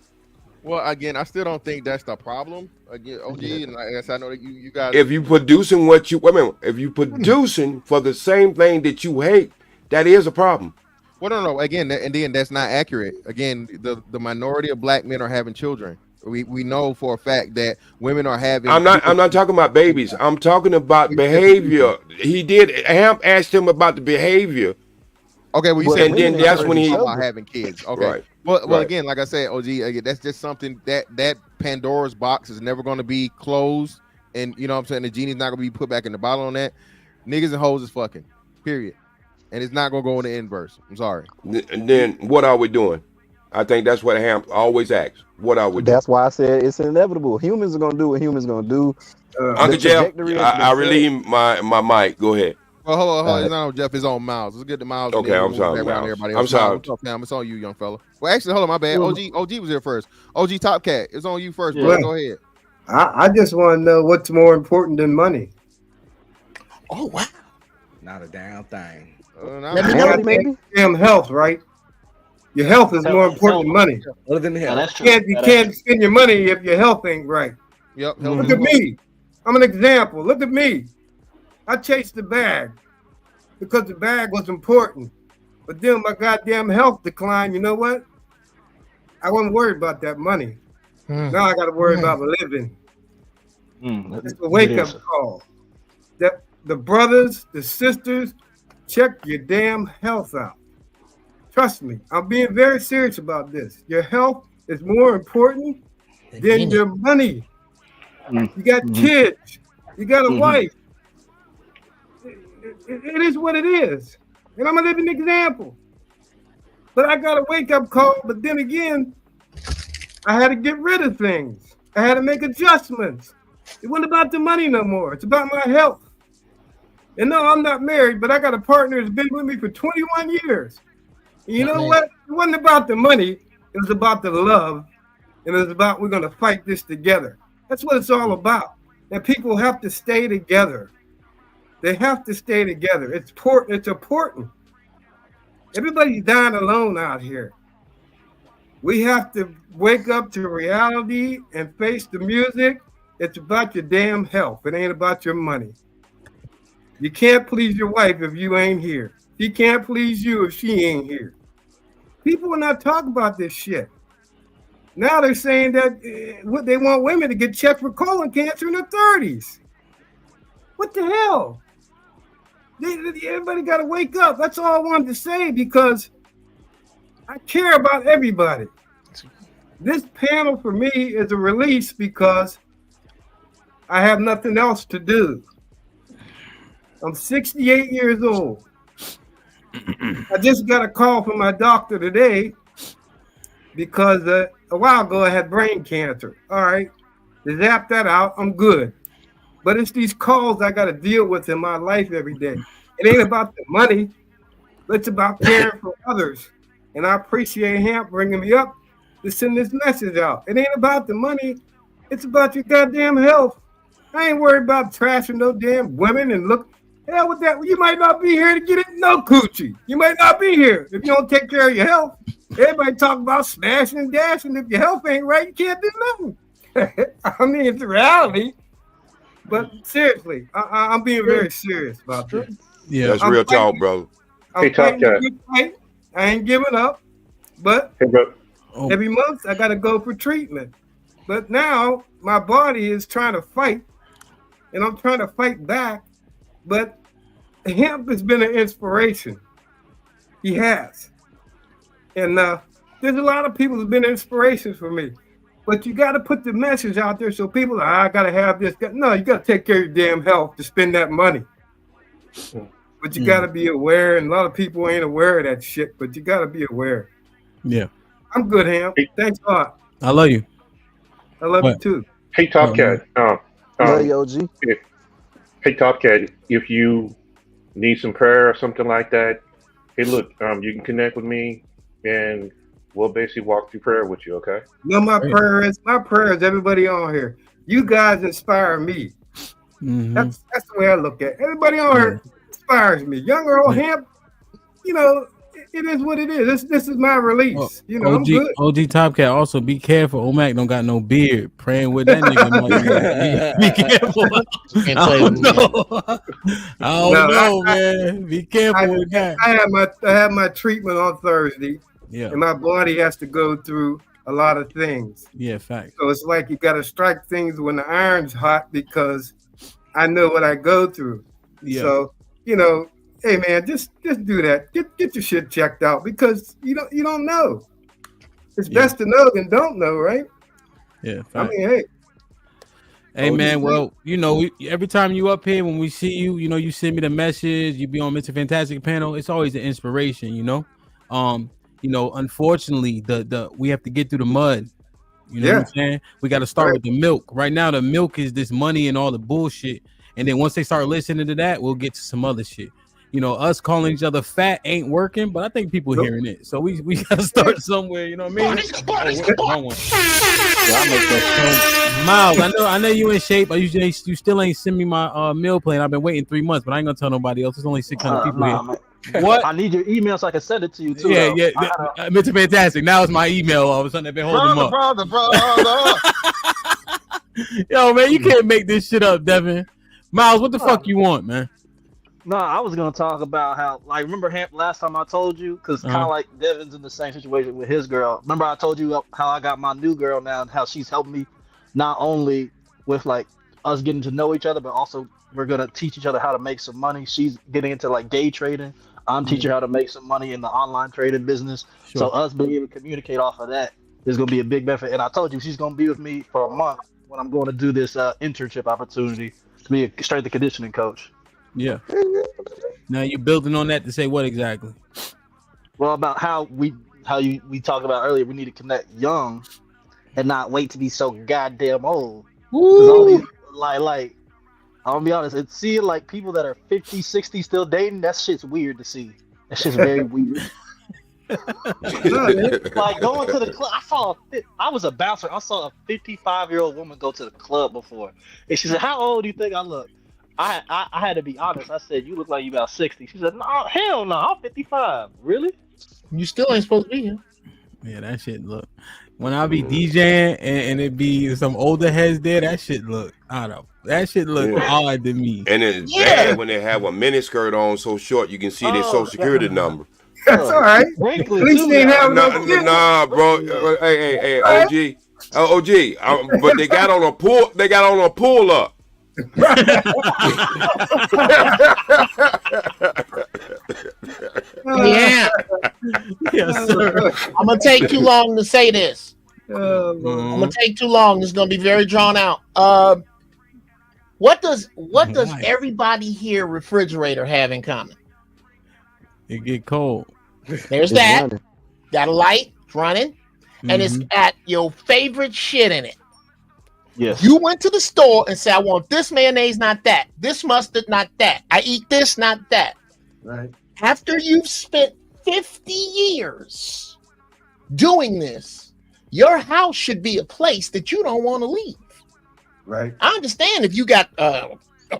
well, again, I still don't think that's the problem. Again, OG, and I guess I know that you guys. If you producing what you, if you producing for the same thing that you hate, that is a problem. Well, no. Again, and then that's not accurate. Again, the minority of black men are having children. We know for a fact that women are having. I'm not talking about babies. I'm talking about behavior. Hamp asked him about the behavior. Okay, well, you said, and then that's when he about having kids. Okay, right. Well, Right. again, like I said, OG, again, that's just something that Pandora's box is never going to be closed, and you know what I'm saying, the genie's not going to be put back in the bottle on that. Niggas and hoes is fucking, period, and it's not going to go in the inverse. I'm sorry. And then what are we doing? I think that's what Hamp always asks. What are we doing? That's why I said it's inevitable. Humans are gonna do what humans are gonna do. Uncle Jeff, I relieve my mic. Go ahead. Well, hold on. It's not on Jeff. It's on Miles. Let's get to Miles. Okay, I'm sorry, Around Miles. everybody I'm else. sorry. Miles, what's up, fam? It's on you, young fella. Well, actually, hold on. My bad. OG was here first. OG Top Cat. It's on you first, bro. Yeah. Go ahead. I just want to know what's more important than money. Oh wow! Not a damn thing. Let me know, maybe. Damn health, right? Your health is more important than money. Other than health. You can't spend your money if your health ain't right. Yep. Look at me. I'm an example. Look at me. I chased the bag because the bag was important. But then my goddamn health declined. You know what? I wasn't worried about that money. Now I got to worry about living. It's a wake-up call. That the brothers, the sisters, check your damn health out. Trust me, I'm being very serious about this. Your health is more important than your money. You got kids. You got a wife. It is what it is. And I'm a living example. But I got a wake-up call. But then again, I had to get rid of things. I had to make adjustments. It wasn't about the money no more. It's about my health. And no, I'm not married, but I got a partner that's been with me for 21 years. And you know what? It wasn't about the money. It was about the love. And it was about we're going to fight this together. That's what it's all about. And people have to stay together. They have to stay together. It's important. Everybody's dying alone out here. We have to wake up to reality and face the music. It's about your damn health. It ain't about your money. You can't please your wife if you ain't here. She can't please you if she ain't here. People are not talking about this shit. Now they're saying that they want women to get checked for colon cancer in their 30s. What the hell? Everybody got to wake up. That's all I wanted to say because I care about everybody. This panel for me is a release because I have nothing else to do. I'm 68 years old. I just got a call from my doctor today because a while ago I had brain cancer. All right, they zap that out. I'm good. But it's these calls I got to deal with in my life every day. It ain't about the money. It's about caring for others. And I appreciate him bringing me up to send this message out. It ain't about the money. It's about your goddamn health. I ain't worried about trashing no damn women and look. Hell with that. You might not be here to get it no coochie. You might not be here if you don't take care of your health. Everybody talk about smashing and dashing. If your health ain't right, you can't do nothing. I mean, it's reality. But seriously, I'm being very serious about this. Yeah, that's real talk, bro. I'm fighting a good fight. I ain't giving up. But every month I got to go for treatment. But now my body is trying to fight, and I'm trying to fight back. But hemp has been an inspiration. He has. And there's a lot of people who've been inspirations for me. But you got to put the message out there so people are, I got to have this. No, you got to take care of your damn health to spend that money. But you got to be aware, and a lot of people ain't aware of that shit, but you got to be aware. Yeah. I'm good, Ham. Thanks a lot. I love you. I love you too. Hey, Top Cat. Hey, OG. Hey, Top Cat, if you need some prayer or something like that, hey, look, you can connect with me, and we'll basically walk through prayer with you, okay? No, my prayer is everybody on here. You guys inspire me. That's the way I look at it. Everybody on here inspires me. Young or old, Hemp, it is what it is. This is my release. I'm good. OG Top Cat, also be careful. Omac don't got no beard. Praying with that nigga. Be careful. I don't know, man. Be careful with that. I have my treatment on Thursday. Yeah. And my body has to go through a lot of things. Yeah, fact. So it's like you got to strike things when the iron's hot, because I know what I go through. Yeah. So, hey man, just do that. Get your shit checked out, because you don't know. It's best to know than don't know, right? Yeah. Fact. I mean, hey. Hey man, well, every time you up here, when we see you, you send me the message, you be on Mr. Fantastic panel. It's always an inspiration, unfortunately, we have to get through the mud. You know what I'm saying? We got to start with the milk. Right now, the milk is this money and all the bullshit. And then once they start listening to that, we'll get to some other shit. Us calling each other fat ain't working, but I think people hearing it. So we got to start somewhere. You know what I mean? Miles, I know you in shape. You still ain't send me my meal plan. I've been waiting 3 months, but I ain't gonna tell nobody else. There's only 600 people here. Man. What? I need your email so I can send it to you too. Yeah. Mr. Fantastic. Now it's my email. All of a sudden, they've been holding them up. Brother. Yo, man, you can't make this shit up, Devin. Miles, what the fuck you want, man? No, I was gonna talk about how, remember Hamp last time I told you, because kind of like Devin's in the same situation with his girl. Remember I told you how I got my new girl now and how she's helped me not only with us getting to know each other, but also we're gonna teach each other how to make some money. She's getting into day trading. I'm teaching her how to make some money in the online trading business. Sure. So us being able to communicate off of that is gonna be a big benefit. And I told you she's gonna be with me for a month when I'm going to do this internship opportunity to be a strength and conditioning coach. Yeah. Now you're building on that to say what exactly? Well, about how we talked about earlier, we need to connect young and not wait to be so goddamn old. All these, I'm gonna be honest, it's seeing people that are 50, 60 still dating, that shit's weird to see. That shit's very weird. Going to the club, I was a bouncer. I saw a 55-year-old woman go to the club before, and she said, "How old do you think I look?" I had to be honest. I said, "You look like you about 60." She said, "No, hell no, I'm 55." Really? You still ain't supposed to be here. Yeah, that shit look. When I be DJing and it be some older heads there, that shit look, I don't know. That shit look odd to me. And it's bad when they have a miniskirt on so short you can see their social security number. That's all right. At least they have nah, bro. Hey, OG. But they got on a pull. They got on a pull up. Yeah. Yes, sir. I'm gonna take too long to say this. I'm gonna take too long. It's gonna be very drawn out. What does everybody here refrigerator have in common? It get cold. There's that. Got a light running, and it's got your favorite shit in it. Yes. You went to the store and said, "I want this mayonnaise, not that. This mustard, not that. I eat this, not that." Right. After you've spent 50 years doing this, your house should be a place that you don't want to leave. Right. I understand if you got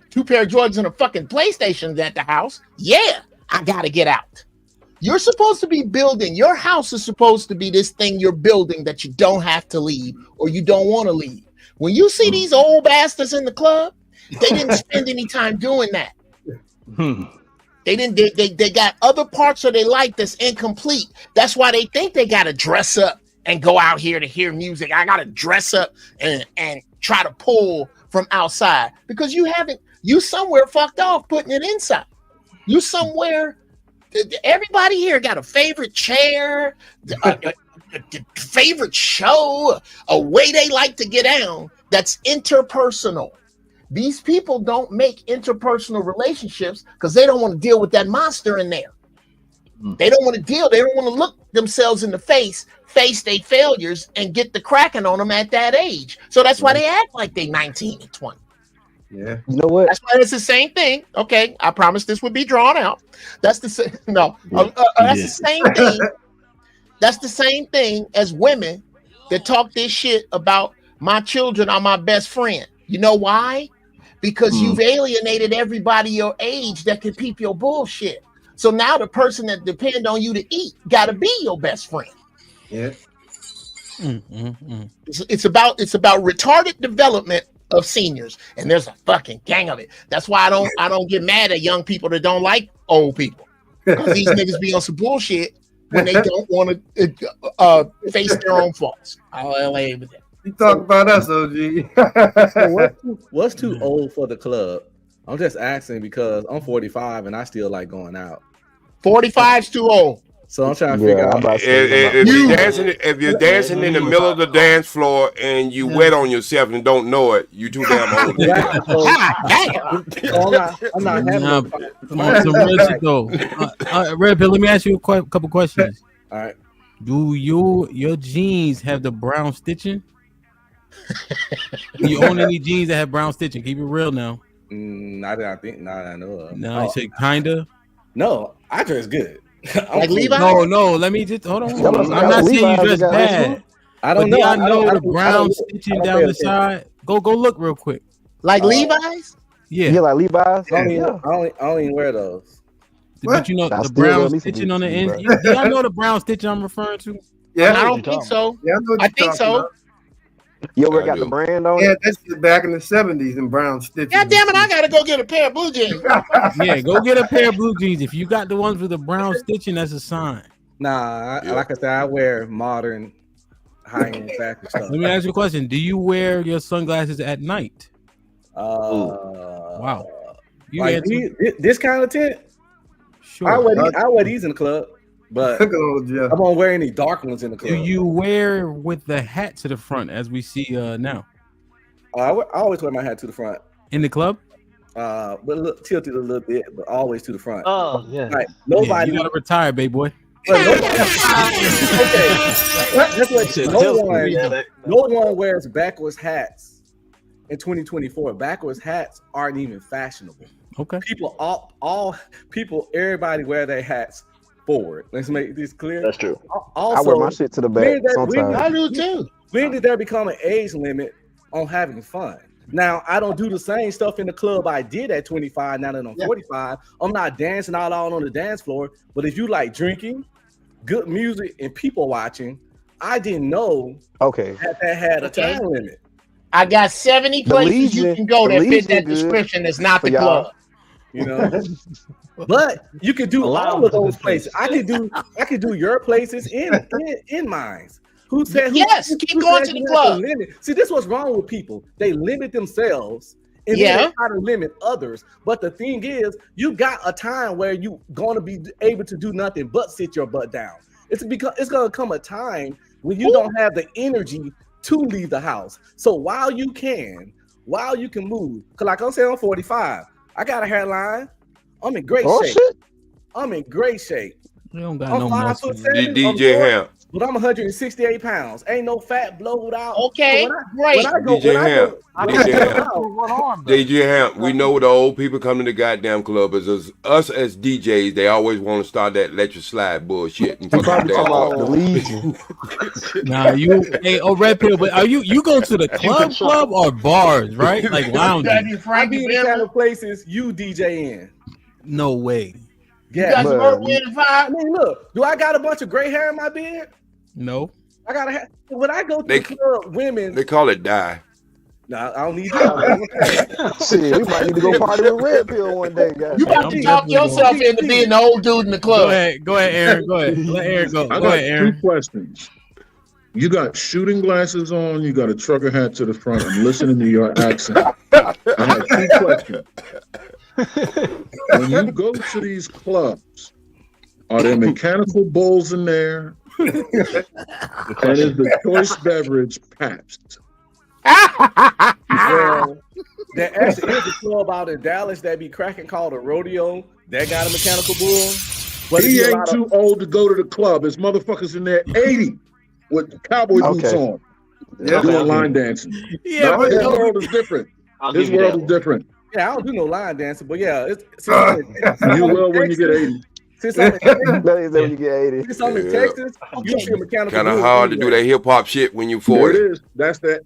2 pair of drugs and a fucking PlayStation at the house. Yeah, I gotta get out. You're supposed to be building. Your house is supposed to be this thing you're building that you don't have to leave or you don't want to leave. When you see these old bastards in the club, they didn't spend any time doing that. They didn't. They got other parts of their life that's incomplete. That's why they think they got to dress up and go out here to hear music. I got to dress up and try to pull from outside because you somewhere fucked off putting it inside. You somewhere. Everybody here got a favorite chair, a favorite show, a way they like to get down. That's interpersonal. These people don't make interpersonal relationships because they don't want to deal with that monster in there. They don't want to deal. They don't want to look themselves in the face their failures, and get the cracking on them at that age. So that's why they act like they 19 and 20. Yeah. You know what? That's why it's the same thing. Okay, I promised this would be drawn out. That's the same. No, that's the same thing. That's the same thing as women that talk this shit about my children are my best friend. You know why? Because you've alienated everybody your age that can peep your bullshit. So now the person that depend on you to eat got to be your best friend. Yeah. It's about retarded development of seniors, and there's a fucking gang of it. That's why I don't get mad at young people that don't like old people, because these niggas be on some bullshit when they don't want to face their own faults. I'll lay with that. You talk about us, OG. So what's too old for the club? I'm just asking because I'm 45 and I still like going out. 45's too old. So I'm trying to figure out. If you're dancing in the middle of the dance floor and you wet on yourself and don't know it, you too damn old. I'm not having Red Pill, let me ask you a couple questions. All right. Do your jeans have the brown stitching? Do you own any jeans that have brown stitching? Keep it real now. Not that I know of. No, I said kinda. No, I dress good. Like Levi? No, let me just hold on. I'm not saying you dress bad. I don't know. I know the brown stitching down the side. Go look real quick. Like Levi's? Yeah, like Levi's. I don't even wear those. But you know the brown stitching on the end. Do y'all know the brown stitching I'm referring to? Yeah, I don't think so. Yeah, I think so. You ever got the brand on? Yeah, that's back in the 70s in brown stitches. God damn it, I gotta go get a pair of blue jeans. Yeah, go get a pair of blue jeans. If you got the ones with the brown stitching, that's a sign. Nah, like I said, I wear modern high-end fashion stuff. Let me ask you a question. Do you wear your sunglasses at night? Wow. You this kind of tint? Sure. I wear these in the club, but I don't wear any dark ones in the club. Do you wear with the hat to the front as we see now? I always wear my hat to the front. In the club? But tilted a little bit, but always to the front. Oh, yeah. Like, nobody. You gotta retire, baby boy. No one wears backwards hats in 2024. Backwards hats aren't even fashionable. Okay. Everybody wear their hats forward. Let's make this clear. That's true. Also, I wear my shit to the back sometimes. I do too. When did there become an age limit on having fun? Now, I don't do the same stuff in the club I did at 25. Now that I'm 45, I'm not dancing out on the dance floor. But if you like drinking, good music, and people watching, I didn't know that had a time limit. I got 70 places you can go that fit that description. That's not the club. You know, but you could do all of those places. I could do your places in mine. Who said? Keep going to the club. See, this is what's wrong with people. They limit themselves and then they try to limit others. But the thing is, you got a time where you going to be able to do nothing but sit your butt down. It's because it's going to come a time when you don't have the energy to leave the house. So while you can move, because like I'm saying, I'm 45. I got a hairline. I'm in great shape. Shit. I'm in great shape. You don't got I'm no 5'7". DJ Hamp. But I'm 168 pounds. Ain't no fat blowed out. Okay, great. DJ Hamp, we know the old people come to the goddamn club is us as DJs. They always want to start that let you slide bullshit. And Red Pill, but are you go to the club or bars, right? Like lounges. I be in the kind of places you DJ in. No way. Yeah. You guys work in 5? I mean, look, do I got a bunch of gray hair in my beard? No. I gotta have when I go to the club, women they call it dye. No, I don't need that. Shit, we might need to go party with Red Pill one day, guys. You about to talk yourself into being the old dude in the club. Go ahead, Aaron. Go ahead. Let Aaron go. I Go got ahead, Aaron. 2 questions. You got shooting glasses on, you got a trucker hat to the front. I'm listening to your accent. I have 2 questions. When you go to these clubs, are there mechanical bowls in there? And is the choice beverage Pabst? Well, there actually is a club out in Dallas that be cracking called a rodeo. That got a mechanical bull. But he ain't too old to go to the club. There's motherfuckers in there 80 with cowboy boots on. Yeah, doing line dancing. Yeah, no, but his world is different. His world is different. Yeah, I don't do no line dancing, but yeah, You will when you get 80. Since I'm in Texas, when you get 80. since I'm in Texas, you see a mechanical Kind of bull hard to do anywhere. that hip hop shit when you There 40. it is.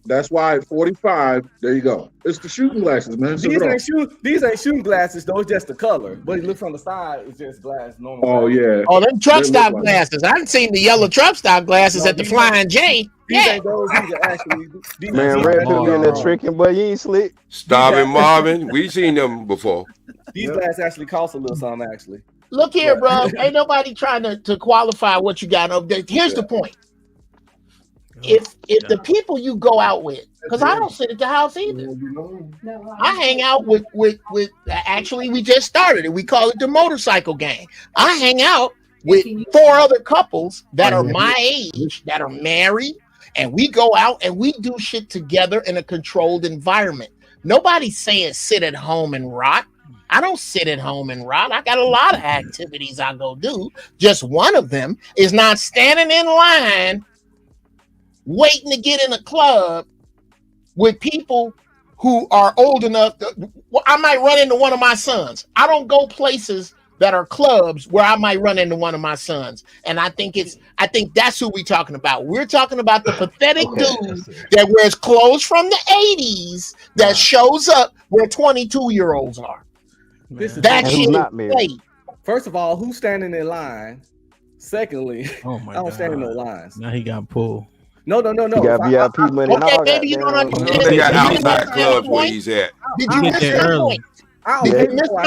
That's why at 45, there you go. It's the shooting glasses, man. These ain't shooting glasses though. It's just the color. But you look from the side, it's just glass normal. Oh yeah. Oh, them truck They stop look like glasses. I haven't seen the yellow truck stop glasses at the Flying J. These ain't those. These are actually. Man, Red Pill be in there tricking, but you ain't slick. Starving Marvin, we seen them before. These glasses actually cost a little something. Actually, Look here, bro. Ain't nobody trying to qualify what you got up there. Here's the point. If the people you go out with, because I don't sit at the house either. I hang out with actually we just started it. We call it the motorcycle gang. I hang out with 4 other couples that are my age, that are married, and we go out and we do shit together in a controlled environment. Nobody's saying sit at home and rot. I don't sit at home and rot. I got a lot of activities I go do. Just one of them is not standing in line waiting to get in a club with people who are old enough. I might run into one of my sons. I don't go places that are clubs where I might run into one of my sons. And I think that's who we're talking about. We're talking about the pathetic dude that wears clothes from the 80s that shows up where 22-year-olds are. That shit is fake. First of all, who's standing in line? Secondly, oh my I don't God. stand in no lines. Now he got pulled. No. You got VIP money and all maybe you don't understand. They got outside clubs where he's at. Did you miss that point?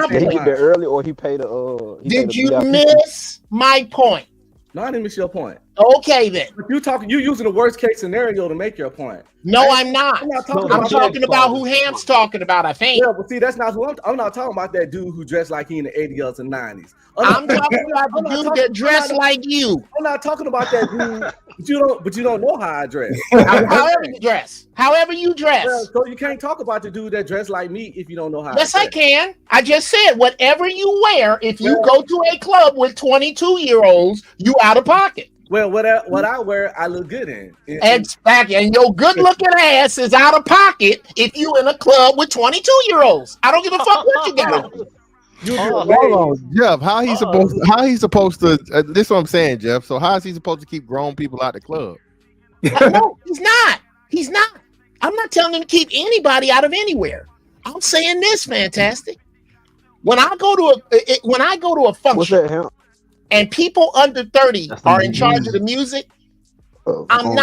Did he get there early or he paid a Did you miss my point? No, I didn't miss your point. Okay then. You using the worst case scenario to make your point. No, I'm not. I'm talking about who Ham's talking about, I think. Yeah, but see, that's not who I'm not talking about that dude who dressed like he in the 80s and 90s. I'm talking about the dude that dressed like you. I'm not talking about that dude, but you don't know how I dress. However you dress. However you dress. Well, so you can't talk about the dude that dressed like me if you don't know how Yes, I I can. I just said whatever you wear, if you go to a club with 22-year-olds, you out of pocket. Well, what I wear, I look good in. Exactly. And your good-looking ass is out of pocket if you in a club with 22-year-olds. I don't give a fuck what you got on. Hold on, Jeff. How he's supposed to? This is what I'm saying, Jeff. So how is he supposed to keep grown people out the club? No, he's not. He's not. I'm not telling him to keep anybody out of anywhere. I'm saying this, fantastic. When I go to a function and people under 30 are in charge of the music, I'm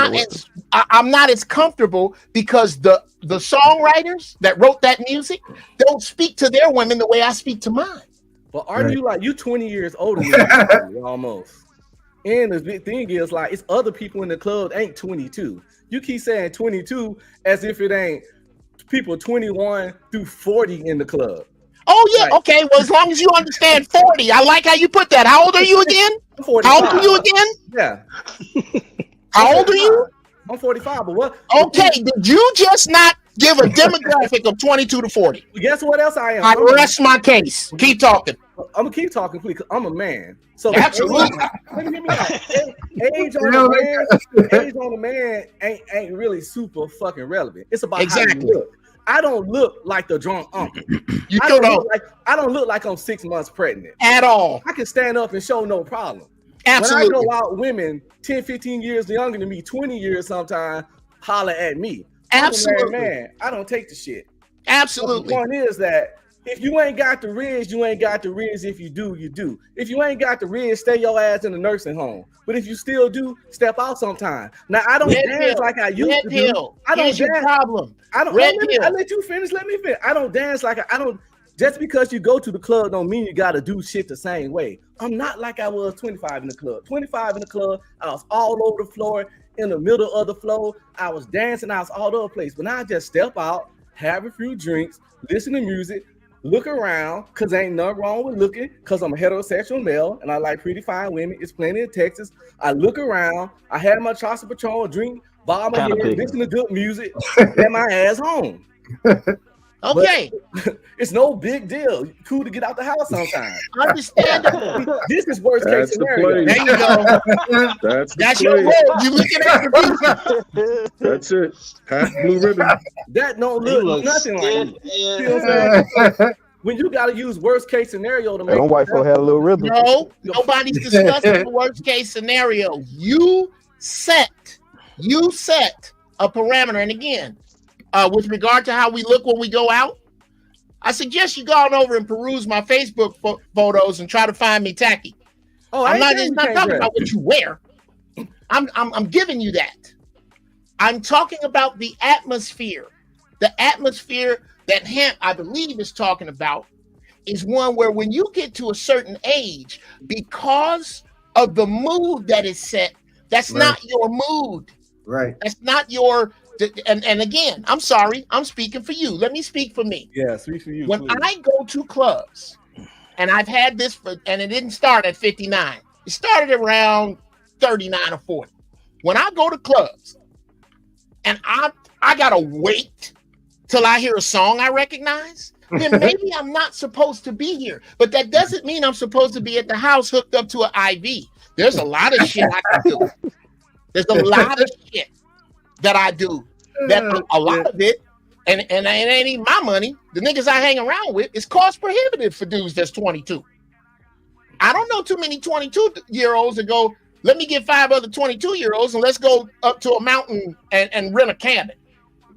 not as comfortable because the songwriters that wrote that music don't speak to their women the way I speak to mine. But are you like you 20 years older than me, almost? And the big thing is like it's other people in the club ain't 22. You keep saying 22 as if it ain't people 21 through 40 in the club. Oh yeah, okay. Well, as long as you understand 40, I like how you put that. How old are you again? I'm 45. How old are you again? Yeah. How old are you? I'm 45, but what? Okay, did you just not give a demographic of 22 to 40? Guess what else I am? I rest my case. Keep talking. I'm gonna keep talking, please, 'cause I'm a man. So absolutely. Age on a man ain't really super fucking relevant. It's about how you look. I don't look like the drunk uncle. You I don't look like I'm 6 months pregnant. At all. I can stand up and show no problem. Absolutely. When I go out, women 10, 15 years younger than me, 20 years sometimes, holler at me. Absolutely. I'm a married man. I don't take the shit. Absolutely. But the point is that If you ain't got the riz, you ain't got the riz. If you do, you do. If you ain't got the riz, stay your ass in the nursing home. But if you still do, step out sometime. Now I don't dance like I used to do. I don't Here's your dance. problem. I don't. I let you finish. Let me finish. I don't dance like I don't. Just because you go to the club don't mean you got to do shit the same way. I'm not like I was 25 in the club. 25 in the club, I was all over the floor, in the middle of the floor. I was dancing. I was all over the place. But now I just step out, have a few drinks, listen to music, look around, because ain't nothing wrong with looking, because I'm a heterosexual male and I like pretty fine women. It's plenty in Texas. I look around, I had my Chaucer Patron, drink, bob my head, listen to good music, get my ass home. Okay. But it's no big deal. Cool to get out the house sometimes. Understandable. This is worst case scenario. There you go. That's your role. You looking at the music. That's it. Half blue ribbon. That don't look nothing like me. See what I'm saying? When you got to use worst case scenario to make Them white folk had a little rhythm. No, nobody's discussing the worst case scenario. You set a parameter. And again, with regard to how we look when we go out, I suggest you go on over and peruse my Facebook photos and try to find me tacky. Oh, I'm not talking about what you wear. I'm giving you that. I'm talking about the atmosphere. The atmosphere that Hamp, I believe, is talking about is one where when you get to a certain age, because of the mood that is set, that's not your mood. Right. That's not your. And again, I'm sorry, I'm speaking for you. Let me speak for me. Yeah, speak for you. When I go to clubs, and I've had this and it didn't start at 59. It started around 39 or 40. When I go to clubs, and I gotta wait till I hear a song I recognize, then maybe I'm not supposed to be here. But that doesn't mean I'm supposed to be at the house hooked up to an IV. There's a lot of shit I can do. There's a lot of shit that I do. That a lot of it, and it ain't even my money. The niggas I hang around with is cost prohibitive for dudes that's 22. I don't know too many 22-year-olds that go, let me get 5 other 22-year-olds and let's go up to a mountain and rent a cabin.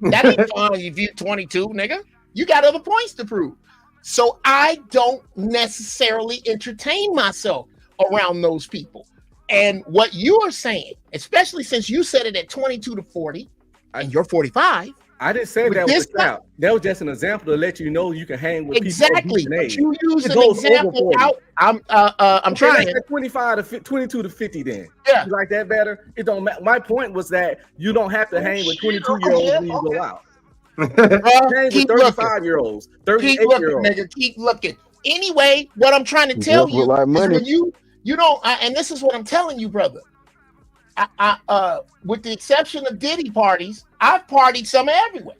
That ain't fun if you're 22, nigga. You got other points to prove. So I don't necessarily entertain myself around those people. And what you are saying, especially since you said it at 22 to 40, and you're 45. I didn't say that was a count. That was just an example to let you know you can hang with exactly. people. But you use an example out. I'm trying. 25 to 22 to 50. Then yeah, you like that better. It don't matter. My point was that you don't have to hang with 22-year-olds when you go out. Hang with 35-year-olds, 38-year-olds. Nigga, keep looking. Anyway, what I'm trying to tell you is when you don't, and this is what I'm telling you, brother. With the exception of Diddy parties, I've partied some everywhere.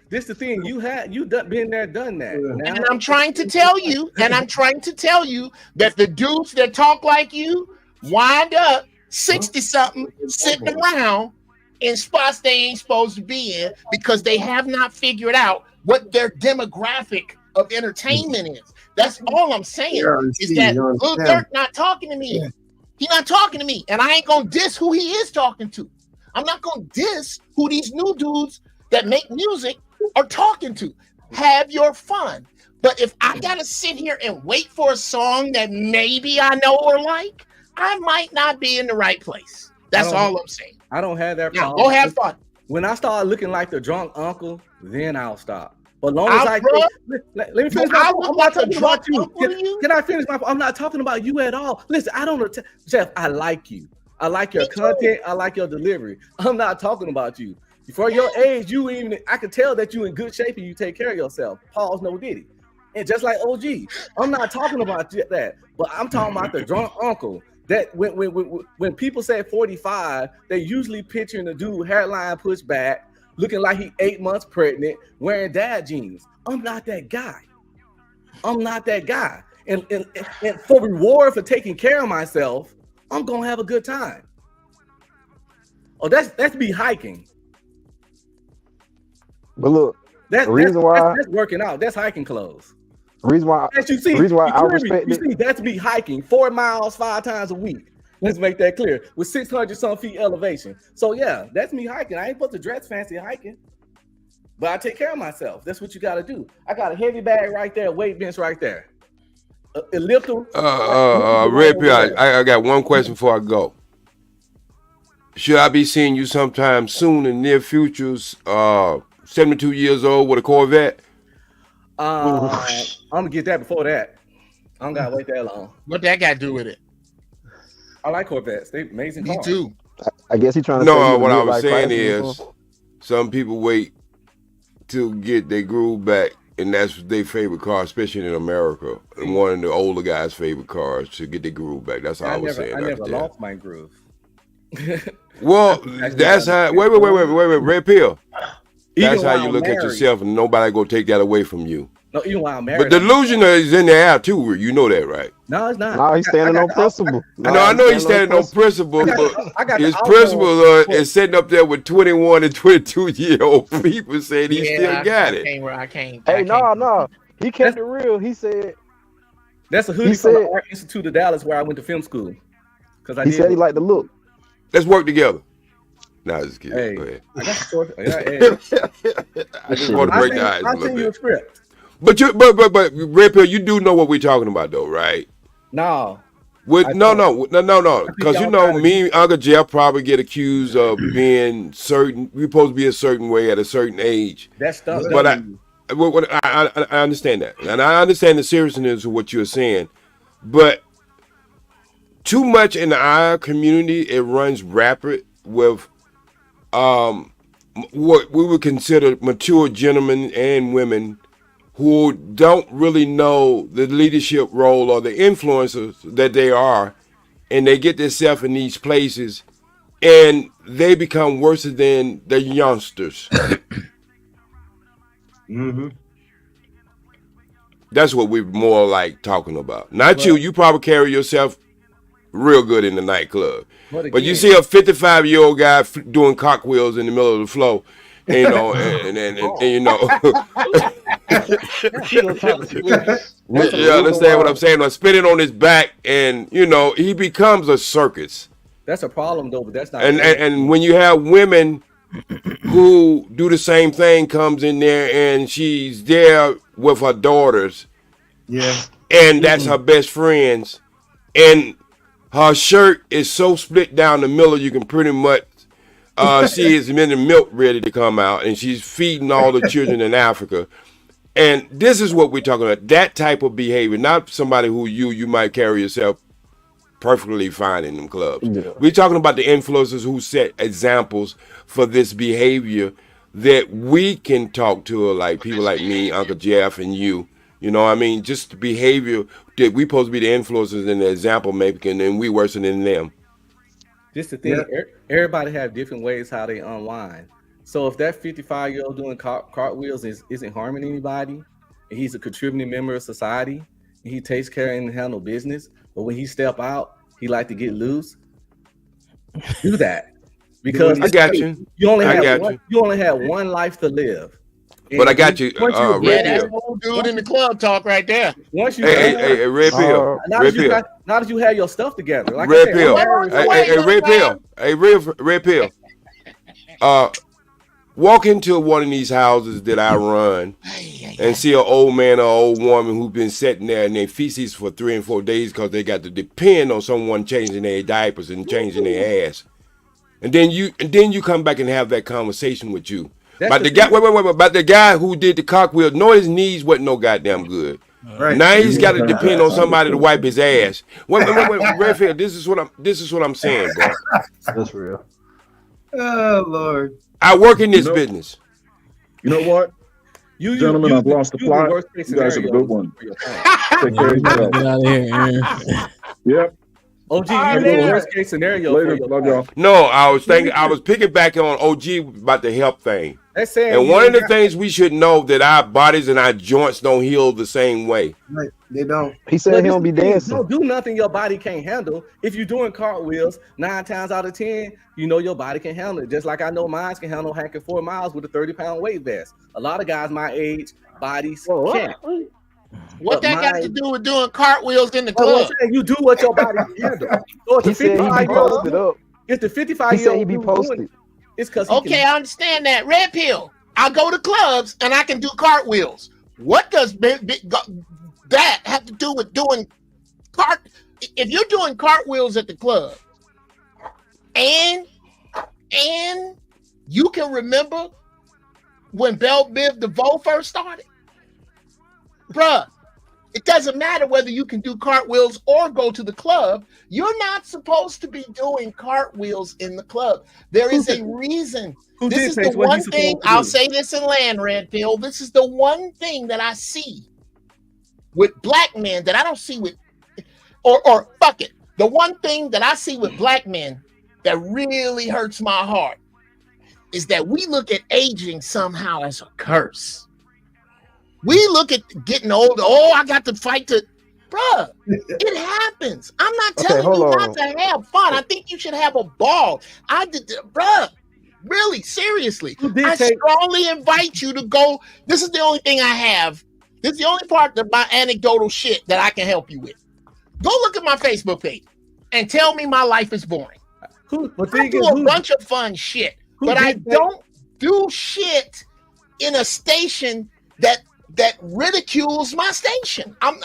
This the thing, you been there, done that. Now, and I'm trying to tell you, that the dudes that talk like you wind up 60-something sitting around in spots they ain't supposed to be in because they have not figured out what their demographic of entertainment is. That's all I'm saying. Is that Lil Durk not talking to me? He's not talking to me, and I ain't gonna diss who he is talking to. I'm not gonna diss who these new dudes that make music are talking to. Have your fun. But if I gotta sit here and wait for a song that maybe I know or like, I might not be in the right place. That's all I'm saying. I don't have that problem. Now, go have fun. When I start looking like the drunk uncle, then I'll stop. But long as let me finish my point. I'm not talking about you. Can I finish my point? I'm not talking about you at all. Listen, I don't know, Jeff. I like you. I like your content. I like your delivery. I'm not talking about you. For your age, I can tell that you in good shape and you take care of yourself. Pause, no Diddy. And just like OG, I'm not talking about that, but I'm talking about the drunk uncle. That when people say 45, they usually picturing the dude hairline pushed back, looking like he 8 months pregnant, wearing dad jeans. I'm not that guy. And for reward for taking care of myself, I'm gonna have a good time. Oh, that's me hiking. But look, that's working out. That's hiking clothes. The reason why I respect it. That's me hiking 4 miles 5 times a week. Let's make that clear. With 600 some feet elevation. So yeah, that's me hiking. I ain't supposed to dress fancy hiking. but I take care of myself. That's what you got to do. I got a heavy bag right there, weight bench right there. Elliptical. Red Pill, I got one question before I go. Should I be seeing you sometime soon in near futures? 72 years old with a Corvette? I'm gonna get that before that. I don't gotta wait that long. What that got to do with it? I like Corvettes. They amazing Me cars. too. I guess he's trying to. No, what I was saying is, some people wait to get their groove back, and that's their favorite car, especially in America. And one of the older guys' favorite cars to get their groove back. That's all I was saying. I never lost my groove. Well, that's how. Wait, Red Pill. That's how you look at yourself, and nobody gonna take that away from you. No, even while I'm married. But delusion is in the air too. You know that, right? No, it's not. No, he's standing on principle. I know he's standing on principle, but his principle is sitting up there with 21 and 22-year-old people saying he still got it. I can't. Hey, no. He kept it real. He said. That's a hoodie from the Art Institute of Dallas where I went to film school. He said he liked the look. Let's work together. Nah, just kidding. Hey, Go ahead. I got short. I just want to break the ice a I'll little send you bit. a script. But Red Pill, you do know what we're talking about, though, right? No. No. Because you know, me and Uncle Jeff probably get accused of being certain. We're supposed to be a certain way at a certain age. That's stuff. But I understand that, and I understand the seriousness of what you're saying. But too much in our community, it runs rapid with what we would consider mature gentlemen and women who don't really know the leadership role or the influencers that they are, and they get themselves in these places, and they become worse than the youngsters. Mm-hmm. That's what we're more like talking about. Not you. You probably carry yourself real good in the nightclub. But you see a 55-year-old guy doing cartwheels in the middle of the floor, you know, and you know. You understand what I'm saying? Or spinning on his back, and you know, he becomes a circus. That's a problem though, but that's not. And when you have women who do the same thing, comes in there and she's there with her daughters, and that's her best friends, and her shirt is so split down the middle you can pretty much see his milk ready to come out, and she's feeding all the children in Africa. And this is what we're talking about, that type of behavior, not somebody who you might carry yourself perfectly fine in them clubs. Yeah. We're talking about the influencers who set examples for this behavior that we can talk to, like people like me, Uncle Jeff, and you. You know what I mean? Just the behavior that we supposed to be the influencers and the example making, and we worse than them. Just the thing, everybody have different ways how they unwind. So if that 55-year-old doing cartwheels isn't harming anybody, and he's a contributing member of society, and he takes care and handle business, but when he step out, he like to get loose, do that. Because I got you. You only have one life to live. And but I got you. That's old dude in the club talk right there. Once you hey, Red Pill. Now that you have your stuff together. Like Red Pill. Hey, Red Pill. Hey, Red Pill. Walk into one of these houses that I run and see an old man or old woman who's been sitting there in their feces for 3 and 4 days because they got to depend on someone changing their diapers and changing their ass. And then you come back and have that conversation with you. But the guy, about the guy who did the cartwheel, know his knees wasn't no goddamn good. Right. Now he's got to depend on somebody to wipe his ass. Wait, Redfield, this is what I'm saying, bro. That's real. Oh Lord. I work in this business. You know what? Gentlemen, I've lost the plot. You guys have a good one. Take care of yourself. Get out of here, Aaron. Yep. OG, you the worst case scenario. Later, love y'all. No, I was picking back on OG about the help thing. And one of the things we should know that our bodies and our joints don't heal the same way. Right. They don't. He said he don't be dancing. Don't do nothing your body can't handle. If you're doing cartwheels, 9 times out of 10, you know your body can handle it. Just like I know mine can handle hacking 4 miles with a 30-pound weight vest. A lot of guys my age, bodies can't. What that got to do with doing cartwheels in the club? You do what your body can handle. So he said he be posted up. If the 55-year-old he said he be posted. It's because I understand that. Red Pill. I go to clubs and I can do cartwheels. What does that have to do with doing if you're doing cartwheels at the club and you can remember when Belle Biv DeVoe first started? Bruh, it doesn't matter whether you can do cartwheels or go to the club. You're not supposed to be doing cartwheels in the club. There is a reason. This is the one thing, I'll say this in land, Red Pill. This is the one thing that I see with black men that I don't see with, or fuck it. The one thing that I see with black men that really hurts my heart is that we look at aging somehow as a curse. We look at getting older. Oh, I got to fight to, bruh. It happens. I'm not telling you not to have fun. I think you should have a ball. Bruh. Really, seriously. I strongly invite you to go. This is the only thing I have. This is the only part of my anecdotal shit that I can help you with. Go look at my Facebook page and tell me my life is boring. I do a bunch of fun shit, but I don't do shit in a station that ridicules my station. I'm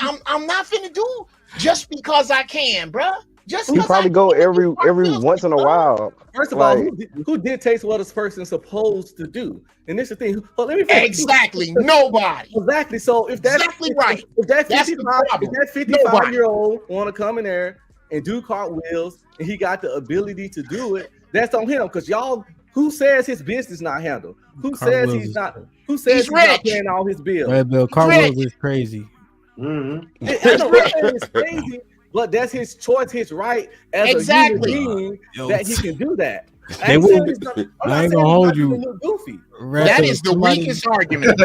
not finna do just because I can, bruh. You probably go every once in a while. First of all, who dictates what a person's supposed to do? And this is the thing. Let me exactly nobody. Exactly. So if that's exactly right, if that 55-year-old want to come in there and do cartwheels and he got the ability to do it, that's on him. Because y'all, who says his business not handled? Who says he's not? Who says he's not paying all his bills? Red Bill, cartwheels is crazy. Mm-hmm. It's crazy. But that's his choice, his right as a human being that he can do that. I ain't gonna hold you. That is the weakest argument.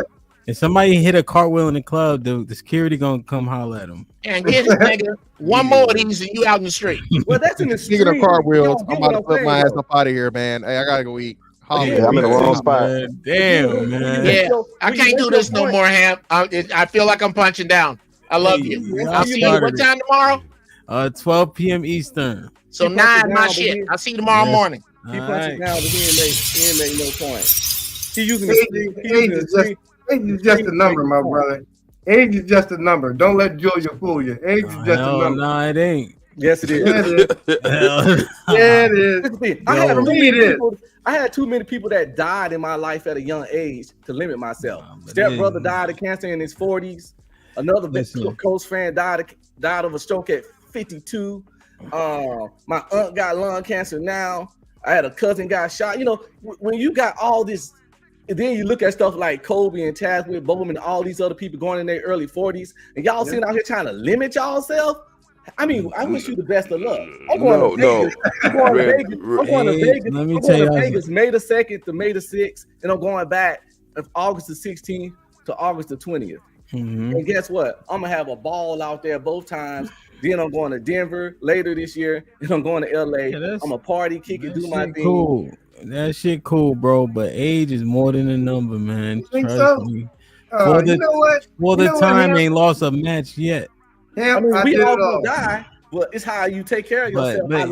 If somebody hit a cartwheel in the club, the security gonna come holler at him. And get it, nigga. One more of these and you out in the street. Well, that's in the street. Speaking of cartwheels, I'm about to flip my ass up out of here, man. Hey, I gotta go eat. Yeah, I'm in the wrong spot. Damn, man. Yeah, I can't do this no more, Ham. I feel like I'm punching down. I love you. I'll see you what time tomorrow? 12 p.m. Eastern. So 9 my shit. I'll see you tomorrow morning. He punches down, but he ain't make no point. He using age is just a number, my brother. Age is just a number. Don't let Julia fool you. Age is just a number. No, it ain't. Yes, it is. Yeah, it is. I had too many people that died in my life at a young age to limit myself. Stepbrother died of cancer in his 40s. Another close friend died of a stroke at 52. My aunt got lung cancer now. I had a cousin got shot. You know, when you got all this, and then you look at stuff like Kobe and Chadwick Boseman and all these other people going in their early 40s, and y'all sitting out here trying to limit y'allself. I mean, I wish you the best of luck. I'm going to Vegas May the 2nd to May the 6th, and I'm going back of August the 16th to August the 20th. Mm-hmm. And guess what? I'm gonna have a ball out there both times. Then I'm going to Denver later this year, and I'm going to LA. I'm gonna party, kick it, do my thing. Cool. That shit cool, bro. But age is more than a number, man. Think Trust so? me. You know what? For the time, ain't lost a match yet. Yeah, I mean, we all gonna die, but it's how you take care of yourself. But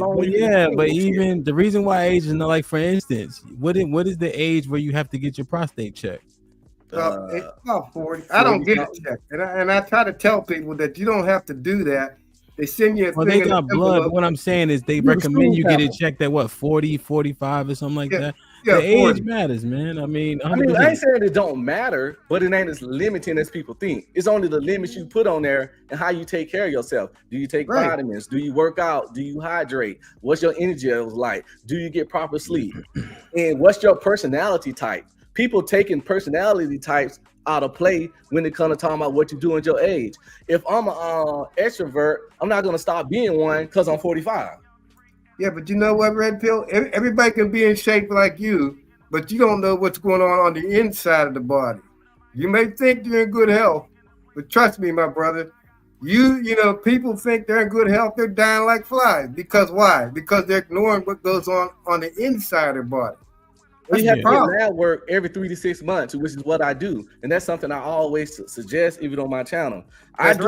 even the reason why age is not, like, for instance, what is the age where you have to get your prostate checked? It's about 40. I don't get it checked, and I try to tell people that you don't have to do that. They send you a Well, thing. they got blood. But what I'm saying is they recommend you get it checked at what, 40, 45 or something like that. Yeah, the 40. age matters, man. I mean, I ain't saying it don't matter, but it ain't as limiting as people think. It's only the limits you put on there and how you take care of yourself. Do you take vitamins? Do you work out? Do you hydrate? What's your energy levels like? Do you get proper sleep? And what's your personality type? People taking personality types out of play when it comes to talking about what you do at your age. If I'm an extrovert, I'm not going to stop being one because I'm 45. Yeah, but you know what, Red Pill? Everybody can be in shape like you, but you don't know what's going on the inside of the body. You may think you're in good health, but trust me, my brother, you know, people think they're in good health, they're dying like flies. Because why? Because they're ignoring what goes on the inside of their body. You have to get problem. lab work every 3 to 6 months, which is what I do, and that's something I always suggest, even on my channel. That's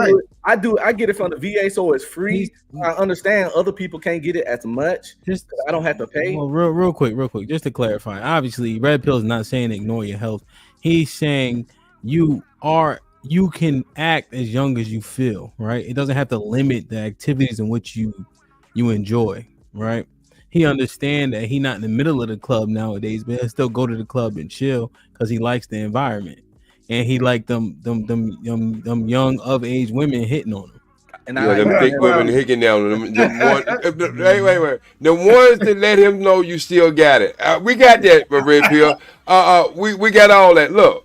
I get it from the VA, so it's free. I understand other people can't get it as much. Just I don't have to pay. Well, real quick, just to clarify. Obviously, Red Pill is not saying ignore your health. He's saying you can act as young as you feel, right? It doesn't have to limit the activities in which you enjoy, right? He understand that he not in the middle of the club nowadays, but he'll still go to the club and chill because he likes the environment, and he like them young of age women hitting on him. And them thick women hitting down them. Wait. The ones that let him know you still got it. We got that, Red Pill. We got all that. Look.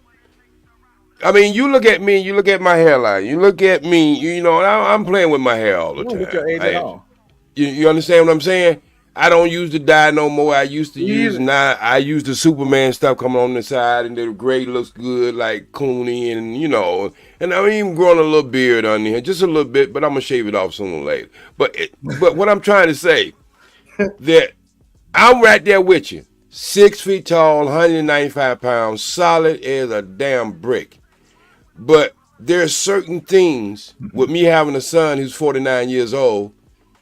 I mean, you look at me, you look at my hairline, you look at me, you know, I'm playing with my hair all the time. Look your age at all. You understand what I'm saying? I don't use the dye no more. I used to use I use the Superman stuff coming on the side, and the gray looks good like Clooney, and you know, and I'm even growing a little beard on here, just a little bit, but I'm gonna shave it off sooner or later. But what I'm trying to say, that I'm right there with you. 6 feet tall, 195 pounds, solid as a damn brick. But there's certain things with me having a son who's 49 years old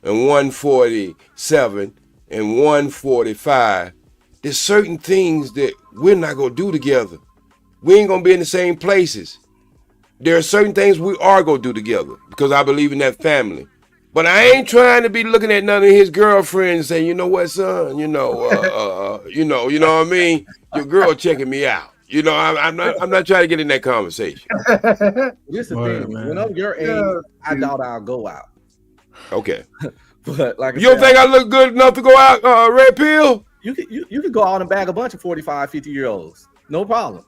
and 147 and 145. There's certain things that we're not going to do together. We ain't going to be in the same places. There are certain things we are going to do together because I believe in that family. But I ain't trying to be looking at none of his girlfriends and saying, you know what, son, you know what I mean? Your girl checking me out. You know, I'm not trying to get in that conversation. This is the thing. When I'm your age, I doubt I'll go out. Okay. But like you don't think I look good enough to go out, Red Pill? You could go out and bag a bunch of 45, 50-year-olds. No problem.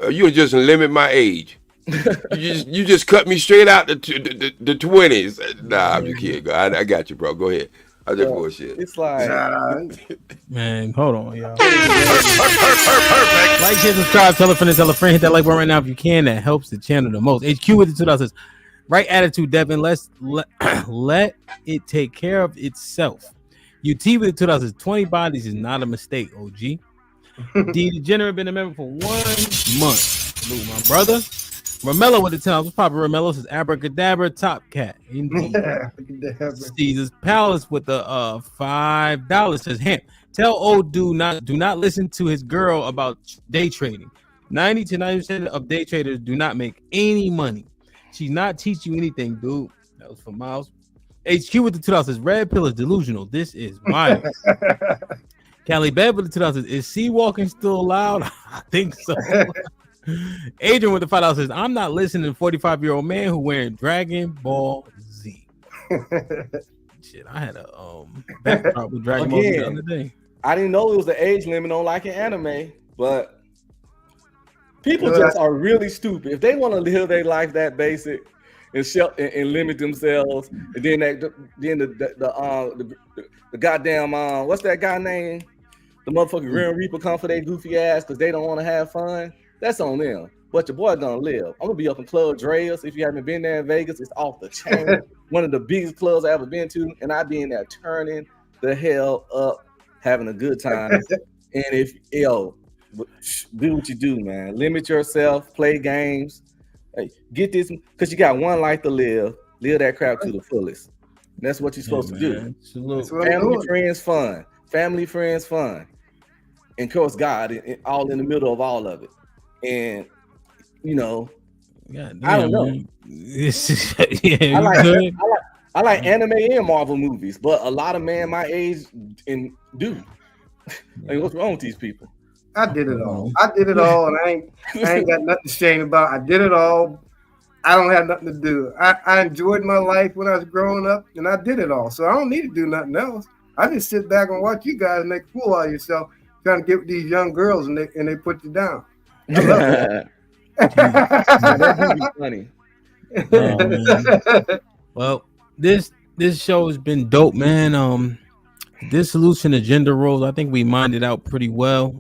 You just limit my age. you just cut me straight out the 20s. Nah, I'm just kidding. I got you, bro. Go ahead. I just bullshit. It's like, man, hold on, y'all. Like, share, subscribe, tell a friend, hit that like button right now if you can. That helps the channel the most. HQ with the $2 says, right attitude, Devin. Let it take care of itself. UT with the $2 says, 20 bodies is not a mistake. OG. D Degenerate been a member for 1 month. Salute, my brother. Ramello with the $10. What's poppin'? Ramello says abracadabra top cat. Caesar's Palace with the $5 says hemp. Tell old dude do not listen to his girl about day trading. 90 to 90% of day traders do not make any money. She's not teach you anything, dude. That was for Miles. HQ with the $2 says Red Pill is delusional. This is wild. Cali Bed with the $2 says, is Sea Walking still allowed? I think so. Adrian with the $5 says, I'm not listening to 45-year-old man who wearing Dragon Ball Z. Shit, I had a backdrop with Dragon Ball Z the other day. I didn't know it was the age limit on liking anime, but people just are really stupid. If they want to live their life that basic and limit themselves, and then the goddamn what's that guy name? The motherfucking Grim Reaper come for their goofy ass because they don't want to have fun. That's on them. But your boy gonna live. I'm gonna be up in Club Dre's. If you haven't been there in Vegas, it's off the chain. One of the biggest clubs I ever been to, and I be in there turning the hell up, having a good time. And if do what you do, man. Limit yourself, play games. Hey, get this because you got one life to live. Live that crap to the fullest. And that's what you're supposed to do. Family, friends, fun. Family, friends, fun. And of course, God, all in the middle of all of it. And you know, I don't know. I like anime and Marvel movies, but a lot of men my age do. Like, what's wrong with these people? I did it all. And I ain't got nothing to shame about. I did it all. I don't have nothing to do. I enjoyed my life when I was growing up, and I did it all. So I don't need to do nothing else. I just sit back and watch you guys make a fool out of yourself, trying to get with these young girls, and they put you down. I love that. That would be funny. Well, this show has been dope, man. Dissolution of gender roles, I think we mined it out pretty well.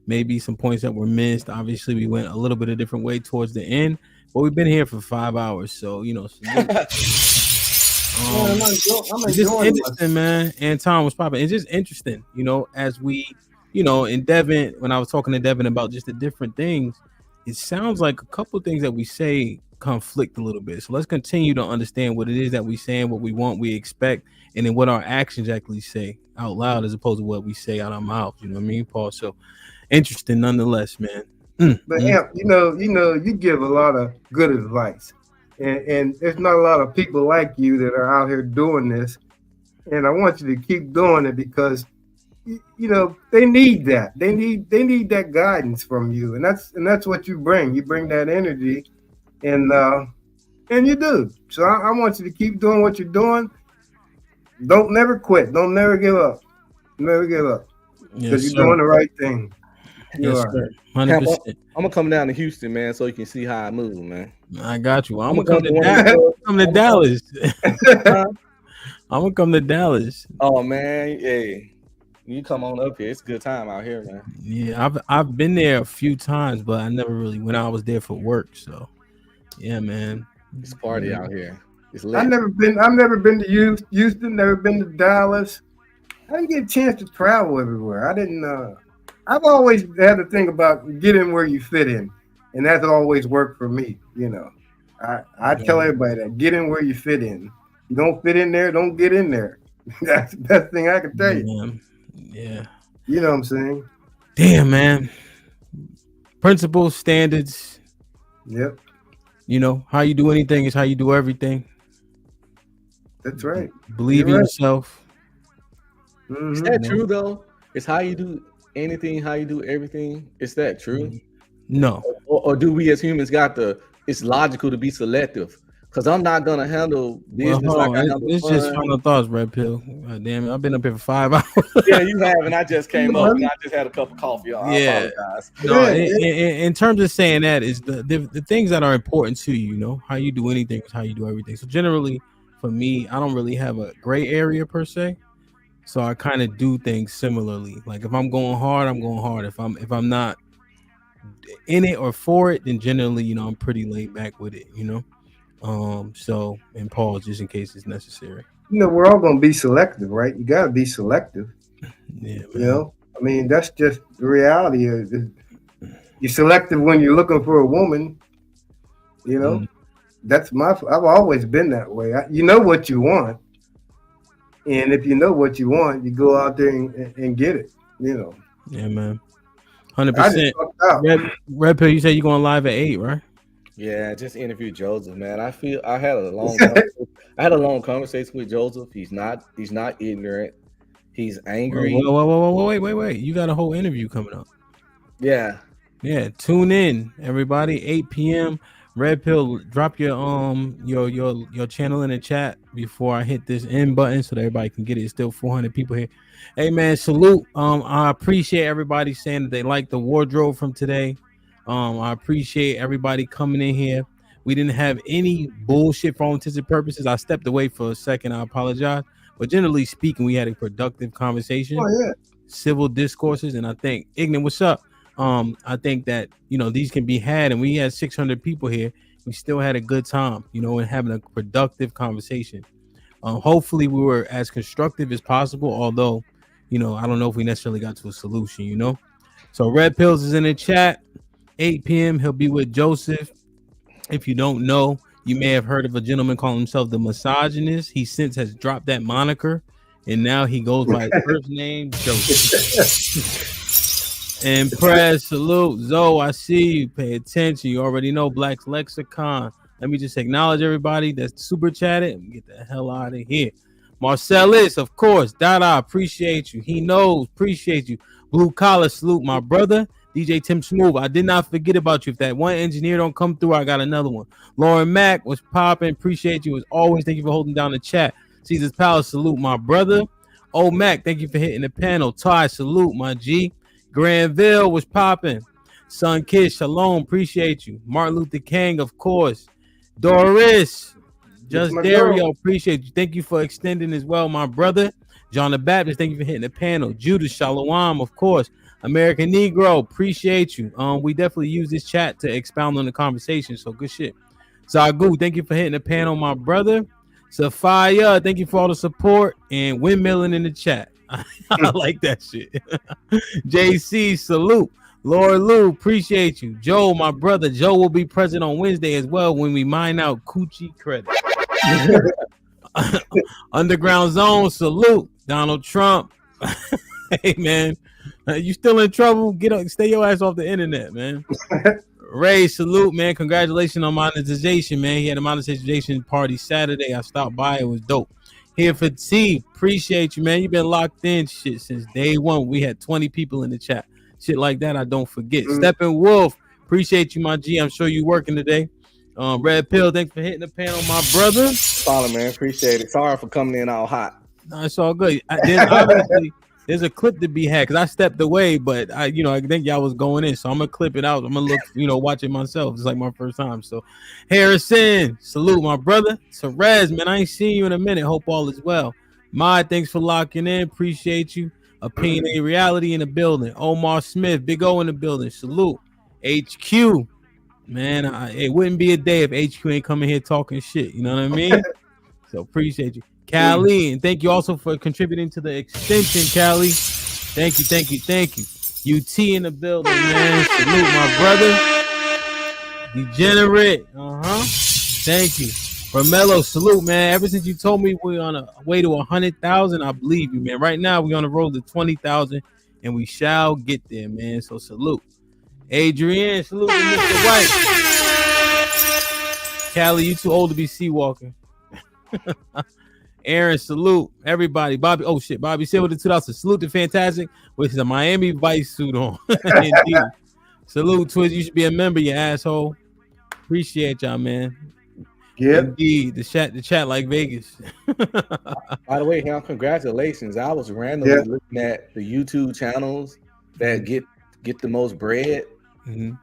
Maybe some points that were missed. Obviously, we went a little bit a different way towards the end, but we've been here for 5 hours, so you know. It's just interesting, man. And Tom was popping. It's just interesting, you know, as we you know, in Devin, when I was talking to Devin about just the different things, it sounds like a couple of things that we say conflict a little bit. So let's continue to understand what it is that we saying, what we want, we expect, and then what our actions actually say out loud as opposed to what we say out our mouth. You know what I mean, Paul? So interesting nonetheless, man. But Amp, you give a lot of good advice, and there's not a lot of people like you that are out here doing this. And I want you to keep doing it because, they need that. They need that guidance from you, and that's what you bring. You bring that energy, and you do. So I want you to keep doing what you're doing. Don't never quit. Don't never give up. Never give up because you're doing the right thing. You Yes, are. sir. 100%. I'm gonna come down to Houston, man, so you can see how I move, man. I got you. I'm I'ma gonna come to Dallas. I'm gonna come to Dallas. Oh man, hey, you come on up here. It's a good time out here, man. Yeah, I've been there a few times, but I never really when I was there for work. So yeah, man. It's a party out here. It's lit. I've never been to Houston, never been to Dallas. I didn't get a chance to travel everywhere. I didn't I've always had to think about getting where you fit in, and that's always worked for me. I tell everybody that get in where you fit in. You don't fit in there, don't get in there. That's the best thing I can tell you. Yeah. You know what I'm saying? Damn, man. Principles, standards. Yep. How you do anything is how you do everything. That's right. Believe in You're right. yourself. Is that true though? It's how you do anything, how you do everything. Is that true? No. Or do we as humans it's logical to be selective? Because I'm not gonna handle business like I handle it's fun. just final thoughts, Red Pill. God damn it. I've been up here for 5 hours. Yeah, you have, and I just came up and I just had a cup of coffee. I apologize. No, in terms of saying that is the things that are important to you, how you do anything is how you do everything. So generally for me, I don't really have a gray area per se. So I kind of do things similarly. Like if I'm going hard, I'm going hard. If I'm not in it or for it, then generally, I'm pretty laid back with it, So and pause just in case it's necessary. We're all gonna be selective, right? You gotta be selective. Yeah, I mean, that's just the reality. You're selective when you're looking for a woman. That's I've always been that way. You know what you want, and if you know what you want, you go out there and get it. Yeah, man. 100%. Red Pill, you said you're going live at 8, right? Yeah, just interviewed Joseph, man. I had a long conversation with Joseph. He's not ignorant. He's angry. Wait. You got a whole interview coming up. Yeah. Tune in, everybody. 8 p.m. Red Pill, drop your channel in the chat before I hit this end button so that everybody can get it. It's still 400 people here. Hey man, salute. I appreciate everybody saying that they like the wardrobe from today. I appreciate everybody coming in here. We didn't have any bullshit for all intents and purposes. I stepped away for a second. I apologize. But generally speaking, we had a productive conversation. Oh, yeah. Civil discourses. And I think, Ignorant, what's up? I think that, these can be had. And we had 600 people here. We still had a good time, and having a productive conversation. Hopefully we were as constructive as possible. Although, I don't know if we necessarily got to a solution, So Red Pills is in the chat. 8 p.m. He'll be with Joseph. If you don't know, you may have heard of a gentleman calling himself the misogynist. He since has dropped that moniker, and now he goes by his first name, Joseph. Impress, salute. Zoe, I see you. Pay attention. You already know Black's Lexicon. Let me just acknowledge everybody that's super chatted and get the hell out of here. Marcellus, of course. Dada, appreciate you. He knows, appreciate you. Blue Collar, salute, my brother. DJ Tim Smooth, I did not forget about you. If that one engineer don't come through, I got another one. Lauren Mack was popping. Appreciate you as always. Thank you for holding down the chat. Caesar's Palace, salute, my brother. Oh, Mac, thank you for hitting the panel. Ty, salute, my G. Granville was popping. Sun Kid, shalom, appreciate you. Martin Luther King, of course. Doris, just Dario, appreciate you. Thank you for extending as well, my brother. John the Baptist, thank you for hitting the panel. Judas, shalom, of course. American Negro, appreciate you. We definitely use this chat to expound on the conversation, so good shit. Zagu, thank you for hitting the panel, my brother. Sophia, thank you for all the support and windmilling in the chat. I like that shit. JC, salute. Lord Lou, appreciate you. Joe, my brother, Joe will be present on Wednesday as well when we mine out coochie credit. Underground Zone, salute. Donald Trump. Hey, man, you still in trouble? Stay your ass off the internet, man. Ray, salute, man. Congratulations on monetization, man. He had a monetization party Saturday. I stopped by. It was dope. Here for T, appreciate you, man. You've been locked in shit since day one. We had 20 people in the chat. Shit like that, I don't forget. Steppenwolf, appreciate you, my G. I'm sure you working today. Red Pill, thanks for hitting the panel, my brother. Follow, man. Appreciate it. Sorry for coming in all hot. No, it's all good. There's a clip to be had because I stepped away, but I think y'all was going in, so I'm gonna clip it out. I'm gonna look, watch it myself. It's like my first time. So, Harrison, salute, my brother. Perez, man, I ain't seen you in a minute. Hope all is well. Mod, thanks for locking in. Appreciate you. Opinionated Reality in the building. Omar Smith, Big O in the building. Salute. HQ, man, it wouldn't be a day if HQ ain't coming here talking shit. You know what I mean? So appreciate you. Callie, and thank you also for contributing to the extension, Callie. Thank you. UT in the building, man. Salute, my brother. Degenerate. Thank you. Romello, salute, man. Ever since you told me we're on a way to 100,000, I believe you, man. Right now, we're on the road to 20,000, and we shall get there, man. So salute. Adrian, salute to Mr. White. Callie, you too old to be sea walking. Aaron, salute. Everybody. Bobby, oh shit. Bobby said with the 2000. Salute to Fantastic with the Miami Vice suit on. Indeed. Salute, Twiz. You should be a member, you asshole. Appreciate y'all, man. Yeah. Indeed. The chat like Vegas. By the way, Ham, congratulations. I was randomly looking at the YouTube channels that get the most bread through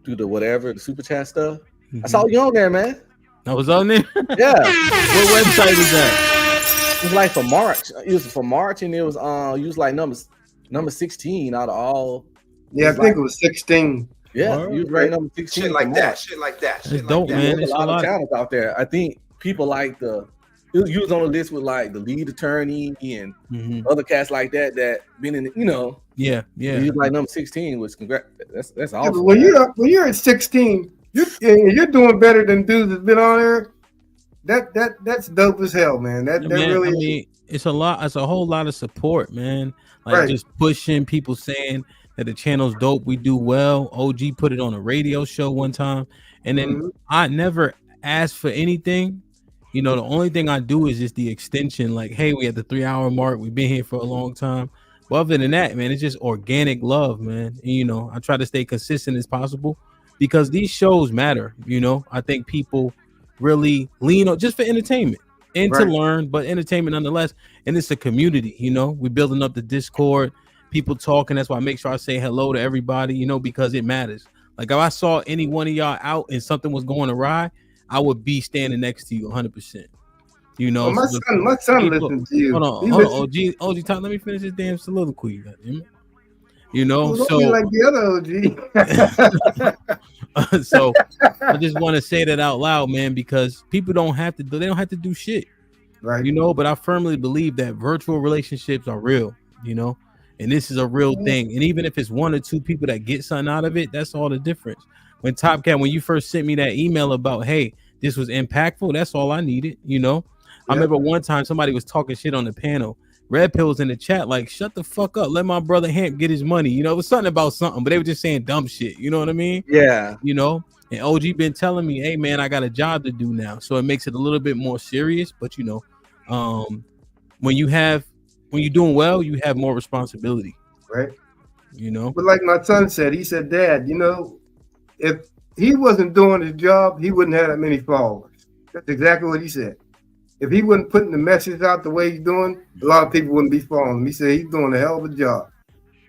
the whatever, the super chat stuff. I saw you on there, man. I was on there? Yeah. What website was that? It was like for March. It was for March, and it was you was like number 16 out of all. Yeah, I think it was 16. Yeah, you was right number 16. Shit like that. Shit like that. It's dope, man. There's a lot of channels out there. I think people like you was on the list with like the lead attorney and other cats like that been in, Yeah. You was like number 16, which that's awesome. Yeah, when you're at 16, you're doing better than dudes that's been on there. That's dope as hell, man. That really it's a lot. It's a whole lot of support, man. Like just pushing people saying that the channel's dope. We do well. OG put it on a radio show one time, and then I never asked for anything. The only thing I do is just the extension. Like, hey, we at the 3-hour mark. We've been here for a long time. But other than that, man, it's just organic love, man. And, I try to stay consistent as possible because these shows matter. I think people really lean on just for entertainment and to learn, but entertainment nonetheless. And it's a community. We're building up the Discord, people talking. That's why I make sure I say hello to everybody, because it matters. Like if I saw any one of y'all out and something was going awry, I would be standing next to you 100%. Well, my son listens to you. Hold on, OG, time. Let me finish this damn soliloquy. Goddammit. So like the other OG. So I just want to say that out loud, man, because people don't have to do shit, right? But I firmly believe that virtual relationships are real, and this is a real thing. And even if it's one or two people that get something out of it, that's all the difference. When Top Cat, when you first sent me that email about, hey, this was impactful, that's all I needed, I remember one time somebody was talking shit on the panel. Red Pill was in the chat like, shut the fuck up, let my brother Hamp get his money. It was something about something, but they were just saying dumb shit. You know what I mean? Yeah. And OG been telling me, hey man, I got a job to do now. So it makes it a little bit more serious. But when you're doing well, you have more responsibility. Right. But like my son said, he said, Dad, if he wasn't doing his job, he wouldn't have that many followers. That's exactly what he said. If he wasn't putting the message out the way he's doing, a lot of people wouldn't be following him. He said he's doing a hell of a job.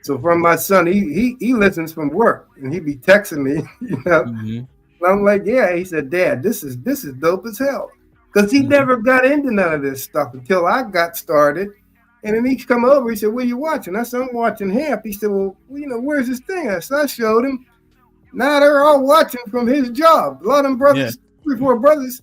So from my son, he listens from work and he be texting me, And I'm like, yeah. He said, Dad, this is dope as hell. Because he never got into none of this stuff until I got started. And then he come over, he said, what are you watching? I said, I'm watching Hamp. He said, well, where's this thing? So I showed him. Now they're all watching from his job. A lot of them brothers, 3-4 brothers,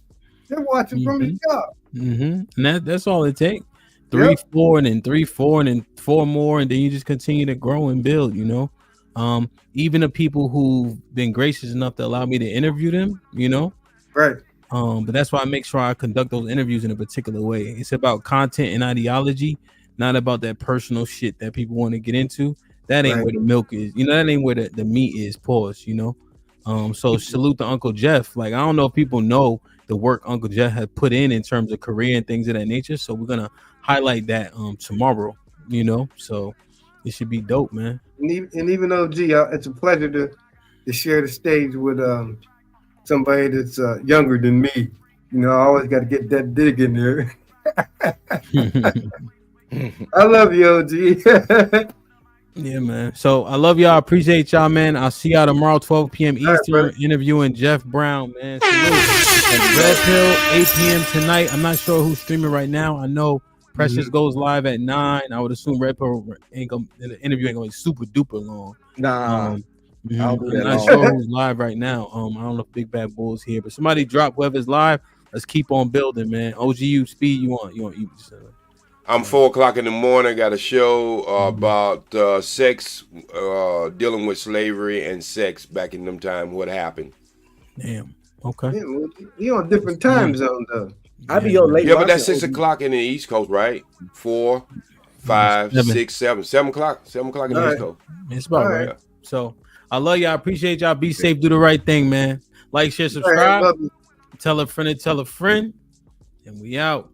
they're watching from his job. And that's all it takes. 3, 4, and then 3, 4, and then 4 more, and then you just continue to grow and build. You know, even the people who've been gracious enough to allow me to interview them. You know, right. But that's why I make sure I conduct those interviews in a particular way. It's about content and ideology, not about that personal shit that people want to get into. That ain't where the milk is. You know, that ain't where the meat is. Pause. You know. So salute to Uncle Jeff. Like, I don't know if people know the work Uncle Jeff had put in terms of career and things of that nature. So we're gonna highlight that tomorrow. You know, so it should be dope, man. And even though, it's a pleasure to share the stage with somebody that's younger than me. You know, I always got to get that dig in there. I love you, OG. Yeah, man. So I love y'all. Appreciate y'all, man. I'll see y'all tomorrow, 12 p.m. Eastern, interviewing Jeff Brown, man. Salute. Red Pill, 8 p.m. tonight. I'm not sure who's streaming right now. I know Precious goes live at 9. I would assume Red Pill ain't gonna, the interview ain't gonna be super duper long. Nah. I'm not sure who's live right now. I don't know if Big Bad Bull's here, but somebody drop whoever's live. Let's keep on building, man. OGU Speed, you want I'm 4 o'clock in the morning. Got a show about sex, dealing with slavery and sex back in them time. What happened? Damn. Okay. Yeah, well, you on different time zone though. I be your late. Yeah, but that's 6 o'clock in the East Coast, right? 4, 5, 6, 7. 7 o'clock. 7 o'clock in the East Coast. It's about right. So I love y'all. Appreciate y'all. Be safe. Do the right thing, man. Like, share, subscribe. Tell a friend to tell a friend. And we out.